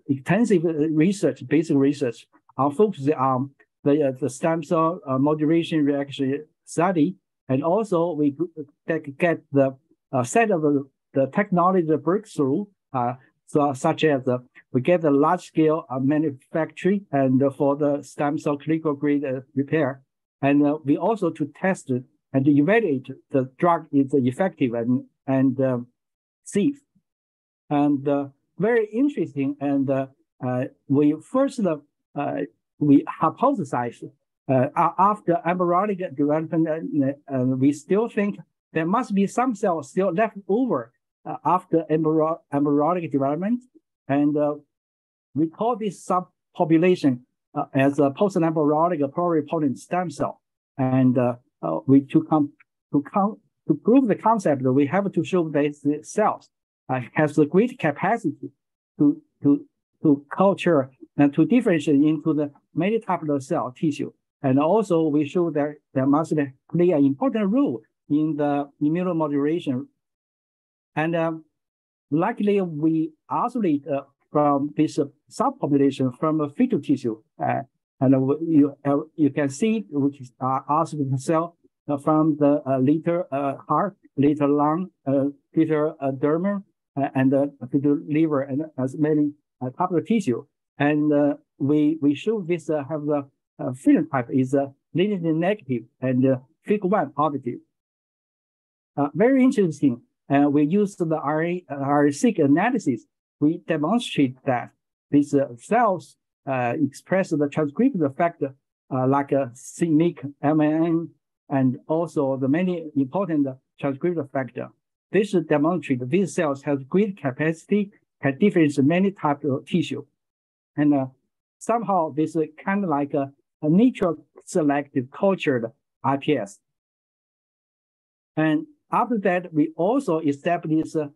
Speaker 13: extensive research, basic research, focusing on the stem cell modulation reaction study. And also we get the set of the technology breakthrough, such as we get the large scale manufacturing and for the stem cell clinical grade repair. And we also to test and to evaluate the drug is effective and safe. And very interesting. And we first we hypothesized after embryonic development, we still think there must be some cells still left over after embryonic development, and we call this subpopulation as a post-embryonic pluripotent stem cell. And we to prove the concept, we have to show that the cells has a great capacity to culture and to differentiate into the many types of cell tissue. And also we show that there must play an important role in the immunomodulation. And luckily we isolate from this subpopulation from a fetal tissue. And you can see which is isolate cell from the later heart, later lung, later dermal, and fetal liver, and as many types of tissue. And we show this have the phenotype is linearly negative and FIC1 positive. Very interesting. We use the RNA-seq analysis. We demonstrate that these cells express the transcription factor like c-MYC, MNN, and also the many important transcription factor. This demonstrates these cells have great capacity, can differentiate many types of tissue. And somehow this is kind of like a nature selective cultured iPS. And after that, we also established the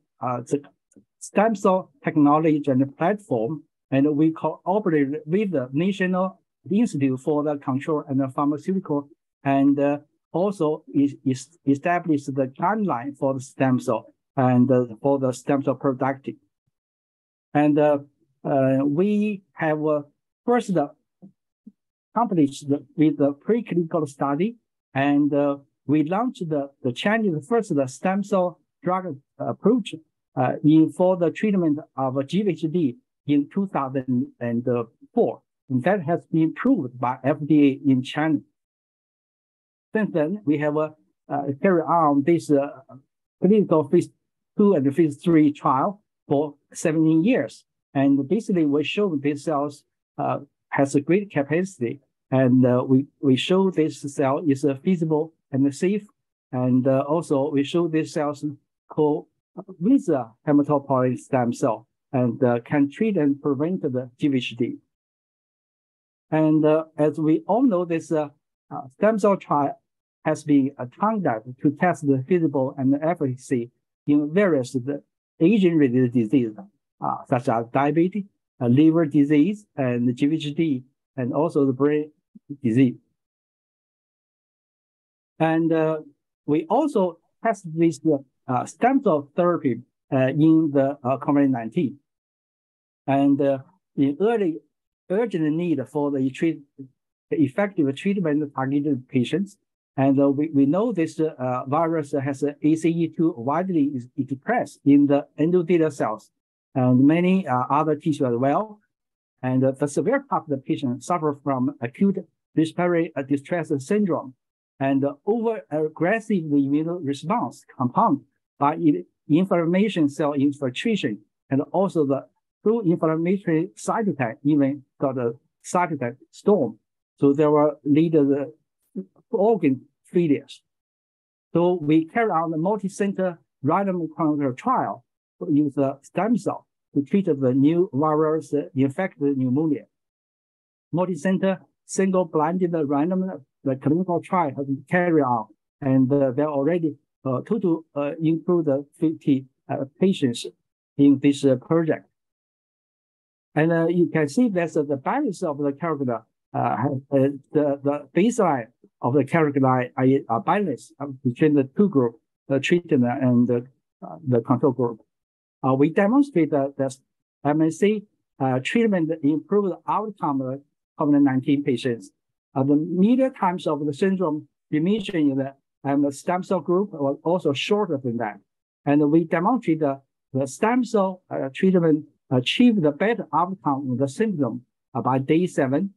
Speaker 13: stem cell technology and platform, and we cooperate with the National Institute for the Control and the Pharmaceutical, and also established the guideline for the stem cell and for the stem cell productive. And we have first accomplished with the preclinical study, and we launched the Chinese first stem cell drug approach for the treatment of GVHD in 2004. And that has been approved by FDA in China. Since then, we have carried on this clinical phase 2 and phase 3 trial for 17 years. And basically, we show these cells has a great capacity. And we show this cell is feasible and safe. And also, we show these cells with a hematopoietic stem cell and can treat and prevent the GVHD. And as we all know, this stem cell trial has been conducted to test the feasible and the efficacy in various aging-related diseases, such as diabetes, liver disease, and GVHD, and also the brain disease. And we also tested this stem cell therapy in the COVID-19. And in early urgent need for the effective treatment targeted patients. And we know this virus has ACE2 widely expressed in the endothelial cells and many other tissues as well. And the severe part of the patient suffer from acute respiratory distress syndrome and over-aggressive immune response compounded by inflammation cell infiltration and also the pro-inflammatory cytokine even got a cytokine storm. So there were later organ failures. So we carried out a multi-center random clinical trial to use the stem cell to treat the new virus infected pneumonia. Multi-center single-blinded random clinical trial has been carried out, and there are already total include 50 patients in this project. And you can see that the balance of the character, the baseline of the character are balanced between the two groups, the treatment and the control group. We demonstrate that MSC treatment improved outcome of COVID-19 patients. The median times of the syndrome remission in the stem cell group was also shorter than that. And we demonstrate the stem cell treatment achieved the better outcome of the symptom by day 7,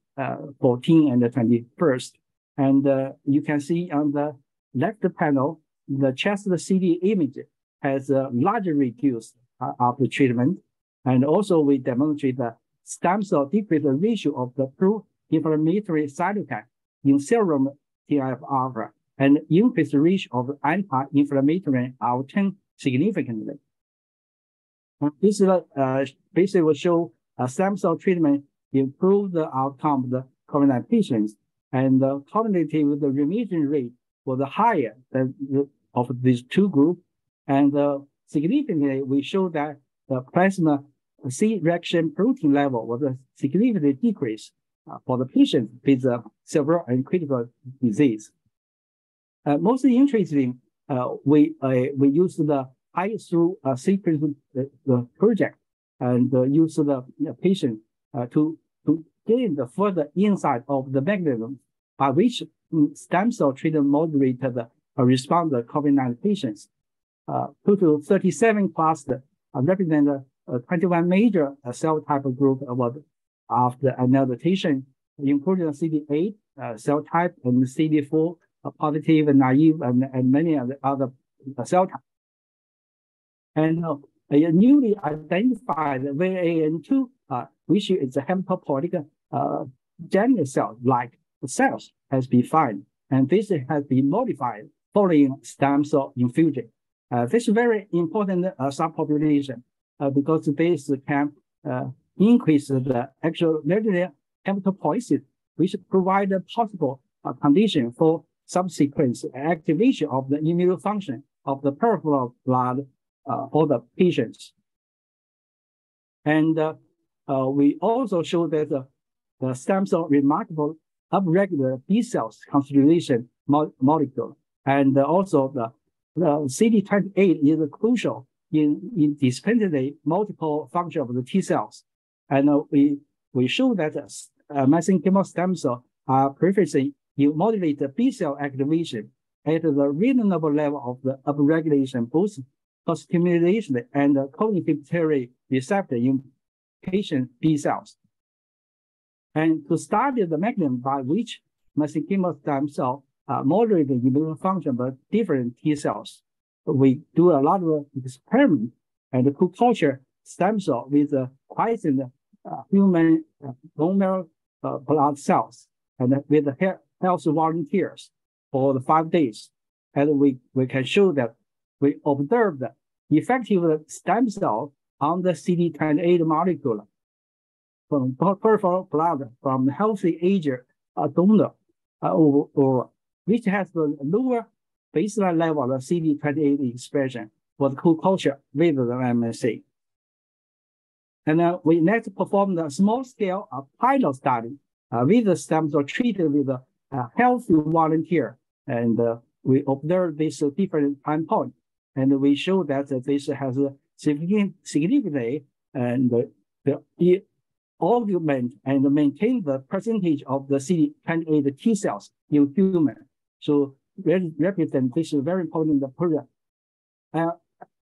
Speaker 13: 14, and the 21st. And you can see on the left panel, the chest CD image has largely reduced after treatment. And also we demonstrate the stem cell decrease the ratio of the pro-inflammatory cytokine in serum TNF-alpha and increase the ratio of anti-inflammatory IL-10 significantly. This basically will show stem cell treatment improve the outcome of the COVID-19 patients, and the cognitive remission rate was higher than of these two groups. And significantly, we show that the plasma C-reaction protein level was a significant decrease for the patient with severe and critical disease. Most interesting, we used the high-through sequence the project and use the patient to gain the further insight of the mechanism by which stem cell treatment moderated the response to COVID-19 patients. Total 37 clusters represent 21 major cell type group after annotation, including CD8 cell type and CD4 positive and naive and many other cell types. And a newly identified VAN2, which is a hematopoietic genital cell-like cells, has been found, and this has been modified following stem cell infusion. This is very important subpopulation because this can increase the actual regular hematopoiesis, which provide a possible condition for subsequent activation of the immune function of the peripheral blood for the patients. And we also show that the stem cell remarkable upregulate B cells constitution molecule, and also the CD28 is crucial in dispensing multiple function of the T cells. And we show that mesenchymal stem cells are preferably you modulate the B cell activation at the reasonable level of the upregulation, both co-stimulation and co-inhibitory receptor in patient B cells. And to study the mechanism by which mesenchymal stem cell moderate the immune function by different T cells, we do a lot of experiments and culture stem cell with quiescent human bone marrow blood cells and with the healthy volunteers for the 5 days. And we can show that we observed effective stem cell on the CD28 molecule from peripheral blood from healthy age donor, or which has the lower baseline level of CD28 expression for the co-culture with the MSC. And we next performed a small-scale pilot study with the stem cell treated with a healthy volunteer, and we observed this different time point, and we show that this has a significantly and the augment and maintain the percentage of the CD28 T cells in human. So represent this is very important program.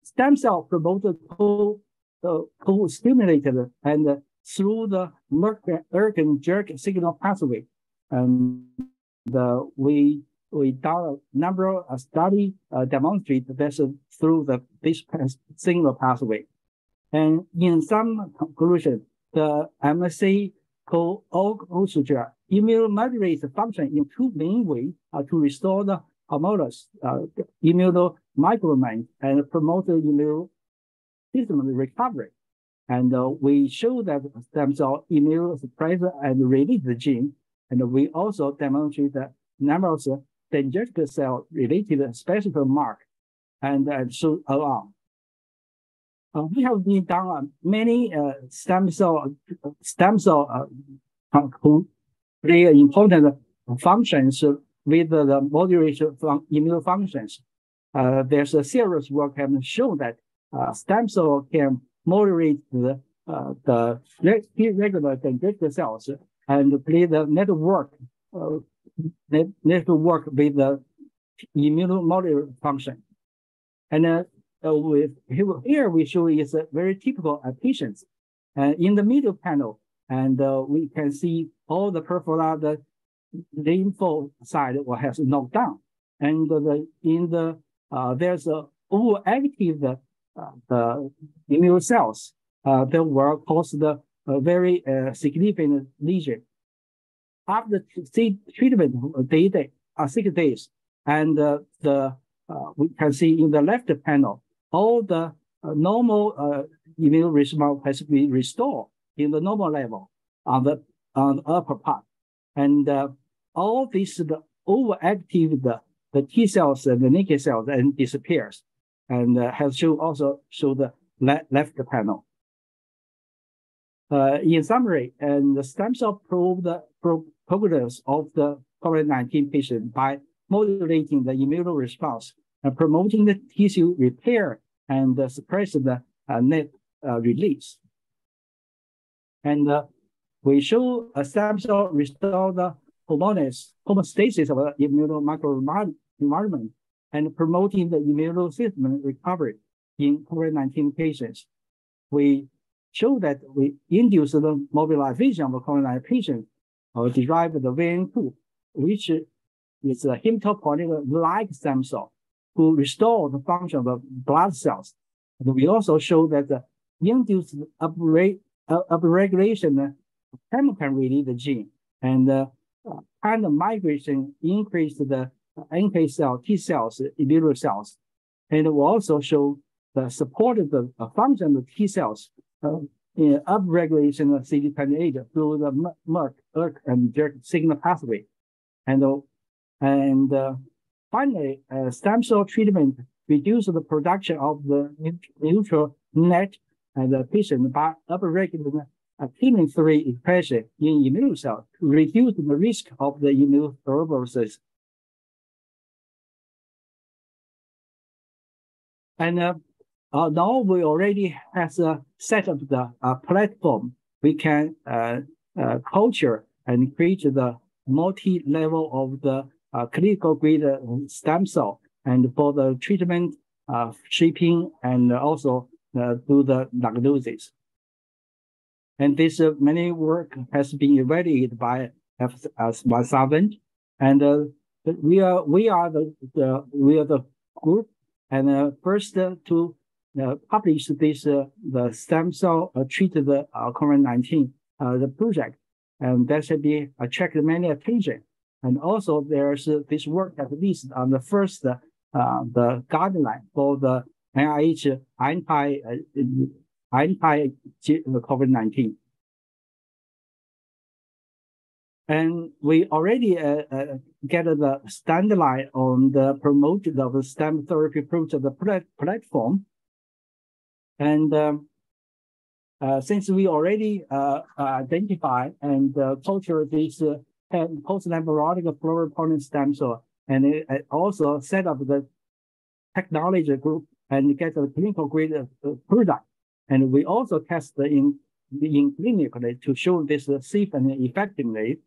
Speaker 13: Stem cell promoted co-stimulated and through the Merck jerk signal pathway. We done a number of studies demonstrate this through this signal pathway. And in some conclusion, the MSC co-also immune modulates function in two main ways to restore the homogeneous immunomicroenvironment and promote the immune system recovery. And we show that stem cell immune suppressor and release the gene. And we also demonstrate the number of dendritic cell related specific mark and so on. We have been done many stem cell play important functions with the modulation from immune functions. There's a serious work have shown that stem cell can moderate the irregular dendritic cells and play the network with the immune modulator function. And here we show is a very typical patients. In the middle panel, and we can see all the peripheral lymphocyte has knocked down, and there's a overactive the immune cells that will cause the very significant lesion. After treatment, 6 days, and we can see in the left panel, all the normal immune response has been restored in the normal level on the upper part, and all this overactive the T cells and the naked cells and disappears, and has also show the left panel. In summary, and the stem cell probe the progress of the COVID-19 patient by modulating the immune response and promoting the tissue repair and suppressing the net release. And we show a stem cell restore the homeostasis of the immune microenvironment and promoting the immune system recovery in COVID-19 patients. We show that we induce the mobilization of the COVID-19 patients or derive the VN2, which is a hematopoietic-like stem cell to restore the function of the blood cells. And we also show that the induced upregulation chemical release the gene and kind of migration increase the NK cell, T cells, immune cells. And we also show the support of the function of T cells in upregulation of CD28 through the MERK, ERK, and JERK signal pathway. And finally, stem cell treatment reduces the production of the neutral net and the patient by upregulating actinin-3 expression in immune cells to reduce the risk of the immune thrombosis. And now we already have set up the platform. We can culture and create the multi-level of the clinical grade stem cell and for the treatment, shaping, and also do the diagnosis. And this many work has been evaluated by F1,000, and we are the group and first to publish this the stem cell treated COVID-19 the project, and that should be attract many attention. And also there's this work at least on the first the guideline for the NIH anti-COVID-19. And we already get the standard line on the promotion of the STEM therapy approach of the platform. And since we already identify and culture this post-embryonic pluripotent stem cell, and it also set up the technology group and get a clinical grade product. And we also test in clinically to show this safe and effectively.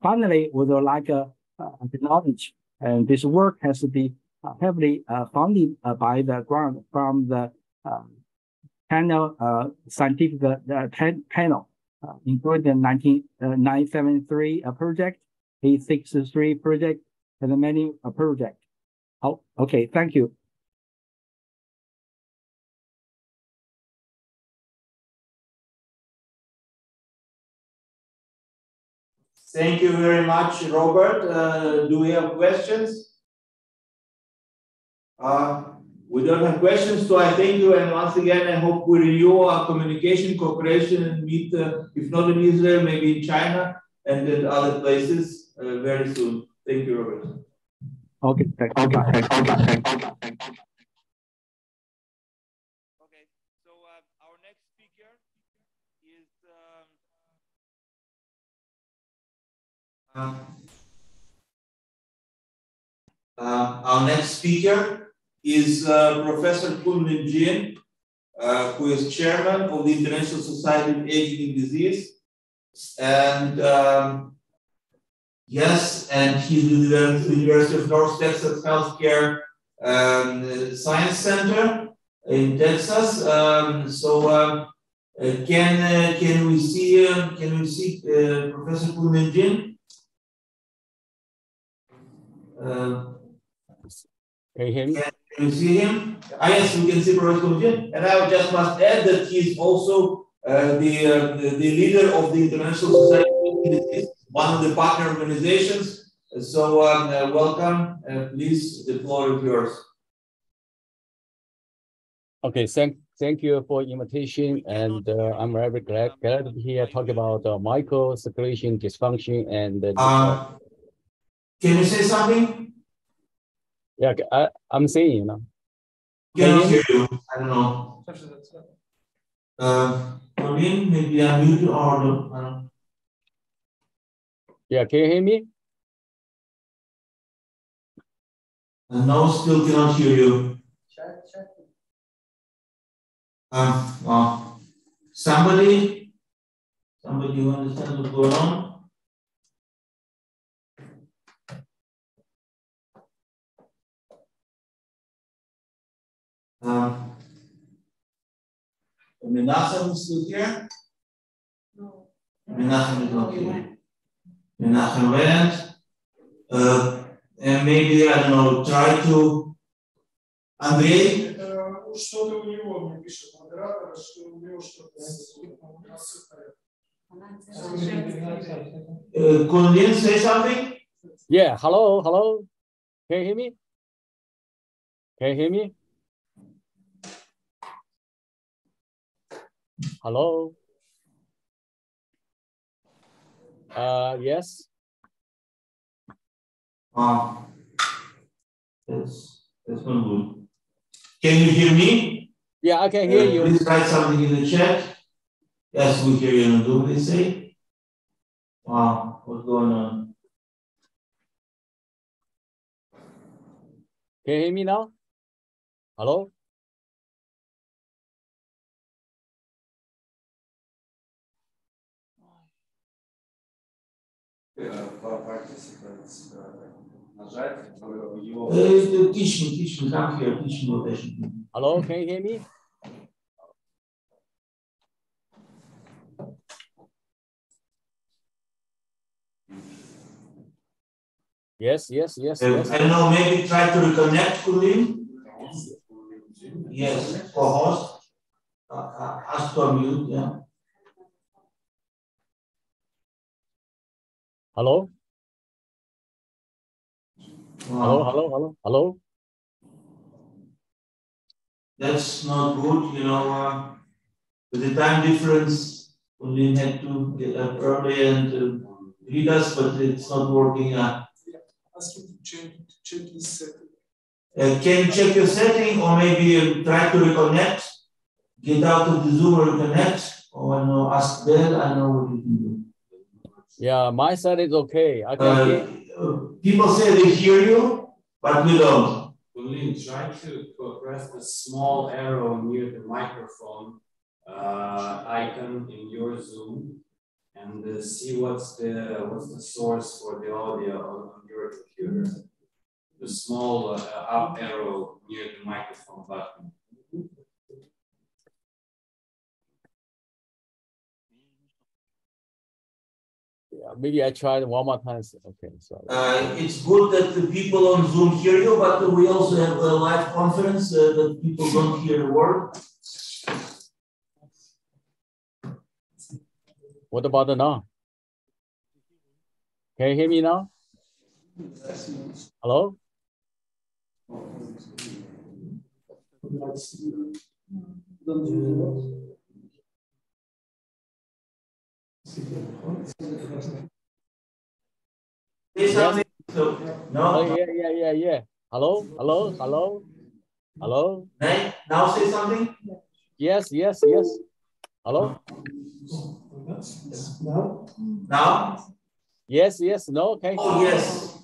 Speaker 13: Finally, we would like to acknowledge, and this work has to be heavily funded by the grant from the panel scientific panel, including the 973 project, 863 project, and many projects. Oh, okay, thank you.
Speaker 14: Thank you very much, Robert. Do we have questions? We don't have questions, so I thank you. And once again, I hope we renew our communication, cooperation, and meet, if not in Israel, maybe in China and in other places very soon. Thank you, Robert.
Speaker 13: Okay, thank you.
Speaker 1: Okay, so our next speaker is Professor Kun Jin, who is chairman of the International Society of Aging and Disease. And yes, and he's with the University of North Texas Healthcare Science Center in Texas.
Speaker 14: Can we see Professor Kulmenjin?
Speaker 6: Can you hear me?
Speaker 14: Can you see him? Yes, we can see Professor Kulmenjin. And I just must add that he is also the leader of the International Society, one of the partner organizations. So welcome. Please, the floor is yours.
Speaker 6: Okay, thank you for invitation, and I'm very glad to be here talk about microcirculation dysfunction and.
Speaker 14: Can you say something?
Speaker 6: Yeah, I'm saying, you know.
Speaker 14: Can't hear you. I don't know. Colin, maybe unmute or
Speaker 6: yeah, can you hear me?
Speaker 14: No, still cannot hear you. Somebody who understands what's going on? Menachem is still here? No. Menachem is not here. Menachem went. And maybe, I don't know, try to... Andrei?
Speaker 19: Что-то у него мне пишет модератор, что у него что-то
Speaker 14: Could you say something?
Speaker 6: Yeah, hello. Can you hear me? Can you hear me? Hello? Yes.
Speaker 14: That's not good. Can you hear me?
Speaker 6: Yeah, I can hear you.
Speaker 14: Please write something in the chat. Yes, we hear you. Do they say? Wow, what's going on?
Speaker 6: Can you hear me now? Hello?
Speaker 19: Participants.
Speaker 14: Teach me, come here, teach me what I should do.
Speaker 6: Hello, can you hear me? Yes.
Speaker 14: I don't know, maybe try to reconnect to him. Yes, co-host. Ask to unmute, yeah.
Speaker 6: Hello?
Speaker 14: Wow.
Speaker 6: Hello?
Speaker 14: That's not good, you know. With the time difference, we had to get up early and read us, but it's not working.
Speaker 19: Ask him to check his setting.
Speaker 14: Can you check your setting, or maybe try to reconnect? Get out of the Zoom or reconnect, or ask Bell. I know what you can do.
Speaker 6: Yeah, my side is okay. I can hear.
Speaker 14: People say they hear you, but we don't.
Speaker 23: Colin, try to press the small arrow near the microphone icon in your Zoom and see what's the source for the audio on your computer. The small up arrow near the microphone button.
Speaker 6: Yeah, maybe I tried one more time. Okay, sorry.
Speaker 14: It's good that the people on Zoom hear you, but we also have a live conference that people don't hear the word.
Speaker 6: What about now? Can you hear me now? Hello?
Speaker 14: Yes. No.
Speaker 6: Oh, yeah. Hello?
Speaker 14: Now say something.
Speaker 6: Yes. Hello?
Speaker 14: Now?
Speaker 6: Yes, no, okay.
Speaker 14: Oh, yes.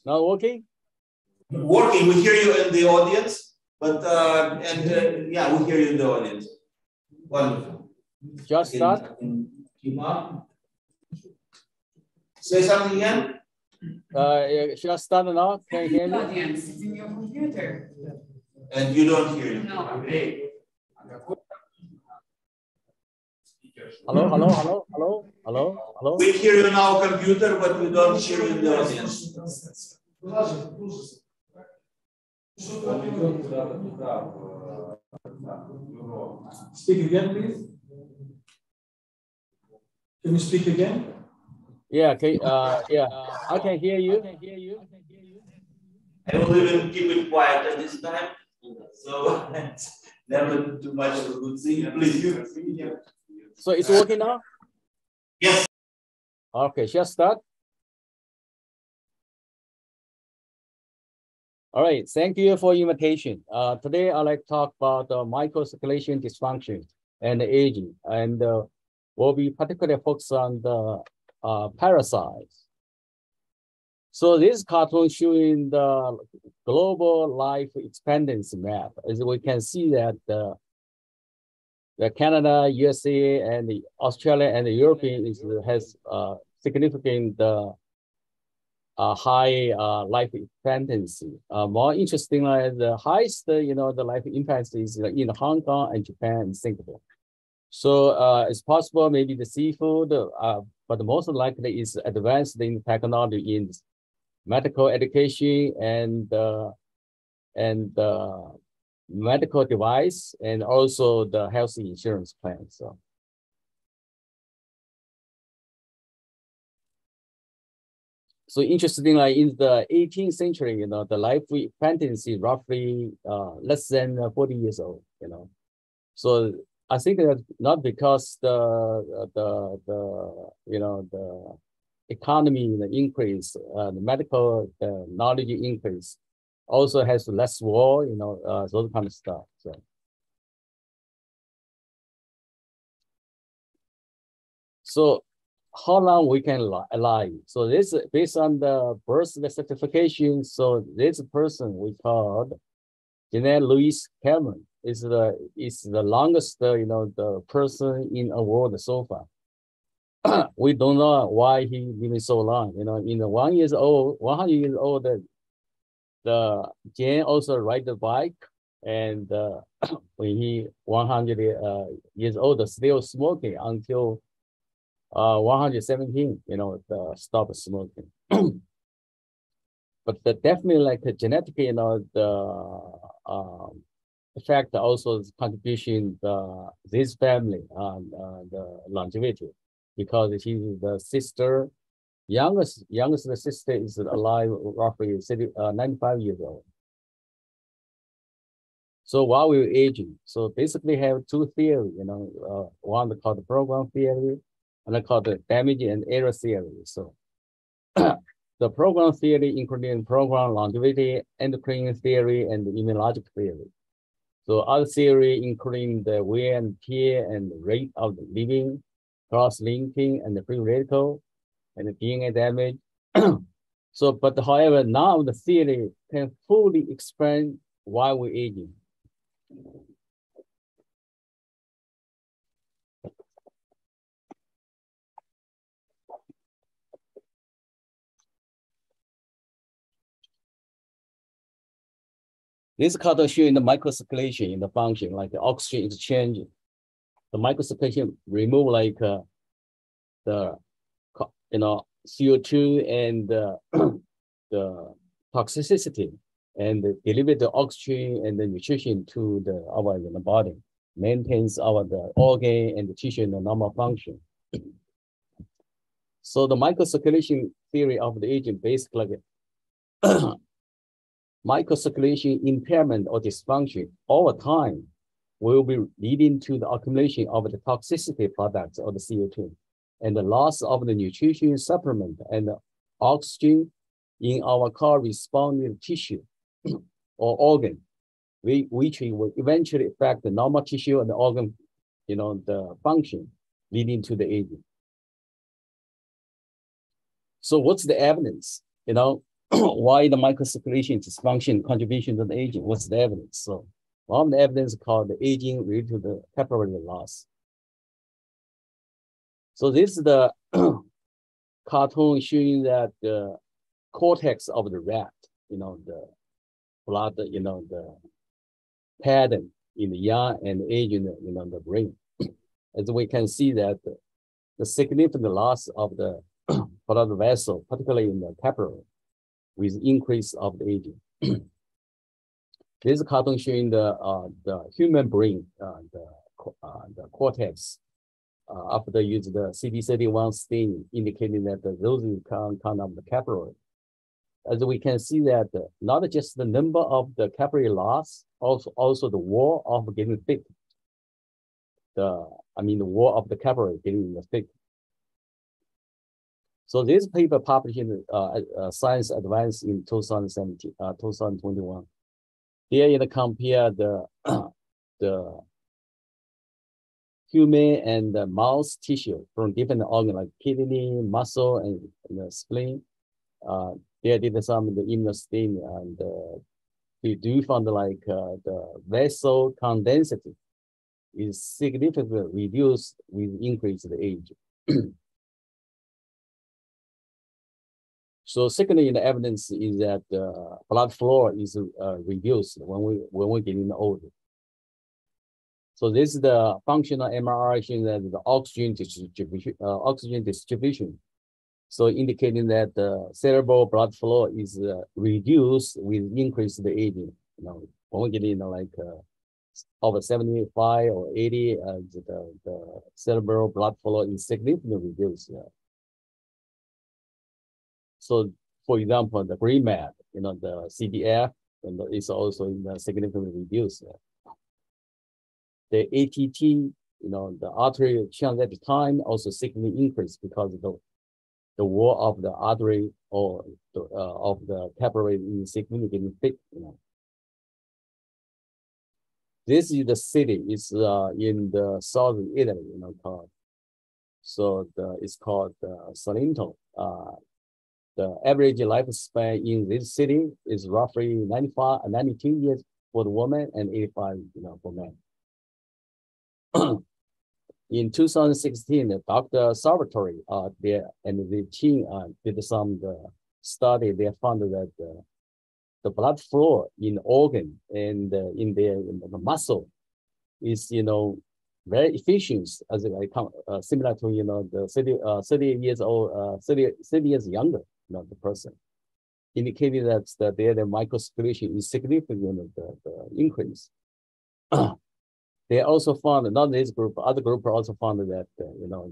Speaker 6: Now working?
Speaker 14: Working, we hear you in the audience, but, yeah, we hear you in the audience. Wonderful.
Speaker 6: Just start.
Speaker 14: Keep up. Say something again.
Speaker 6: Should I start now? Can you hear me?
Speaker 24: Audience, it's in your computer.
Speaker 14: And you don't hear him.
Speaker 24: No.
Speaker 6: Hello, hello, hello, hello, hello, hello.
Speaker 14: We hear you now, computer, but we don't hear you in the audience.
Speaker 2: Speak again, please. Can you speak again?
Speaker 6: Yeah, okay, yeah, I can hear you.
Speaker 14: I will even keep it quiet at this time, so never too much of a good thing. Please.
Speaker 6: So it's working now?
Speaker 14: Yes.
Speaker 6: Okay, shall I start? All right, thank you for invitation. Today I'd like to talk about microcirculation dysfunction and aging, and we'll be particularly focused on the parasites. So this cartoon showing the global life expectancy map. As we can see that the Canada, USA, and the Australia and the European has significant high life expectancy. More interestingly, the highest, the life expectancy is in Hong Kong and Japan and Singapore. So it's possible maybe the seafood, but most likely is advanced in technology in medical education and medical device, and also the health insurance plan. So interestingly, in the 18th century, the life expectancy roughly less than 40 years old. So I think that not because the economy increase, the medical knowledge increase, also has less war, those kind of stuff. So how long we can alive? So this based on the birth certification. So this person we called Jeanette Louise Cameron is the longest the person in a world so far. We don't know why he living so long. In the 100 years old, the Jane also ride the bike, and when he 100 years old, still smoking until 117. Stop smoking. But definitely like the genetic, the effect also contribution this family on the longevity, because she's the sister. Youngest sister is alive roughly 95 years old. So while we're aging, so basically have two theories, one called the program theory, and called the damage and error theory. So the program theory including program longevity, endocrine theory, and immunologic theory. So other theory including the wear and tear and the rate of the living, cross-linking, and the free radical, and the DNA damage. So, but however, now the theory can fully explain why we're aging. This cartoon showing the microcirculation in the function, like the oxygen exchange. The microcirculation remove like the CO2 and the toxicity, and deliver the oxygen and the nutrition to our body, maintains our organ and the tissue in the normal function. So the microcirculation theory of the aging basically microcirculation impairment or dysfunction over time will be leading to the accumulation of the toxicity products of the CO2 and the loss of the nutrition supplement and the oxygen in our corresponding tissue or organ, which will eventually affect the normal tissue and the organ, the function, leading to the aging. So what's the evidence? Why the microcirculation dysfunction contribution to the aging? What's the evidence? So one of the evidence called the aging related to the capillary loss. So this is the cartoon showing that the cortex of the rat, the blood, the pattern in the young and aging, the brain. as we can see that the significant loss of the blood vessel, particularly in the capillary, with increase of the aging. This cartoon showing the human brain, the cortex, after use the CD31 stain, indicating that those count of the capillary. As we can see that not just the number of the capillary loss, also the wall of getting thick. The wall of the capillary getting thick. So this paper published in Science Advance in 2021. Here you compare the human and the mouse tissue from different organs like kidney, muscle, and the spleen. They did some of the immunostain, and we do find like the vessel condensity is significantly reduced with increased age. So secondly, the evidence is that blood flow is reduced when we're getting older. So this is the functional MRI showing that the oxygen distribution. So indicating that the cerebral blood flow is reduced with increased aging. When we get in like over 75 or 80, the cerebral blood flow is significantly reduced. So, for example, the green mat, the CDF, is also significantly reduced. The ATT, the artery change at the time also significantly increased because of the wall of the artery or of the capillary is significantly thick. This is the city. It's in the southern Italy, called. So it's called Salento. The average lifespan in this city is roughly 92 years for the woman and 85, for men. In 2016, Dr. Salvatore and the team did some study. They found that the blood flow in organ and in the muscle is, very efficient, as similar to the 30 years old, 30 years younger, the person, indicating that the microcirculation is significant the increase. They also found, not this group, other group also found that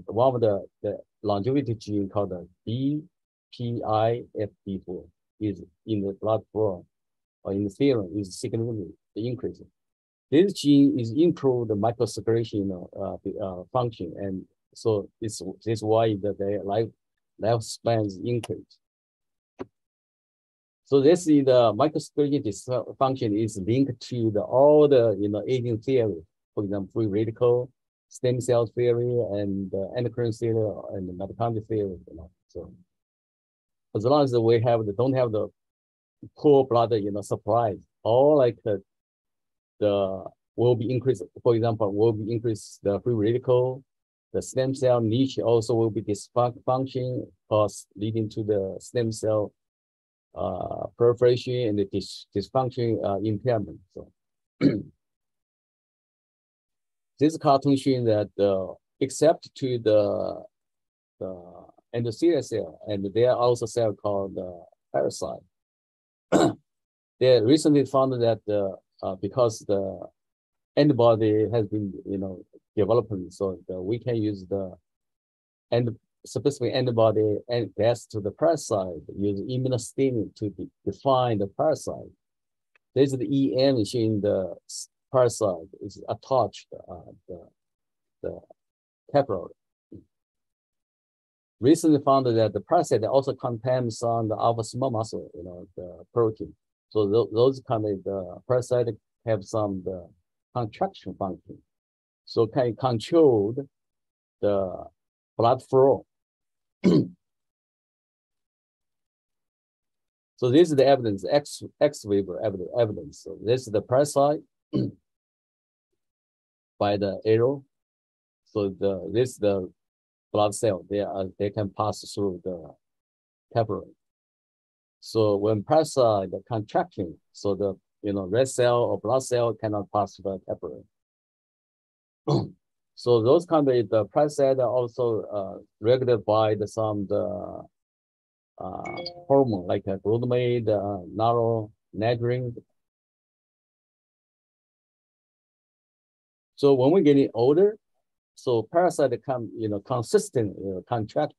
Speaker 6: one of the longevity gene called the BPIFD4 is in the blood flow or in the serum is significantly increasing. This gene is improved the microcirculation function, and so this is why the lifespans increase. So this is the microcirculation dysfunction is linked to all the aging theory, for example, free radical, stem cell theory, and endocrine theory, and the mitochondria theory. So as long as we don't have the poor blood supply, all like will be increased. For example, will be increased the free radical, the stem cell niche also will be dysfunction, cause leading to the stem cell proliferation and the dysfunction impairment. So this cartoon showing that except to the endothelial cell, and there are also cells called parasite. They recently found that because the antibody has been developing, so we can use the specific antibody and gas to the parasite, use immunostaining to define the parasite. This is the EM showing the parasite is attached the capillary. Recently found that the parasite also contains on the alpha small muscle, the protein. So those kind of the parasite have some the contraction function. So can control the blood flow. So this is the evidence, ex vivo evidence. So this is the parasite by the arrow. So this is the blood cell. They can pass through the capillary. So when parasite the contraction, so the red cell or blood cell cannot pass the capillary. So those kind of the parasite are also regulated by some hormone like glutamate, noradrenaline. So when we're getting older, so parasite become consistent contract,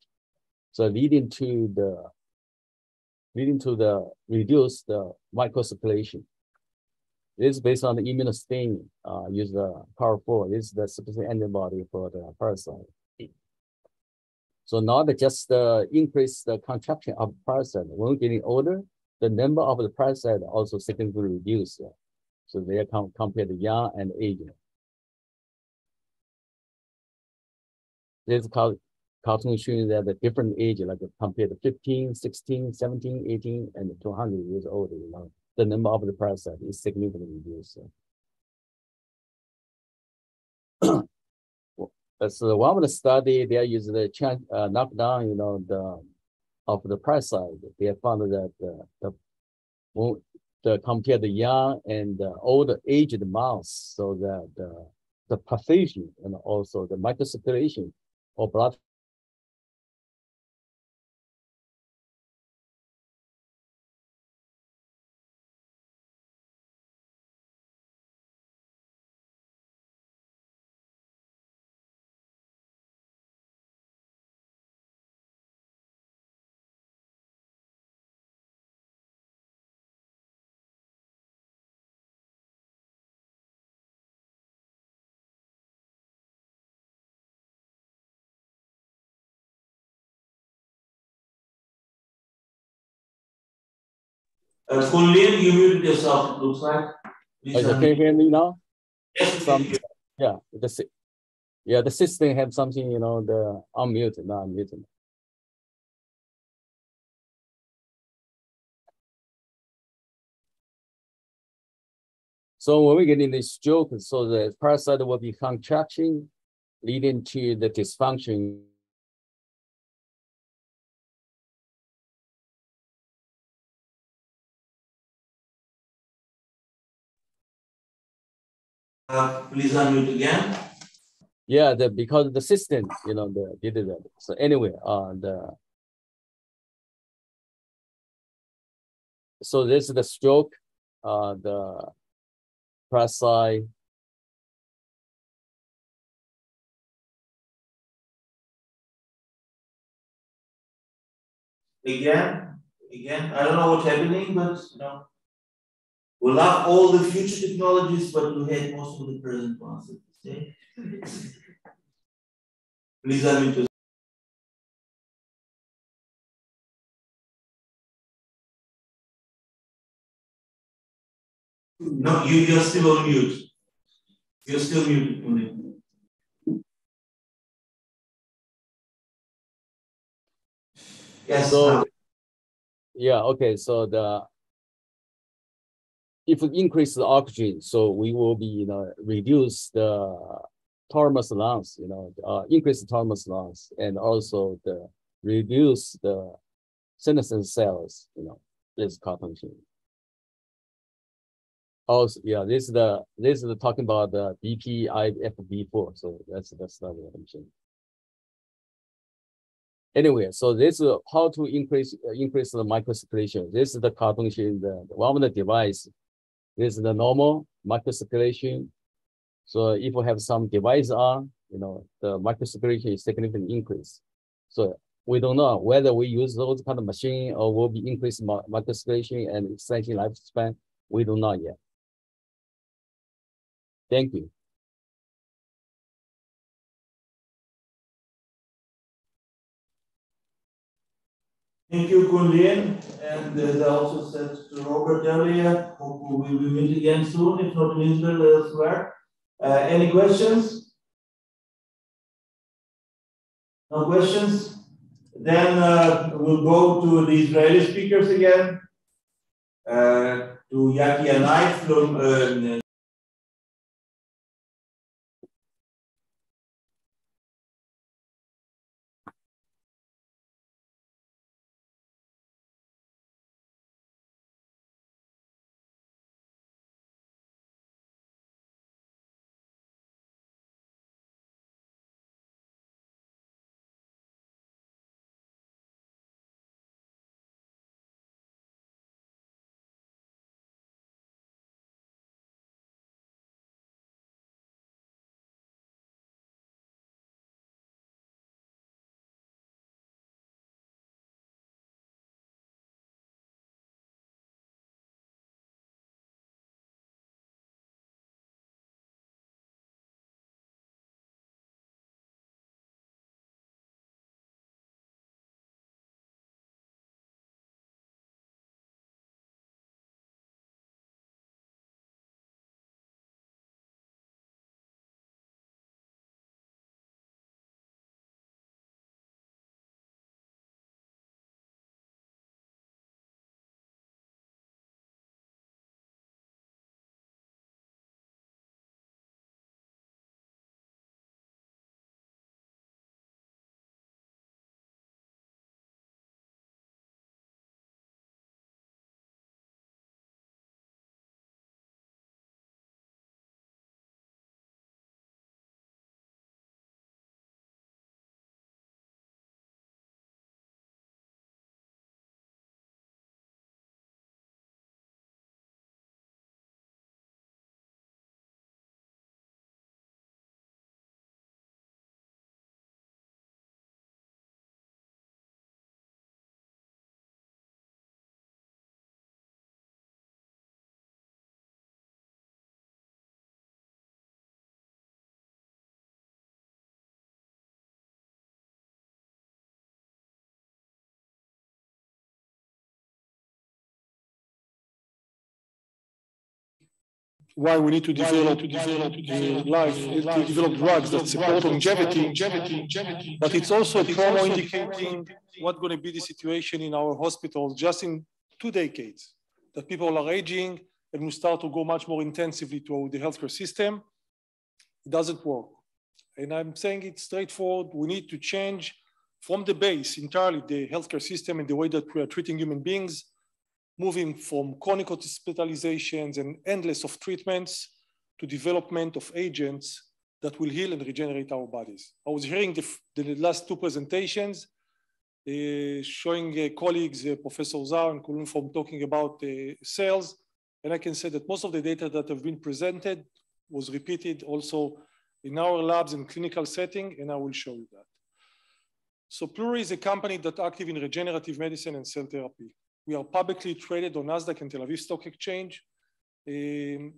Speaker 6: so leading to the reduced microcirculation. This is based on the immunostain, use the powerful. This is the specific antibody for the parasite. So not just increase the contraction of parasite. When we're getting older, the number of the parasite also significantly reduced. So they are compared to young and aged. This cartoon showing that the different age, like compared to 15, 16, 17, 18, and 200 years old, the number of the parasite is significantly reduced. So one of the study, they use the knockdown, of the parasite. They found that compared to young and older aged mouse, so that the pathogen and also the microcirculation or blood
Speaker 14: Colleen, you muted yourself, it looks like. Please
Speaker 6: can you hear me now?
Speaker 14: Yes,
Speaker 6: yeah, the system have something, the unmuted, not unmuted. So when we get in this stroke, so the parasite will be contraction, leading to the dysfunction.
Speaker 14: Please unmute again.
Speaker 6: Yeah, because the system, did that. So anyway, so this is the stroke, the parasite.
Speaker 14: Again, I don't know what's happening, but we love all the future technologies, but we hate most of the present ones. Okay? Please unmute. No, you're still on mute. You're still muted. Yes.
Speaker 6: So, yeah, okay. So if we increase the oxygen, so we will be, reduce the thymus lungs, increase the thymus lungs, and also reduce the senescent cells, this cartoon showing. Also, yeah, this is the talking about the BPIFB4. So that's the study I'm showing. Anyway, so this is how to increase the microcirculation. This is the cartoon showing one of the device. This is the normal microcirculation. So if we have some device on, the microcirculation is significantly increased. So we don't know whether we use those kind of machine or will be increased microcirculation and extending lifespan. We do not yet. Thank you.
Speaker 14: Thank you, Kunlin. And as I also said to Robert earlier, hope we will meet again soon, if not in Israel, elsewhere. Any questions? No questions? Then we'll go to the Israeli speakers again, to Yivgi-Ohana from
Speaker 3: why we need to develop drugs that support longevity, but it's also a promo indicating what's going to be the situation in our hospitals just in 2 decades, that people are aging and we start to go much more intensively to the healthcare system. It doesn't work. And I'm saying it's straightforward. We need to change from the base entirely the healthcare system and the way that we are treating human beings, moving from chronic hospitalizations and endless of treatments to development of agents that will heal and regenerate our bodies. I was hearing the last 2 presentations, showing colleagues, Professor Zar and Cohen from talking about cells. And I can say that most of the data that have been presented was repeated also in our labs and clinical setting, and I will show you that. So Pluri is a company that's active in regenerative medicine and cell therapy. We are publicly traded on NASDAQ and Tel Aviv Stock Exchange, and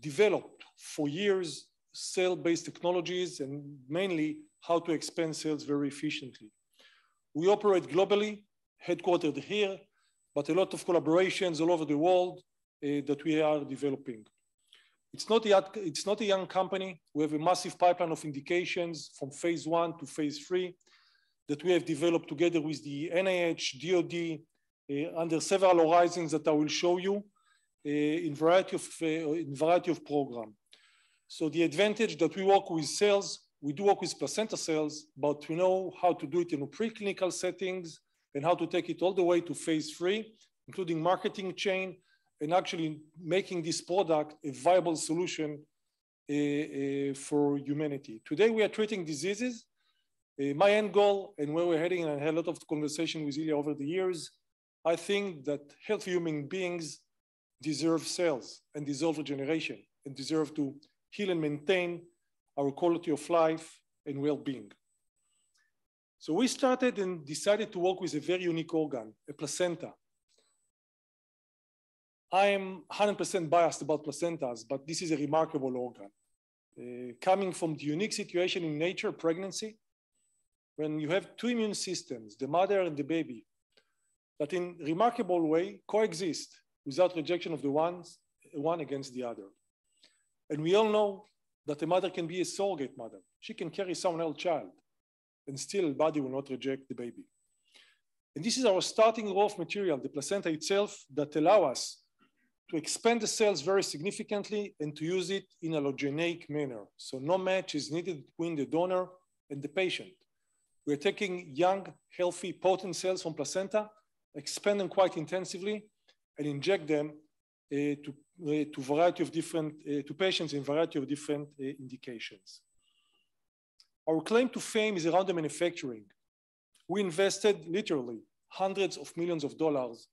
Speaker 3: developed for years cell-based technologies and mainly how to expand cells very efficiently. We operate globally, headquartered here, but a lot of collaborations all over the world that we are developing. It's not a young company. We have a massive pipeline of indications from phase 1 to phase 3 that we have developed together with the NIH, DOD, under several horizons that I will show you in variety of programs. So the advantage that we work with cells, we do work with placenta cells, but we know how to do it in preclinical settings and how to take it all the way to phase 3, including marketing chain, and actually making this product a viable solution for humanity. Today we are treating diseases. My end goal and where we're heading, and I had a lot of conversation with Ilia over the years, I think that healthy human beings deserve cells and deserve regeneration and deserve to heal and maintain our quality of life and well-being. So we started and decided to work with a very unique organ, a placenta. I am 100% biased about placentas, but this is a remarkable organ. Coming from the unique situation in nature, pregnancy, when you have 2 immune systems, the mother and the baby, that in a remarkable way coexist without rejection of the one against the other. And we all know that a mother can be a surrogate mother. She can carry someone else's child and still the body will not reject the baby. And this is our starting raw material, the placenta itself, that allow us to expand the cells very significantly and to use it in an allogeneic manner. So no match is needed between the donor and the patient. We're taking young, healthy, potent cells from placenta, expand them quite intensively, and inject them to patients in a variety of different indications. Our claim to fame is around the manufacturing. We invested literally hundreds of millions of dollars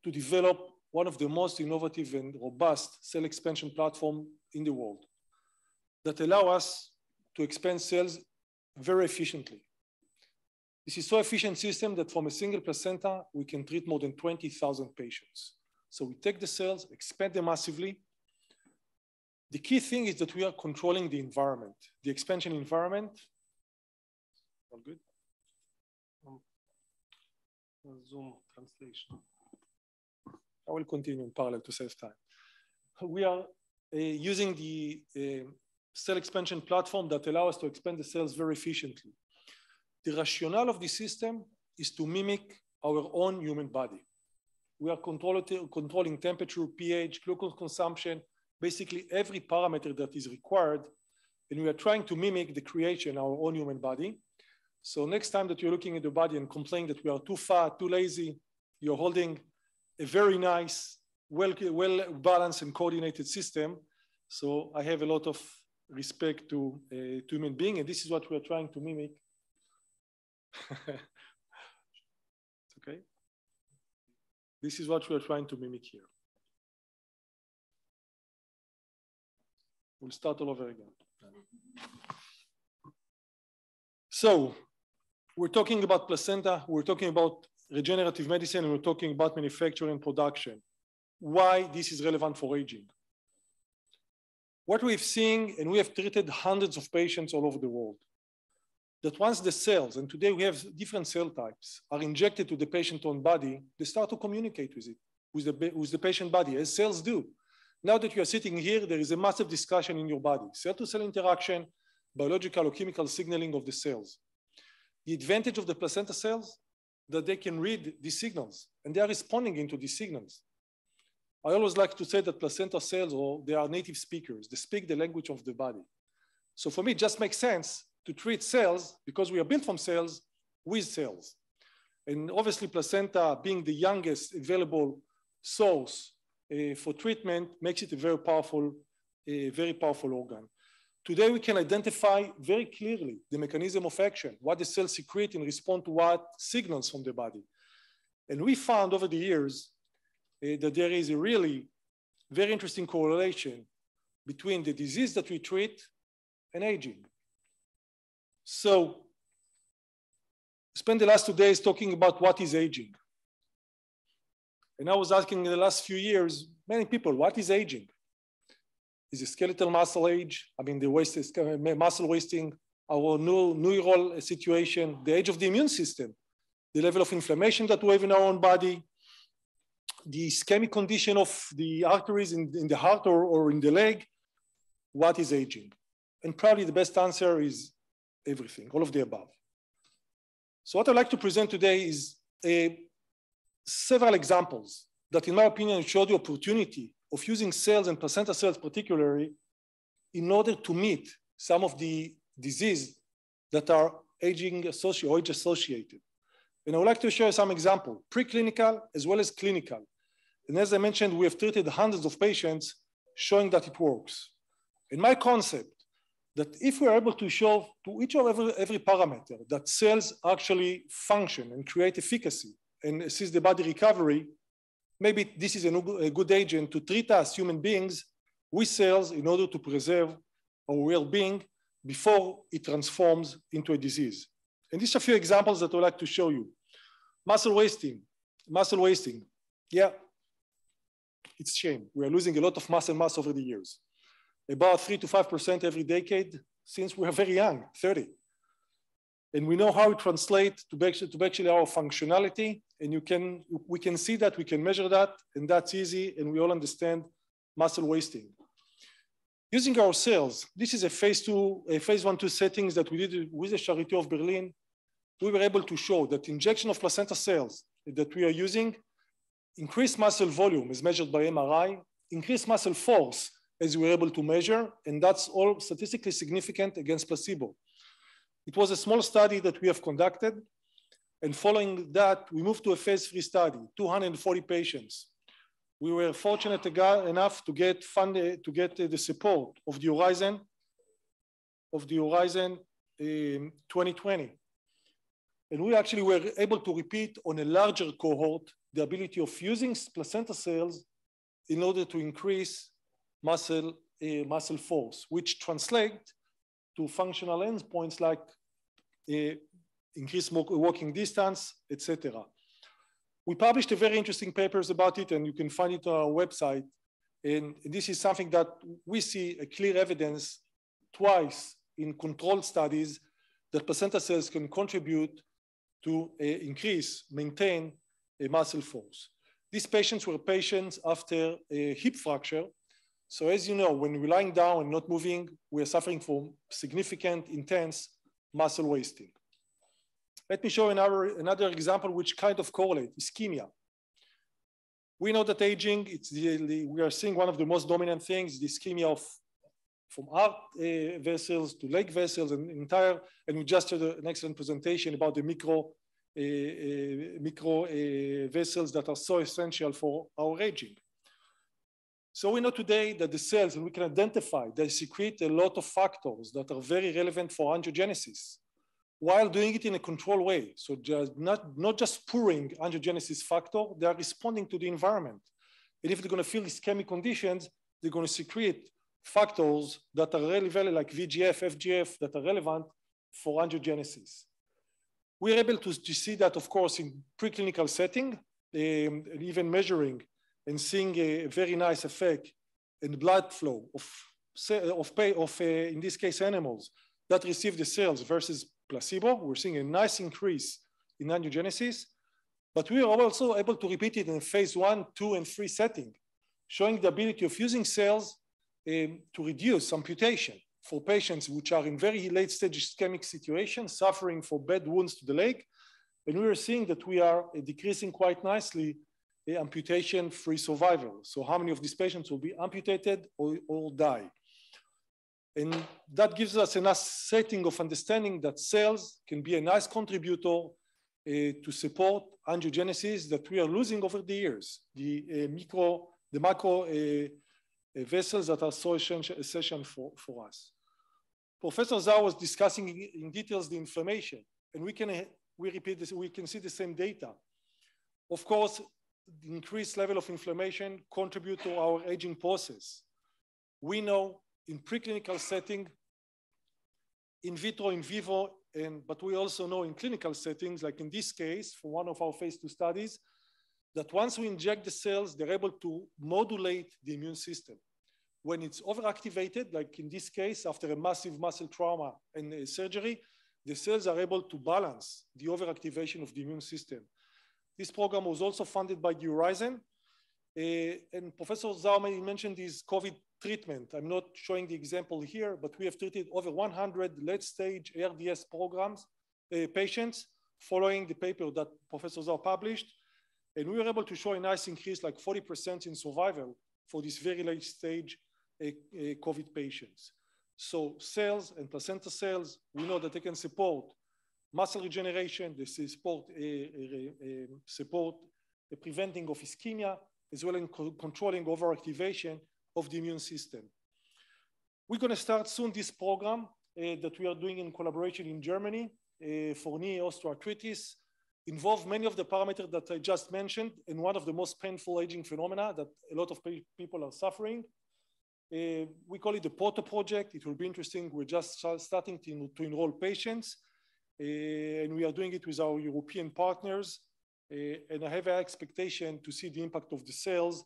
Speaker 3: to develop one of the most innovative and robust cell expansion platform in the world that allow us to expand cells very efficiently. This is so efficient system that from a single placenta, we can treat more than 20,000 patients. So we take the cells, expand them massively. The key thing is that we are controlling the environment, the expansion environment. All good? Zoom translation. I will continue in parallel to save time. We are using the cell expansion platform that allow us to expand the cells very efficiently. The rationale of the system is to mimic our own human body. We are controlling temperature, pH, glucose consumption, basically every parameter that is required, and we are trying to mimic the creation of our own human body. So next time that you're looking at the body and complain that we are too fat, too lazy, you're holding a very nice, well-balanced and coordinated system. So I have a lot of respect to human being, and this is what we're trying to mimic. Okay. This is what we're trying to mimic here. We'll start all over again. So we're talking about placenta, we're talking about regenerative medicine, and we're talking about manufacturing and production. Why this is relevant for aging? What we've seen, and we have treated hundreds of patients all over the world, that once the cells, and today we have different cell types, are injected to the patient's own body, they start to communicate with it, with the patient body, as cells do. Now that you are sitting here, there is a massive discussion in your body, cell-to-cell interaction, biological or chemical signaling of the cells. The advantage of the placenta cells, that they can read these signals, and they are responding into these signals. I always like to say that placenta cells, or they are native speakers. They speak the language of the body. So for me, it just makes sense to treat cells, because we are built from cells, with cells. And obviously, placenta being the youngest available source for treatment makes it a very powerful organ. Today, we can identify very clearly the mechanism of action, what the cells secrete in response to what signals from the body. And we found over the years that there is a really very interesting correlation between the disease that we treat and aging. So, spend the last 2 days talking about what is aging. And I was asking in the last few years, many people, what is aging? Is it skeletal muscle age? I mean, the waste is muscle wasting, our neural situation, the age of the immune system, the level of inflammation that we have in our own body, the ischemic condition of the arteries in the heart or in the leg. What is aging? And probably the best answer is everything, all of the above. So what I'd like to present today is several examples that, in my opinion, show the opportunity of using cells and placenta cells particularly in order to meet some of the diseases that are aging associated or age associated. And I would like to show you some examples, preclinical as well as clinical. And as I mentioned, we have treated hundreds of patients showing that it works. And my concept that if we are able to show to each of every parameter that cells actually function and create efficacy and assist the body recovery, maybe this is a good agent to treat us human beings with cells in order to preserve our well-being before it transforms into a disease. And these are a few examples that I'd like to show you. Muscle wasting. Yeah, it's a shame. We are losing a lot of muscle mass over the years. About 3 to 5% every decade since we are very young, 30. And we know how it translates to actually our functionality. And we can see that, we can measure that, and that's easy. And we all understand muscle wasting. Using our cells, this is a phase 1-2 settings that we did with the Charité of Berlin. We were able to show that injection of placenta cells that we are using increased muscle volume as measured by MRI, increased muscle force as we were able to measure, and that's all statistically significant against placebo. It was a small study that we have conducted, and following that, we moved to a phase 3 study, 240 patients. We were fortunate enough to get the support of the Horizon 2020. And we actually were able to repeat on a larger cohort the ability of using placenta cells in order to increase muscle force, which translate to functional endpoints like increased walking distance, etc. We published a very interesting papers about it, and you can find it on our website. And this is something that we see a clear evidence twice in controlled studies that placenta cells can contribute to maintain a muscle force. These patients were patients after a hip fracture. So as you know, when we're lying down and not moving, we are suffering from significant, intense muscle wasting. Let me show another example which kind of correlates, ischemia. We know that aging, we are seeing one of the most dominant things, the ischemia from heart vessels to leg vessels and we just had an excellent presentation about the micro vessels that are so essential for our aging. So we know today that the cells, and we can identify, they secrete a lot of factors that are very relevant for angiogenesis, while doing it in a controlled way. So just not just pouring angiogenesis factor, they are responding to the environment. And if they're going to feel ischemic conditions, they're going to secrete factors that are relevant, like VGF, FGF, that are relevant for angiogenesis. We're able to see that, of course, in preclinical setting, and even measuring and seeing a very nice effect in blood flow of in this case, animals that receive the cells versus placebo. We're seeing a nice increase in angiogenesis, but we are also able to repeat it in phase 1, 2, and 3 setting, showing the ability of using cells to reduce amputation for patients which are in very late stage ischemic situations, suffering for bad wounds to the leg. And we are seeing that we are decreasing quite nicely amputation-free survival. So how many of these patients will be amputated or die? And that gives us a nice setting of understanding that cells can be a nice contributor to support angiogenesis that we are losing over the years. The macro vessels that are so essential for us. Professor Zhao was discussing in details the inflammation, and we repeat this, we can see the same data. Of course, the increased level of inflammation contribute to our aging process. We know in preclinical setting, in vitro, in vivo, but we also know in clinical settings, like in this case, for one of our phase 2 studies, that once we inject the cells, they're able to modulate the immune system. When it's overactivated, like in this case, after a massive muscle trauma and surgery, the cells are able to balance the overactivation of the immune system. This program was also funded by the Horizon. And Professor Zhao mentioned this COVID treatment. I'm not showing the example here, but we have treated over 100 late-stage ARDS programs, patients, following the paper that Professor Zhao published. And we were able to show a nice increase, like 40% in survival for these very late-stage COVID patients. So cells and placenta cells, we know that they can support muscle regeneration, they support preventing of ischemia, as well as controlling overactivation of the immune system. We're going to start soon this program that we are doing in collaboration in Germany for knee osteoarthritis. Involve many of the parameters that I just mentioned, and one of the most painful aging phenomena that a lot of people are suffering. We call it the Proto project. It will be interesting. We're just starting to enroll patients, and we are doing it with our European partners. And I have an expectation to see the impact of the cells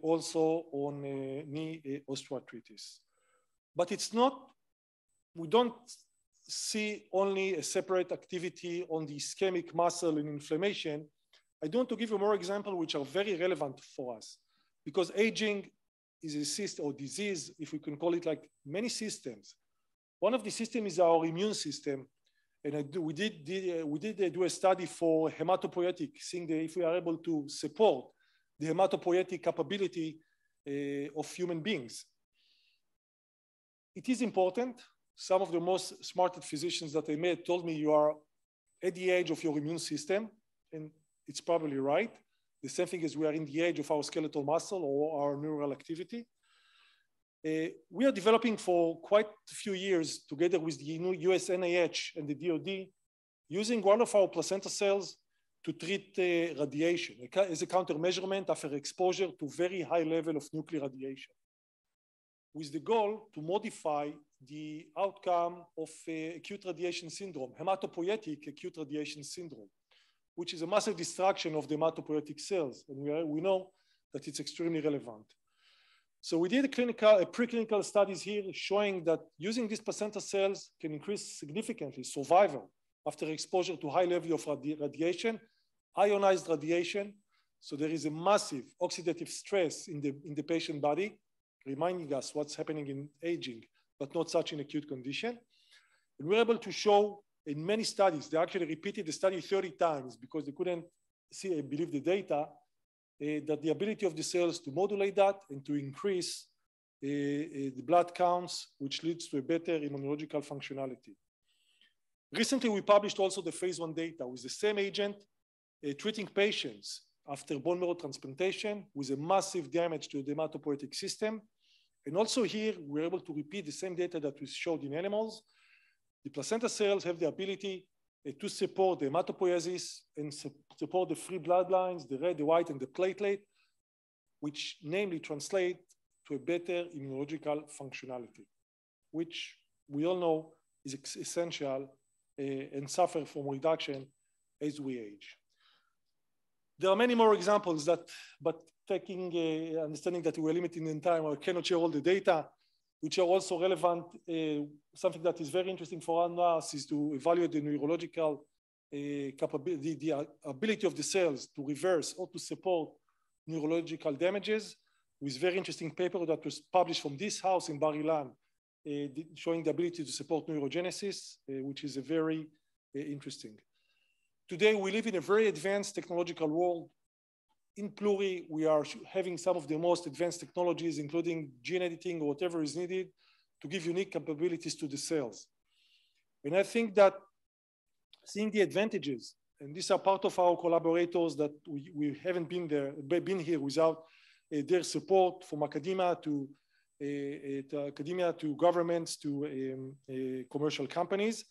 Speaker 3: also on knee osteoarthritis. But it's not, we don't see only a separate activity on the ischemic muscle and inflammation. I want to give you more examples which are very relevant for us, because aging is a system or disease, if we can call it, like many systems. One of the systems is our immune system. And we did do a study for hematopoietic, seeing if we are able to support the hematopoietic capability of human beings. It is important. Some of the most smartest physicians that I met told me you are at the age of your immune system, and it's probably right. The same thing as we are in the age of our skeletal muscle or our neural activity. We are developing for quite a few years together with the US NIH and the DOD, using one of our placenta cells to treat radiation as a countermeasurement after exposure to very high level of nuclear radiation, with the goal to modify the outcome of acute radiation syndrome, hematopoietic acute radiation syndrome, which is a massive destruction of the hematopoietic cells. And we know that it's extremely relevant. So we did preclinical studies here showing that using these placenta cells can increase significantly survival after exposure to high level of radiation, ionized radiation. So there is a massive oxidative stress in the patient body, reminding us what's happening in aging, but not such an acute condition. And we're able to show in many studies, they actually repeated the study 30 times because they couldn't believe the data, that the ability of the cells to modulate that and to increase the blood counts, which leads to a better immunological functionality. Recently, we published also the phase 1 data with the same agent treating patients after bone marrow transplantation with a massive damage to the hematopoietic system. And also here, we're able to repeat the same data that we showed in animals. The placenta cells have the ability to support the hematopoiesis and support the free bloodlines, the red, the white, and the platelet, which namely translate to a better immunological functionality, which we all know is essential and suffer from reduction as we age. There are many more examples but taking understanding that we're limited in time, I cannot share all the data, which are also relevant. Something that is very interesting for us is to evaluate the neurological capability, the ability of the cells to reverse or to support neurological damages. with very interesting paper that was published from this house in Bar Ilan, showing the ability to support neurogenesis, which is a very interesting. Today, we live in a very advanced technological world. In Pluri, we are having some of the most advanced technologies, including gene editing or whatever is needed to give unique capabilities to the cells. And I think that seeing the advantages, and these are part of our collaborators that we haven't been here without their support from academia to governments to commercial companies.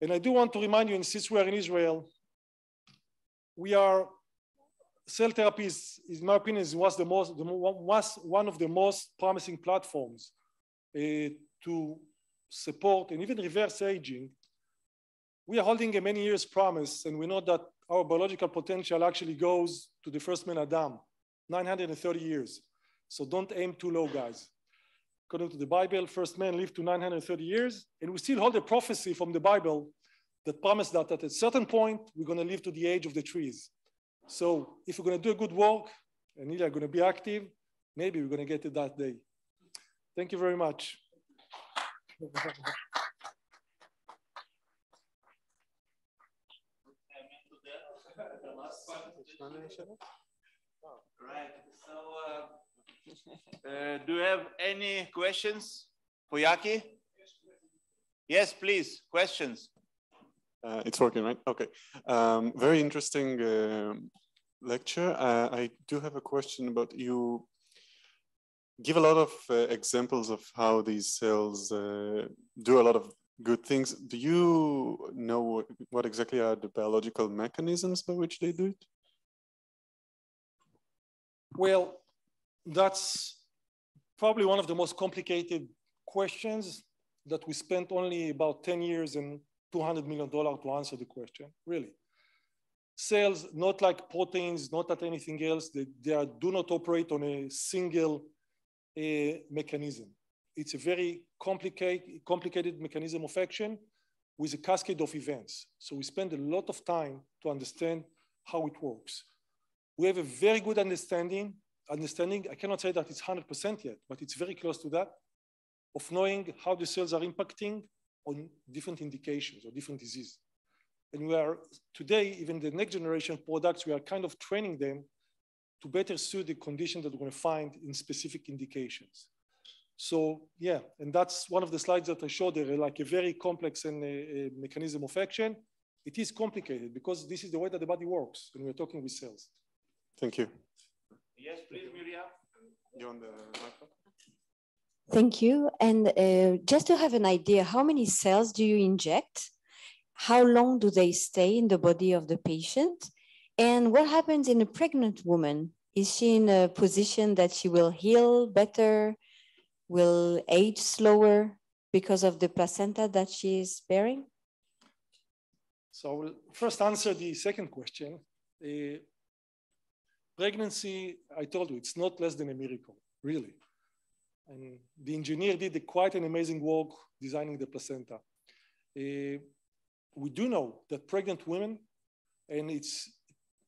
Speaker 3: And I do want to remind you, since we are in Israel, cell therapy in my opinion, was one of the most promising platforms to support and even reverse aging. We are holding a many years promise, and we know that our biological potential actually goes to the first man Adam, 930 years. So don't aim too low, guys. According to the Bible, first man lived to 930 years, and we still hold a prophecy from the Bible that promised that at a certain point, we're going to live to the age of the trees. So if we're going to do a good work, and Ilia are going to be active, maybe we're going to get to that day. Thank you very much.
Speaker 1: Right. So, do you have any questions for Yaki? Yes, please. Questions.
Speaker 18: It's working, right? Okay. Very interesting lecture. I do have a question about you. Give a lot of examples of how these cells do a lot of good things. Do you know what exactly are the biological mechanisms by which they do it?
Speaker 3: Well, that's probably one of the most complicated questions that we spent only about 10 years and $200 million to answer the question, really. Cells, not like proteins, not like anything else, they do not operate on a single mechanism. It's a very complicated mechanism of action with a cascade of events. So we spend a lot of time to understand how it works. We have a very good understanding. I cannot say that it's 100% yet, but it's very close to that, of knowing how the cells are impacting on different indications or different diseases. And we are today, even the next generation products, we are kind of training them to better suit the conditions that we're going to find in specific indications. So yeah, and that's one of the slides that I showed there, like a very complex and a mechanism of action. It is complicated because this is the way that the body works when we're talking with cells.
Speaker 18: Thank you.
Speaker 1: Yes, please, Myriam.
Speaker 18: You on the microphone?
Speaker 19: Thank you. And just to have an idea, how many cells do you inject? How long do they stay in the body of the patient? And what happens in a pregnant woman? Is she in a position that she will heal better, will age slower because of the placenta that she is bearing?
Speaker 3: So I will first answer the second question. Pregnancy, I told you, it's not less than a miracle, really. And the engineer did quite an amazing work designing the placenta. We do know that pregnant women, and it's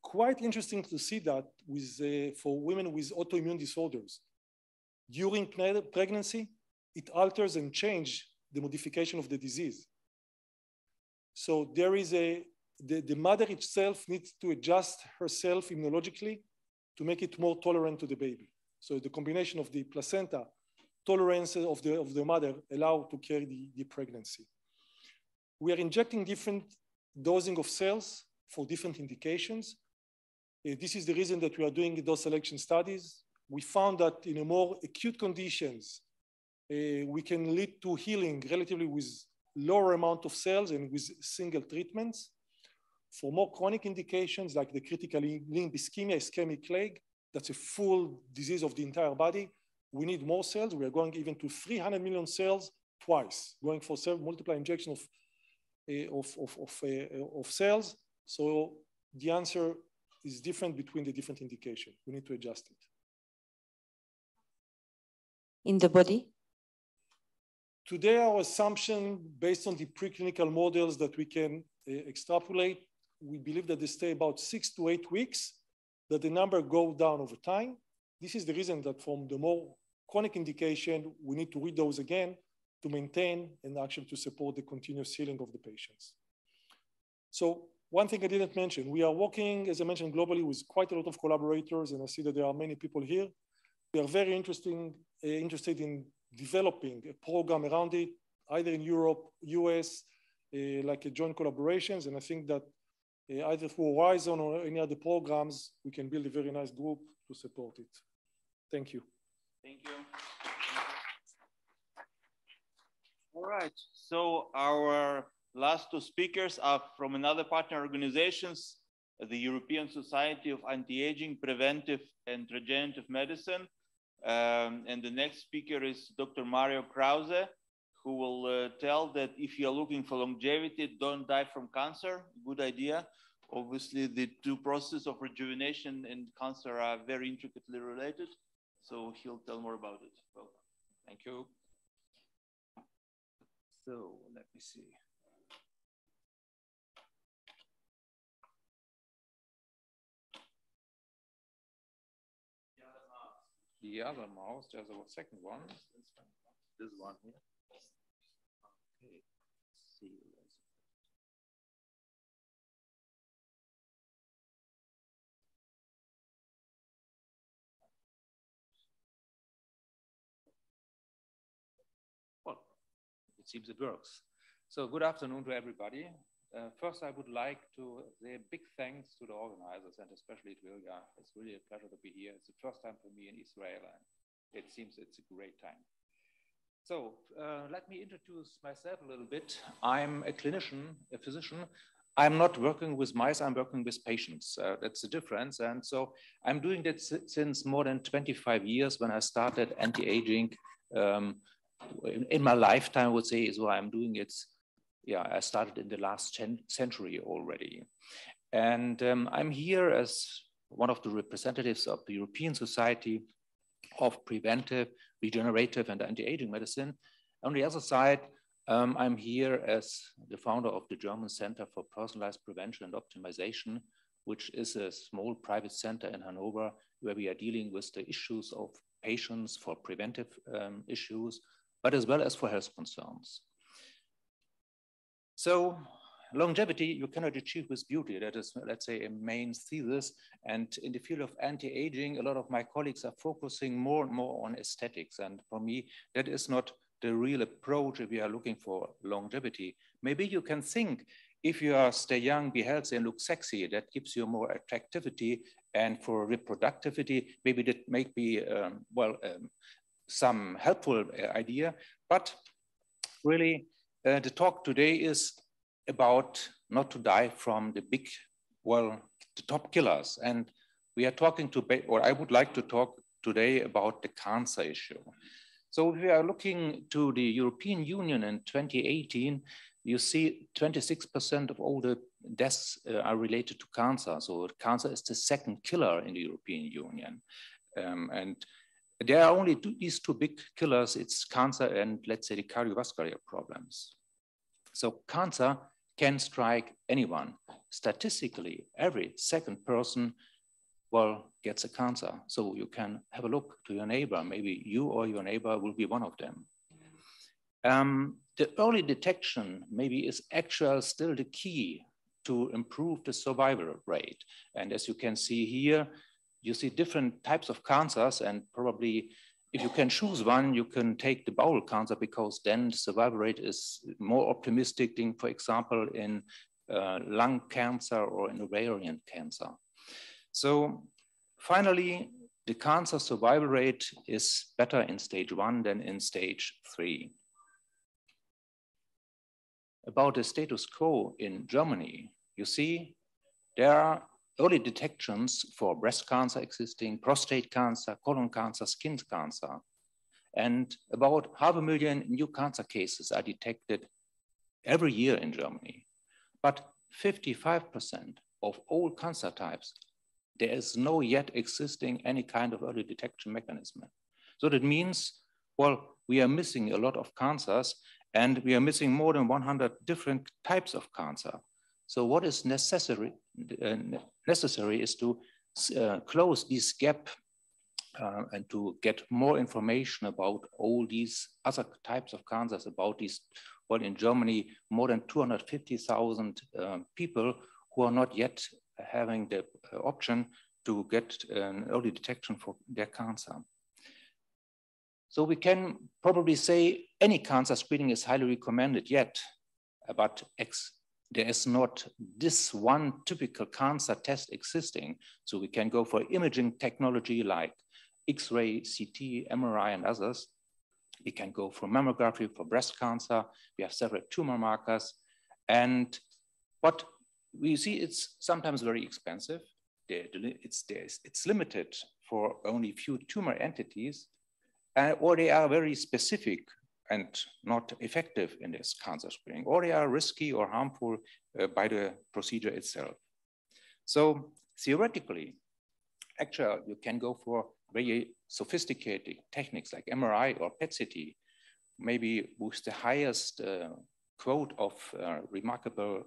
Speaker 3: quite interesting to see that for women with autoimmune disorders, during pregnancy, it alters and changes the modification of the disease. So there is the mother itself needs to adjust herself immunologically to make it more tolerant to the baby. So the combination of the placenta, tolerance of the mother allow to carry the pregnancy. We are injecting different dosing of cells for different indications. This is the reason that we are doing dose selection studies. We found that in a more acute conditions, we can lead to healing relatively with lower amount of cells and with single treatments. For more chronic indications like the critical limb ischemia, ischemic leg, that's a full disease of the entire body. We need more cells. We are going even to 300 million cells twice, going for multiple injection of cells. So the answer is different between the different indications. We need to adjust it.
Speaker 19: In the body?
Speaker 3: Today, our assumption based on the preclinical models that we can extrapolate, we believe that they stay about 6 to 8 weeks, that the number go down over time. this is the reason that from the more chronic indication, we need to redose again to maintain and actually to support the continuous healing of the patients. So one thing I didn't mention, we are working, as I mentioned, globally with quite a lot of collaborators, and I see that there are many people here. We are very interested in developing a program around it, either in Europe, US, like a joint collaborations. And I think that either through Horizon or any other programs, we can build a very nice group to support it. Thank you.
Speaker 1: Thank you. All right, so our last two speakers are from another partner organizations, the European Society of Anti-Aging, Preventive and Regenerative Medicine. And the next speaker is Dr. Mario Krause, who will tell that if you're looking for longevity, don't die from cancer. Good idea. Obviously, the two processes of rejuvenation and cancer are very intricately related. So he'll tell more about it. Welcome.
Speaker 4: Thank you. So let me see. The other mouse, there's a second one. This one here. Okay, let's see. Well, it seems it works. So good afternoon to everybody. First, I would like to say a big thanks to the organizers and especially to Ilia. It's really a pleasure to be here. It's the first time for me in Israel, and it seems it's a great time. So let me introduce myself a little bit. I'm a clinician, a physician. I'm not working with mice, I'm working with patients. That's the difference. And so I'm doing that since more than 25 years when I started anti-aging. In my lifetime, I would say, is why I'm doing it. Yeah, I started in the last century already. And I'm here as one of the representatives of the European Society of Preventive, Regenerative, and Anti-Aging Medicine. On the other side, I'm here as the founder of the German Center for Personalized Prevention and Optimization, which is a small private center in Hanover, where we are dealing with the issues of patients for preventive issues, but as well as for health concerns. So longevity, you cannot achieve with beauty. That is, let's say, a main thesis. And in the field of anti-aging, a lot of my colleagues are focusing more and more on aesthetics. And for me, that is not the real approach if we are looking for longevity. Maybe you can think, if you are stay young, be healthy, and look sexy, that gives you more attractivity. And for reproductivity, maybe that may be, some helpful idea. But really, the talk today is about not to die from the big, the top killers. And we are talking or I would like to talk today about the cancer issue. So if we are looking to the European Union in 2018, you see 26% of all the deaths are related to cancer. So cancer is the second killer in the European Union. And there are only these two big killers. It's cancer and, let's say, the cardiovascular problems. So cancer can strike anyone. Statistically, every second person, gets a cancer. So you can have a look to your neighbor. Maybe you or your neighbor will be one of them. The early detection maybe is actually still the key to improve the survival rate. And as you can see here, you see different types of cancers, and probably if you can choose one, you can take the bowel cancer, because then the survival rate is more optimistic than, for example, in lung cancer or in ovarian cancer. So finally, the cancer survival rate is better in stage 1 than in stage 3. About the status quo in Germany, you see there are early detections for breast cancer existing, prostate cancer, colon cancer, skin cancer. And about 500,000 new cancer cases are detected every year in Germany. But 55% of all cancer types, there is no yet existing any kind of early detection mechanism. So that means, we are missing a lot of cancers, and we are missing more than 100 different types of cancer. So what is necessary is to close this gap and to get more information about all these other types of cancers, about these, well, in Germany, more than 250,000 people who are not yet having the option to get an early detection for their cancer. So we can probably say any cancer screening is highly recommended yet, but there is not this one typical cancer test existing. So we can go for imaging technology like X-ray, CT, MRI, and others. We can go for mammography for breast cancer. We have several tumor markers. And what we see, it's sometimes very expensive. It's limited for only a few tumor entities, or they are very specific and not effective in this cancer screening, or they are risky or harmful by the procedure itself. So theoretically, actually, you can go for very sophisticated techniques like MRI or PET-CT, maybe with the highest quote of remarkable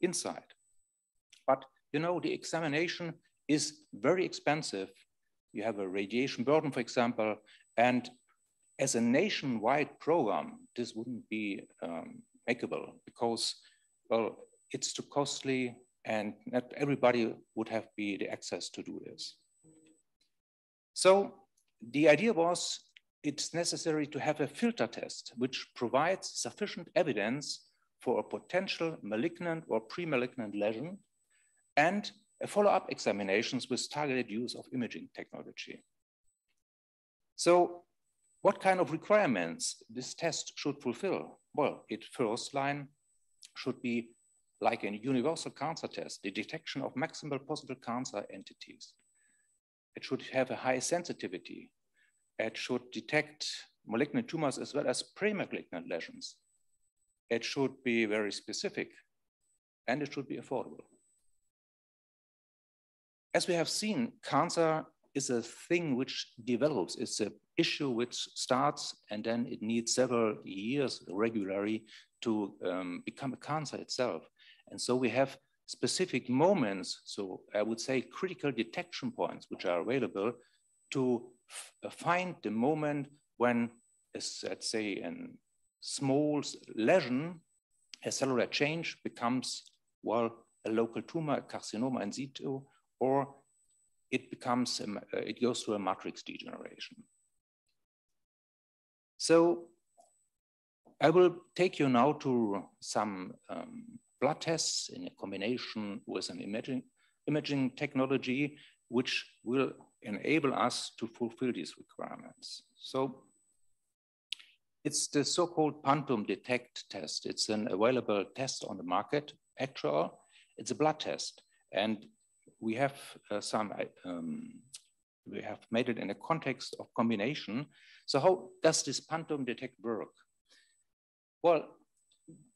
Speaker 4: insight. But you know, the examination is very expensive. You have a radiation burden, for example, and as a nationwide program, this wouldn't be makeable because, well, it's too costly and not everybody would have the access to do this. So the idea was it's necessary to have a filter test which provides sufficient evidence for a potential malignant or pre-malignant lesion and a follow-up examinations with targeted use of imaging technology. So what kind of requirements this test should fulfill? Well, its first line should be like a universal cancer test, the detection of maximal possible cancer entities. It should have a high sensitivity. It should detect malignant tumors as well as pre-malignant lesions. It should be very specific, and it should be affordable. As we have seen, cancer is a thing which develops. It's an issue which starts and then it needs several years regularly to become a cancer itself. And so we have specific moments, so I would say critical detection points, which are available to find the moment when, let's say, a small lesion, a cellular change becomes, well, a local tumor, a carcinoma in situ, or it becomes, it goes through a matrix degeneration. So I will take you now to some blood tests in a combination with an imaging technology, which will enable us to fulfill these requirements. So it's the so-called Pantum Detect test. It's an available test on the market, actual. It's a blood test. And we have we have made it in a context of combination. So how does this Pantum Detect work? Well,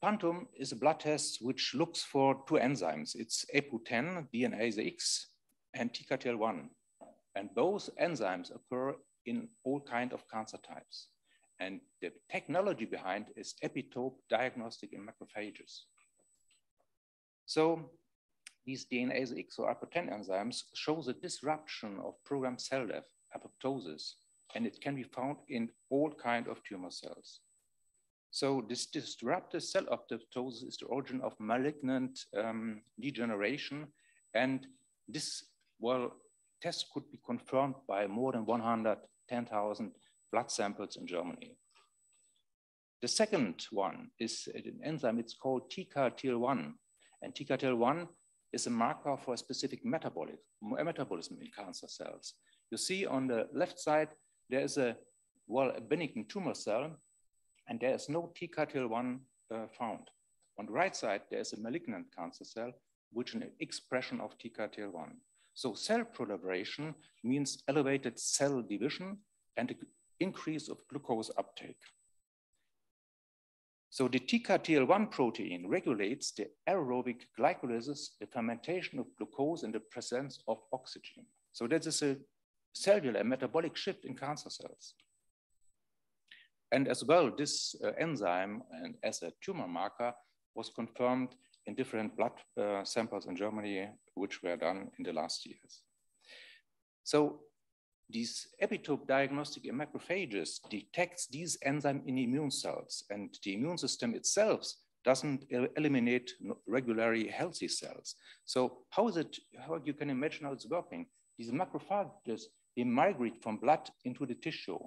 Speaker 4: Pantum is a blood test which looks for two enzymes. It's APO10, DNase X, and TKTL1. And both enzymes occur in all kinds of cancer types. And the technology behind is epitope diagnostic in macrophages. So these DNase X or APO10 enzymes show the disruption of programmed cell death, apoptosis, and it can be found in all kinds of tumor cells. So this disruptive cell apoptosis is the origin of malignant degeneration, and this, well, test could be confirmed by more than 110,000 blood samples in Germany. The second one is an enzyme, it's called TKTL1, and TKTL1 is a marker for a specific metabolism in cancer cells. You see on the left side, there is a benign tumor cell, and there is no TKTL1 found. On the right side, there is a malignant cancer cell, which is an expression of TKTL1. So cell proliferation means elevated cell division and an increase of glucose uptake. So the TKTL1 protein regulates the aerobic glycolysis, the fermentation of glucose in the presence of oxygen. So that is a cellular metabolic shift in cancer cells. And as well, this enzyme and as a tumor marker was confirmed in different blood samples in Germany, which were done in the last years. So these epitope diagnostic in macrophages detects these enzymes in immune cells, and the immune system itself doesn't eliminate regularly healthy cells. So how you can imagine how it's working? These macrophages, they migrate from blood into the tissue.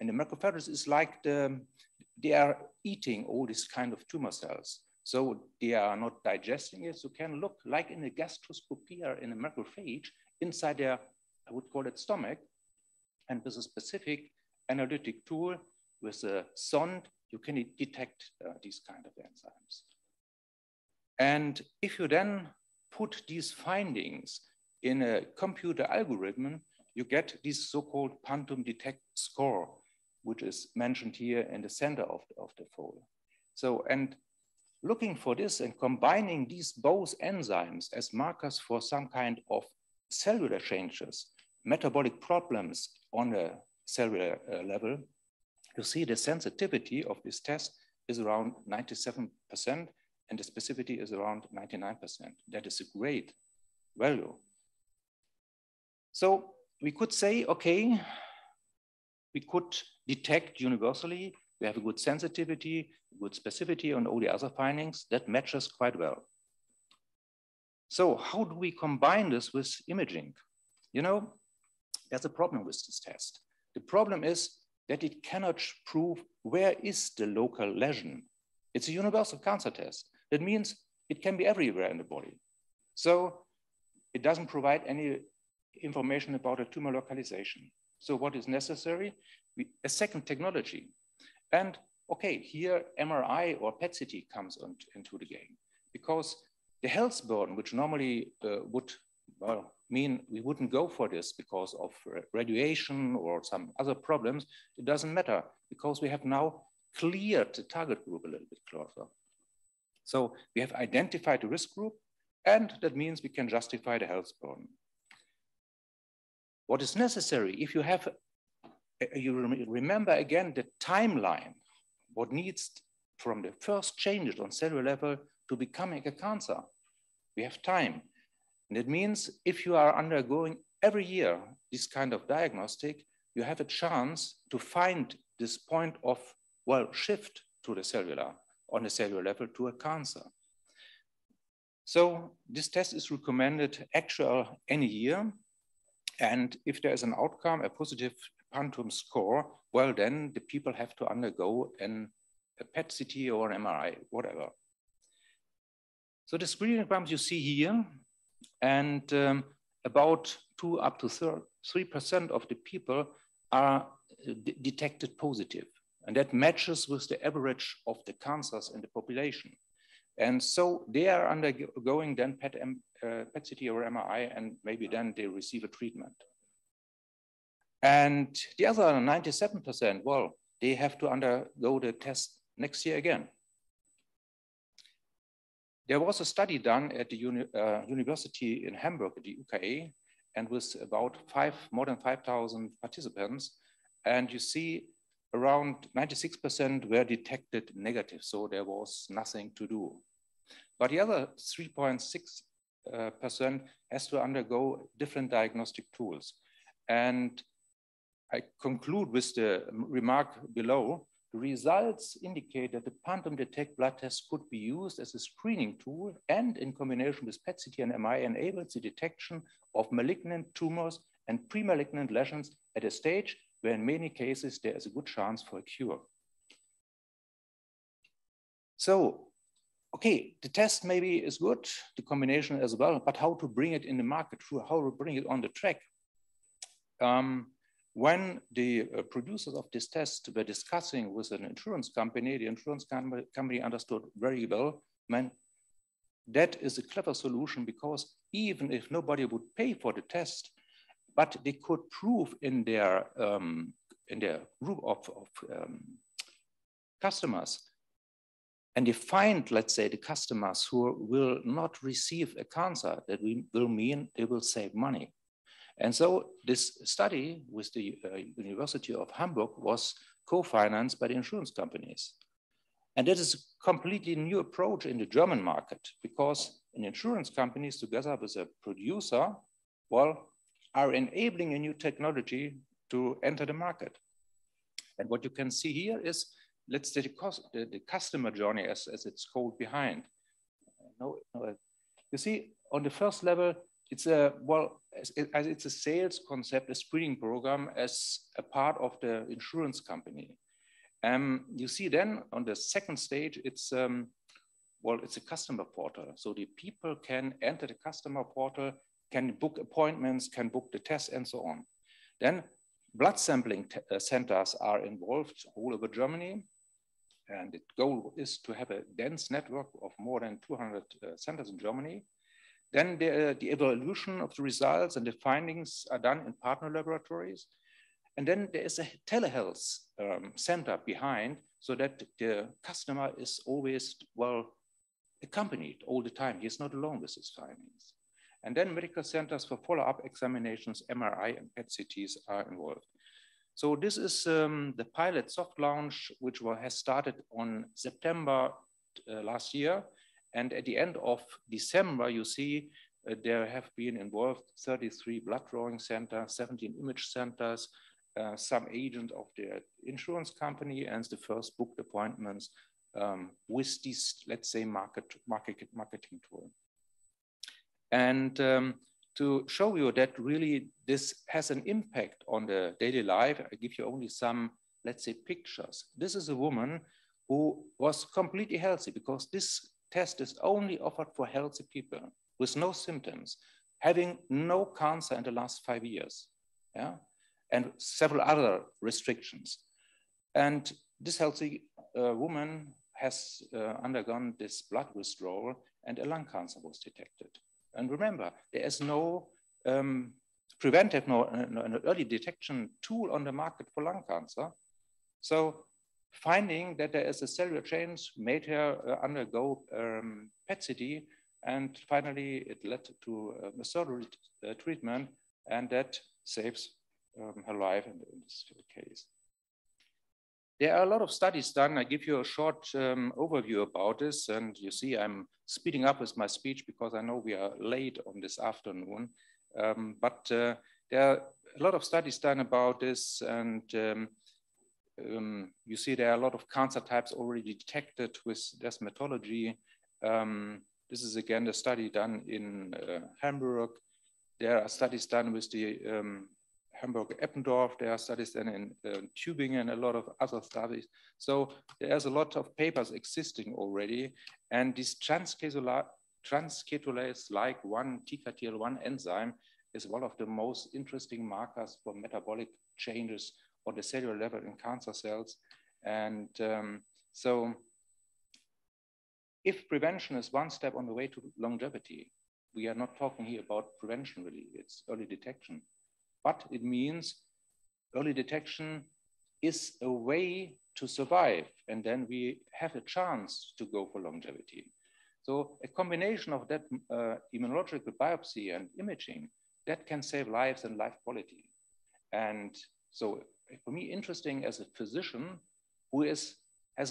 Speaker 4: And the macrophages is like they are eating all these kind of tumor cells. So they are not digesting it. So can look like in a gastroscopia in a macrophage inside their, I would call it stomach. And with a specific analytic tool, with a sonde, you can detect these kind of enzymes. And if you then put these findings in a computer algorithm, you get this so-called quantum detect score, which is mentioned here in the center of the folder. So, and looking for this and combining these both enzymes as markers for some kind of cellular changes, metabolic problems on a cellular level, you see the sensitivity of this test is around 97% and the specificity is around 99%. That is a great value. So we could say, okay, we could detect universally, we have a good sensitivity, good specificity on all the other findings, that matches quite well. So how do we combine this with imaging? You know, there's a problem with this test. The problem is that it cannot prove where is the local lesion. It's a universal cancer test. That means it can be everywhere in the body. So it doesn't provide any information about a tumor localization. So what is necessary? A second technology. And okay, here MRI or PET-CT comes into the game, because the health burden, which normally would mean we wouldn't go for this because of radiation or some other problems, it doesn't matter because we have now cleared the target group a little bit closer. So we have identified the risk group, and that means we can justify the health burden. What is necessary, if you have, you remember again the timeline, what needs from the first changes on cellular level to becoming a cancer. We have time. And it means if you are undergoing every year this kind of diagnostic, you have a chance to find this point of, well, shift to the cellular, on the cellular level to a cancer. So this test is recommended actual any year. And if there is an outcome, a positive quantum score, well, then the people have to undergo a PET-CT or an MRI, whatever. So the screening programs you see here, and about 2 up to 3% of the people are detected positive. And that matches with the average of the cancers in the population. And so they are undergoing then PET-CT or MRI, and maybe then they receive a treatment. And the other 97%, well, they have to undergo the test next year again. There was a study done at the university in Hamburg, at the UK, and with about more than 5,000 participants. And you see around 96% were detected negative, so there was nothing to do. But the other 3.6% has to undergo different diagnostic tools. And I conclude with the remark below. The results indicate that the quantum detect blood test could be used as a screening tool and in combination with PET-CT and MRI enables the detection of malignant tumors and pre-malignant lesions at a stage where in many cases there is a good chance for a cure. So, okay, the test maybe is good, the combination as well, but how to bring it in the market, how to bring it on the track. When the producers of this test were discussing with an insurance company, the insurance company understood very well, man, that is a clever solution because even if nobody would pay for the test, but they could prove in their group of customers, and they find, let's say, the customers who will not receive a cancer, that will mean they will save money. And so this study with the University of Hamburg was co-financed by the insurance companies. And that is a completely new approach in the German market because in insurance companies together with a producer, well, are enabling a new technology to enter the market. And what you can see here is, let's say the customer journey as it's called behind. You see, on the first level, it's it's a sales concept, a screening program as a part of the insurance company. You see then on the second stage, it's a customer portal. So the people can enter the customer portal, can book appointments, can book the tests and so on. Then blood sampling centers are involved all over Germany. And the goal is to have a dense network of more than 200 centers in Germany. Then the evaluation of the results and the findings are done in partner laboratories. And then there is a telehealth center behind, so that the customer is always accompanied all the time. He's not alone with his findings. And then medical centers for follow-up examinations, MRI and PET CTs are involved. So this is the pilot soft launch, which has started on September last year. And at the end of December, you see there have been involved 33 blood drawing centers, 17 image centers, some agent of the insurance company, and the first booked appointments with this, let's say, marketing tool. And to show you that really this has an impact on the daily life, I give you only some, let's say, pictures. This is a woman who was completely healthy, because this test is only offered for healthy people with no symptoms, having no cancer in the last 5 years, yeah, and several other restrictions. And this healthy woman has undergone this blood withdrawal, and a lung cancer was detected. And remember, there is no preventive, no early detection tool on the market for lung cancer. So finding that there is a cellular change made her undergo PET CT, and finally it led to a surgery treatment, and that saves her life in this case. There are a lot of studies done. I give you a short overview about this, and you see I'm speeding up with my speech because I know we are late on this afternoon. But there are a lot of studies done about this, and you see there are a lot of cancer types already detected with this methodology. This is again the study done in Hamburg. There are studies done with the Hamburg-Eppendorf. There are studies done in Tübingen and a lot of other studies. So there's a lot of papers existing already. And this transcatalase like 1 TKTL1 enzyme is one of the most interesting markers for metabolic changes on the cellular level in cancer cells. And so if prevention is one step on the way to longevity, we are not talking here about prevention really, it's early detection. But it means early detection is a way to survive, and then we have a chance to go for longevity. So a combination of that immunological biopsy and imaging, that can save lives and life quality. And so for me, interesting as a physician who has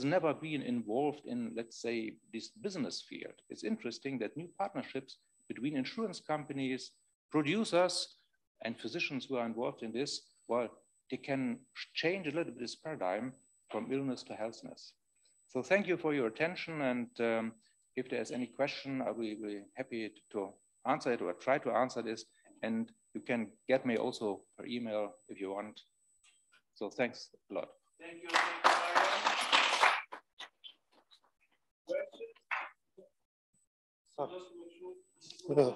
Speaker 4: never been involved in, let's say, this business field, it's interesting that new partnerships between insurance companies, producers, and physicians who are involved in this, well, they can change a little bit this paradigm from illness to healthiness. So thank you for your attention. And if there's any question, I'll be happy to answer it or try to answer this. And you can get me also per email if you want. So thanks a lot.
Speaker 14: Thank you. Thank you,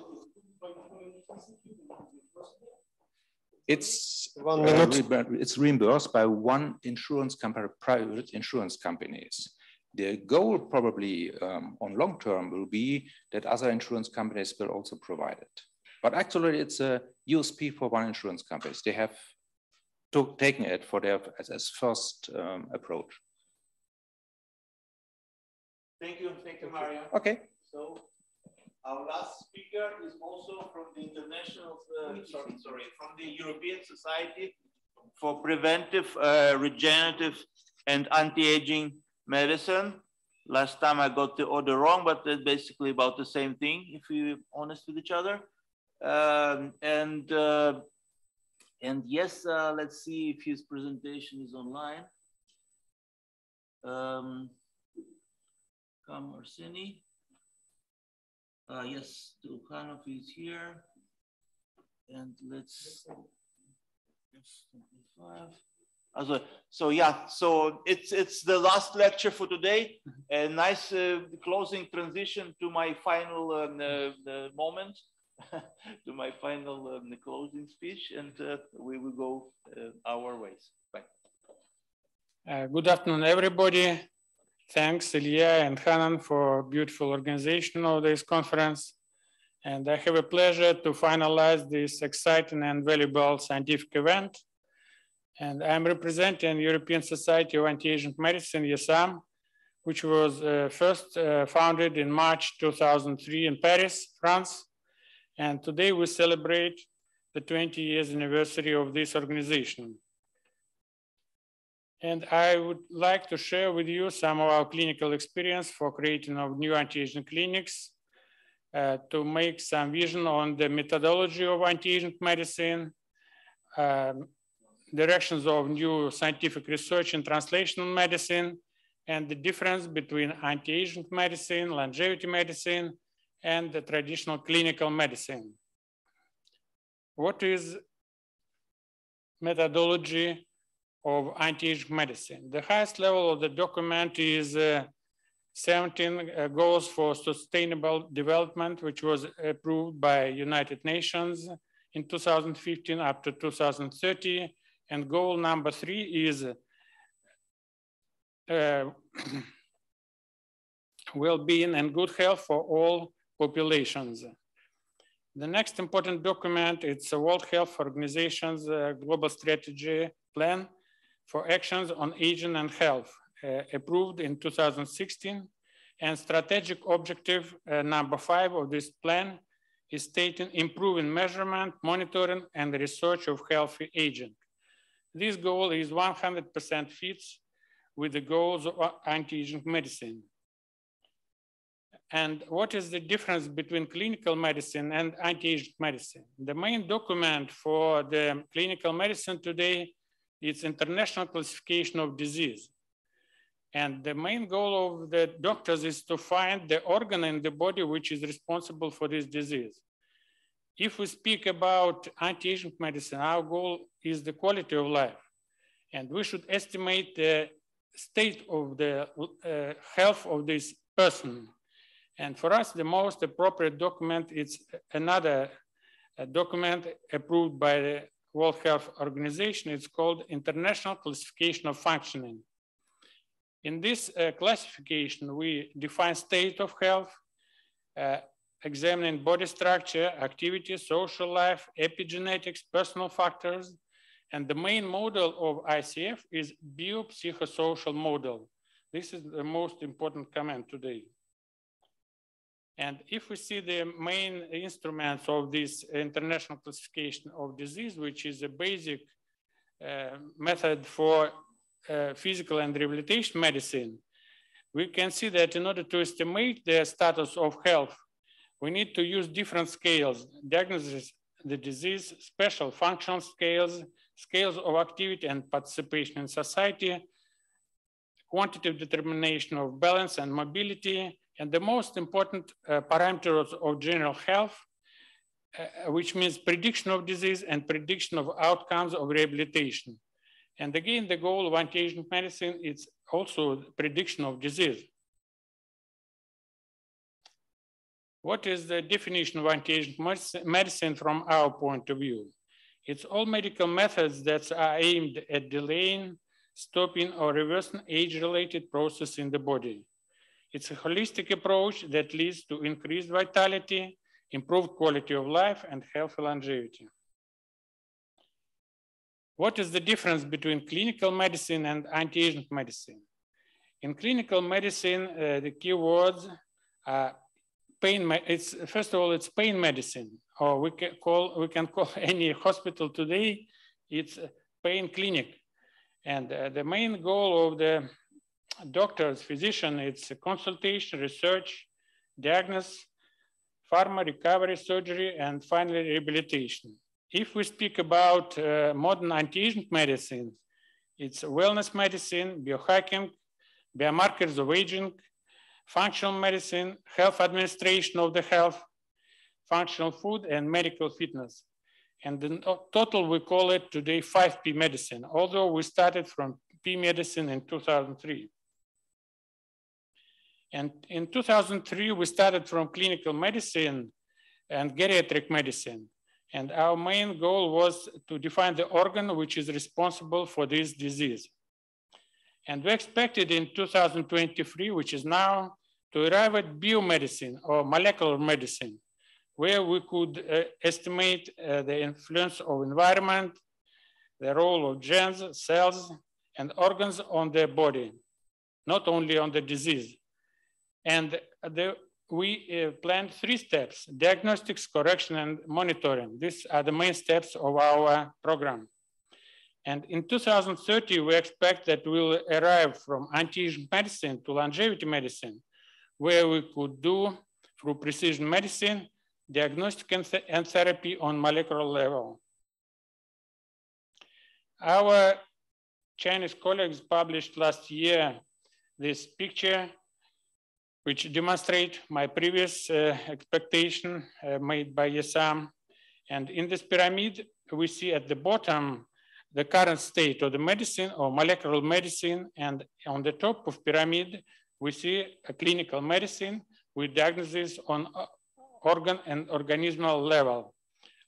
Speaker 4: It's 1 minute. It's reimbursed by one insurance company, private insurance companies. The goal probably on long term will be that other insurance companies will also provide it. But actually it's a USP for one insurance companies. They have taken it for their as first approach.
Speaker 14: Thank you, Myriam.
Speaker 4: Okay.
Speaker 14: So our last speaker is also from the international, from the European Society for Preventive, Regenerative, and Anti-Aging Medicine. Last time I got the order wrong, but that's basically about the same thing, if we're honest with each other.
Speaker 1: And yes, let's see if his presentation is online. Orsini. Yes, Tukhanov is here. And let's, so yeah, so it's the last lecture for today. A nice closing transition to my final moment, to my final closing speech, and we will go our ways. Bye.
Speaker 5: Good afternoon, everybody. Thanks, Ilia and Hanan, for beautiful organization of this conference. And I have a pleasure to finalize this exciting and valuable scientific event. And I'm representing European Society of Anti-Aging Medicine, ESAM, which was first founded in March 2003 in Paris, France. And today we celebrate the 20 years anniversary of this organization. And I would like to share with you some of our clinical experience for creating of new anti-aging clinics, to make some vision on the methodology of anti-aging medicine, directions of new scientific research in translational medicine, and the difference between anti-aging medicine, longevity medicine, and the traditional clinical medicine. What is methodology of anti-aging medicine? The highest level of the document is 17 goals for sustainable development, which was approved by United Nations in 2015 up to 2030. And goal number 3 is well-being and good health for all populations. The next important document, it's the World Health Organization's Global Strategy Plan for Actions on Aging and Health, approved in 2016, and strategic objective number 5 of this plan is stating improving measurement, monitoring, and research of healthy aging. This goal is 100% fits with the goals of anti-aging medicine. And what is the difference between clinical medicine and anti-aging medicine? The main document for the clinical medicine today is International Classification of Disease. And the main goal of the doctors is to find the organ in the body which is responsible for this disease. If we speak about anti-aging medicine, our goal is the quality of life. And we should estimate the state of the health of this person. And for us, the most appropriate document is another document approved by the World Health Organization. It's called International Classification of Functioning. In this classification, we define state of health, examining body structure, activity, social life, epigenetics, personal factors. And the main model of ICF is biopsychosocial model. This is the most important comment today. And if we see the main instruments of this international classification of disease, which is a basic method for physical and rehabilitation medicine, we can see that in order to estimate the status of health, we need to use different scales, diagnosis the disease, special functional scales, scales of activity and participation in society, quantitative determination of balance and mobility, and the most important parameters of general health, which means prediction of disease and prediction of outcomes of rehabilitation. And again, the goal of anti-aging medicine is also prediction of disease. What is the definition of anti-aging medicine from our point of view? It's all medical methods that are aimed at delaying, stopping, or reversing age-related process in the body. It's a holistic approach that leads to increased vitality, improved quality of life, and healthy longevity. What is the difference between clinical medicine and anti-aging medicine? In clinical medicine, the key words are first of all, it's pain medicine, or we can call any hospital today, it's a pain clinic. And the main goal of the doctors, physician, it's a consultation, research, diagnosis, pharma, recovery, surgery, and finally rehabilitation. If we speak about modern anti-aging medicine, it's wellness medicine, biohacking, biomarkers of aging, functional medicine, health administration of the health, functional food, and medical fitness. And in total, we call it today 5P medicine, although we started from P medicine in 2003. And in 2003, we started from clinical medicine and geriatric medicine. And our main goal was to define the organ which is responsible for this disease. And we expected in 2023, which is now, to arrive at biomedicine or molecular medicine, where we could estimate the influence of environment, the role of genes, cells, and organs on the body, not only on the disease. And we planned 3 steps: diagnostics, correction, and monitoring. These are the main steps of our program. And in 2030, we expect that we'll arrive from anti-aging medicine to longevity medicine, where we could do, through precision medicine, diagnostic and therapy on molecular level. Our Chinese colleagues published last year this picture, which demonstrate my previous expectation made by Yesam. And in this pyramid, we see at the bottom the current state of the medicine or molecular medicine, and on the top of pyramid, we see a clinical medicine with diagnosis on organ and organismal level.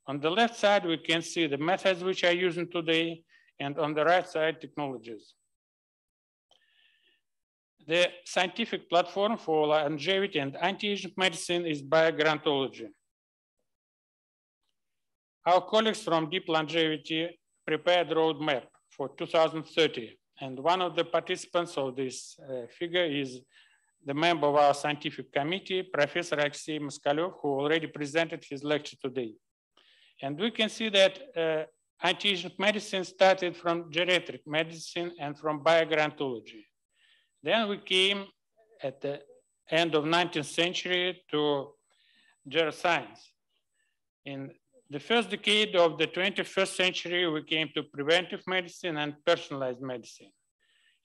Speaker 5: On the left side, we can see the methods which are using today, and on the right side, technologies. The scientific platform for longevity and anti-aging medicine is biogerontology. Our colleagues from Deep Longevity prepared a roadmap for 2030. And one of the participants of this figure is the member of our scientific committee, Professor Alexey Moskalev, who already presented his lecture today. And we can see that anti-aging medicine started from geriatric medicine and from biogerontology. Then we came at the end of 19th century to geroscience. In the first decade of the 21st century, we came to preventive medicine and personalized medicine.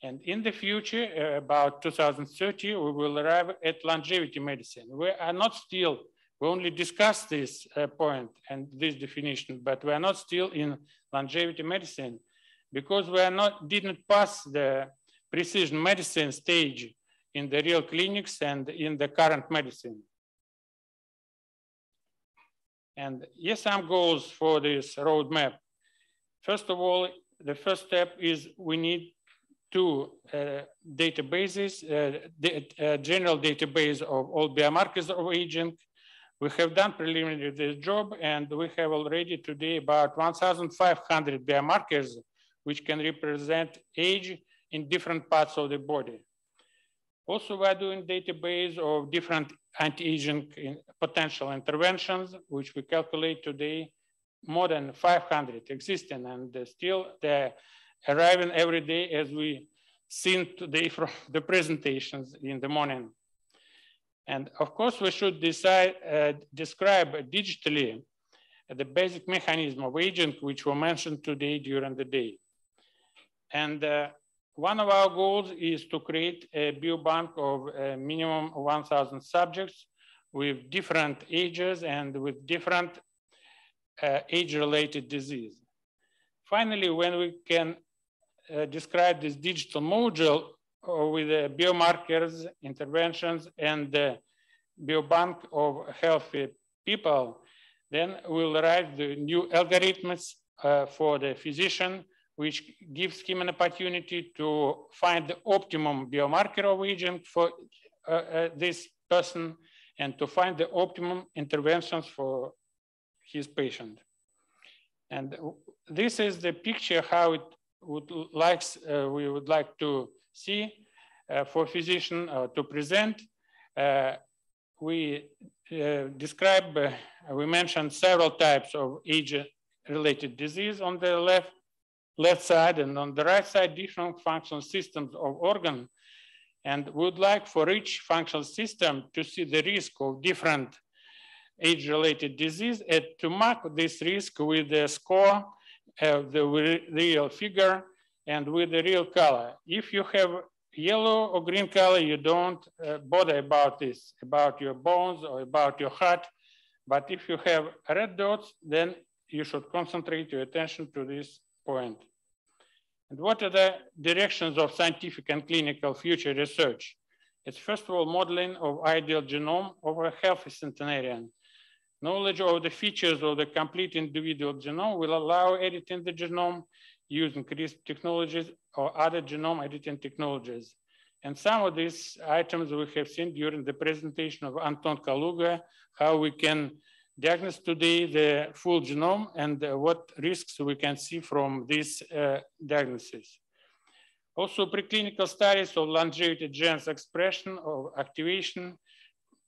Speaker 5: And in the future, about 2030, we will arrive at longevity medicine. We are not still, we only discussed this point and this definition, but we are not still in longevity medicine because we are didn't pass the precision medicine stage in the real clinics and in the current medicine. And yes, some goals for this roadmap. First of all, the first step is we need 2 databases, general database of all biomarkers of aging. We have done preliminary this job, and we have already today about 1,500 biomarkers which can represent age in different parts of the body. Also, we are doing database of different anti-aging potential interventions, which we calculate today more than 500 existing, and still they're arriving every day, as we seen today from the presentations in the morning. And of course, we should describe digitally the basic mechanism of aging, which were mentioned today during the day. And one of our goals is to create a biobank of minimum 1,000 subjects with different ages and with different age-related disease. Finally, when we can describe this digital module with biomarkers, interventions, and the biobank of healthy people, then we'll write the new algorithms for the physician, which gives him an opportunity to find the optimum biomarker of aging for this person and to find the optimum interventions for his patient. And this is the picture how it we would like to see for physician to present. We describe, we mentioned several types of age-related disease on the left side, and on the right side, different functional systems of organ. And we would like for each functional system to see the risk of different age-related disease and to mark this risk with the score, the real figure, and with the real color. If you have yellow or green color, you don't bother about this, about your bones or about your heart. But if you have red dots, then you should concentrate your attention to this point. And what are the directions of scientific and clinical future research? It's first of all modeling of ideal genome of a healthy centenarian. Knowledge of the features of the complete individual genome will allow editing the genome using CRISPR technologies or other genome editing technologies. And some of these items we have seen during the presentation of Anton Kaluga, how we can diagnose today the full genome and what risks we can see from this diagnosis. Also, preclinical studies of longevity genes expression or activation.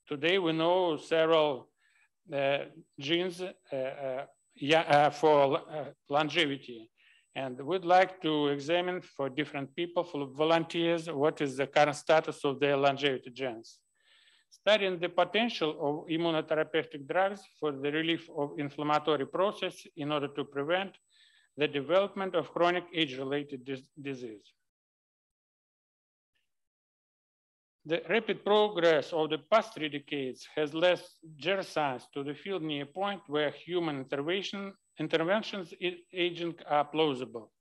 Speaker 5: Today we know several genes for longevity. And we'd like to examine for different people, for volunteers, what is the current status of their longevity genes. Studying the potential of immunotherapeutic drugs for the relief of inflammatory process in order to prevent the development of chronic age-related disease. The rapid progress of the past 3 decades has led geroscience to the field near a point where human interventions in aging are plausible.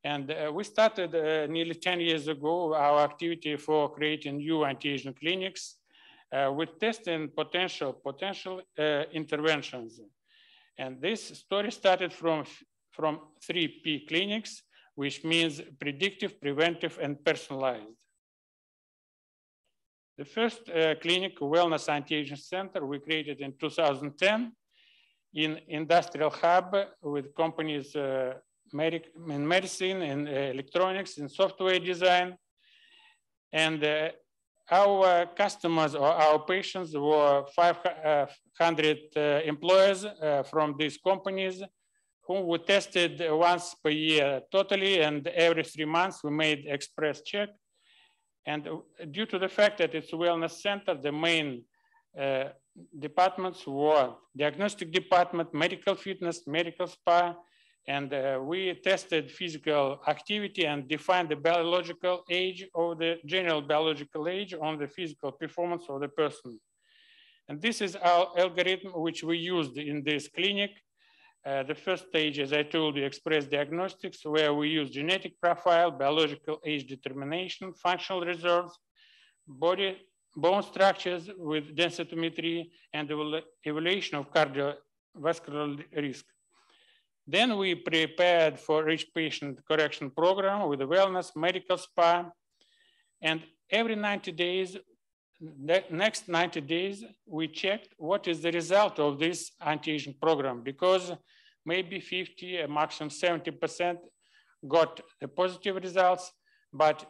Speaker 5: And we started nearly 10 years ago our activity for creating new anti-aging clinics with testing potential interventions. And this story started from 3P clinics, which means predictive, preventive, and personalized. The first clinic, Wellness Anti-Aging Center, we created in 2010 in industrial hub with companies in medicine, in electronics, in software design. And our customers or our patients were 500 employees from these companies whom we tested once per year totally, and every 3 months we made express check. And due to the fact that it's a wellness center, the main departments were diagnostic department, medical fitness, medical spa, and we tested physical activity and defined the biological age or the general biological age on the physical performance of the person. And this is our algorithm which we used in this clinic. The first stage, as I told you, express diagnostics, where we use genetic profile, biological age determination, functional reserves, bone structures with densitometry, and evaluation of cardiovascular risk. Then we prepared for each patient correction program with a wellness, medical spa, and every 90 days, the next 90 days, we checked what is the result of this anti-aging program, because maybe 50, maximum 70% got the positive results, but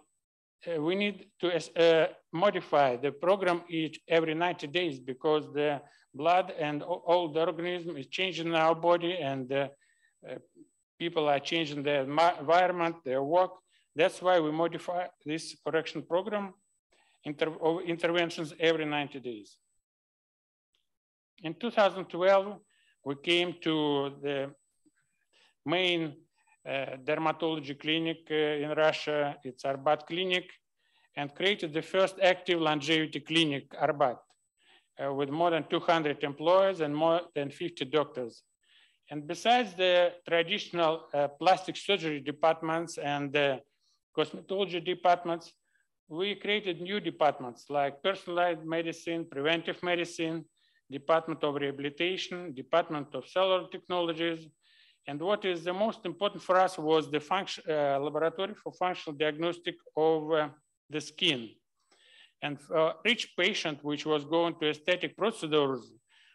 Speaker 5: we need to modify the program every 90 days because the blood and all the organism is changing in our body, and people are changing their environment, their work. That's why we modify this correction program interventions every 90 days. In 2012, we came to the main dermatology clinic in Russia, it's Arbat Clinic, and created the first active longevity clinic, Arbat, with more than 200 employees and more than 50 doctors. And besides the traditional plastic surgery departments and cosmetology departments, we created new departments like personalized medicine, preventive medicine, Department of Rehabilitation, Department of Cellular Technologies. And what is the most important for us was the laboratory for functional diagnostic of the skin. And for each patient which was going to aesthetic procedures,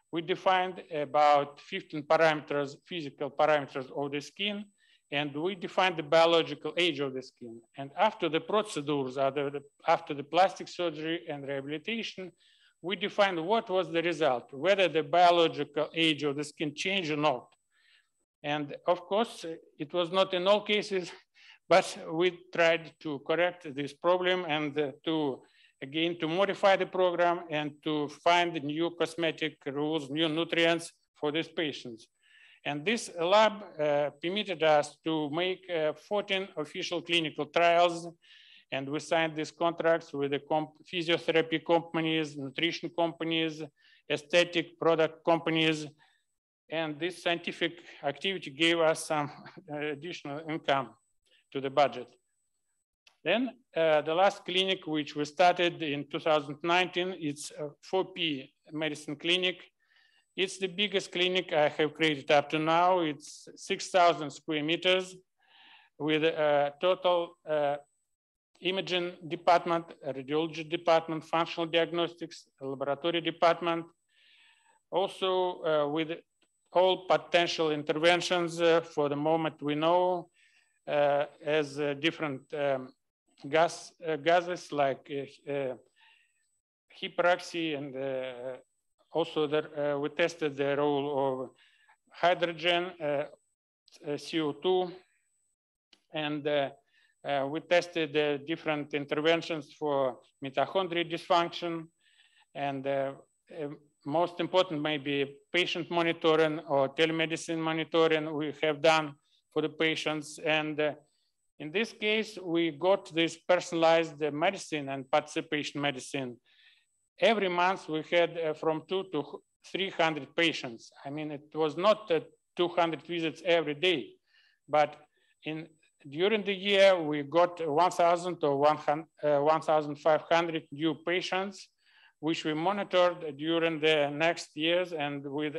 Speaker 5: we defined about 15 parameters, physical parameters of the skin, and we defined the biological age of the skin. And after the procedures, after the plastic surgery and rehabilitation, we defined what was the result, whether the biological age of the skin changed or not. And of course, it was not in all cases, but we tried to correct this problem and to again, to modify the program and to find new cosmetic rules, new nutrients for these patients. And this lab permitted us to make 14 official clinical trials, and we signed these contracts with the physiotherapy companies, nutrition companies, aesthetic product companies, and this scientific activity gave us some additional income to the budget. Then the last clinic, which we started in 2019, it's a 4P medicine clinic. It's the biggest clinic I have created up to now. It's 6,000 square meters with a total imaging department, a radiology department, functional diagnostics, a laboratory department. Also with all potential interventions for the moment we know as different gases like hyperoxy, and also we tested the role of hydrogen, CO2, and we tested different interventions for mitochondria dysfunction, and most important maybe patient monitoring or telemedicine monitoring we have done for the patients. And in this case, we got this personalized medicine and participation medicine. Every month we had from 200 to 300 patients. I mean, it was not 200 visits every day, but during the year, we got 1,000 to 1,500 new patients, which we monitored during the next years. And we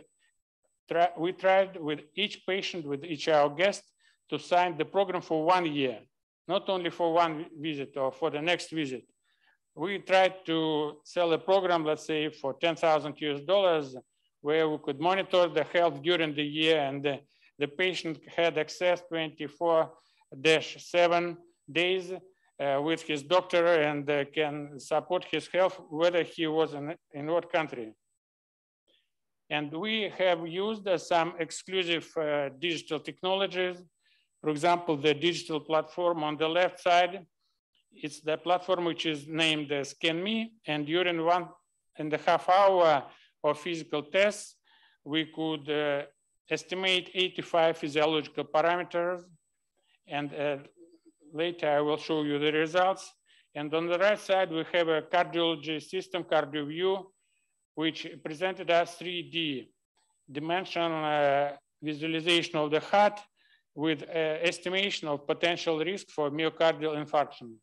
Speaker 5: tried with each patient, with each our guest, to sign the program for 1 year, not only for one visit or for the next visit. We tried to sell a program, let's say, for $10,000 US, where we could monitor the health during the year, and the patient had access 24/7 days with his doctor and can support his health, whether he was in what country. And we have used some exclusive digital technologies. For example, the digital platform on the left side, it's the platform which is named ScanMe, and during 1.5 hours of physical tests, we could estimate 85 physiological parameters, and later I will show you the results. And on the right side, we have a cardiology system, CardioView, which presented us 3D dimension visualization of the heart with estimation of potential risk for myocardial infarction.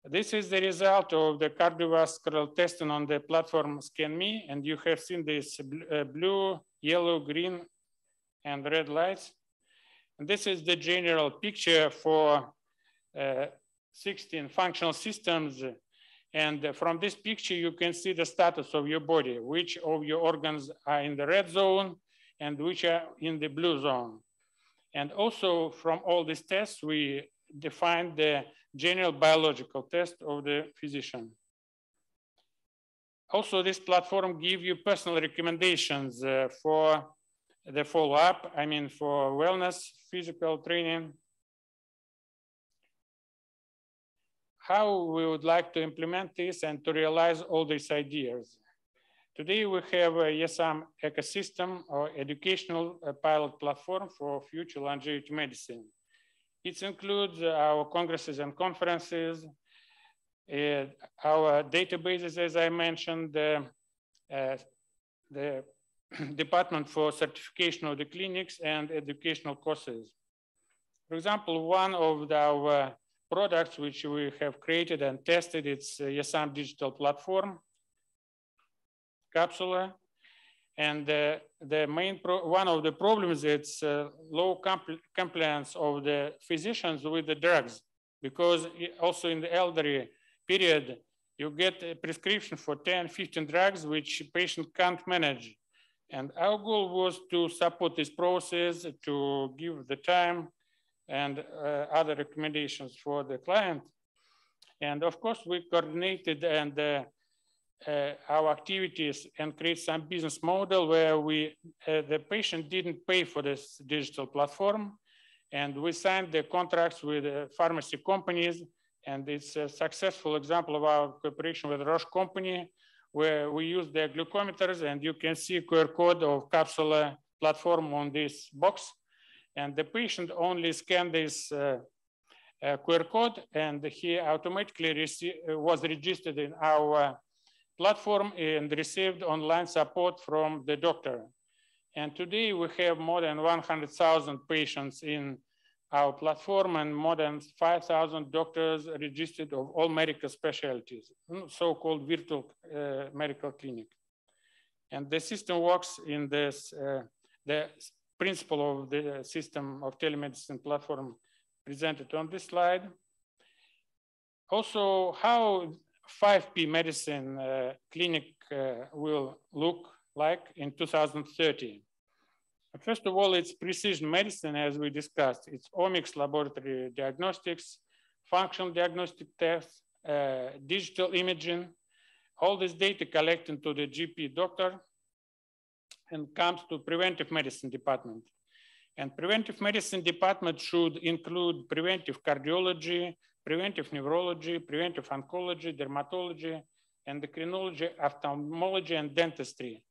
Speaker 5: This is the result of the cardiovascular testing on the platform ScanMe, and you have seen this blue, yellow, green, and red lights. And this is the general picture for 16 functional systems. And from this picture, you can see the status of your body, which of your organs are in the red zone and which are in the blue zone. And also from all these tests, we defined the general biological test of the physician. Also, this platform gives you personal recommendations for the follow-up, I mean, for wellness, physical training. How we would like to implement this and to realize all these ideas. Today we have a YESAM ecosystem or educational pilot platform for future longevity medicine. It includes our congresses and conferences, our databases, as I mentioned, the department for certification of the clinics, and educational courses. For example, one of our products which we have created and tested, it's YESAM digital platform, Capsula. And one of the problems is low compliance of the physicians with the drugs, because also in the elderly period, you get a prescription for 10, 15 drugs, which patient can't manage. And our goal was to support this process, to give the time and other recommendations for the client. And of course, we coordinated and our activities and create some business model where the patient didn't pay for this digital platform. And we signed the contracts with pharmacy companies And it's a successful example of our cooperation with Roche company, where we use their glucometers, and you can see QR code of capsule platform on this box. And the patient only scanned this QR code, and he automatically was registered in our platform and received online support from the doctor. And today we have more than 100,000 patients in our platform and more than 5,000 doctors registered of all medical specialties, so-called virtual medical clinic. And the system works in this, the principle of the system of telemedicine platform presented on this slide. Also, how 5P medicine clinic will look like in 2030. First of all, it's precision medicine, as we discussed. It's omics laboratory diagnostics, functional diagnostic tests, digital imaging, all this data collected to the GP doctor and comes to preventive medicine department. And preventive medicine department should include preventive cardiology, preventive neurology, preventive oncology, dermatology, endocrinology, ophthalmology, and dentistry.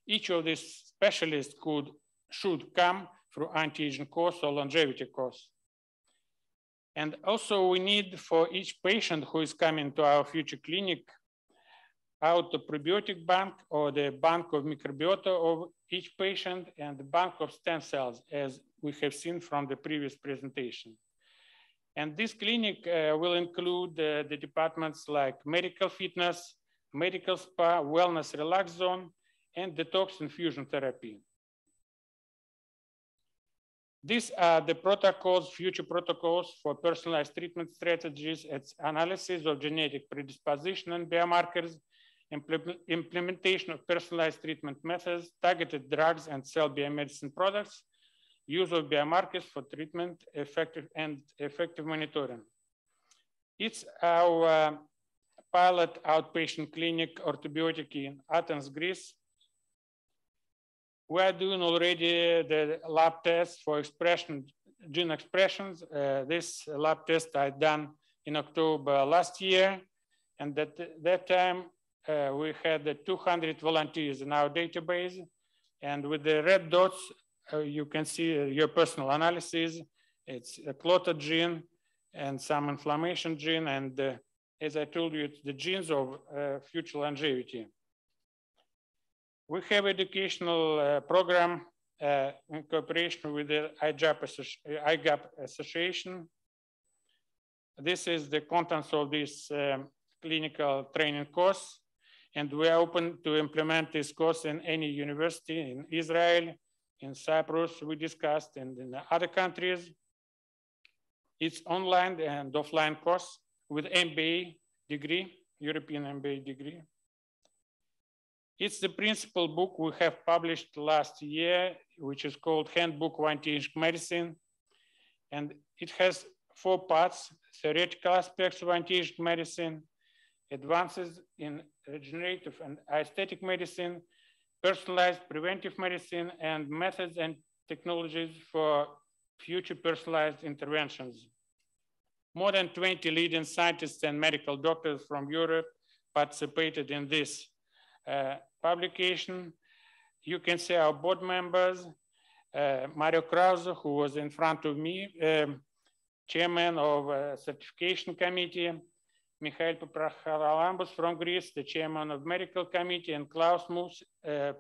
Speaker 5: Each of these specialists should come through anti-aging course or longevity course. And also we need for each patient who is coming to our future clinic, out the probiotic bank or the bank of microbiota of each patient and the bank of stem cells, as we have seen from the previous presentation. And this clinic will include the departments like medical fitness, medical spa, wellness relax zone, and detox infusion therapy. These are the protocols, future protocols for personalized treatment strategies. It's analysis of genetic predisposition and biomarkers, implementation of personalized treatment methods, targeted drugs and cell biomedicine products, use of biomarkers for treatment, effective monitoring. It's our pilot outpatient clinic orthobiotic in Athens, Greece. We are doing already the lab tests for gene expressions. This lab test I done in October last year. And at that time, we had 200 volunteers in our database. And with the red dots, you can see your personal analysis. It's a clotted gene and some inflammation gene. And as I told you, it's the genes of future longevity. We have educational program in cooperation with the IGAP Association. This is the contents of this clinical training course. And we are open to implement this course in any university in Israel, in Cyprus, we discussed, and in other countries. It's online and offline course with MBA degree, European MBA degree. It's the principal book we have published last year, which is called Handbook of Anti-Aging Medicine. And it has 4 parts: theoretical aspects of anti-aging medicine, advances in regenerative and aesthetic medicine, personalized preventive medicine, and methods and technologies for future personalized interventions. More than 20 leading scientists and medical doctors from Europe participated in this publication. You can see our board members, Mario Krause, who was in front of me, chairman of certification committee, Mikhail Papracharalambos from Greece, the chairman of medical committee, and Klaus Mus,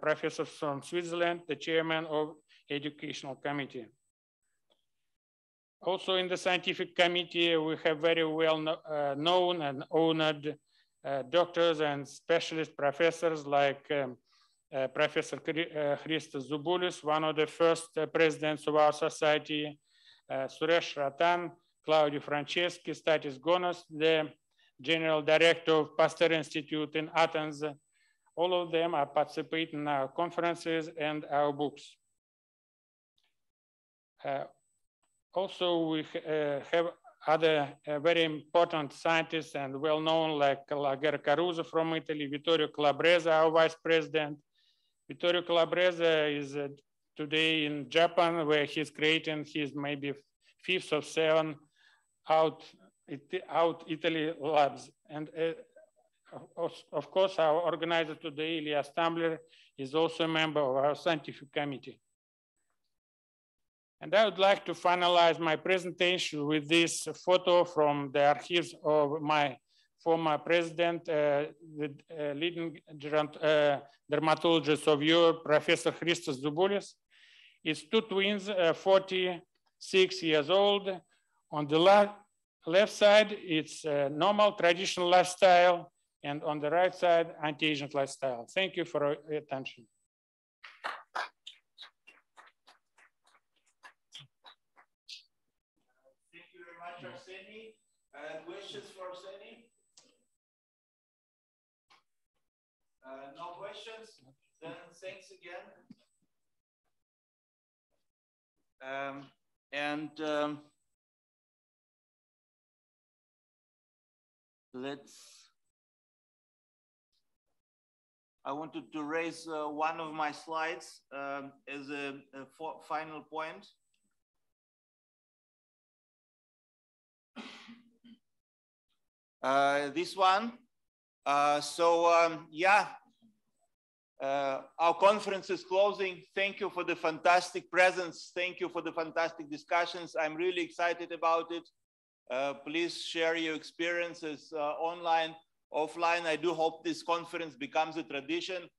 Speaker 5: professor from Switzerland, the chairman of educational committee. Also in the scientific committee, we have very well known and honored doctors and specialist professors like Professor Christos Zuboulis, one of the first presidents of our society, Suresh Ratan, Claudio Franceschi, Statis Gonos, the general director of Pasteur Institute in Athens. All of them are participating in our conferences and our books. Also, we have other very important scientists and well-known like Lager Caruso from Italy, Vittorio Calabrese, our vice president. Vittorio Calabrese is today in Japan, where he's creating his maybe 5th or 7th Italy labs. And of course, our organizer today, Ilia Stambler, is also a member of our scientific committee. And I would like to finalize my presentation with this photo from the archives of my former president, the leading dermatologist of Europe, Professor Christos Zuboulis. It's two twins, 46 years old. On the left side, it's a normal traditional lifestyle, and on the right side, anti-aging lifestyle. Thank you for your attention.
Speaker 1: Thank you very much, Arseny. Questions for Arseny? No questions? Then thanks again. I wanted to raise one of my slides as a final point. This one. Our conference is closing. Thank you for the fantastic presence. Thank you for the fantastic discussions. I'm really excited about it. Please share your experiences online, offline. I do hope this conference becomes a tradition.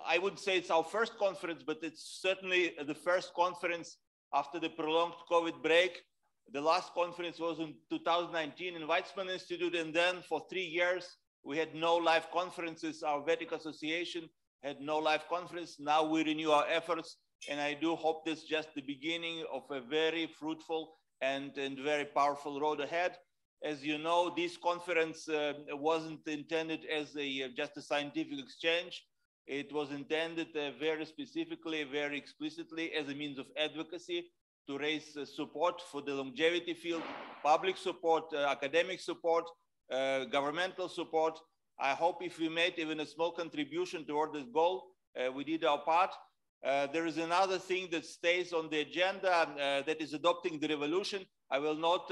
Speaker 1: I would say it's our first conference, but it's certainly the first conference after the prolonged COVID break. The last conference was in 2019 in Weizmann Institute, and then for 3 years, we had no live conferences. Our VETIC Association had no live conference. Now we renew our efforts, and I do hope this is just the beginning of a very fruitful and very powerful road ahead. As you know, this conference wasn't intended as just a scientific exchange. It was intended very specifically, very explicitly as a means of advocacy to raise support for the longevity field, public support, academic support, governmental support. I hope if we made even a small contribution toward this goal, we did our part. There is another thing that stays on the agenda that is adopting the revolution. I will not,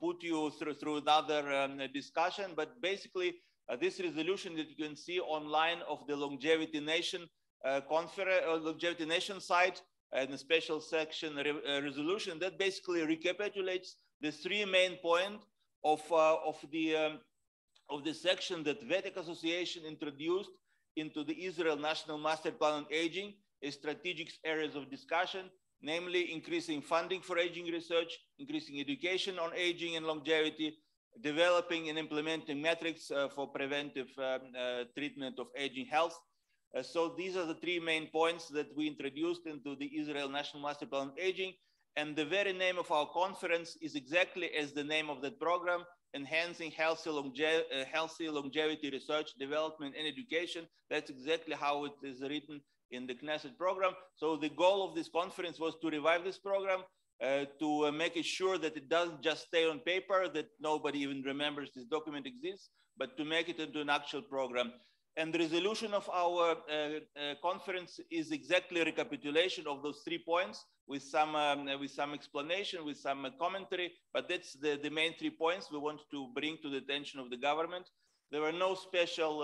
Speaker 1: put you through another discussion, but basically this resolution that you can see online of the Longevity Nation conference, Longevity Nation site, and a special section resolution that basically recapitulates the three main points of the section that VETIC Association introduced into the Israel National Master Plan on Aging as strategic areas of discussion, namely increasing funding for aging research, increasing education on aging and longevity, developing and implementing metrics for preventive treatment of aging health. So these are the three main points that we introduced into the Israel National Master Plan on Aging. And the very name of our conference is exactly as the name of that program, Enhancing Healthy Longevity Research, Development and Education. That's exactly how it is written in the Knesset program. So the goal of this conference was to revive this program, to make it sure that it doesn't just stay on paper, that nobody even remembers this document exists, but to make it into an actual program. And the resolution of our conference is exactly a recapitulation of those 3 points with some explanation, with some commentary, but that's the main 3 points we want to bring to the attention of the government. There were no special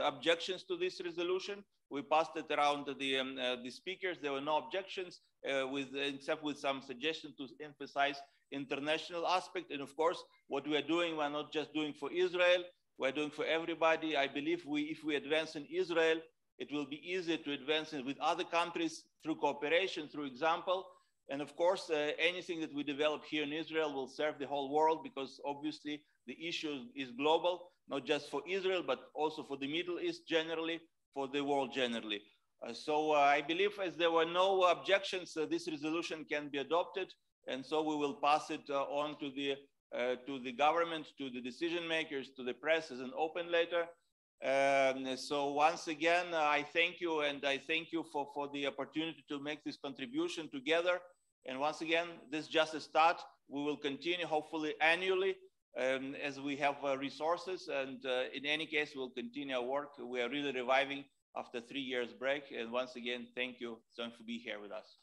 Speaker 1: objections to this resolution. We passed it around the speakers. There were no objections, except with some suggestions to emphasize international aspect. And of course, what we are doing, we're not just doing for Israel, we're doing for everybody. I believe if we advance in Israel, it will be easier to advance with other countries through cooperation, through example. And of course, anything that we develop here in Israel will serve the whole world, because obviously the issue is global, not just for Israel, but also for the Middle East generally, for the world generally. So I believe as there were no objections, this resolution can be adopted. And so we will pass it on to the government, to the decision makers, to the press as an open letter. So once again, I thank you, and I thank you for the opportunity to make this contribution together. And once again, this is just a start. We will continue hopefully annually as we have resources. And in any case, we'll continue our work. We are really reviving after 3 years break. And once again, thank you for being here with us.